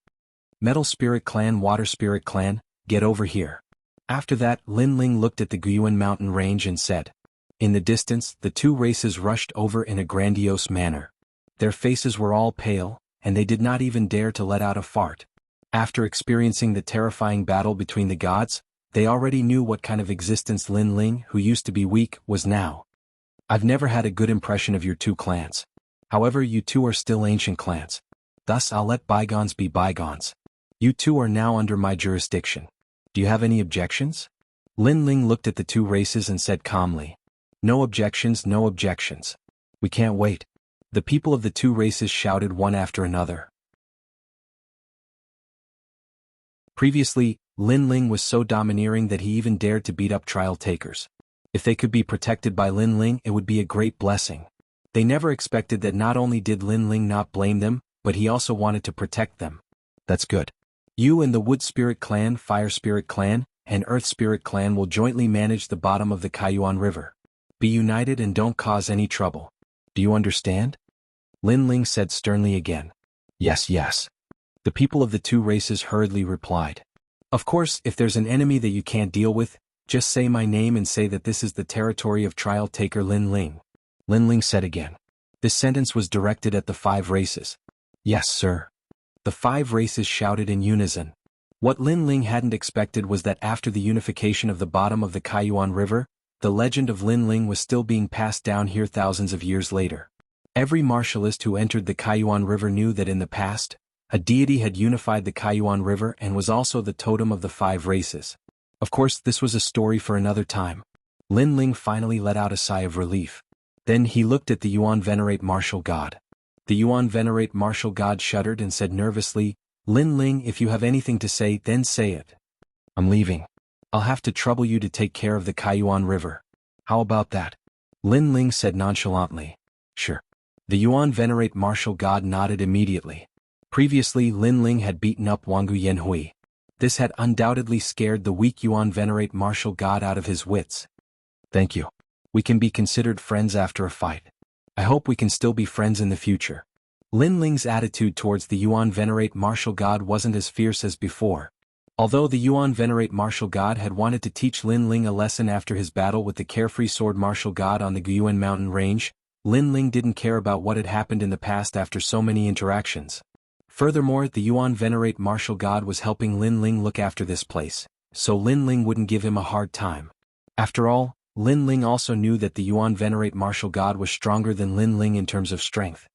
Metal Spirit Clan, Water Spirit Clan, get over here. After that, Lin Ling looked at the Guyuan mountain range and said. In the distance, the two races rushed over in a grandiose manner. Their faces were all pale, and they did not even dare to let out a fart. After experiencing the terrifying battle between the gods, they already knew what kind of existence Lin Ling, who used to be weak, was now. I've never had a good impression of your two clans. However, you two are still ancient clans. Thus I'll let bygones be bygones. You two are now under my jurisdiction. Do you have any objections? Lin Ling looked at the two races and said calmly. No objections, no objections. We can't wait. The people of the two races shouted one after another. Previously, Lin Ling was so domineering that he even dared to beat up trial takers. If they could be protected by Lin Ling, it would be a great blessing. They never expected that not only did Lin Ling not blame them, but he also wanted to protect them. That's good. You and the Wood Spirit Clan, Fire Spirit Clan, and Earth Spirit Clan will jointly manage the bottom of the Kaiyuan River. Be united and don't cause any trouble. Do you understand? Lin Ling said sternly again. Yes, yes. The people of the two races hurriedly replied. Of course, if there's an enemy that you can't deal with, just say my name and say that this is the territory of trial taker Lin Ling. Lin Ling said again. This sentence was directed at the five races. Yes, sir. The five races shouted in unison. What Lin Ling hadn't expected was that after the unification of the bottom of the Kaiyuan River, the legend of Lin Ling was still being passed down here thousands of years later. Every martialist who entered the Kaiyuan River knew that in the past, a deity had unified the Kaiyuan River and was also the totem of the five races. Of course, this was a story for another time. Lin Ling finally let out a sigh of relief. Then he looked at the Yuan Venerate Martial God. The Yuan Venerate Martial God shuddered and said nervously, Lin Ling, if you have anything to say, then say it. I'm leaving. I'll have to trouble you to take care of the Kaiyuan River. How about that? Lin Ling said nonchalantly. Sure. The Yuan Venerate Martial God nodded immediately. Previously, Lin Ling had beaten up Wangu Yanhui. This had undoubtedly scared the weak Yuan Venerate Martial God out of his wits. Thank you. We can be considered friends after a fight. I hope we can still be friends in the future. Lin Ling's attitude towards the Yuan Venerate Martial God wasn't as fierce as before. Although the Yuan Venerate Martial God had wanted to teach Lin Ling a lesson after his battle with the Carefree Sword Martial God on the Guyuan mountain range, Lin Ling didn't care about what had happened in the past after so many interactions. Furthermore, the Yuan Venerate Martial God was helping Lin Ling look after this place, so Lin Ling wouldn't give him a hard time. After all, Lin Ling also knew that the Yuan Venerate Martial God was stronger than Lin Ling in terms of strength.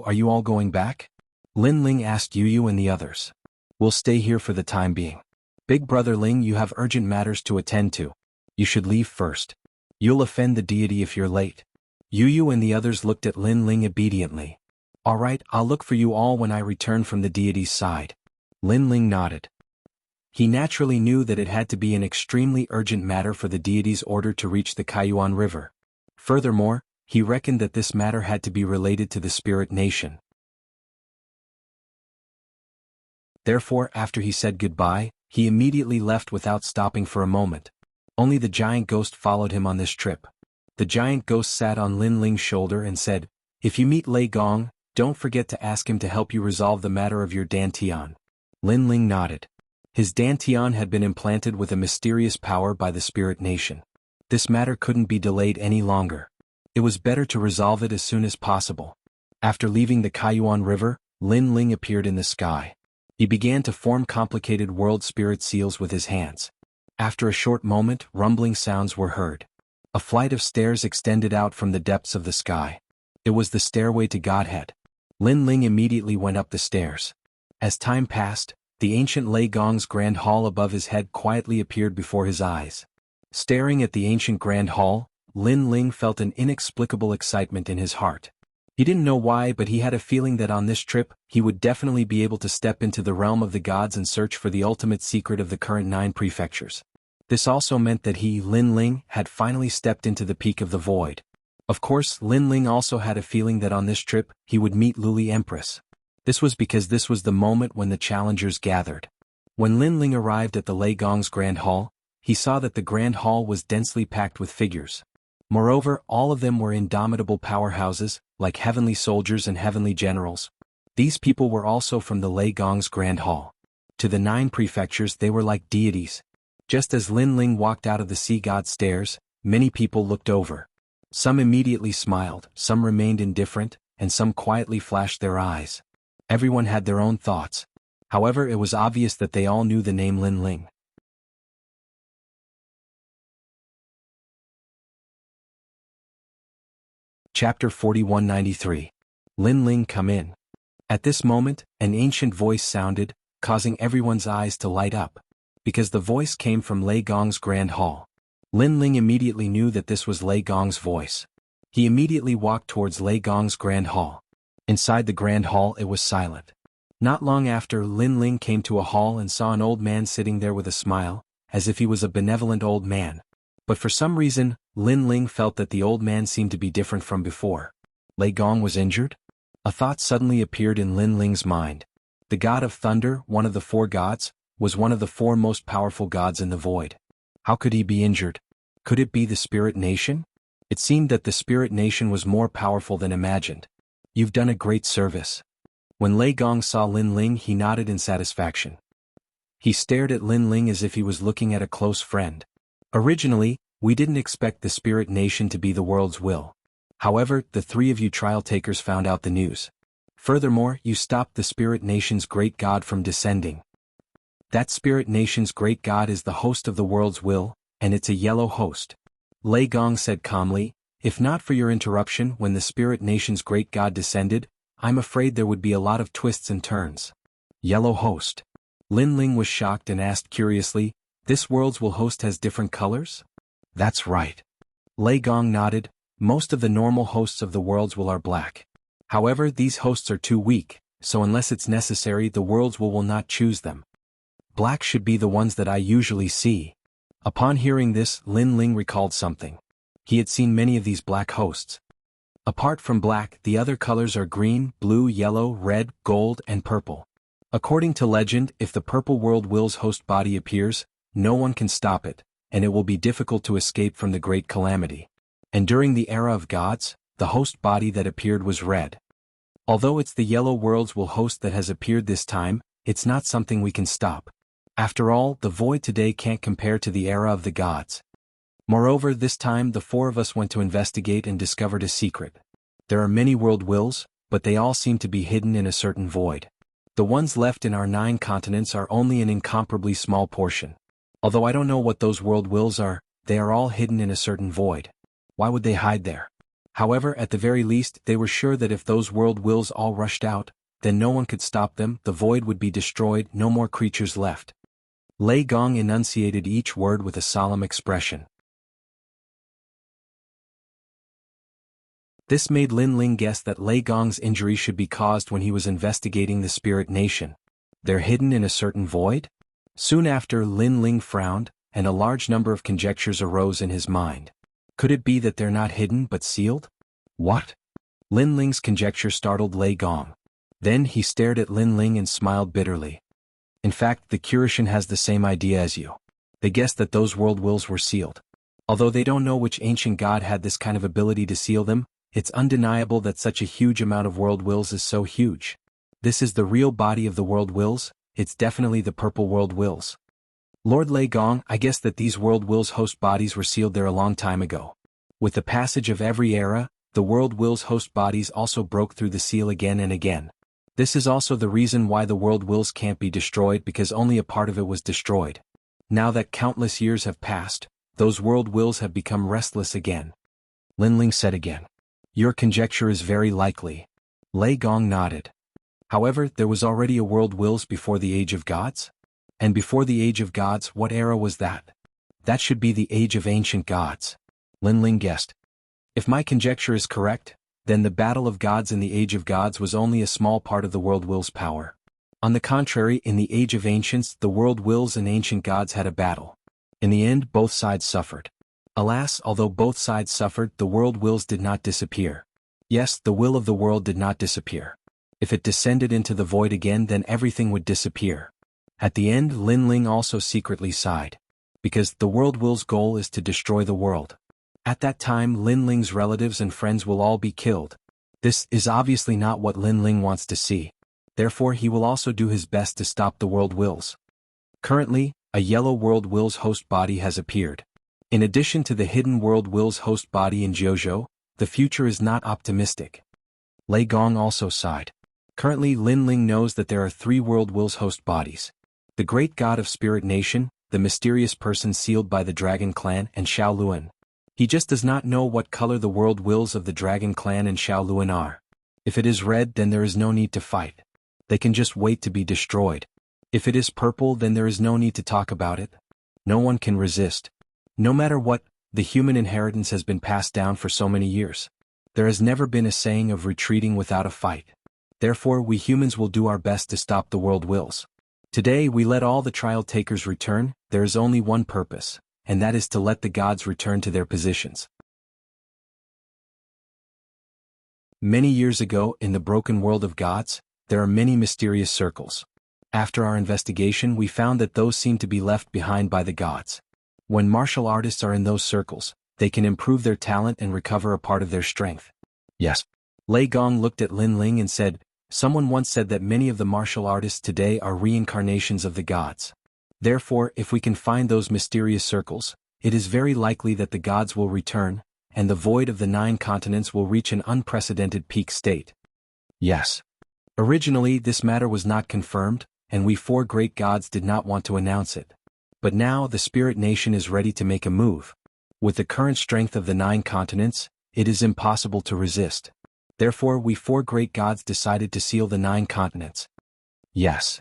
Are you all going back? Lin Ling asked Yu and the others. We'll stay here for the time being. Big brother Ling, you have urgent matters to attend to. You should leave first. You'll offend the deity if you're late. Yu and the others looked at Lin Ling obediently. All right, I'll look for you all when I return from the deity's side. Lin Ling nodded. He naturally knew that it had to be an extremely urgent matter for the deity's order to reach the Kaiyuan River. Furthermore, he reckoned that this matter had to be related to the spirit nation. Therefore, after he said goodbye, he immediately left without stopping for a moment. Only the giant ghost followed him on this trip. The giant ghost sat on Lin Ling's shoulder and said, If you meet Lei Gong, don't forget to ask him to help you resolve the matter of your Dantian. Lin Ling nodded. His Dantian had been implanted with a mysterious power by the spirit nation. This matter couldn't be delayed any longer. It was better to resolve it as soon as possible. After leaving the Kaiyuan River, Lin Ling appeared in the sky. He began to form complicated world spirit seals with his hands. After a short moment, rumbling sounds were heard. A flight of stairs extended out from the depths of the sky. It was the stairway to Godhead. Lin Ling immediately went up the stairs. As time passed, the ancient Lei Gong's grand hall above his head quietly appeared before his eyes. Staring at the ancient grand hall, Lin Ling felt an inexplicable excitement in his heart. He didn't know why, but he had a feeling that on this trip, he would definitely be able to step into the realm of the gods and search for the ultimate secret of the current 9 prefectures. This also meant that he, Lin Ling, had finally stepped into the peak of the void. Of course, Lin Ling also had a feeling that on this trip, he would meet Luli Empress. This was because this was the moment when the challengers gathered. When Lin Ling arrived at the Lei Gong's Grand Hall, he saw that the Grand Hall was densely packed with figures. Moreover, all of them were indomitable powerhouses, like heavenly soldiers and heavenly generals. These people were also from the Lei Gong's Grand Hall. To the 9 prefectures they were like deities. Just as Lin Ling walked out of the sea god stairs, many people looked over. Some immediately smiled, some remained indifferent, and some quietly flashed their eyes. Everyone had their own thoughts. However, it was obvious that they all knew the name Lin Ling. Chapter 4193. Lin Ling, come in. At this moment, an ancient voice sounded, causing everyone's eyes to light up. Because the voice came from Lei Gong's Grand Hall. Lin Ling immediately knew that this was Lei Gong's voice. He immediately walked towards Lei Gong's Grand Hall. Inside the Grand Hall it was silent. Not long after, Lin Ling came to a hall and saw an old man sitting there with a smile, as if he was a benevolent old man. But for some reason, Lin Ling felt that the old man seemed to be different from before. Lei Gong was injured? A thought suddenly appeared in Lin Ling's mind. The god of thunder, one of the 4 gods, was one of the 4 most powerful gods in the void. How could he be injured? Could it be the Spirit Nation? It seemed that the Spirit Nation was more powerful than imagined. You've done a great service. When Lei Gong saw Lin Ling, he nodded in satisfaction. He stared at Lin Ling as if he was looking at a close friend. Originally, we didn't expect the Spirit Nation to be the world's will. However, the 3 of you trial takers found out the news. Furthermore, you stopped the Spirit Nation's great god from descending. That Spirit Nation's great god is the host of the world's will, and it's a yellow host. Lei Gong said calmly, if not for your interruption when the Spirit Nation's great god descended, I'm afraid there would be a lot of twists and turns. Yellow host. Lin Ling was shocked and asked curiously, this world's will host has different colors? That's right. Lei Gong nodded, most of the normal hosts of the world's will are black. However, these hosts are too weak, so unless it's necessary the world's will not choose them. Black should be the ones that I usually see. Upon hearing this, Lin Ling recalled something. He had seen many of these black hosts. Apart from black, the other colors are green, blue, yellow, red, gold, and purple. According to legend, if the purple world will's host body appears, no one can stop it, and it will be difficult to escape from the great calamity. And during the era of gods, the host body that appeared was red. Although it's the yellow world's will host that has appeared this time, it's not something we can stop. After all, the void today can't compare to the era of the gods. Moreover, this time the 4 of us went to investigate and discovered a secret. There are many world wills, but they all seem to be hidden in a certain void. The ones left in our 9 continents are only an incomparably small portion. Although I don't know what those world wills are, they are all hidden in a certain void. Why would they hide there? However, at the very least, they were sure that if those world wills all rushed out, then no one could stop them, the void would be destroyed, no more creatures left. Lei Gong enunciated each word with a solemn expression. This made Lin Ling guess that Lei Gong's injury should be caused when he was investigating the Spirit Nation. They're hidden in a certain void? Soon after, Lin Ling frowned, and a large number of conjectures arose in his mind. Could it be that they're not hidden but sealed? What? Lin Ling's conjecture startled Lei Gong. Then he stared at Lin Ling and smiled bitterly. In fact, the Curishan has the same idea as you. They guessed that those world wills were sealed. Although they don't know which ancient god had this kind of ability to seal them, it's undeniable that such a huge amount of world wills is so huge. This is the real body of the world wills, it's definitely the purple world wills. Lord Lei Gong, I guess that these world wills host bodies were sealed there a long time ago. With the passage of every era, the world wills host bodies also broke through the seal again and again. This is also the reason why the world wills can't be destroyed, because only a part of it was destroyed. Now that countless years have passed, those world wills have become restless again. Lin Ling said again. Your conjecture is very likely. Lei Gong nodded. However, there was already a world wills before the Age of Gods? And before the Age of Gods, what era was that? That should be the Age of Ancient Gods. Linling guessed. If my conjecture is correct, then the battle of gods in the Age of Gods was only a small part of the world will's power. On the contrary, in the Age of Ancients, the world wills and ancient gods had a battle. In the end, both sides suffered. Alas, although both sides suffered, the world wills did not disappear. Yes, the will of the world did not disappear. If it descended into the void again, then everything would disappear. At the end, Linling also secretly sighed. Because the world will's goal is to destroy the world. At that time, Linling's relatives and friends will all be killed. This is obviously not what Linling wants to see. Therefore, he will also do his best to stop the world wills. Currently, a yellow world will's host body has appeared. In addition to the hidden world will's host body in Jianghu, the future is not optimistic. Lei Gong also sighed. Currently, Linling knows that there are 3 world will's host bodies. The great god of Spirit Nation, the mysterious person sealed by the Dragon Clan, and Shaoluan. He just does not know what color the world wills of the Dragon Clan and Shaoluan are. If it is red, then there is no need to fight. They can just wait to be destroyed. If it is purple, then there is no need to talk about it. No one can resist. No matter what, the human inheritance has been passed down for so many years. There has never been a saying of retreating without a fight. Therefore, we humans will do our best to stop the world wills. Today we let all the trial takers return. There is only one purpose, and that is to let the gods return to their positions. Many years ago, in the broken world of gods, there are many mysterious circles. After our investigation, we found that those seem to be left behind by the gods. When martial artists are in those circles, they can improve their talent and recover a part of their strength. Yes. Lei Gong looked at Linling and said, someone once said that many of the martial artists today are reincarnations of the gods. Therefore, if we can find those mysterious circles, it is very likely that the gods will return, and the void of the 9 continents will reach an unprecedented peak state. Yes. Originally, this matter was not confirmed, and we 4 great gods did not want to announce it. But now the Spirit Nation is ready to make a move. With the current strength of the 9 continents, it is impossible to resist. Therefore, we 4 great gods decided to seal the 9 continents. Yes.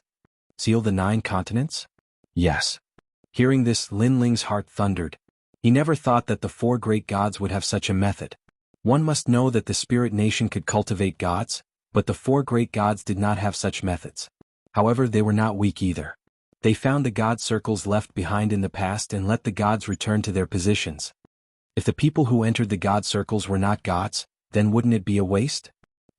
Seal the 9 continents? Yes. Hearing this, Linling's heart thundered. He never thought that the 4 great gods would have such a method. One must know that the Spirit Nation could cultivate gods, but the 4 great gods did not have such methods. However, they were not weak either. They found the god circles left behind in the past and let the gods return to their positions. If the people who entered the god circles were not gods, then wouldn't it be a waste?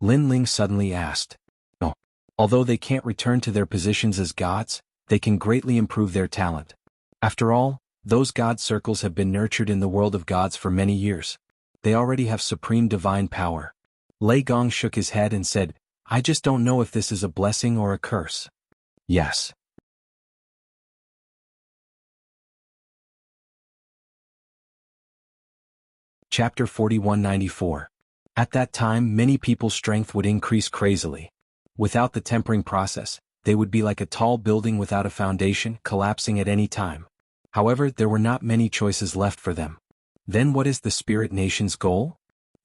Linling suddenly asked. No. Although they can't return to their positions as gods, they can greatly improve their talent. After all, those god circles have been nurtured in the world of gods for many years. They already have supreme divine power. Lei Gong shook his head and said, I just don't know if this is a blessing or a curse. Yes. Chapter 4194. At that time, many people's strength would increase crazily. Without the tempering process, they would be like a tall building without a foundation, collapsing at any time. However, there were not many choices left for them. Then what is the Spirit Nation's goal?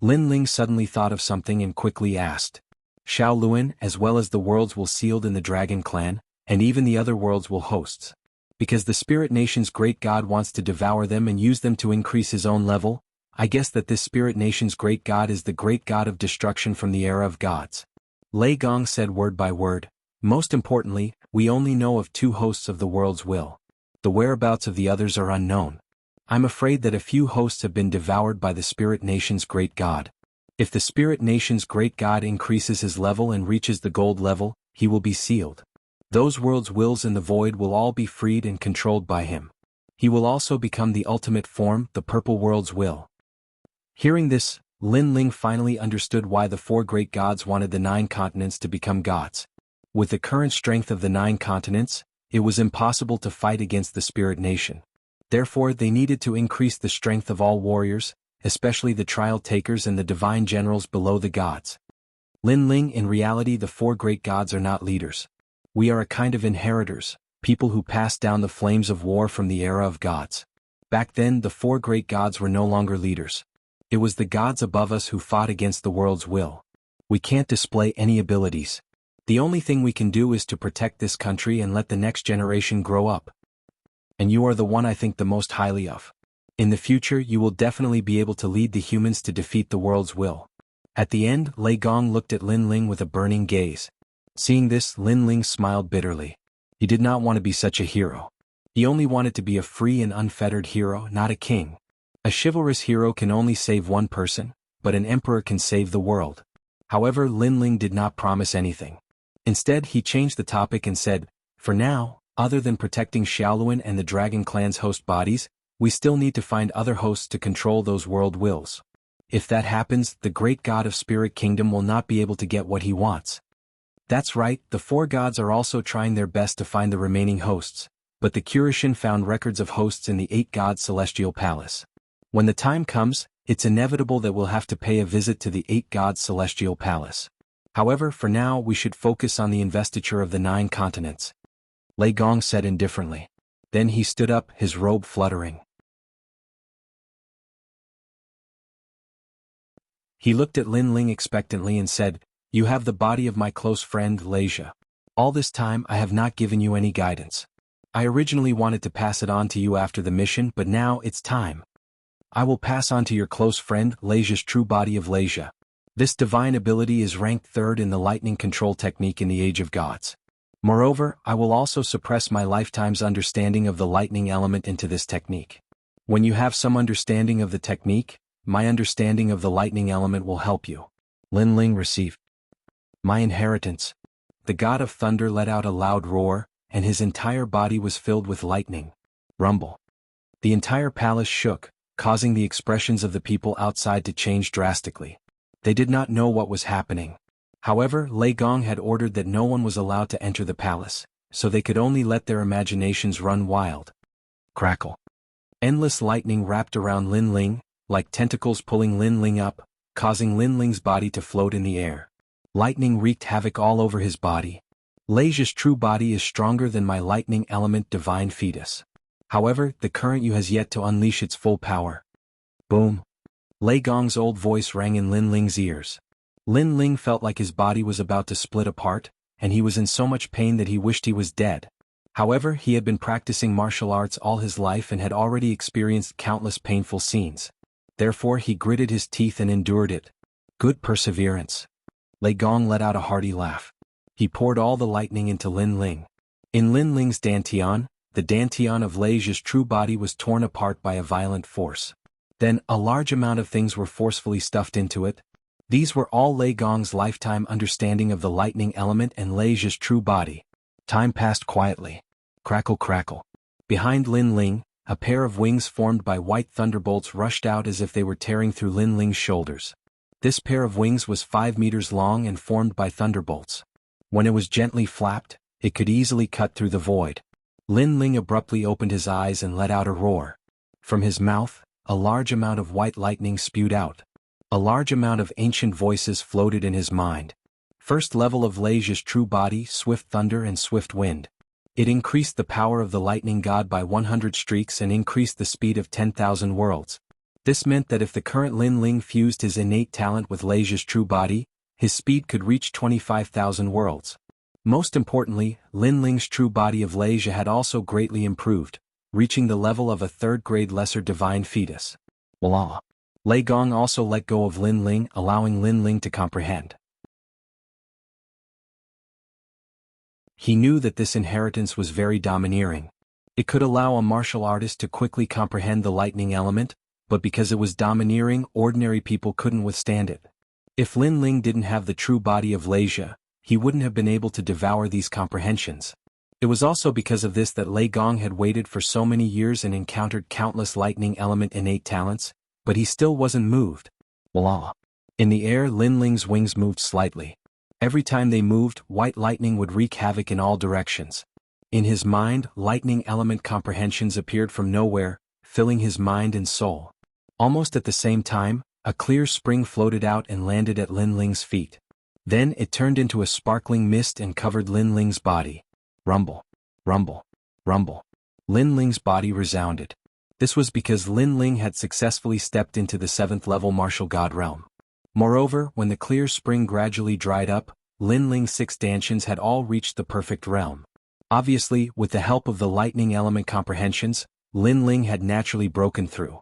Linling suddenly thought of something and quickly asked. Shaoluan, as well as the worlds will sealed in the Dragon Clan, and even the other worlds will hosts. Because the Spirit Nation's great god wants to devour them and use them to increase his own level, I guess that this Spirit Nation's great god is the great god of destruction from the era of gods. Lei Gong said word by word. Most importantly, we only know of 2 hosts of the world's will. The whereabouts of the others are unknown. I'm afraid that a few hosts have been devoured by the Spirit Nation's great god. If the Spirit Nation's great god increases his level and reaches the gold level, he will be sealed. Those world's wills in the void will all be freed and controlled by him. He will also become the ultimate form, the purple world's will. Hearing this, Linling finally understood why the 4 great gods wanted the 9 continents to become gods. With the current strength of the 9 continents, it was impossible to fight against the Spirit Nation. Therefore, they needed to increase the strength of all warriors, especially the trial takers and the divine generals below the gods. Linling, in reality, the 4 great gods are not leaders. We are a kind of inheritors, people who pass down the flames of war from the era of gods. Back then, the 4 great gods were no longer leaders. It was the gods above us who fought against the world's will. We can't display any abilities. The only thing we can do is to protect this country and let the next generation grow up. And you are the one I think the most highly of. In the future you will definitely be able to lead the humans to defeat the world's will. At the end, Lei Gong looked at Lin Ling with a burning gaze. Seeing this, Lin Ling smiled bitterly. He did not want to be such a hero. He only wanted to be a free and unfettered hero, not a king. A chivalrous hero can only save one person, but an emperor can save the world. However, Lin Ling did not promise anything. Instead, he changed the topic and said, "For now, other than protecting Xiaoluan and the Dragon Clan's host bodies, we still need to find other hosts to control those world wills. If that happens, the great god of Spirit Kingdom will not be able to get what he wants." That's right, the four gods are also trying their best to find the remaining hosts, but the Kurishin found records of hosts in the 8-god celestial palace. When the time comes, it's inevitable that we'll have to pay a visit to the 8-god celestial palace. However, for now we should focus on the investiture of the 9 continents. Lei Gong said indifferently. Then he stood up, his robe fluttering. He looked at Lin Ling expectantly and said, "You have the body of my close friend Leisha. All this time I have not given you any guidance. I originally wanted to pass it on to you after the mission, but now it's time. I will pass on to your close friend Leisha's true body of Leisha. This divine ability is ranked 3rd in the lightning control technique in the Age of Gods. Moreover, I will also suppress my lifetime's understanding of the lightning element into this technique. When you have some understanding of the technique, my understanding of the lightning element will help you." Lin Ling received. "My inheritance." The god of thunder let out a loud roar, and his entire body was filled with lightning. Rumble. The entire palace shook, causing the expressions of the people outside to change drastically. They did not know what was happening. However, Lei Gong had ordered that no one was allowed to enter the palace, so they could only let their imaginations run wild. Crackle. Endless lightning wrapped around Lin Ling, like tentacles pulling Lin Ling up, causing Lin Ling's body to float in the air. Lightning wreaked havoc all over his body. Leisha's true body is stronger than my lightning element divine fetus. However, the current you has yet to unleash its full power. Boom. Lei Gong's old voice rang in Lin Ling's ears. Lin Ling felt like his body was about to split apart, and he was in so much pain that he wished he was dead. However, he had been practicing martial arts all his life and had already experienced countless painful scenes. Therefore he gritted his teeth and endured it. Good perseverance. Lei Gong let out a hearty laugh. He poured all the lightning into Lin Ling. In Lin Ling's dantian, the dantian of Leisha's true body was torn apart by a violent force. Then, a large amount of things were forcefully stuffed into it. These were all Lei Gong's lifetime understanding of the lightning element and Leisha's true body. Time passed quietly. Crackle crackle. Behind Lin Ling, a pair of wings formed by white thunderbolts rushed out as if they were tearing through Lin Ling's shoulders. This pair of wings was 5 meters long and formed by thunderbolts. When it was gently flapped, it could easily cut through the void. Lin Ling abruptly opened his eyes and let out a roar. From his mouth, a large amount of white lightning spewed out. A large amount of ancient voices floated in his mind. First level of Leisha's true body, swift thunder and swift wind. It increased the power of the lightning god by 100 streaks and increased the speed of 10,000 worlds. This meant that if the current Lin Ling fused his innate talent with Leisha's true body, his speed could reach 25,000 worlds. Most importantly, Lin Ling's true body of Leisha had also greatly improved, reaching the level of a 3rd-grade lesser divine fetus. Voila! Lei Gong also let go of Lin Ling, allowing Lin Ling to comprehend. He knew that this inheritance was very domineering. It could allow a martial artist to quickly comprehend the lightning element, but because it was domineering, ordinary people couldn't withstand it. If Lin Ling didn't have the true body of Leisha, he wouldn't have been able to devour these comprehensions. It was also because of this that Lei Gong had waited for so many years and encountered countless lightning element innate talents, but he still wasn't moved. Voila! In the air, Lin Ling's wings moved slightly. Every time they moved, white lightning would wreak havoc in all directions. In his mind, lightning element comprehensions appeared from nowhere, filling his mind and soul. Almost at the same time, a clear spring floated out and landed at Lin Ling's feet. Then it turned into a sparkling mist and covered Lin Ling's body. Rumble. Rumble. Rumble. Lin Ling's body resounded. This was because Lin Ling had successfully stepped into the 7th-level martial god realm. Moreover, when the clear spring gradually dried up, Lin Ling's 6 dantians had all reached the perfect realm. Obviously, with the help of the lightning element comprehensions, Lin Ling had naturally broken through.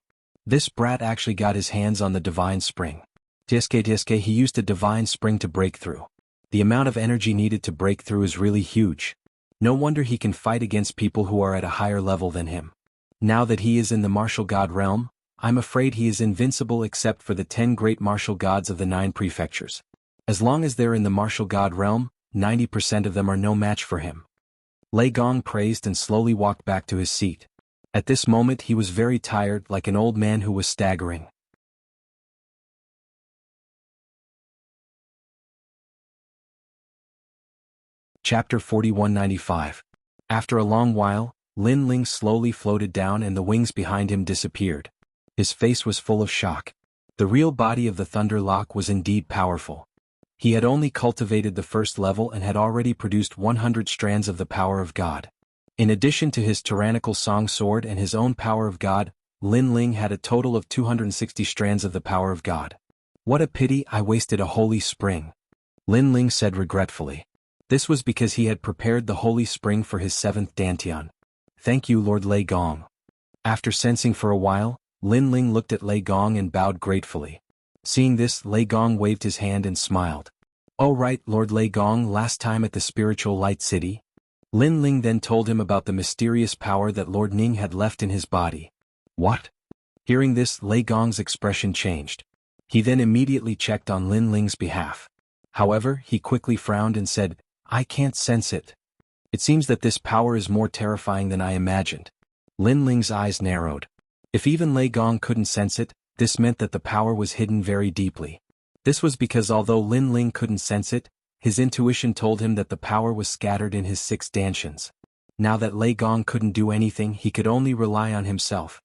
This brat actually got his hands on the divine spring. Tiske he used a divine spring to break through. The amount of energy needed to break through is really huge. No wonder he can fight against people who are at a higher level than him. Now that he is in the martial god realm, I'm afraid he is invincible except for the 10 great martial gods of the 9 prefectures. As long as they're in the martial god realm, 90% of them are no match for him. Lei Gong praised and slowly walked back to his seat. At this moment he was very tired, like an old man who was staggering. Chapter 4195. After a long while, Lin Ling slowly floated down and the wings behind him disappeared. His face was full of shock. The real body of the Thunder Lock was indeed powerful. He had only cultivated the first level and had already produced 100 strands of the power of God. In addition to his tyrannical song sword and his own power of God, Lin Ling had a total of 260 strands of the power of God. What a pity I wasted a holy spring, Lin Ling said regretfully. This was because he had prepared the holy spring for his 7th dantian. Thank you, Lord Lei Gong. After sensing for a while, Lin Ling looked at Lei Gong and bowed gratefully. Seeing this, Lei Gong waved his hand and smiled. Oh right, Lord Lei Gong, last time at the spiritual light city. Lin Ling then told him about the mysterious power that Lord Ning had left in his body. What? Hearing this, Lei Gong's expression changed. He then immediately checked on Lin Ling's behalf. However, he quickly frowned and said, I can't sense it. It seems that this power is more terrifying than I imagined. Lin Ling's eyes narrowed. If even Lei Gong couldn't sense it, this meant that the power was hidden very deeply. This was because although Lin Ling couldn't sense it, his intuition told him that the power was scattered in his 6 dantians. Now that Lei Gong couldn't do anything, he could only rely on himself.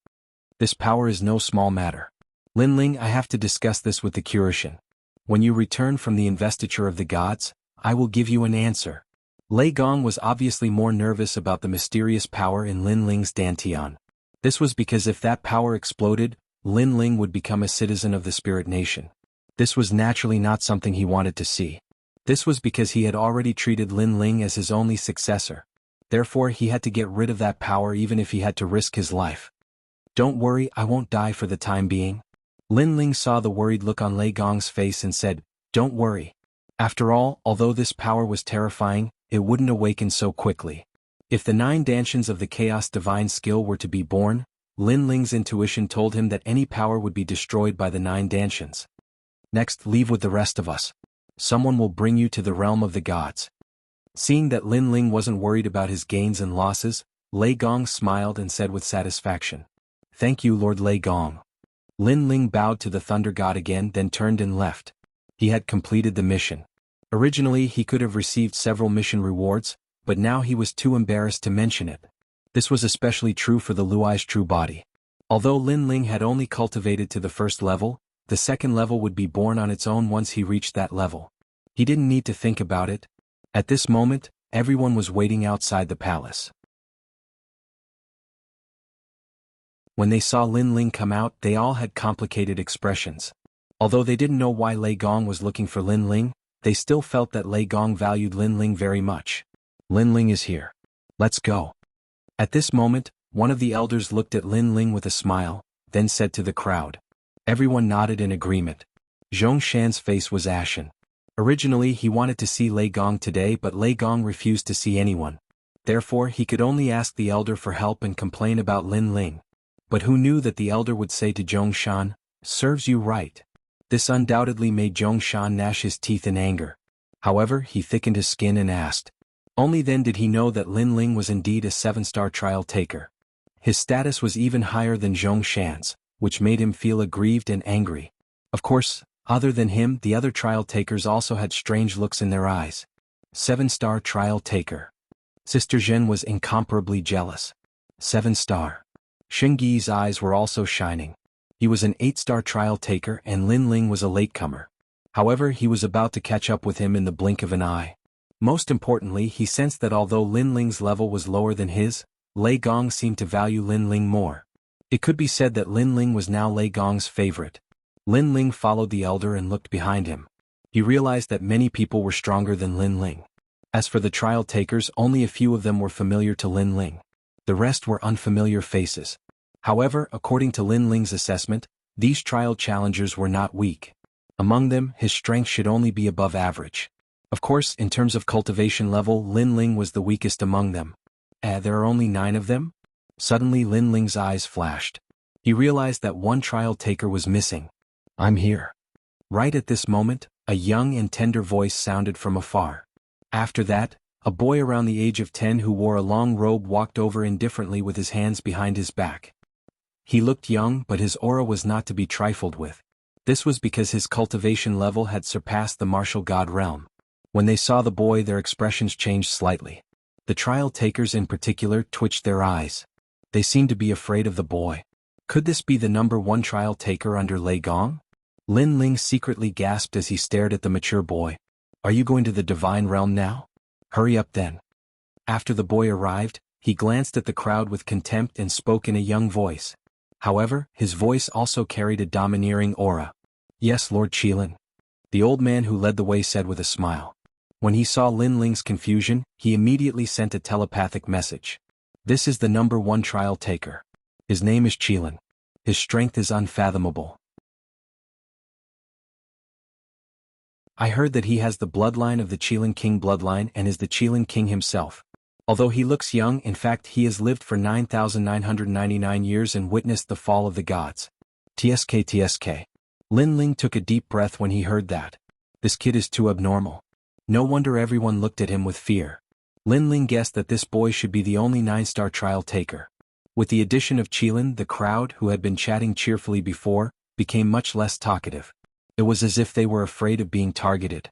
This power is no small matter. Lin Ling, I have to discuss this with the Curishin. When you return from the investiture of the gods, I will give you an answer. Lei Gong was obviously more nervous about the mysterious power in Lin Ling's dantian. This was because if that power exploded, Lin Ling would become a citizen of the Spirit Nation. This was naturally not something he wanted to see. This was because he had already treated Lin Ling as his only successor. Therefore he had to get rid of that power even if he had to risk his life. Don't worry, I won't die for the time being. Lin Ling saw the worried look on Lei Gong's face and said, Don't worry. After all, although this power was terrifying, it wouldn't awaken so quickly. If the 9 dantians of the Chaos Divine Skill were to be born, Lin Ling's intuition told him that any power would be destroyed by the 9 dantians. Next, leave with the rest of us. Someone will bring you to the realm of the gods. Seeing that Lin Ling wasn't worried about his gains and losses, Lei Gong smiled and said with satisfaction, Thank you, Lord Lei Gong. Lin Ling bowed to the Thunder God again, then turned and left. He had completed the mission. Originally he could have received several mission rewards, but now he was too embarrassed to mention it. This was especially true for the Luai's true body. Although Lin Ling had only cultivated to the 1st level, the 2nd level would be born on its own once he reached that level. He didn't need to think about it. At this moment, everyone was waiting outside the palace. When they saw Lin Ling come out, they all had complicated expressions. Although they didn't know why Lei Gong was looking for Lin Ling, they still felt that Lei Gong valued Lin Ling very much. Lin Ling is here. Let's go. At this moment, one of the elders looked at Lin Ling with a smile, then said to the crowd. Everyone nodded in agreement. Zhong Shan's face was ashen. Originally he wanted to see Lei Gong today, but Lei Gong refused to see anyone. Therefore he could only ask the elder for help and complain about Lin Ling. But who knew that the elder would say to Zhong Shan, Serves you right. This undoubtedly made Zhong Shan gnash his teeth in anger. However, he thickened his skin and asked. Only then did he know that Lin Ling was indeed a 7-star trial taker. His status was even higher than Zhong Shan's, which made him feel aggrieved and angry. Of course, other than him, the other trial takers also had strange looks in their eyes. 7-star trial taker. Sister Zhen was incomparably jealous. 7-star. Xingyi's eyes were also shining. He was an 8-star trial taker and Lin Ling was a latecomer. However, he was about to catch up with him in the blink of an eye. Most importantly, he sensed that although Lin Ling's level was lower than his, Lei Gong seemed to value Lin Ling more. It could be said that Lin Ling was now Lei Gong's favorite. Lin Ling followed the elder and looked behind him. He realized that many people were stronger than Lin Ling. As for the trial takers, only a few of them were familiar to Lin Ling. The rest were unfamiliar faces. However, according to Lin Ling's assessment, these trial challengers were not weak. Among them, his strength should only be above average. Of course, in terms of cultivation level, Lin Ling was the weakest among them. There are only 9 of them? Suddenly Lin Ling's eyes flashed. He realized that one trial taker was missing. I'm here. Right at this moment, a young and tender voice sounded from afar. After that, a boy around the age of 10 who wore a long robe walked over indifferently with his hands behind his back. He looked young, but his aura was not to be trifled with. This was because his cultivation level had surpassed the martial god realm. When they saw the boy, their expressions changed slightly. The trial takers in particular twitched their eyes. They seemed to be afraid of the boy. Could this be the number 1 trial taker under Lei Gong? Lin Ling secretly gasped as he stared at the mature boy. Are you going to the divine realm now? Hurry up then. After the boy arrived, he glanced at the crowd with contempt and spoke in a young voice. However, his voice also carried a domineering aura. Yes, Lord Qilin. The old man who led the way said with a smile. When he saw Lin Ling's confusion, he immediately sent a telepathic message. This is the number 1 trial taker. His name is Qilin. His strength is unfathomable. I heard that he has the bloodline of the Qilin King bloodline and is the Qilin King himself. Although he looks young, in fact he has lived for 9,999 years and witnessed the fall of the gods. TSK. Lin Ling took a deep breath when he heard that. This kid is too abnormal. No wonder everyone looked at him with fear. Lin Ling guessed that this boy should be the only 9-star trial taker. With the addition of Qilin, the crowd, who had been chatting cheerfully before, became much less talkative. It was as if they were afraid of being targeted.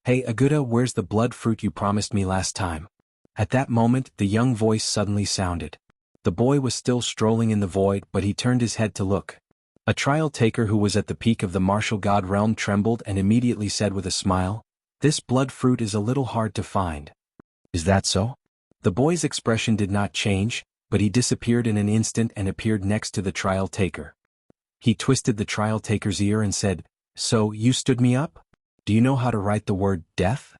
Hey Aguda, where's the blood fruit you promised me last time? At that moment, the young voice suddenly sounded. The boy was still strolling in the void, but he turned his head to look. A trial taker who was at the peak of the martial god realm trembled and immediately said with a smile, "This blood fruit is a little hard to find." Is that so? The boy's expression did not change, but he disappeared in an instant and appeared next to the trial taker. He twisted the trial taker's ear and said, "So, you stood me up? Do you know how to write the word death?"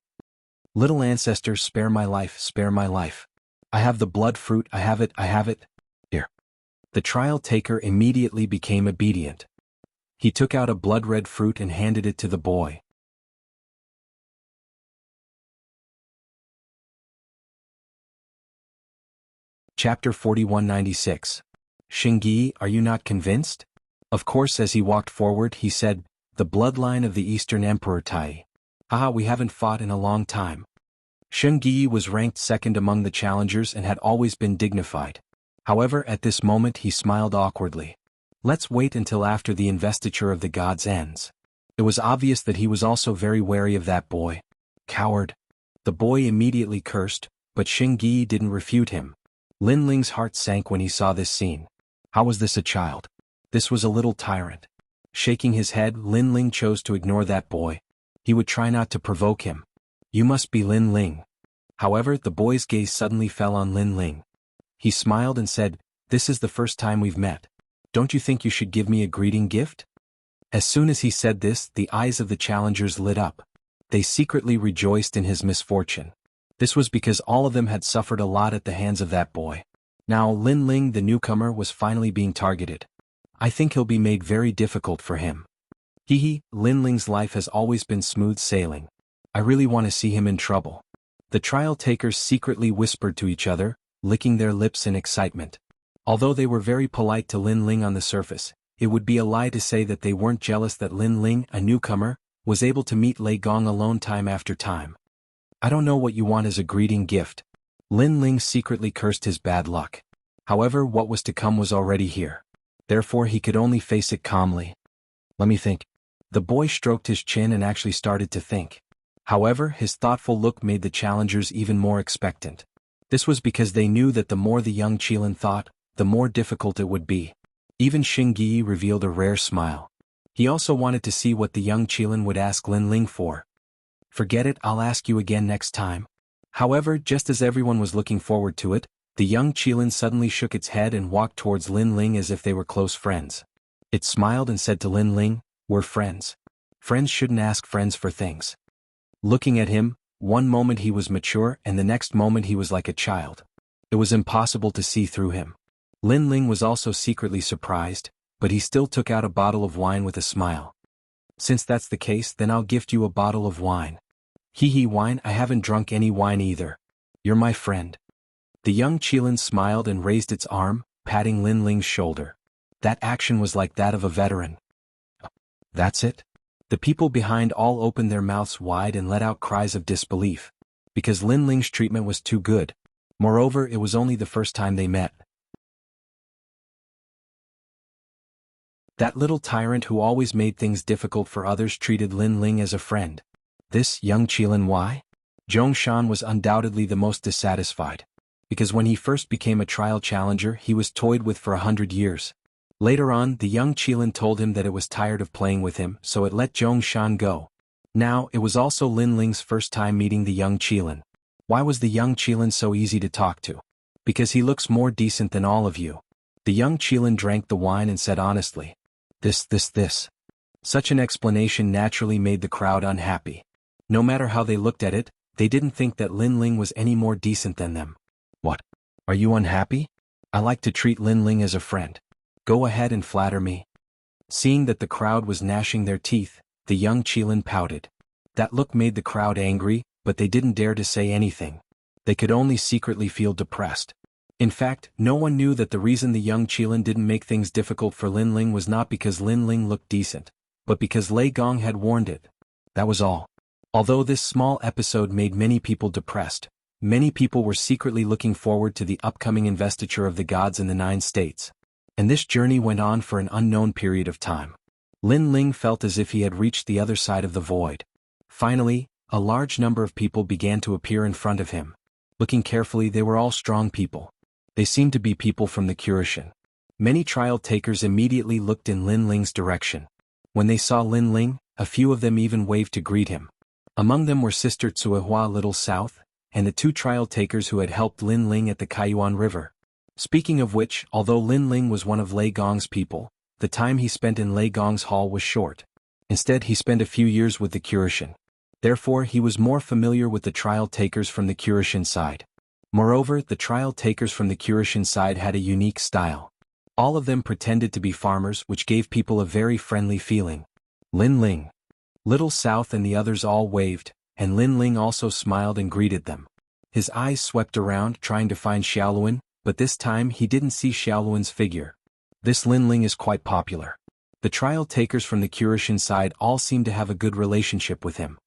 Little ancestor, spare my life, spare my life. I have the blood fruit, I have it. Here. The trial taker immediately became obedient. He took out a blood-red fruit and handed it to the boy. Chapter 4196. Xingyi, are you not convinced? Of course, as he walked forward, he said, the bloodline of the Eastern Emperor Tai. We haven't fought in a long time. Xingyi was ranked second among the challengers and had always been dignified. However, at this moment he smiled awkwardly. Let's wait until after the investiture of the gods ends. It was obvious that he was also very wary of that boy. Coward. The boy immediately cursed, but Xingyi didn't refute him. Lin Ling's heart sank when he saw this scene. How was this a child? This was a little tyrant. Shaking his head, Lin Ling chose to ignore that boy. He would try not to provoke him. You must be Lin Ling. However, the boy's gaze suddenly fell on Lin Ling. He smiled and said, this is the first time we've met. Don't you think you should give me a greeting gift? As soon as he said this, the eyes of the challengers lit up. They secretly rejoiced in his misfortune. This was because all of them had suffered a lot at the hands of that boy. Now Lin Ling, the newcomer, was finally being targeted. I think he'll be made very difficult for him. Lin Ling's life has always been smooth sailing. I really want to see him in trouble. The trial takers secretly whispered to each other, licking their lips in excitement. Although they were very polite to Lin Ling on the surface, it would be a lie to say that they weren't jealous that Lin Ling, a newcomer, was able to meet Lei Gong alone time after time. I don't know what you want as a greeting gift. Lin Ling secretly cursed his bad luck. However, what was to come was already here. Therefore he could only face it calmly. Let me think. The boy stroked his chin and actually started to think. However, his thoughtful look made the challengers even more expectant. This was because they knew that the more the young Qilin thought, the more difficult it would be. Even Xingyi revealed a rare smile. He also wanted to see what the young Qilin would ask Lin Ling for. Forget it, I'll ask you again next time. However, just as everyone was looking forward to it, the young Qilin suddenly shook its head and walked towards Lin Ling as if they were close friends. It smiled and said to Lin Ling, we're friends. Friends shouldn't ask friends for things. Looking at him, one moment he was mature and the next moment he was like a child. It was impossible to see through him. Lin Ling was also secretly surprised, but he still took out a bottle of wine with a smile. Since that's the case, then I'll gift you a bottle of wine. Hee, wine? I haven't drunk any wine either. You're my friend. The young Qilin smiled and raised its arm, patting Lin Ling's shoulder. That action was like that of a veteran. That's it? The people behind all opened their mouths wide and let out cries of disbelief. Because Lin Ling's treatment was too good. Moreover, it was only the first time they met. That little tyrant who always made things difficult for others treated Lin Ling as a friend. This young Qilin, why? Zhongshan was undoubtedly the most dissatisfied. Because when he first became a trial challenger, he was toyed with for 100 years. Later on, the young Qilin told him that it was tired of playing with him, so it let Zhongshan go. Now, it was also Lin Ling's first time meeting the young Qilin. Why was the young Qilin so easy to talk to? Because he looks more decent than all of you. The young Qilin drank the wine and said honestly. This. Such an explanation naturally made the crowd unhappy. No matter how they looked at it, they didn't think that Lin Ling was any more decent than them. What? Are you unhappy? I like to treat Lin Ling as a friend. Go ahead and flatter me. Seeing that the crowd was gnashing their teeth, the young Qilin pouted. That look made the crowd angry, but they didn't dare to say anything. They could only secretly feel depressed. In fact, no one knew that the reason the young Qilin didn't make things difficult for Lin Ling was not because Lin Ling looked decent, but because Lei Gong had warned it. That was all. Although this small episode made many people depressed, many people were secretly looking forward to the upcoming investiture of the gods in the 9 states. And this journey went on for an unknown period of time. Lin Ling felt as if he had reached the other side of the void. Finally, a large number of people began to appear in front of him. Looking carefully, they were all strong people. They seemed to be people from the Cultivation. Many trial takers immediately looked in Lin Ling's direction. When they saw Lin Ling, a few of them even waved to greet him. Among them were Sister Tsuehua Little South, and the 2 trial takers who had helped Lin Ling at the Kaiyuan River. Speaking of which, although Lin Ling was one of Lei Gong's people, the time he spent in Lei Gong's hall was short. Instead, he spent a few years with the Cultivation. Therefore, he was more familiar with the trial takers from the Cultivation side. Moreover, the trial takers from the Cultivation side had a unique style. All of them pretended to be farmers, which gave people a very friendly feeling. Lin Ling, Little South and the others all waved, and Lin Ling also smiled and greeted them. His eyes swept around trying to find Xiaoluan, but this time he didn't see Xiaoluan's figure. This Lin Ling is quite popular. The trial takers from the Cultivation side all seemed to have a good relationship with him.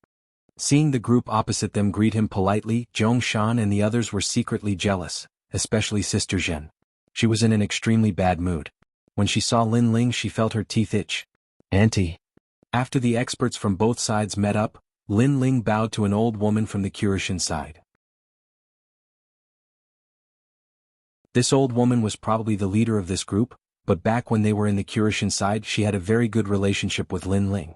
Seeing the group opposite them greet him politely, Zhongshan and the others were secretly jealous, especially Sister Zhen. She was in an extremely bad mood. When she saw Lin Ling, she felt her teeth itch. Auntie. After the experts from both sides met up, Lin Ling bowed to an old woman from the Cultivation side. This old woman was probably the leader of this group, but back when they were in the Cultivation side, she had a very good relationship with Lin Ling.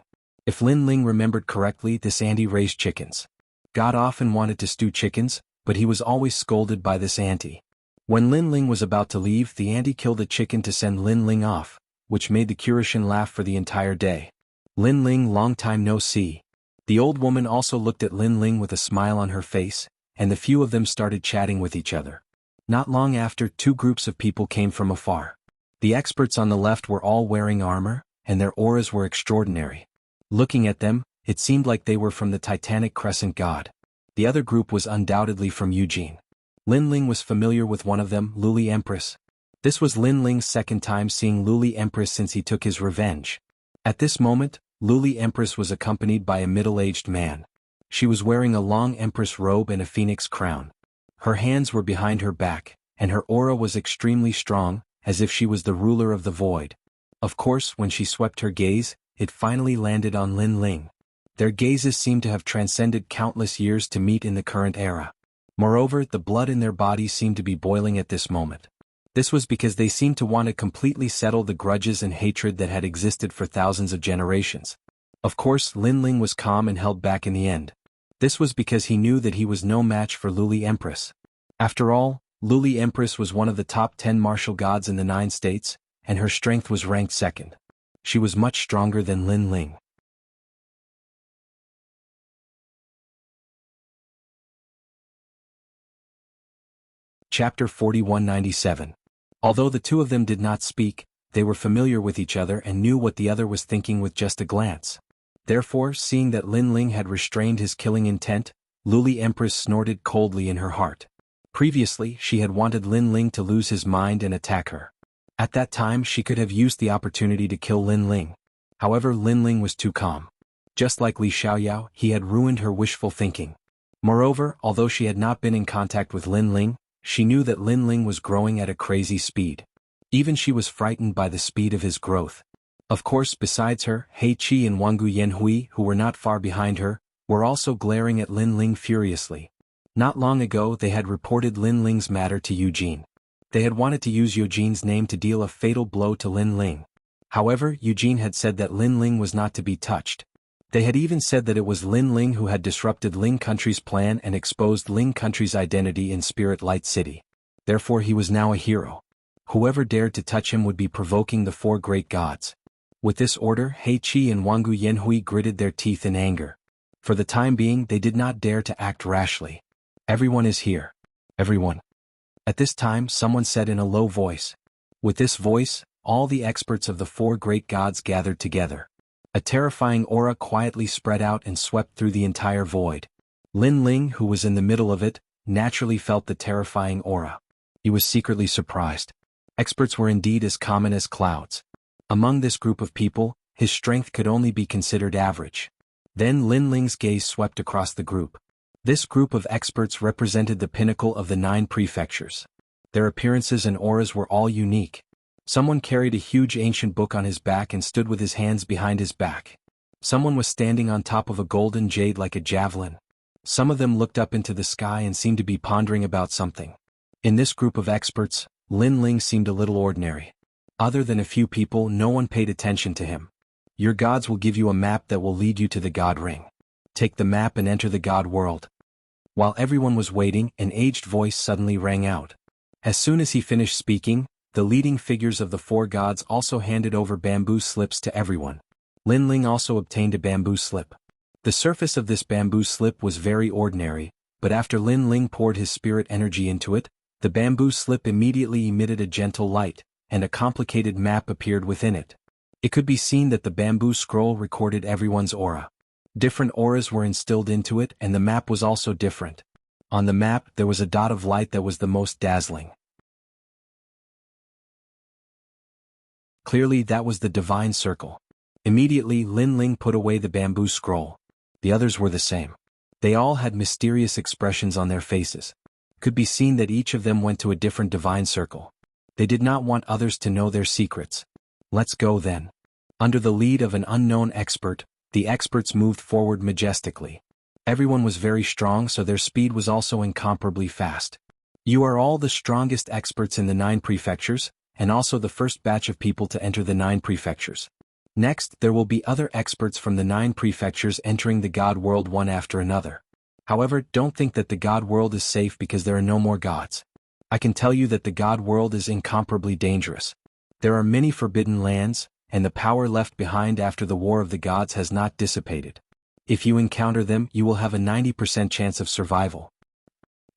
If Lin Ling remembered correctly, this auntie raised chickens. God often wanted to stew chickens, but he was always scolded by this auntie. When Lin Ling was about to leave, the auntie killed a chicken to send Lin Ling off, which made the Cultivation laugh for the entire day. Lin Ling, long time no see. The old woman also looked at Lin Ling with a smile on her face, and the few of them started chatting with each other. Not long after, 2 groups of people came from afar. The experts on the left were all wearing armor, and their auras were extraordinary. Looking at them, it seemed like they were from the Titanic Crescent God. The other group was undoubtedly from Eugene. Lin Ling was familiar with one of them, Luli Empress. This was Lin Ling's second time seeing Luli Empress since he took his revenge. At this moment, Luli Empress was accompanied by a middle-aged man. She was wearing a long empress robe and a phoenix crown. Her hands were behind her back, and her aura was extremely strong, as if she was the ruler of the void. Of course, when she swept her gaze, it finally landed on Lin Ling. Their gazes seemed to have transcended countless years to meet in the current era. Moreover, the blood in their bodies seemed to be boiling at this moment. This was because they seemed to want to completely settle the grudges and hatred that had existed for thousands of generations. Of course, Lin Ling was calm and held back in the end. This was because he knew that he was no match for Luli Empress. After all, Luli Empress was one of the top 10 martial gods in the 9 states, and her strength was ranked second. She was much stronger than Lin Ling. Chapter 4197. Although the two of them did not speak, they were familiar with each other and knew what the other was thinking with just a glance. Therefore, seeing that Lin Ling had restrained his killing intent, Luli Empress snorted coldly in her heart. Previously, she had wanted Lin Ling to lose his mind and attack her. At that time she could have used the opportunity to kill Lin Ling. However, Lin Ling was too calm. Just like Li Xiaoyao, he had ruined her wishful thinking. Moreover, although she had not been in contact with Lin Ling, she knew that Lin Ling was growing at a crazy speed. Even she was frightened by the speed of his growth. Of course, besides her, He Qi and Wangu Yanhui, who were not far behind her, were also glaring at Lin Ling furiously. Not long ago they had reported Lin Ling's matter to Eugene. They had wanted to use Eugene's name to deal a fatal blow to Lin Ling. However, Eugene had said that Lin Ling was not to be touched. They had even said that it was Lin Ling who had disrupted Ling Country's plan and exposed Ling Country's identity in Spirit Light City. Therefore he was now a hero. Whoever dared to touch him would be provoking the four great gods. With this order, He Qi and Wangu Yanhui gritted their teeth in anger. For the time being they did not dare to act rashly. Everyone is here. Everyone. At this time someone said in a low voice. With this voice, all the experts of the four great gods gathered together. A terrifying aura quietly spread out and swept through the entire void. Lin Ling, who was in the middle of it, naturally felt the terrifying aura. He was secretly surprised. Experts were indeed as common as clouds. Among this group of people, his strength could only be considered average. Then Lin Ling's gaze swept across the group. This group of experts represented the pinnacle of the 9 prefectures. Their appearances and auras were all unique. Someone carried a huge ancient book on his back and stood with his hands behind his back. Someone was standing on top of a golden jade like a javelin. Some of them looked up into the sky and seemed to be pondering about something. In this group of experts, Lin Ling seemed a little ordinary. Other than a few people, no one paid attention to him. Your gods will give you a map that will lead you to the God Ring. Take the map and enter the God world. While everyone was waiting, an aged voice suddenly rang out. As soon as he finished speaking, the leading figures of the four gods also handed over bamboo slips to everyone. Lin Ling also obtained a bamboo slip. The surface of this bamboo slip was very ordinary, but after Lin Ling poured his spirit energy into it, the bamboo slip immediately emitted a gentle light, and a complicated map appeared within it. It could be seen that the bamboo scroll recorded everyone's aura. Different auras were instilled into it, and the map was also different. On the map there was a dot of light that was the most dazzling. Clearly that was the divine circle. Immediately Lin Ling put away the bamboo scroll. The others were the same. They all had mysterious expressions on their faces. Could be seen that each of them went to a different divine circle. They did not want others to know their secrets. Let's go then. Under the lead of an unknown expert, the experts moved forward majestically. Everyone was very strong, so their speed was also incomparably fast. You are all the strongest experts in the 9 prefectures, and also the first batch of people to enter the 9 prefectures. Next, there will be other experts from the 9 prefectures entering the God world one after another. However, don't think that the God world is safe because there are no more gods. I can tell you that the God world is incomparably dangerous. There are many forbidden lands, and the power left behind after the War of the Gods has not dissipated. If you encounter them, you will have a 90% chance of survival.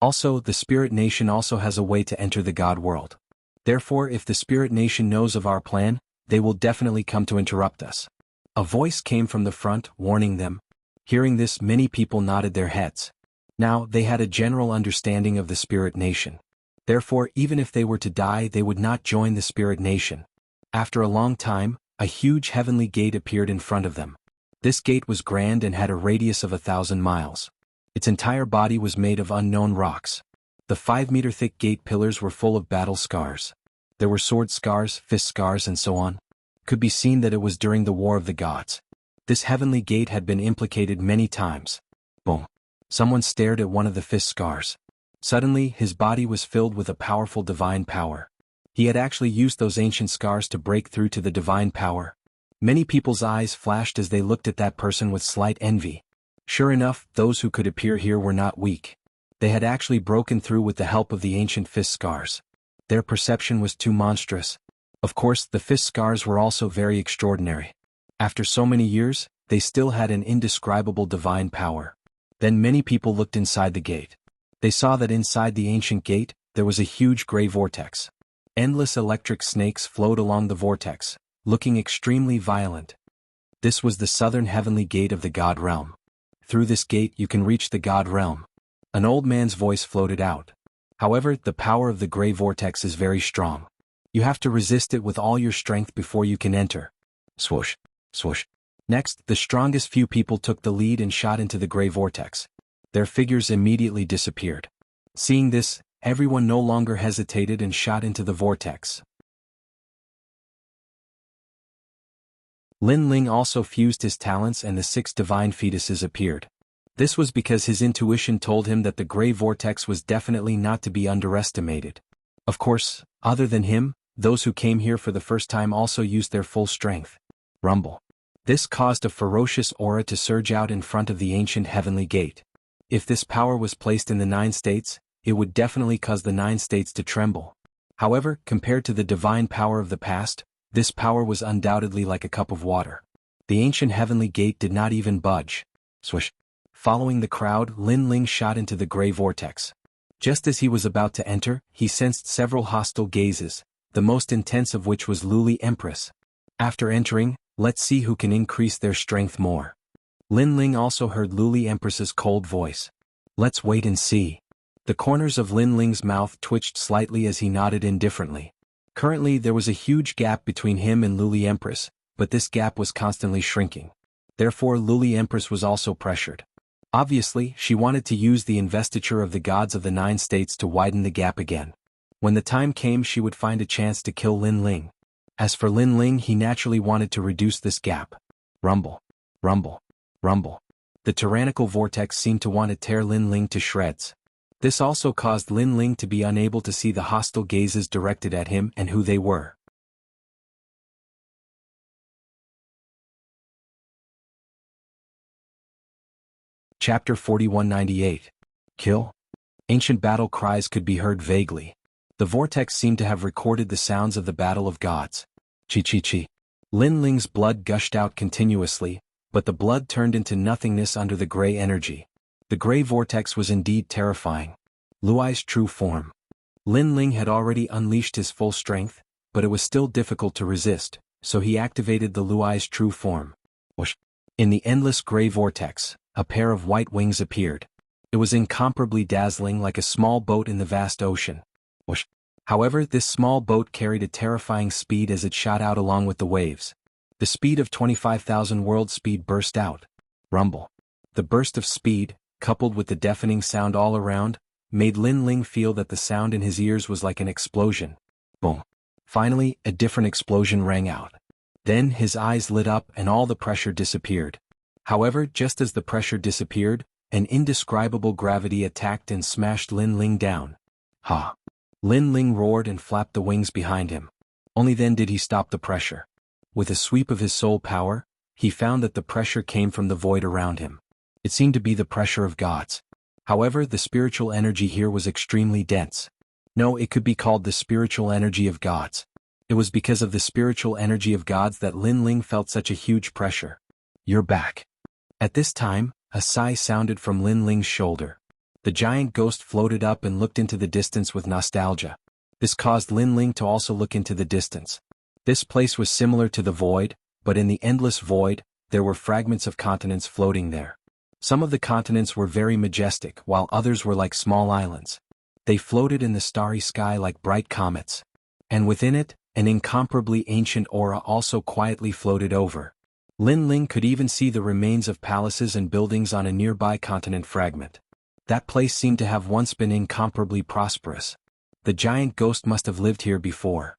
Also, the Spirit Nation also has a way to enter the God world. Therefore, if the Spirit Nation knows of our plan, they will definitely come to interrupt us. A voice came from the front, warning them. Hearing this, many people nodded their heads. Now, they had a general understanding of the Spirit Nation. Therefore, even if they were to die, they would not join the Spirit Nation. After a long time, a huge heavenly gate appeared in front of them. This gate was grand and had a radius of 1,000 miles. Its entire body was made of unknown rocks. The 5-meter-thick gate pillars were full of battle scars. There were sword scars, fist scars, and so on. Could be seen that it was during the War of the Gods. This heavenly gate had been implicated many times. Boom. Someone stared at one of the fist scars. Suddenly, his body was filled with a powerful divine power. He had actually used those ancient scars to break through to the divine power. Many people's eyes flashed as they looked at that person with slight envy. Sure enough, those who could appear here were not weak. They had actually broken through with the help of the ancient fist scars. Their perception was too monstrous. Of course, the fist scars were also very extraordinary. After so many years, they still had an indescribable divine power. Then many people looked inside the gate. They saw that inside the ancient gate, there was a huge gray vortex. Endless electric snakes flowed along the vortex, looking extremely violent. This was the southern heavenly gate of the God realm. Through this gate you can reach the God realm. An old man's voice floated out. However, the power of the gray vortex is very strong. You have to resist it with all your strength before you can enter. Swoosh, swoosh. Next, the strongest few people took the lead and shot into the gray vortex. Their figures immediately disappeared. Seeing this, everyone no longer hesitated and shot into the vortex. Lin Ling also fused his talents and the 6 divine fetuses appeared. This was because his intuition told him that the gray vortex was definitely not to be underestimated. Of course, other than him, those who came here for the first time also used their full strength. Rumble. This caused a ferocious aura to surge out in front of the ancient heavenly gate. If this power was placed in the 9 states, it would definitely cause the 9 states to tremble. However, compared to the divine power of the past, this power was undoubtedly like a cup of water. The ancient heavenly gate did not even budge. Swish. Following the crowd, Lin Ling shot into the gray vortex. Just as he was about to enter, he sensed several hostile gazes, the most intense of which was Luli Empress. After entering, let's see who can increase their strength more. Lin Ling also heard Luli Empress's cold voice. Let's wait and see. The corners of Lin Ling's mouth twitched slightly as he nodded indifferently. Currently there was a huge gap between him and Luli Empress, but this gap was constantly shrinking. Therefore Luli Empress was also pressured. Obviously, she wanted to use the investiture of the gods of the 9 states to widen the gap again. When the time came she would find a chance to kill Lin Ling. As for Lin Ling, he naturally wanted to reduce this gap. Rumble. Rumble. Rumble. The tyrannical vortex seemed to want to tear Lin Ling to shreds. This also caused Lin Ling to be unable to see the hostile gazes directed at him and who they were. Chapter 4198. Kill? Ancient battle cries could be heard vaguely. The vortex seemed to have recorded the sounds of the battle of gods. Chi-chi-chi. Lin Ling's blood gushed out continuously, but the blood turned into nothingness under the gray energy. The gray vortex was indeed terrifying. Luai's true form. Lin Ling had already unleashed his full strength, but it was still difficult to resist, so he activated the Luai's true form. Whoosh. In the endless gray vortex, a pair of white wings appeared. It was incomparably dazzling, like a small boat in the vast ocean. Whoosh. However, this small boat carried a terrifying speed as it shot out along with the waves. The speed of 25,000 world speed burst out. Rumble. The burst of speed, coupled with the deafening sound all around, made Lin Ling feel that the sound in his ears was like an explosion. Boom. Finally, a different explosion rang out. Then his eyes lit up and all the pressure disappeared. However, just as the pressure disappeared, an indescribable gravity attacked and smashed Lin Ling down. Ha! Lin Ling roared and flapped the wings behind him. Only then did he stop the pressure. With a sweep of his soul power, he found that the pressure came from the void around him. It seemed to be the pressure of gods. However, the spiritual energy here was extremely dense. No, it could be called the spiritual energy of gods. It was because of the spiritual energy of gods that Lin Ling felt such a huge pressure. You're back. At this time, a sigh sounded from Lin Ling's shoulder. The giant ghost floated up and looked into the distance with nostalgia. This caused Lin Ling to also look into the distance. This place was similar to the void, but in the endless void, there were fragments of continents floating there. Some of the continents were very majestic, while others were like small islands. They floated in the starry sky like bright comets. And within it, an incomparably ancient aura also quietly floated over. Lin Ling could even see the remains of palaces and buildings on a nearby continent fragment. That place seemed to have once been incomparably prosperous. The giant ghost must have lived here before.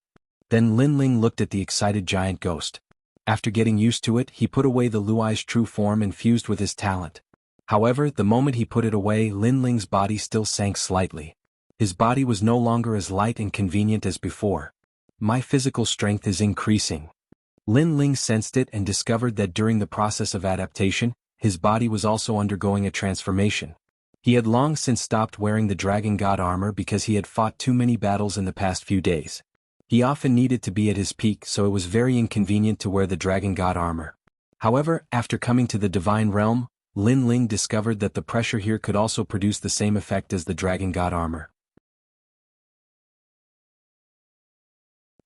Then Lin Ling looked at the excited giant ghost. After getting used to it, he put away the Luai's true form and fused with his talent. However, the moment he put it away, Lin Ling's body still sank slightly. His body was no longer as light and convenient as before. My physical strength is increasing. Lin Ling sensed it and discovered that during the process of adaptation, his body was also undergoing a transformation. He had long since stopped wearing the Dragon God armor because he had fought too many battles in the past few days. He often needed to be at his peak, so it was very inconvenient to wear the Dragon God armor. However, after coming to the Divine Realm, Lin Ling discovered that the pressure here could also produce the same effect as the Dragon God armor.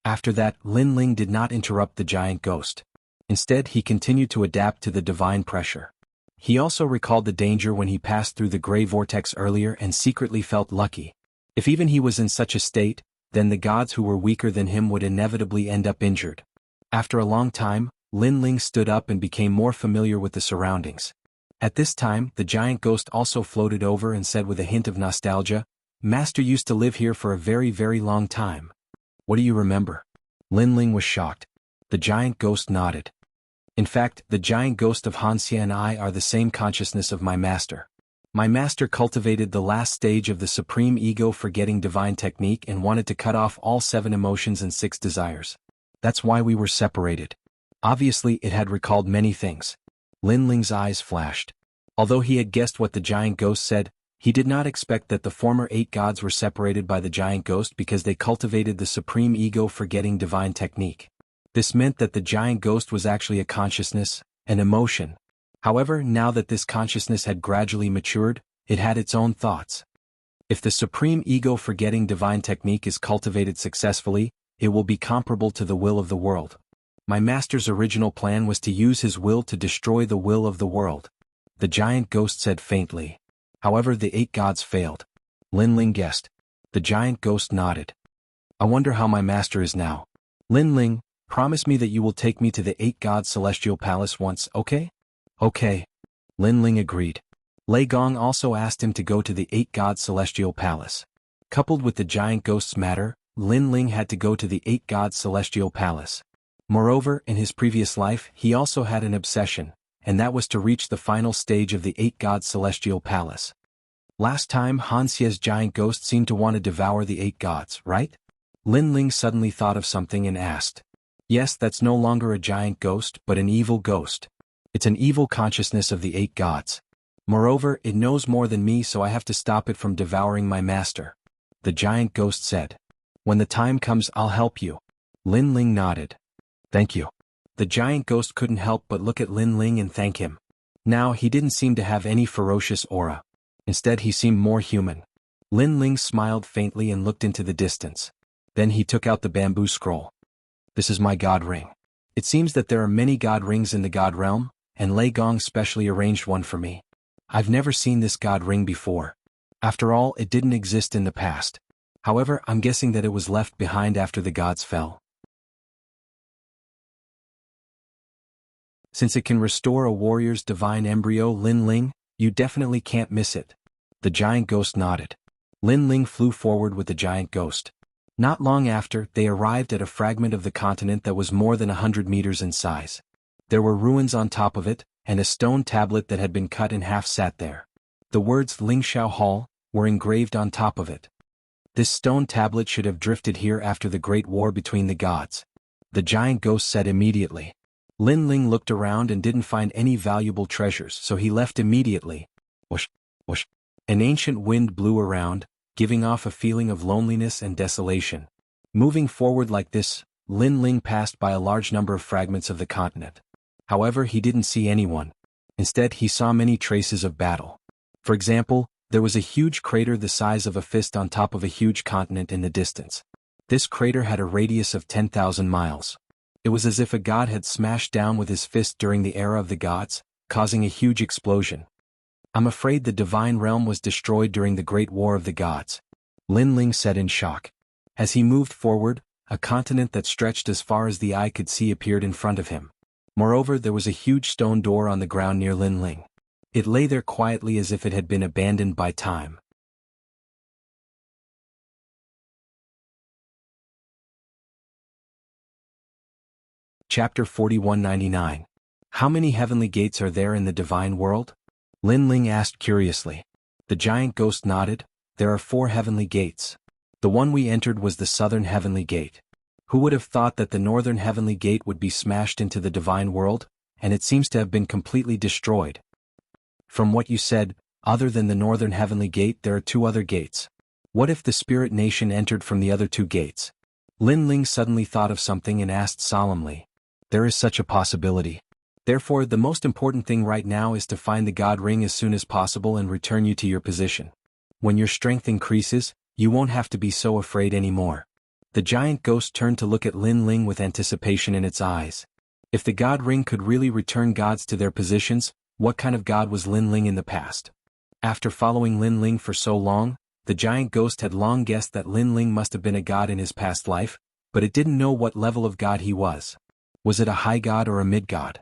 After that, Lin Ling did not interrupt the giant ghost. Instead, he continued to adapt to the divine pressure. He also recalled the danger when he passed through the gray vortex earlier and secretly felt lucky. If even he was in such a state, then the gods who were weaker than him would inevitably end up injured. After a long time, Lin Ling stood up and became more familiar with the surroundings. At this time, the giant ghost also floated over and said with a hint of nostalgia, "Master used to live here for a very, very long time. What do you remember?" Lin Ling was shocked. The giant ghost nodded. "In fact, the giant ghost of Wuxia and I are the same consciousness of my master. My master cultivated the last stage of the supreme ego-forgetting divine technique and wanted to cut off all 7 emotions and 6 desires. That's why we were separated." Obviously, it had recalled many things. Lin Ling's eyes flashed. Although he had guessed what the giant ghost said, he did not expect that the former 8 gods were separated by the giant ghost because they cultivated the supreme ego-forgetting divine technique. This meant that the giant ghost was actually a consciousness, an emotion. However, now that this consciousness had gradually matured, it had its own thoughts. If the supreme ego-forgetting divine technique is cultivated successfully, it will be comparable to the will of the world. My master's original plan was to use his will to destroy the will of the world. The giant ghost said faintly. However, the 8 gods failed. Lin Ling guessed. The giant ghost nodded. "I wonder how my master is now. Lin Ling, promise me that you will take me to the 8 gods' celestial palace once, okay?" "Okay." Lin Ling agreed. Lei Gong also asked him to go to the 8 gods' celestial palace. Coupled with the giant ghost's matter, Lin Ling had to go to the 8 gods' celestial palace. Moreover, in his previous life, he also had an obsession, and that was to reach the final stage of the 8 gods' celestial palace. Last time, Wuxia's giant ghost seemed to want to devour the 8 gods, right? Lin Ling suddenly thought of something and asked. "Yes, that's no longer a giant ghost, but an evil ghost. It's an evil consciousness of the 8 gods. Moreover, it knows more than me, so I have to stop it from devouring my master," the giant ghost said. "When the time comes, I'll help you." Lin Ling nodded. "Thank you." The giant ghost couldn't help but look at Lin Ling and thank him. Now, he didn't seem to have any ferocious aura. Instead, he seemed more human. Lin Ling smiled faintly and looked into the distance. Then he took out the bamboo scroll. "This is my god ring. It seems that there are many god rings in the god realm, and Lei Gong specially arranged one for me. I've never seen this god ring before. After all, it didn't exist in the past. However, I'm guessing that it was left behind after the gods fell. Since it can restore a warrior's divine embryo, Lin Ling, you definitely can't miss it." The giant ghost nodded. Lin Ling flew forward with the giant ghost. Not long after, they arrived at a fragment of the continent that was more than 100 meters in size. There were ruins on top of it, and a stone tablet that had been cut in half sat there. The words Lingxiao Hall were engraved on top of it. This stone tablet should have drifted here after the great war between the gods, the giant ghost said immediately. Lin Ling looked around and didn't find any valuable treasures, so he left immediately. Whoosh, whoosh. An ancient wind blew around, giving off a feeling of loneliness and desolation. Moving forward like this, Lin Ling passed by a large number of fragments of the continent. However, he didn't see anyone. Instead, he saw many traces of battle. For example, there was a huge crater the size of a fist on top of a huge continent in the distance. This crater had a radius of 10,000 miles. It was as if a god had smashed down with his fist during the era of the gods, causing a huge explosion. "I'm afraid the divine realm was destroyed during the Great War of the Gods," Lin Ling said in shock. As he moved forward, a continent that stretched as far as the eye could see appeared in front of him. Moreover, there was a huge stone door on the ground near Lin Ling. It lay there quietly as if it had been abandoned by time. Chapter 4199. How many heavenly gates are there in the divine world? Lin Ling asked curiously. The giant ghost nodded. There are 4 heavenly gates. The one we entered was the southern heavenly gate. Who would have thought that the northern heavenly gate would be smashed into the divine world, and it seems to have been completely destroyed. From what you said, other than the northern heavenly gate there are 2 other gates. What if the spirit nation entered from the other 2 gates? Lin Ling suddenly thought of something and asked solemnly. There is such a possibility. Therefore, the most important thing right now is to find the god ring as soon as possible and return you to your position. When your strength increases, you won't have to be so afraid anymore. The giant ghost turned to look at Lin Ling with anticipation in its eyes. If the god ring could really return gods to their positions, what kind of god was Lin Ling in the past? After following Lin Ling for so long, the giant ghost had long guessed that Lin Ling must have been a god in his past life, but it didn't know what level of god he was. Was it a high god or a mid-god?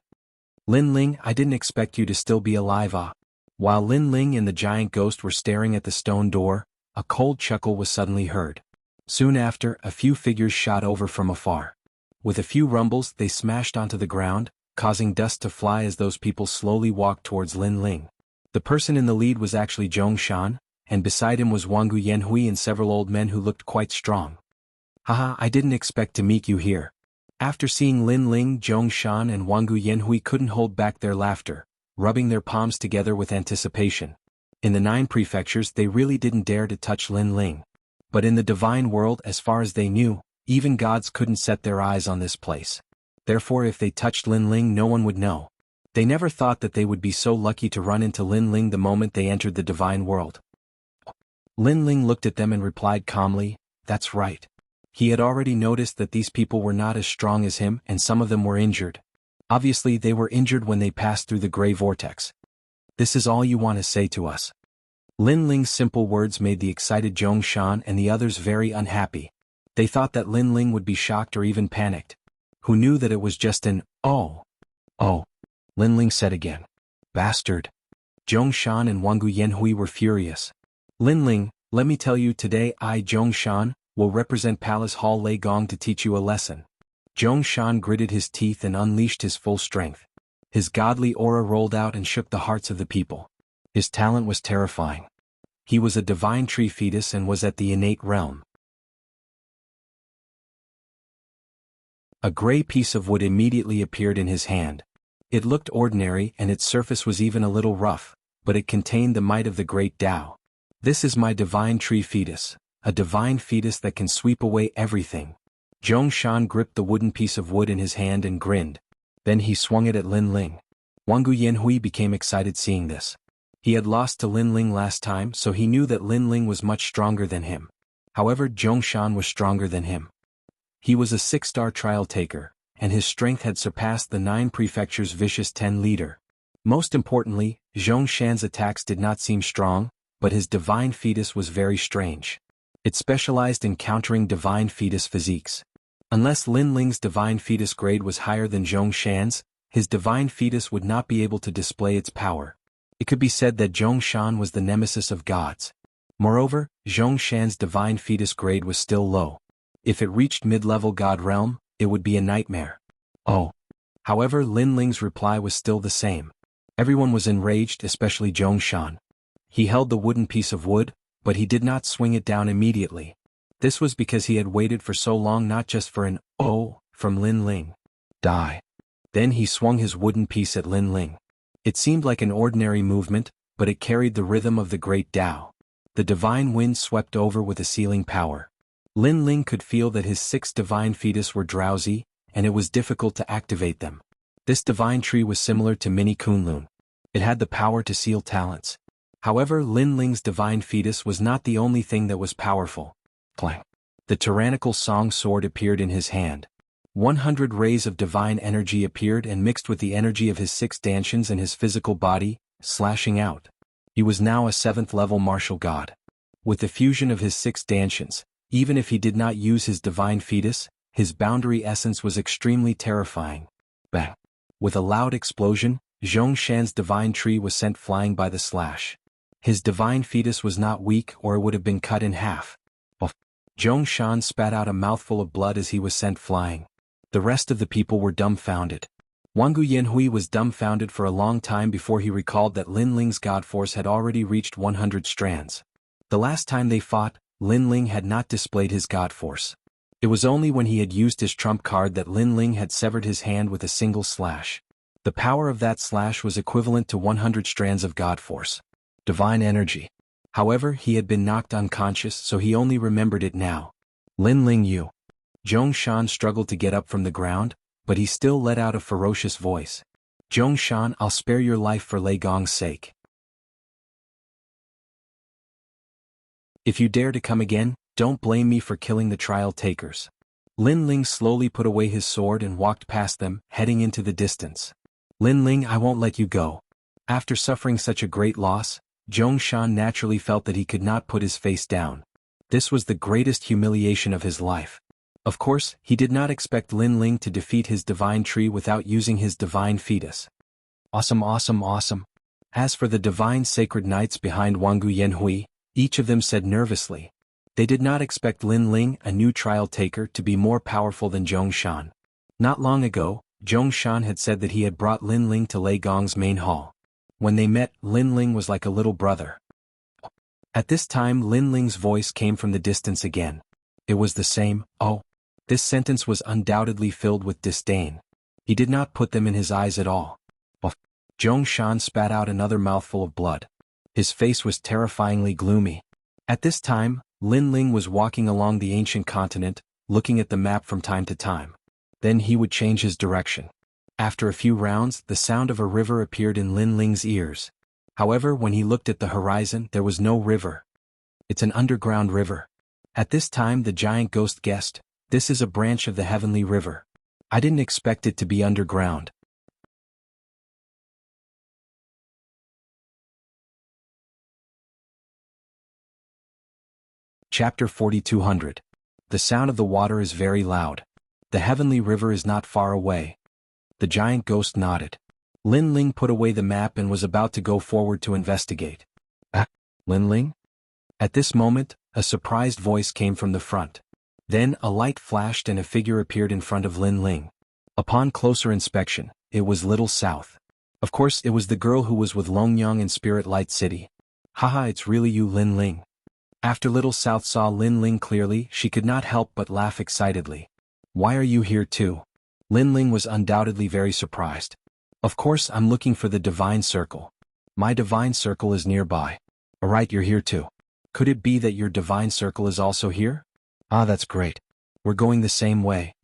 Lin Ling, I didn't expect you to still be alive, ah. While Lin Ling and the giant ghost were staring at the stone door, a cold chuckle was suddenly heard. Soon after, a few figures shot over from afar. With a few rumbles, they smashed onto the ground, causing dust to fly as those people slowly walked towards Lin Ling. The person in the lead was actually Zhong Shan, and beside him was Wangu Yanhui and several old men who looked quite strong. Haha, I didn't expect to meet you here. After seeing Lin Ling, Zhong Shan and Wangu Yanhui couldn't hold back their laughter, rubbing their palms together with anticipation. In the 9 prefectures they really didn't dare to touch Lin Ling. But in the divine world, as far as they knew, even gods couldn't set their eyes on this place. Therefore if they touched Lin Ling no one would know. They never thought that they would be so lucky to run into Lin Ling the moment they entered the divine world. Lin Ling looked at them and replied calmly, "That's right." He had already noticed that these people were not as strong as him and some of them were injured. Obviously they were injured when they passed through the gray vortex. "This is all you want to say to us?" Lin Ling's simple words made the excited Zhong Shan and the others very unhappy. They thought that Lin Ling would be shocked or even panicked. Who knew that it was just an, "Oh." "Oh," Lin Ling said again. "Bastard." Zhong Shan and Wangu Yanhui were furious. "Lin Ling, let me tell you today I, Zhong Shan, will represent Palace Hall Lei Gong to teach you a lesson." Zhong Shan gritted his teeth and unleashed his full strength. His godly aura rolled out and shook the hearts of the people. His talent was terrifying. He was a divine tree fetus and was at the innate realm. A gray piece of wood immediately appeared in his hand. It looked ordinary and its surface was even a little rough, but it contained the might of the great Tao. "This is my divine tree fetus, a divine fetus that can sweep away everything." Zhong Shan gripped the wooden piece of wood in his hand and grinned. Then he swung it at Lin Ling. Wangu Yanhui became excited seeing this. He had lost to Lin Ling last time, so he knew that Lin Ling was much stronger than him. However, Zhong Shan was stronger than him. He was a 6-star trial taker, and his strength had surpassed the 9 prefectures' vicious 10 leader. Most importantly, Zhong Shan's attacks did not seem strong, but his divine fetus was very strange. It specialized in countering divine fetus physiques. Unless Lin Ling's divine fetus grade was higher than Zhong Shan's, his divine fetus would not be able to display its power. It could be said that Zhong Shan was the nemesis of gods. Moreover, Zhong Shan's divine fetus grade was still low. If it reached mid-level god realm, it would be a nightmare. "Oh." However, Lin Ling's reply was still the same. Everyone was enraged, especially Zhong Shan. He held the wooden piece of wood, but he did not swing it down immediately. This was because he had waited for so long not just for an "oh" from Lin Ling. "Die." Then he swung his wooden piece at Lin Ling. It seemed like an ordinary movement, but it carried the rhythm of the great Tao. The divine wind swept over with a sealing power. Lin Ling could feel that his 6 divine fetus were drowsy, and it was difficult to activate them. This divine tree was similar to Mini Kunlun. It had the power to seal talents. However, Lin Ling's divine fetus was not the only thing that was powerful. Clang. The tyrannical song sword appeared in his hand. 100 rays of divine energy appeared and mixed with the energy of his 6 dantians and his physical body, slashing out. He was now a 7th-level martial god. With the fusion of his 6 dantians, even if he did not use his divine fetus, his boundary essence was extremely terrifying. Bang! With a loud explosion, Zhong Shan's divine tree was sent flying by the slash. His divine fetus was not weak or it would have been cut in half. Zhong Shan spat out a mouthful of blood as he was sent flying. The rest of the people were dumbfounded. Wangu Yanhui was dumbfounded for a long time before he recalled that Lin Ling's god force had already reached 100 strands. The last time they fought, Lin Ling had not displayed his god force. It was only when he had used his trump card that Lin Ling had severed his hand with a single slash. The power of that slash was equivalent to 100 strands of god force. Divine energy. However, he had been knocked unconscious, so he only remembered it now. "Lin Ling, you." Zhong Shan struggled to get up from the ground, but he still let out a ferocious voice. "Zhong Shan, I'll spare your life for Lei Gong's sake. If you dare to come again, Don't blame me for killing the trial takers. Lin Ling slowly put away his sword and walked past them, heading into the distance. Lin Ling, I won't let you go. After suffering such a great loss, Zhongshan naturally felt that he could not put his face down. This was the greatest humiliation of his life. Of course, he did not expect Lin Ling to defeat his divine tree without using his divine fetus. Awesome, awesome, awesome. As for the divine sacred knights behind Wangu Yanhui, each of them said nervously. They did not expect Lin Ling, a new trial taker, to be more powerful than Zhongshan. Not long ago, Zhongshan had said that he had brought Lin Ling to Lei Gong's main hall. When they met, Lin Ling was like a little brother. At this time Lin Ling's voice came from the distance again. It was the same, oh. This sentence was undoubtedly filled with disdain. He did not put them in his eyes at all. Zhongshan spat out another mouthful of blood. His face was terrifyingly gloomy. At this time, Lin Ling was walking along the ancient continent, looking at the map from time to time. Then he would change his direction. After a few rounds, the sound of a river appeared in Lin Ling's ears. However, when he looked at the horizon, there was no river. It's an underground river. At this time the giant ghost guessed, this is a branch of the heavenly river. I didn't expect it to be underground. Chapter 4200. The sound of the water is very loud. The heavenly river is not far away. The giant ghost nodded. Lin Ling put away the map and was about to go forward to investigate. Lin Ling? At this moment, a surprised voice came from the front. Then a light flashed and a figure appeared in front of Lin Ling. Upon closer inspection, it was Little South. Of course, it was the girl who was with Longyang in Spirit Light City. Haha, it's really you, Lin Ling. After Little South saw Lin Ling clearly, she could not help but laugh excitedly. Why are you here too? Lin Ling was undoubtedly very surprised. Of course, I'm looking for the divine circle. My divine circle is nearby. Alright, you're here too. Could it be that your divine circle is also here? Ah, that's great. We're going the same way.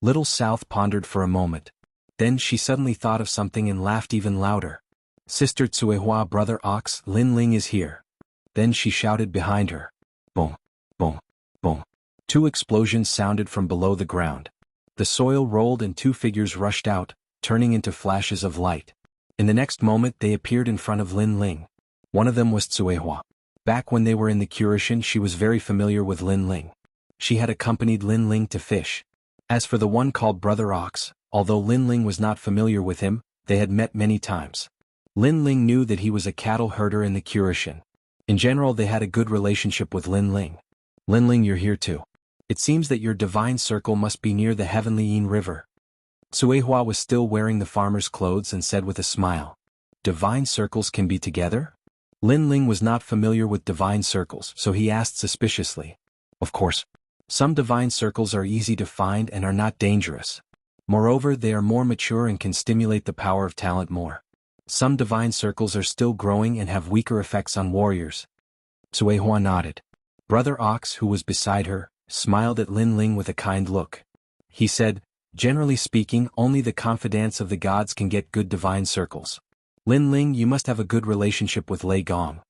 Little South pondered for a moment. Then she suddenly thought of something and laughed even louder. Sister Tsuehua, brother Ox, Lin Ling is here. Then she shouted behind her. Boom, boom, boom. Two explosions sounded from below the ground. The soil rolled and two figures rushed out, turning into flashes of light. In the next moment they appeared in front of Lin Ling. One of them was Tsuehua. Back when they were in the Curishan, she was very familiar with Lin Ling. She had accompanied Lin Ling to fish. As for the one called Brother Ox, although Lin Ling was not familiar with him, they had met many times. Lin Ling knew that he was a cattle herder in the Curishan. In general, they had a good relationship with Lin Ling. Lin Ling, you're here too. It seems that your divine circle must be near the heavenly Yin River. Tsuehua was still wearing the farmer's clothes and said with a smile. Divine circles can be together? Lin Ling was not familiar with divine circles, so he asked suspiciously. Of course. Some divine circles are easy to find and are not dangerous. Moreover, they are more mature and can stimulate the power of talent more. Some divine circles are still growing and have weaker effects on warriors. Tsuehua nodded. Brother Ox, who was beside her, smiled at Lin Ling with a kind look. He said, generally speaking, only the confidants of the gods can get good divine circles. Lin Ling, you must have a good relationship with Lei Gong.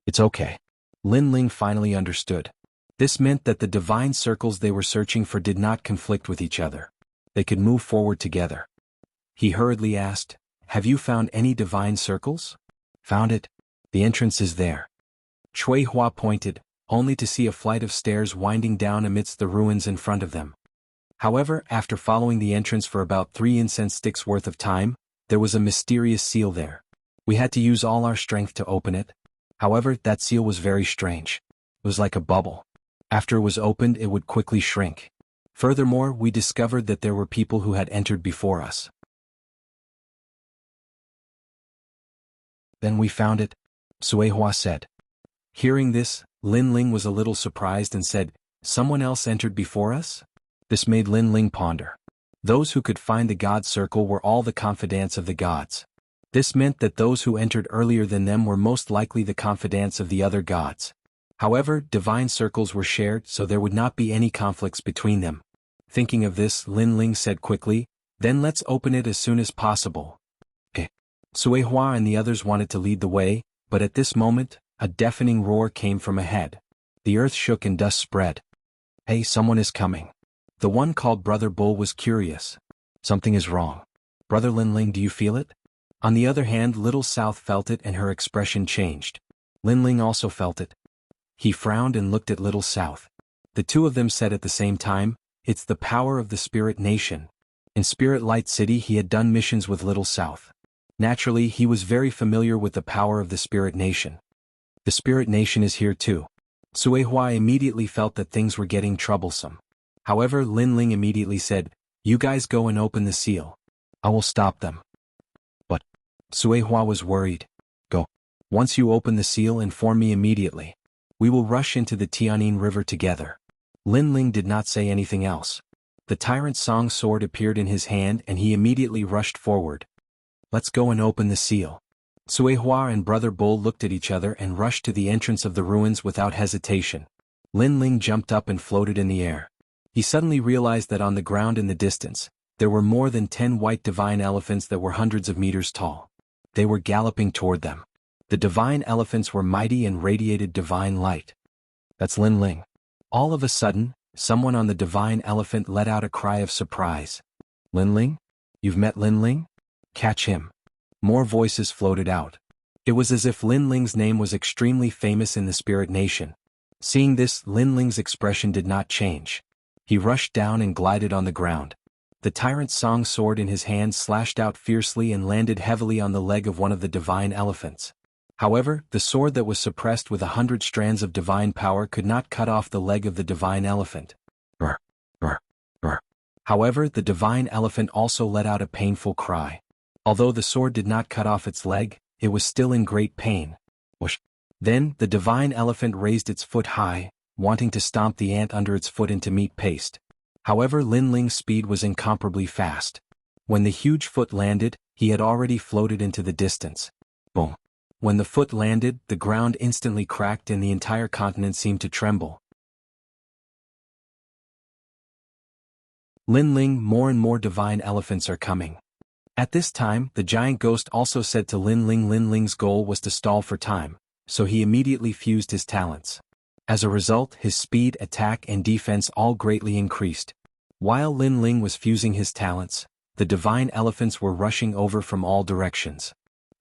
It's okay. Lin Ling finally understood. This meant that the divine circles they were searching for did not conflict with each other. They could move forward together. He hurriedly asked, have you found any divine circles? Found it. The entrance is there. Tsuehua pointed, only to see a flight of stairs winding down amidst the ruins in front of them. However, after following the entrance for about 3 incense sticks worth of time, there was a mysterious seal there. We had to use all our strength to open it. However, that seal was very strange. It was like a bubble. After it was opened, it would quickly shrink. Furthermore, we discovered that there were people who had entered before us. Then we found it, Tsuehua said. Hearing this, Lin Ling was a little surprised and said, someone else entered before us? This made Lin Ling ponder. Those who could find the God Circle were all the confidants of the gods. This meant that those who entered earlier than them were most likely the confidants of the other gods. However, divine circles were shared, so there would not be any conflicts between them. Thinking of this, Lin Ling said quickly, then let's open it as soon as possible. Tsuehua and the others wanted to lead the way, but at this moment, a deafening roar came from ahead. The earth shook and dust spread. Hey, someone is coming. The one called Brother Bull was curious. Something is wrong. Brother Linling, do you feel it? On the other hand, Little South felt it and her expression changed. Linling also felt it. He frowned and looked at Little South. The two of them said at the same time, "It's the power of the Spirit Nation." In Spirit Light City he had done missions with Little South. Naturally, he was very familiar with the power of the Spirit Nation. The Spirit Nation is here too. Sui Hua immediately felt that things were getting troublesome. However, Linling immediately said, "You guys go and open the seal. I will stop them." But Sui Hua was worried. "Go. Once you open the seal, inform me immediately. We will rush into the Tianyin River together." Linling did not say anything else. The Tyrant Song sword appeared in his hand and he immediately rushed forward. "Let's go and open the seal." Sui Hua and Brother Bull looked at each other and rushed to the entrance of the ruins without hesitation. Linling jumped up and floated in the air. He suddenly realized that on the ground in the distance, there were more than 10 white divine elephants that were hundreds of meters tall. They were galloping toward them. The divine elephants were mighty and radiated divine light. "That's Linling." All of a sudden, someone on the divine elephant let out a cry of surprise. "Linling? You've met Linling? Catch him." More voices floated out. It was as if Linling's name was extremely famous in the Spirit Nation. Seeing this, Linling's expression did not change. He rushed down and glided on the ground. The Tyrant Song sword in his hand slashed out fiercely and landed heavily on the leg of one of the divine elephants. However, the sword that was suppressed with 100 strands of divine power could not cut off the leg of the divine elephant. Brr, brr, brr. However, the divine elephant also let out a painful cry. Although the sword did not cut off its leg, it was still in great pain. Whoosh. Then, the divine elephant raised its foot high, wanting to stomp the ant under its foot into meat paste. However, Linling's speed was incomparably fast. When the huge foot landed, he had already floated into the distance. Boom. When the foot landed, the ground instantly cracked and the entire continent seemed to tremble. Linling, more and more divine elephants are coming. At this time, the giant ghost also said to Linling Linling's goal was to stall for time, so he immediately fused his talents. As a result, his speed, attack and defense all greatly increased. While Linling was fusing his talents, the divine elephants were rushing over from all directions.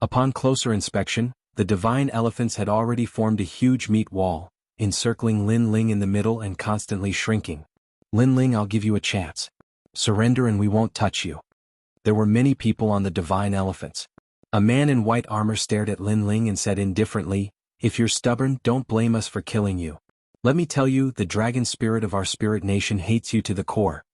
Upon closer inspection, the divine elephants had already formed a huge meat wall, encircling Linling in the middle and constantly shrinking. "Linling, I'll give you a chance. Surrender and we won't touch you." There were many people on the divine elephants. A man in white armor stared at Linling and said indifferently, "If you're stubborn, don't blame us for killing you. Let me tell you, the dragon spirit of our Spirit Nation hates you to the core."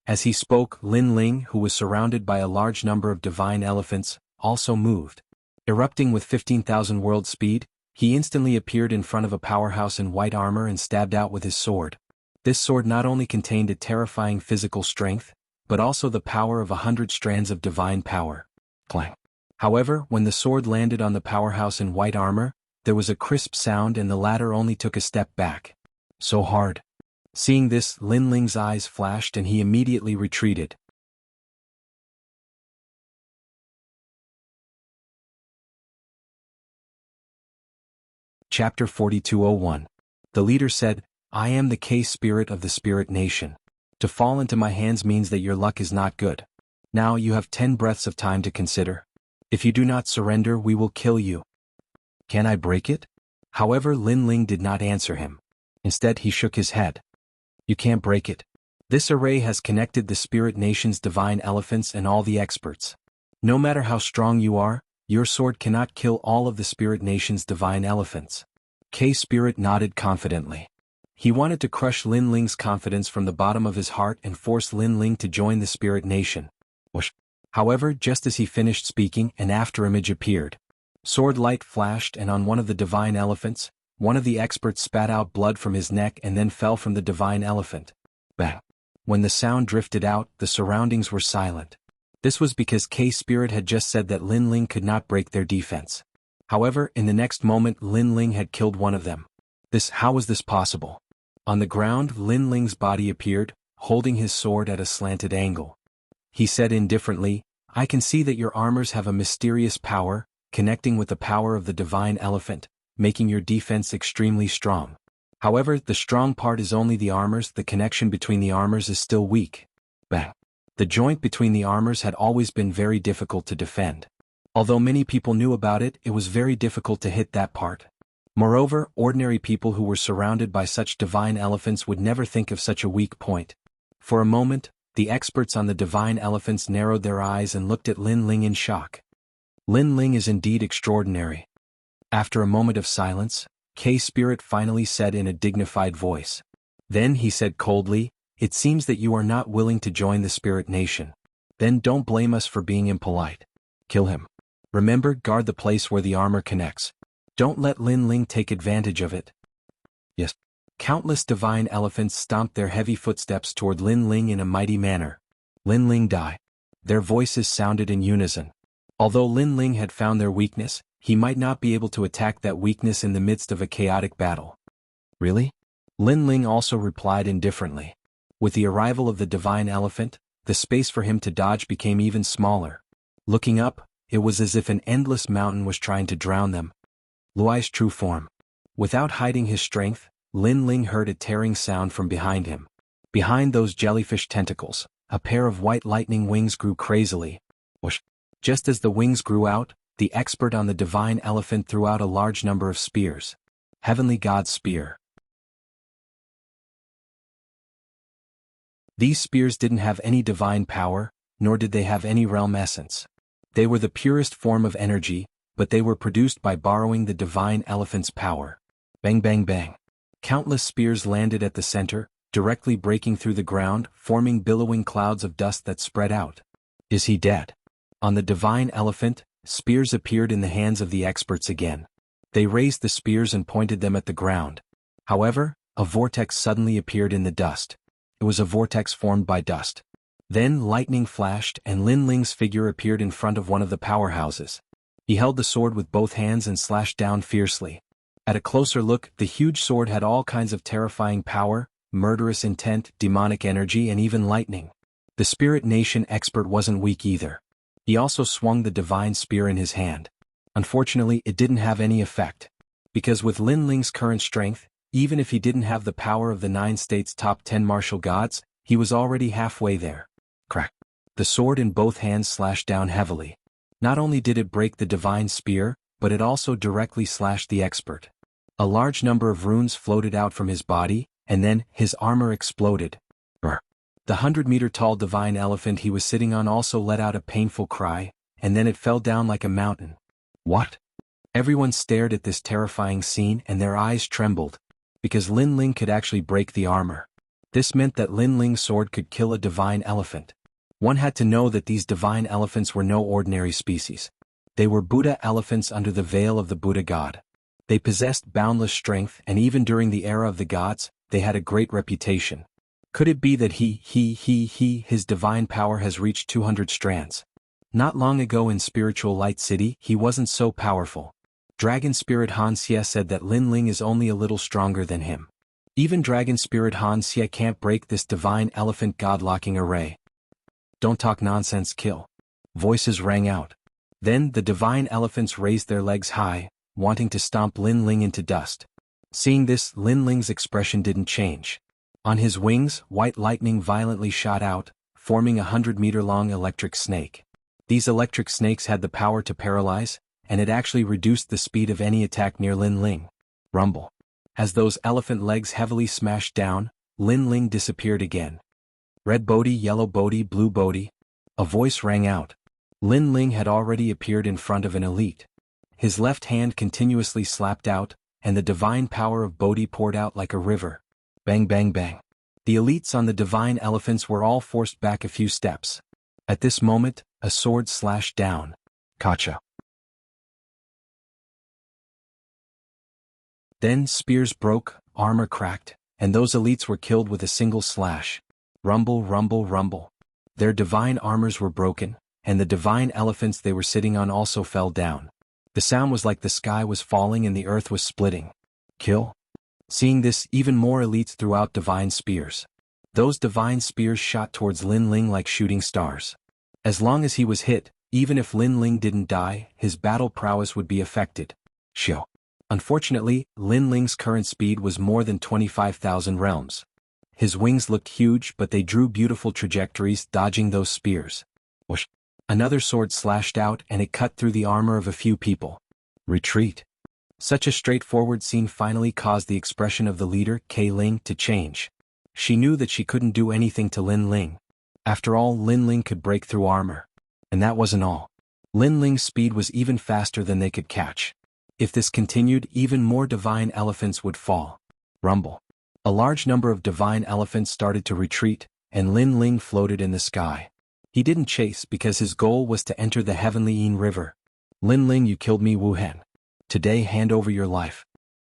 As he spoke, Linling, who was surrounded by a large number of divine elephants, also moved. Erupting with 15,000 world speed, he instantly appeared in front of a powerhouse in white armor and stabbed out with his sword. This sword not only contained a terrifying physical strength, but also the power of 100 strands of divine power. Clang. However, when the sword landed on the powerhouse in white armor, there was a crisp sound and the latter only took a step back. So hard. Seeing this, Linling's eyes flashed and he immediately retreated. Chapter 4201. The leader said, "I am the K-Spirit of the Spirit Nation. To fall into my hands means that your luck is not good. Now you have 10 breaths of time to consider. If you do not surrender, we will kill you." "Can I break it?" However, Linling did not answer him. Instead, he shook his head. "You can't break it. This array has connected the Spirit Nation's divine elephants and all the experts. No matter how strong you are, your sword cannot kill all of the Spirit Nation's divine elephants." K-Spirit nodded confidently. He wanted to crush Linling's confidence from the bottom of his heart and force Linling to join the Spirit Nation. Whoosh. However, just as he finished speaking, an afterimage appeared. Sword light flashed and on one of the divine elephants, one of the experts spat out blood from his neck and then fell from the divine elephant. Bang. When the sound drifted out, the surroundings were silent. This was because K-Spirit had just said that Linling could not break their defense. However, in the next moment Linling had killed one of them. How was this possible? On the ground, Linling's body appeared, holding his sword at a slanted angle. He said indifferently, "I can see that your armors have a mysterious power, connecting with the power of the divine elephant, making your defense extremely strong. However, the strong part is only the armors. The connection between the armors is still weak. Bang. The joint between the armors had always been very difficult to defend. Although many people knew about it, it was very difficult to hit that part. Moreover, ordinary people who were surrounded by such divine elephants would never think of such a weak point. For a moment, the experts on the divine elephants narrowed their eyes and looked at Lin Ling in shock. Lin Ling is indeed extraordinary. After a moment of silence, K-Spirit finally said in a dignified voice. Then he said coldly, "It seems that you are not willing to join the Spirit Nation. Then don't blame us for being impolite. Kill him. Remember, guard the place where the armor connects. Don't let Lin Ling take advantage of it." Yes. Countless divine elephants stomped their heavy footsteps toward Lin Ling in a mighty manner. Lin Ling die. Their voices sounded in unison. Although Lin Ling had found their weakness, he might not be able to attack that weakness in the midst of a chaotic battle. Really? Lin Ling also replied indifferently. With the arrival of the divine elephant, the space for him to dodge became even smaller. Looking up, it was as if an endless mountain was trying to drown them. Luai's true form. Without hiding his strength, Lin Ling heard a tearing sound from behind him. Behind those jellyfish tentacles, a pair of white lightning wings grew crazily. Whoosh. Just as the wings grew out, the expert on the divine elephant threw out a large number of spears. Heavenly God's spear. These spears didn't have any divine power, nor did they have any realm essence. They were the purest form of energy, but they were produced by borrowing the divine elephant's power. Bang bang bang. Countless spears landed at the center, directly breaking through the ground, forming billowing clouds of dust that spread out. Is he dead? On the divine elephant, spears appeared in the hands of the experts again. They raised the spears and pointed them at the ground. However, a vortex suddenly appeared in the dust. It was a vortex formed by dust. Then lightning flashed and Lin Ling's figure appeared in front of one of the powerhouses. He held the sword with both hands and slashed down fiercely. At a closer look, the huge sword had all kinds of terrifying power, murderous intent, demonic energy, and even lightning. The Spirit Nation expert wasn't weak either. He also swung the divine spear in his hand. Unfortunately, it didn't have any effect. Because with Lin Ling's current strength, even if he didn't have the power of the 9 states' top 10 martial gods, he was already halfway there. Crack. The sword in both hands slashed down heavily. Not only did it break the divine spear, but it also directly slashed the expert. A large number of runes floated out from his body, and then, his armor exploded. Brr. The 100-meter-tall divine elephant he was sitting on also let out a painful cry, and then it fell down like a mountain. What? Everyone stared at this terrifying scene and their eyes trembled, because Lin Ling could actually break the armor. This meant that Lin Ling's sword could kill a divine elephant. One had to know that these divine elephants were no ordinary species. They were Buddha elephants under the veil of the Buddha god. They possessed boundless strength, and even during the era of the gods, they had a great reputation. Could it be that his divine power has reached 200 strands? Not long ago in Spiritual Light City, he wasn't so powerful. Dragon Spirit Han Xie said that Lin Ling is only a little stronger than him. Even Dragon Spirit Han Xie can't break this divine elephant god-locking array. Don't talk nonsense, kill. Voices rang out. Then the divine elephants raised their legs high, wanting to stomp Lin Ling into dust. Seeing this, Lin Ling's expression didn't change. On his wings, white lightning violently shot out, forming a 100-meter-long electric snake. These electric snakes had the power to paralyze, and it actually reduced the speed of any attack near Lin Ling. Rumble. As those elephant legs heavily smashed down, Lin Ling disappeared again. Red Bodhi, yellow Bodhi, blue Bodhi. A voice rang out. Lin Ling had already appeared in front of an elite. His left hand continuously slapped out, and the divine power of Bodhi poured out like a river. Bang bang bang. The elites on the divine elephants were all forced back a few steps. At this moment, a sword slashed down. Kacha. Then spears broke, armor cracked, and those elites were killed with a single slash. Rumble, rumble, rumble. Their divine armors were broken, and the divine elephants they were sitting on also fell down. The sound was like the sky was falling and the earth was splitting. Kill. Seeing this, even more elites threw out divine spears. Those divine spears shot towards Lin Ling like shooting stars. As long as he was hit, even if Lin Ling didn't die, his battle prowess would be affected. Shio. Unfortunately, Lin Ling's current speed was more than 25,000 realms. His wings looked huge, but they drew beautiful trajectories, dodging those spears. Whoosh! Another sword slashed out and it cut through the armor of a few people. Retreat. Such a straightforward scene finally caused the expression of the leader, Kei Ling, to change. She knew that she couldn't do anything to Lin Ling. After all, Lin Ling could break through armor. And that wasn't all. Lin Ling's speed was even faster than they could catch. If this continued, even more divine elephants would fall. Rumble. A large number of divine elephants started to retreat, and Lin Ling floated in the sky. He didn't chase because his goal was to enter the heavenly Yin River. Lin Ling, you killed me, Wuhan. Today, hand over your life.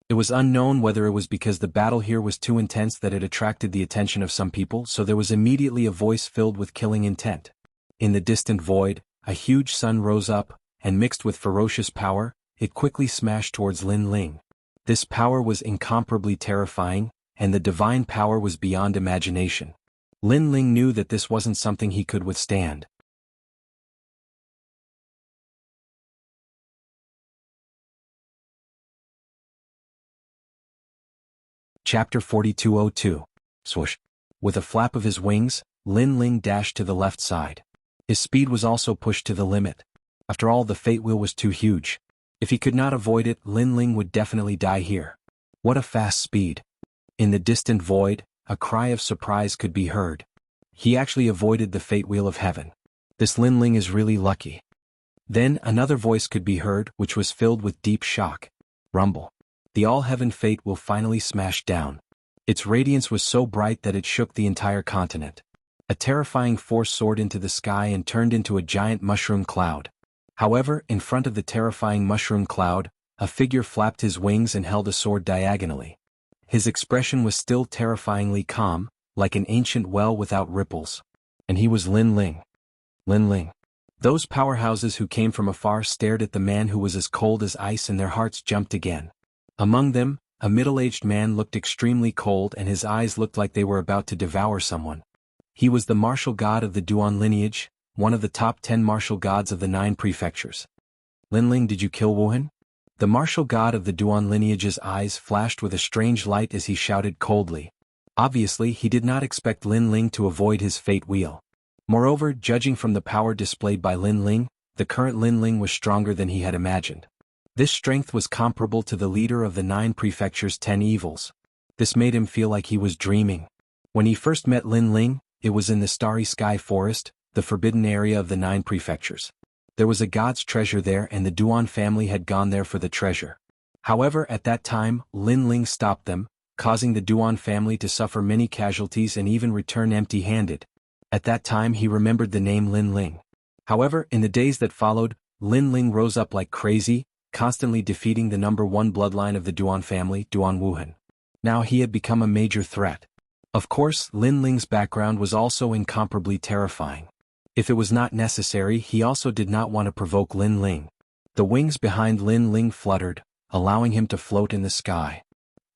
It was unknown whether it was because the battle here was too intense that it attracted the attention of some people, so there was immediately a voice filled with killing intent. In the distant void, a huge sun rose up, and mixed with ferocious power, it quickly smashed towards Lin Ling. This power was incomparably terrifying, and the divine power was beyond imagination. Lin Ling knew that this wasn't something he could withstand. Chapter 4202. Swoosh. With a flap of his wings, Lin Ling dashed to the left side. His speed was also pushed to the limit. After all, the fate wheel was too huge. If he could not avoid it, Lin Ling would definitely die here. What a fast speed. In the distant void, a cry of surprise could be heard. He actually avoided the fate wheel of heaven. This Lin Ling is really lucky. Then another voice could be heard, which was filled with deep shock. Rumble. The all-heaven fate will finally smash down. Its radiance was so bright that it shook the entire continent. A terrifying force soared into the sky and turned into a giant mushroom cloud. However, in front of the terrifying mushroom cloud, a figure flapped his wings and held a sword diagonally. His expression was still terrifyingly calm, like an ancient well without ripples. And he was Lin Ling. Lin Ling. Those powerhouses who came from afar stared at the man who was as cold as ice, and their hearts jumped again. Among them, a middle-aged man looked extremely cold and his eyes looked like they were about to devour someone. He was the martial god of the Duan lineage, one of the top 10 martial gods of the 9 prefectures. Lin Ling, did you kill Wuhan? The martial god of the Duan lineage's eyes flashed with a strange light as he shouted coldly. Obviously, he did not expect Lin Ling to avoid his fate wheel. Moreover, judging from the power displayed by Lin Ling, the current Lin Ling was stronger than he had imagined. This strength was comparable to the leader of the 9 prefectures' 10 evils. This made him feel like he was dreaming. When he first met Lin Ling, it was in the Starry Sky Forest, the forbidden area of the 9 prefectures. There was a god's treasure there, and the Duan family had gone there for the treasure. However, at that time, Lin Ling stopped them, causing the Duan family to suffer many casualties and even return empty-handed. At that time he remembered the name Lin Ling. However, in the days that followed, Lin Ling rose up like crazy, constantly defeating the number 1 bloodline of the Duan family, Duan Wuhan. Now he had become a major threat. Of course, Lin Ling's background was also incomparably terrifying. If it was not necessary, he also did not want to provoke Lin Ling. The wings behind Lin Ling fluttered, allowing him to float in the sky.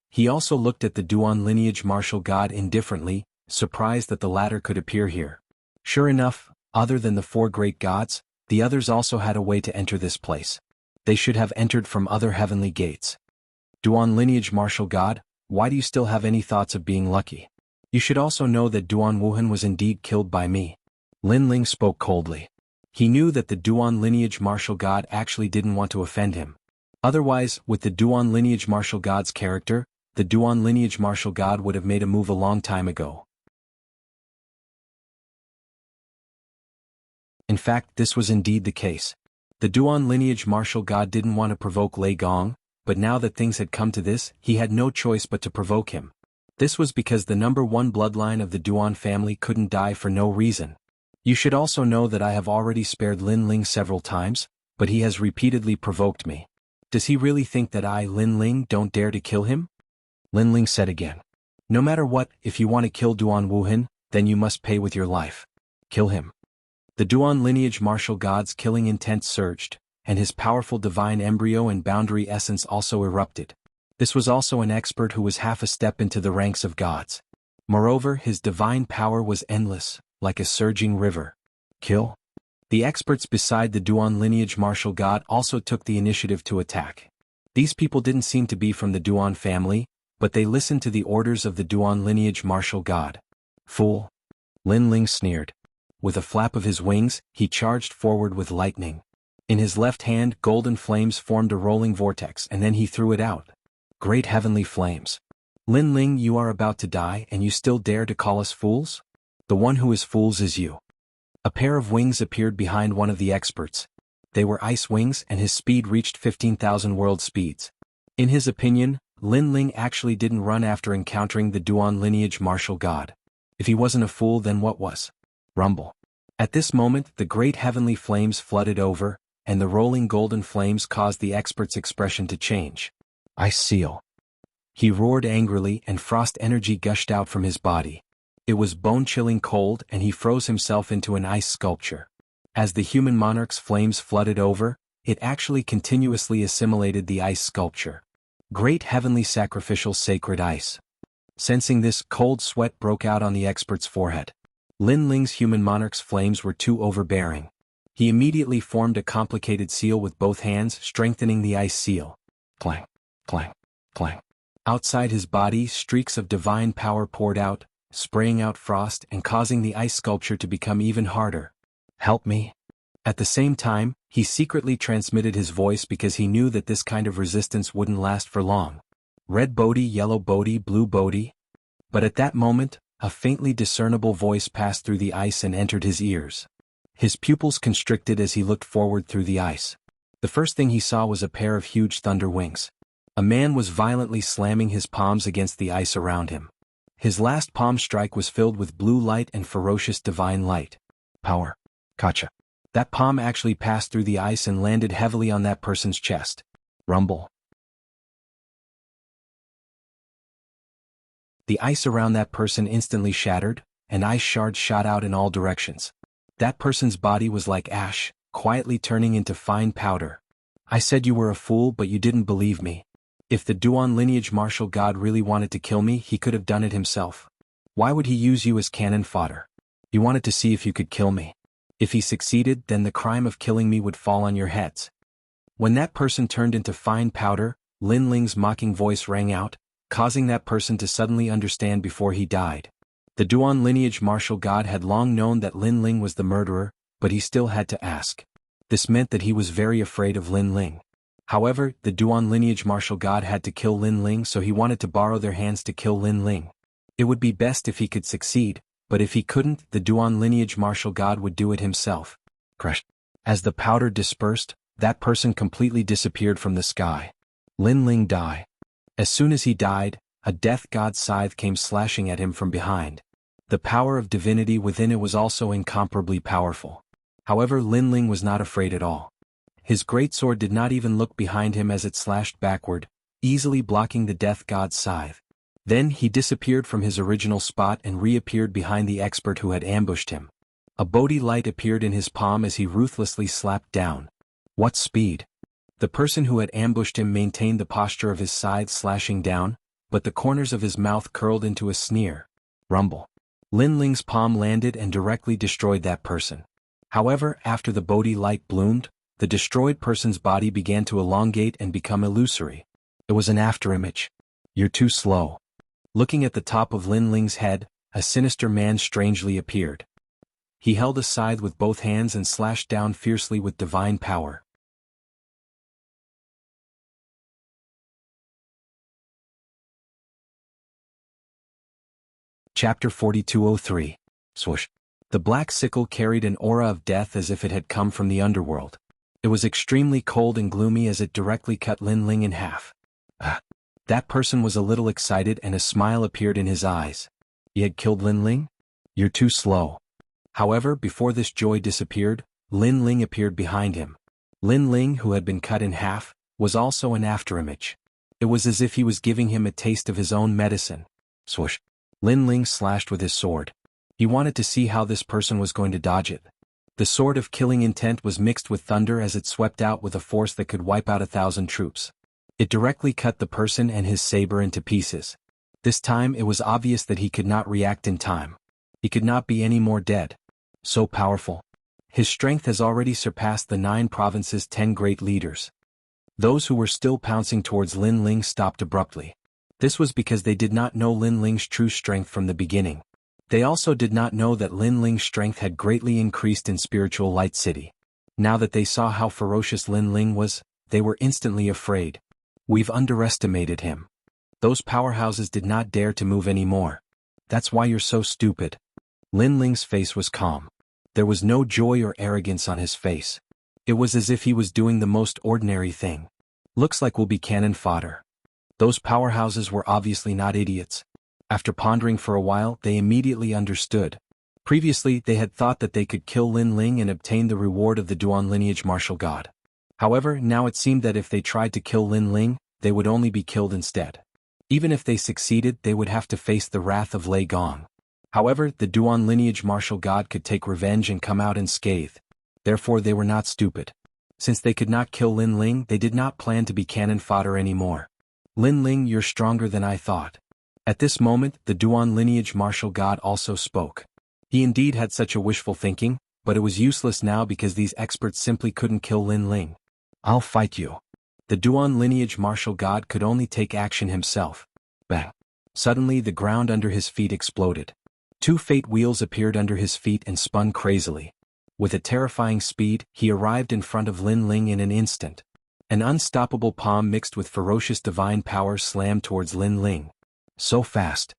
He also looked at the Duan lineage martial god indifferently, surprised that the latter could appear here. Sure enough, other than the 4 great gods, the others also had a way to enter this place. They should have entered from other heavenly gates. Duan lineage martial god, why do you still have any thoughts of being lucky? You should also know that Duan Wuhan was indeed killed by me. Lin Ling spoke coldly. He knew that the Duan lineage martial god actually didn't want to offend him. Otherwise, with the Duan lineage martial god's character, the Duan lineage martial god would have made a move a long time ago. In fact, this was indeed the case. The Duan lineage martial god didn't want to provoke Lei Gong, but now that things had come to this, he had no choice but to provoke him. This was because the number 1 bloodline of the Duan family couldn't die for no reason. You should also know that I have already spared Lin Ling several times, but he has repeatedly provoked me. Does he really think that I, Lin Ling, don't dare to kill him? Lin Ling said again. No matter what, if you want to kill Duan Wuhan, then you must pay with your life. Kill him. The Duan lineage martial god's killing intent surged, and his powerful divine embryo and boundary essence also erupted. This was also an expert who was half a step into the ranks of gods. Moreover, his divine power was endless, like a surging river. Kill? The experts beside the Duan lineage martial god also took the initiative to attack. These people didn't seem to be from the Duan family, but they listened to the orders of the Duan lineage martial god. Fool! Lin Ling sneered. With a flap of his wings, he charged forward with lightning. In his left hand, golden flames formed a rolling vortex and then he threw it out. Great heavenly flames. Lin Ling, you are about to die and you still dare to call us fools? The one who is fools is you. A pair of wings appeared behind one of the experts. They were ice wings and his speed reached 15,000 world speeds. In his opinion, Lin Ling actually didn't run after encountering the Duan lineage martial god. If he wasn't a fool, then what was? Rumble. At this moment, the great heavenly flames flooded over, and the rolling golden flames caused the expert's expression to change. Ice seal. He roared angrily and frost energy gushed out from his body. It was bone-chilling cold and he froze himself into an ice sculpture. As the human monarch's flames flooded over, it actually continuously assimilated the ice sculpture. Great heavenly sacrificial sacred ice. Sensing this, cold sweat broke out on the expert's forehead. Lin Ling's human monarch's flames were too overbearing. He immediately formed a complicated seal with both hands, strengthening the ice seal. Clang, clang, clang. Outside his body, streaks of divine power poured out, spraying out frost and causing the ice sculpture to become even harder. Help me. At the same time, he secretly transmitted his voice because he knew that this kind of resistance wouldn't last for long. Red Bodhi, yellow Bodhi, blue Bodhi. But at that moment, a faintly discernible voice passed through the ice and entered his ears. His pupils constricted as he looked forward through the ice. The first thing he saw was a pair of huge thunder wings. A man was violently slamming his palms against the ice around him. His last palm strike was filled with blue light and ferocious divine light. Power. Kacha. That palm actually passed through the ice and landed heavily on that person's chest. Rumble. The ice around that person instantly shattered, and ice shards shot out in all directions. That person's body was like ash, quietly turning into fine powder. I said you were a fool, but you didn't believe me. If the Duan lineage martial god really wanted to kill me, he could have done it himself. Why would he use you as cannon fodder? He wanted to see if you could kill me. If he succeeded, then the crime of killing me would fall on your heads. When that person turned into fine powder, Lin Ling's mocking voice rang out, causing that person to suddenly understand before he died. The Duan lineage martial god had long known that Lin Ling was the murderer, but he still had to ask. This meant that he was very afraid of Lin Ling. However, the Duan lineage martial god had to kill Lin Ling, so he wanted to borrow their hands to kill Lin Ling. It would be best if he could succeed, but if he couldn't, the Duan lineage martial god would do it himself. Crush. As the powder dispersed, that person completely disappeared from the sky. Lin Ling died. As soon as he died, a death god's scythe came slashing at him from behind. The power of divinity within it was also incomparably powerful. However, Lin Ling was not afraid at all. His great sword did not even look behind him as it slashed backward, easily blocking the death god's scythe. Then he disappeared from his original spot and reappeared behind the expert who had ambushed him. A Bodhi light appeared in his palm as he ruthlessly slapped down. What speed! The person who had ambushed him maintained the posture of his scythe slashing down, but the corners of his mouth curled into a sneer. Rumble. Lin Ling's palm landed and directly destroyed that person. However, after the Bodhi light bloomed, the destroyed person's body began to elongate and become illusory. It was an afterimage. You're too slow. Looking at the top of Lin Ling's head, a sinister man strangely appeared. He held a scythe with both hands and slashed down fiercely with divine power. Chapter 4203. Swoosh. The black sickle carried an aura of death as if it had come from the underworld. It was extremely cold and gloomy as it directly cut Lin Ling in half. That person was a little excited and a smile appeared in his eyes. He had killed Lin Ling? You're too slow. However, before this joy disappeared, Lin Ling appeared behind him. Lin Ling, who had been cut in half, was also an afterimage. It was as if he was giving him a taste of his own medicine. Swoosh. Lin Ling slashed with his sword. He wanted to see how this person was going to dodge it. The sword of killing intent was mixed with thunder as it swept out with a force that could wipe out 1,000 troops. It directly cut the person and his saber into pieces. This time it was obvious that he could not react in time. He could not be any more dead. So powerful. His strength has already surpassed the 9 provinces' 10 great leaders. Those who were still pouncing towards Lin Ling stopped abruptly. This was because they did not know Lin Ling's true strength from the beginning. They also did not know that Lin Ling's strength had greatly increased in Spiritual Light City. Now that they saw how ferocious Lin Ling was, they were instantly afraid. We've underestimated him. Those powerhouses did not dare to move anymore. That's why you're so stupid. Lin Ling's face was calm. There was no joy or arrogance on his face. It was as if he was doing the most ordinary thing. Looks like we'll be cannon fodder. Those powerhouses were obviously not idiots. After pondering for a while, they immediately understood. Previously, they had thought that they could kill Lin Ling and obtain the reward of the Duan lineage martial god. However, now it seemed that if they tried to kill Lin Ling, they would only be killed instead. Even if they succeeded, they would have to face the wrath of Lei Gong. However, the Duan lineage martial god could take revenge and come out unscathed. Therefore they were not stupid. Since they could not kill Lin Ling, they did not plan to be cannon fodder anymore. Lin Ling, you're stronger than I thought. At this moment, the Duan lineage martial god also spoke. He indeed had such a wishful thinking, but it was useless now because these experts simply couldn't kill Lin Ling. I'll fight you. The Duan lineage martial god could only take action himself. Bang! Suddenly the ground under his feet exploded. 2 fate wheels appeared under his feet and spun crazily. With a terrifying speed, he arrived in front of Lin Ling in an instant. An unstoppable palm mixed with ferocious divine power slammed towards Lin Ling. So fast.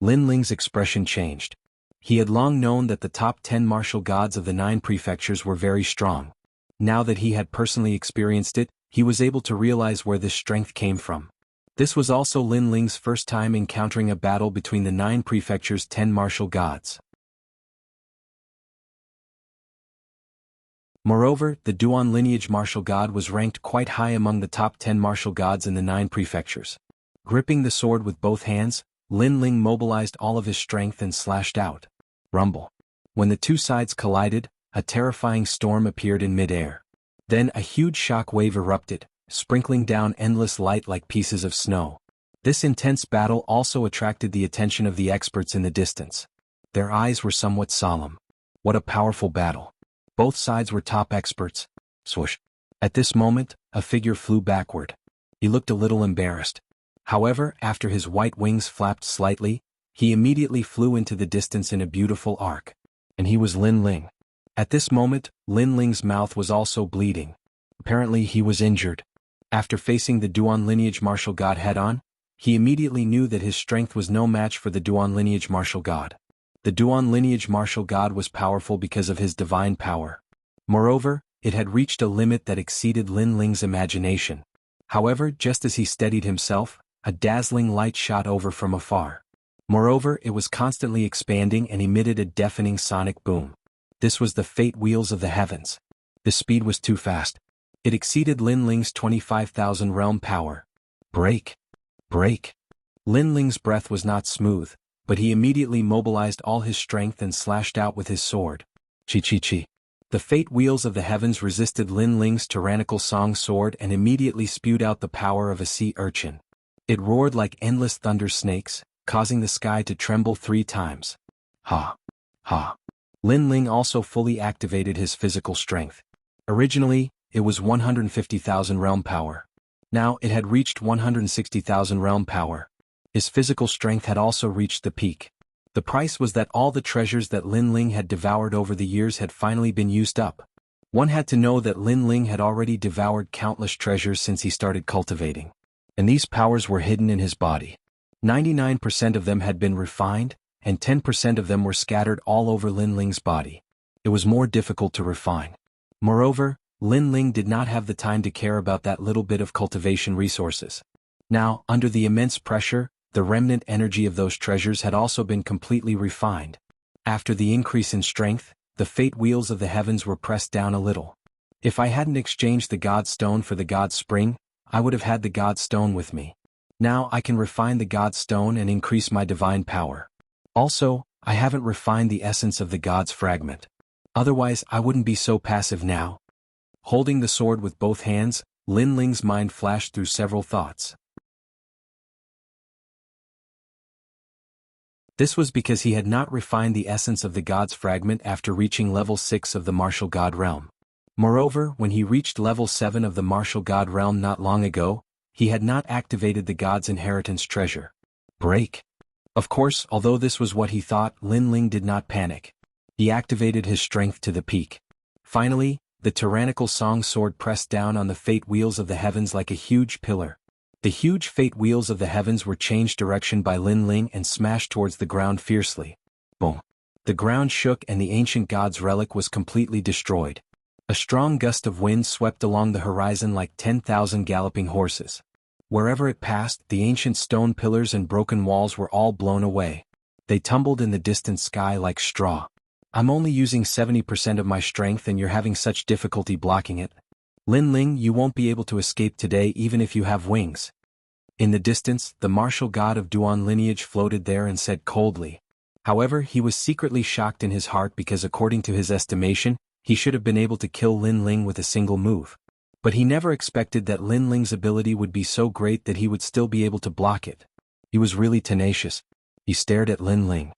Lin Ling's expression changed. He had long known that the top 10 martial gods of the 9 prefectures were very strong. Now that he had personally experienced it, he was able to realize where this strength came from. This was also Lin Ling's first time encountering a battle between the 9 prefectures' 10 martial gods. Moreover, the Duan lineage martial god was ranked quite high among the top 10 martial gods in the 9 prefectures. Gripping the sword with both hands, Lin Ling mobilized all of his strength and slashed out. Rumble. When the 2 sides collided, a terrifying storm appeared in midair. Then a huge shock wave erupted, sprinkling down endless light like pieces of snow. This intense battle also attracted the attention of the experts in the distance. Their eyes were somewhat solemn. What a powerful battle. Both sides were top experts. Swoosh. At this moment, a figure flew backward. He looked a little embarrassed. However, after his white wings flapped slightly, he immediately flew into the distance in a beautiful arc. And he was Lin Ling. At this moment, Lin Ling's mouth was also bleeding. Apparently he was injured. After facing the Duan lineage martial god head-on, he immediately knew that his strength was no match for the Duan lineage martial god. The Duan lineage martial god was powerful because of his divine power. Moreover, it had reached a limit that exceeded Lin Ling's imagination. However, just as he steadied himself, a dazzling light shot over from afar. Moreover, it was constantly expanding and emitted a deafening sonic boom. This was the fate wheels of the heavens. The speed was too fast. It exceeded Lin Ling's 25,000 realm power. Break! Break! Lin Ling's breath was not smooth, but he immediately mobilized all his strength and slashed out with his sword. Chi-chi-chi. The fate wheels of the heavens resisted Lin Ling's tyrannical song sword and immediately spewed out the power of a sea urchin. It roared like endless thunder snakes, causing the sky to tremble 3 times. Ha! Ha! Lin Ling also fully activated his physical strength. Originally, it was 150,000 realm power. Now it had reached 160,000 realm power. His physical strength had also reached the peak. The price was that all the treasures that Lin Ling had devoured over the years had finally been used up. One had to know that Lin Ling had already devoured countless treasures since he started cultivating. And these powers were hidden in his body. 99% of them had been refined, and 10% of them were scattered all over Lin Ling's body. It was more difficult to refine. Moreover, Lin Ling did not have the time to care about that little bit of cultivation resources. Now, under the immense pressure, the remnant energy of those treasures had also been completely refined. After the increase in strength, the fate wheels of the heavens were pressed down a little. If I hadn't exchanged the God Stone for the God Spring, I would have had the God Stone with me. Now I can refine the God Stone and increase my divine power. Also, I haven't refined the essence of the God's fragment. Otherwise I wouldn't be so passive now. Holding the sword with both hands, Lin Ling's mind flashed through several thoughts. This was because he had not refined the essence of the God's fragment after reaching level 6 of the martial god realm. Moreover, when he reached level 7 of the martial god realm not long ago, he had not activated the god's inheritance treasure. Break. Of course, although this was what he thought, Lin Ling did not panic. He activated his strength to the peak. Finally, the tyrannical song sword pressed down on the fate wheels of the heavens like a huge pillar. The huge fate wheels of the heavens were changed direction by Lin Ling and smashed towards the ground fiercely. Boom. The ground shook and the ancient god's relic was completely destroyed. A strong gust of wind swept along the horizon like 10,000 galloping horses. Wherever it passed, the ancient stone pillars and broken walls were all blown away. They tumbled in the distant sky like straw. I'm only using 70% of my strength and you're having such difficulty blocking it. Lin Ling, you won't be able to escape today even if you have wings. In the distance, the martial god of Duan lineage floated there and said coldly. However, he was secretly shocked in his heart because according to his estimation, he should have been able to kill Lin Ling with a single move. But he never expected that Lin Ling's ability would be so great that he would still be able to block it. He was really tenacious. He stared at Lin Ling.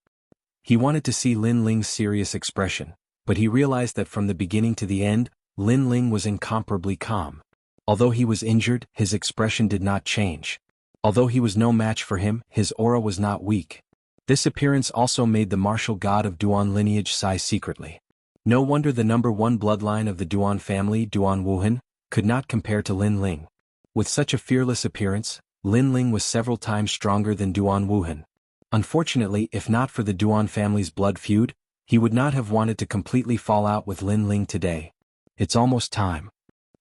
He wanted to see Lin Ling's serious expression, but he realized that from the beginning to the end, Lin Ling was incomparably calm. Although he was injured, his expression did not change. Although he was no match for him, his aura was not weak. This appearance also made the martial god of Duan lineage sigh secretly. No wonder the number 1 bloodline of the Duan family, Duan Wuhan, could not compare to Lin Ling. With such a fearless appearance, Lin Ling was several times stronger than Duan Wuhan. Unfortunately, if not for the Duan family's blood feud, he would not have wanted to completely fall out with Lin Ling today. It's almost time.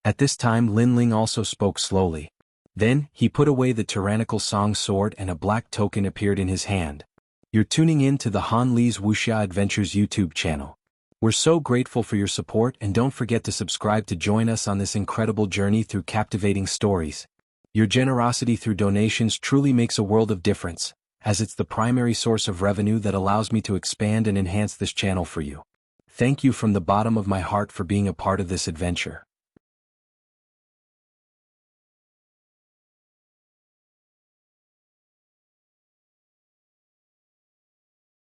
At this time Lin Ling also spoke slowly. Then, he put away the tyrannical song sword and a black token appeared in his hand. You're tuning in to the Han Li's Wuxia Adventures YouTube channel. We're so grateful for your support and don't forget to subscribe to join us on this incredible journey through captivating stories. Your generosity through donations truly makes a world of difference, as it's the primary source of revenue that allows me to expand and enhance this channel for you. Thank you from the bottom of my heart for being a part of this adventure.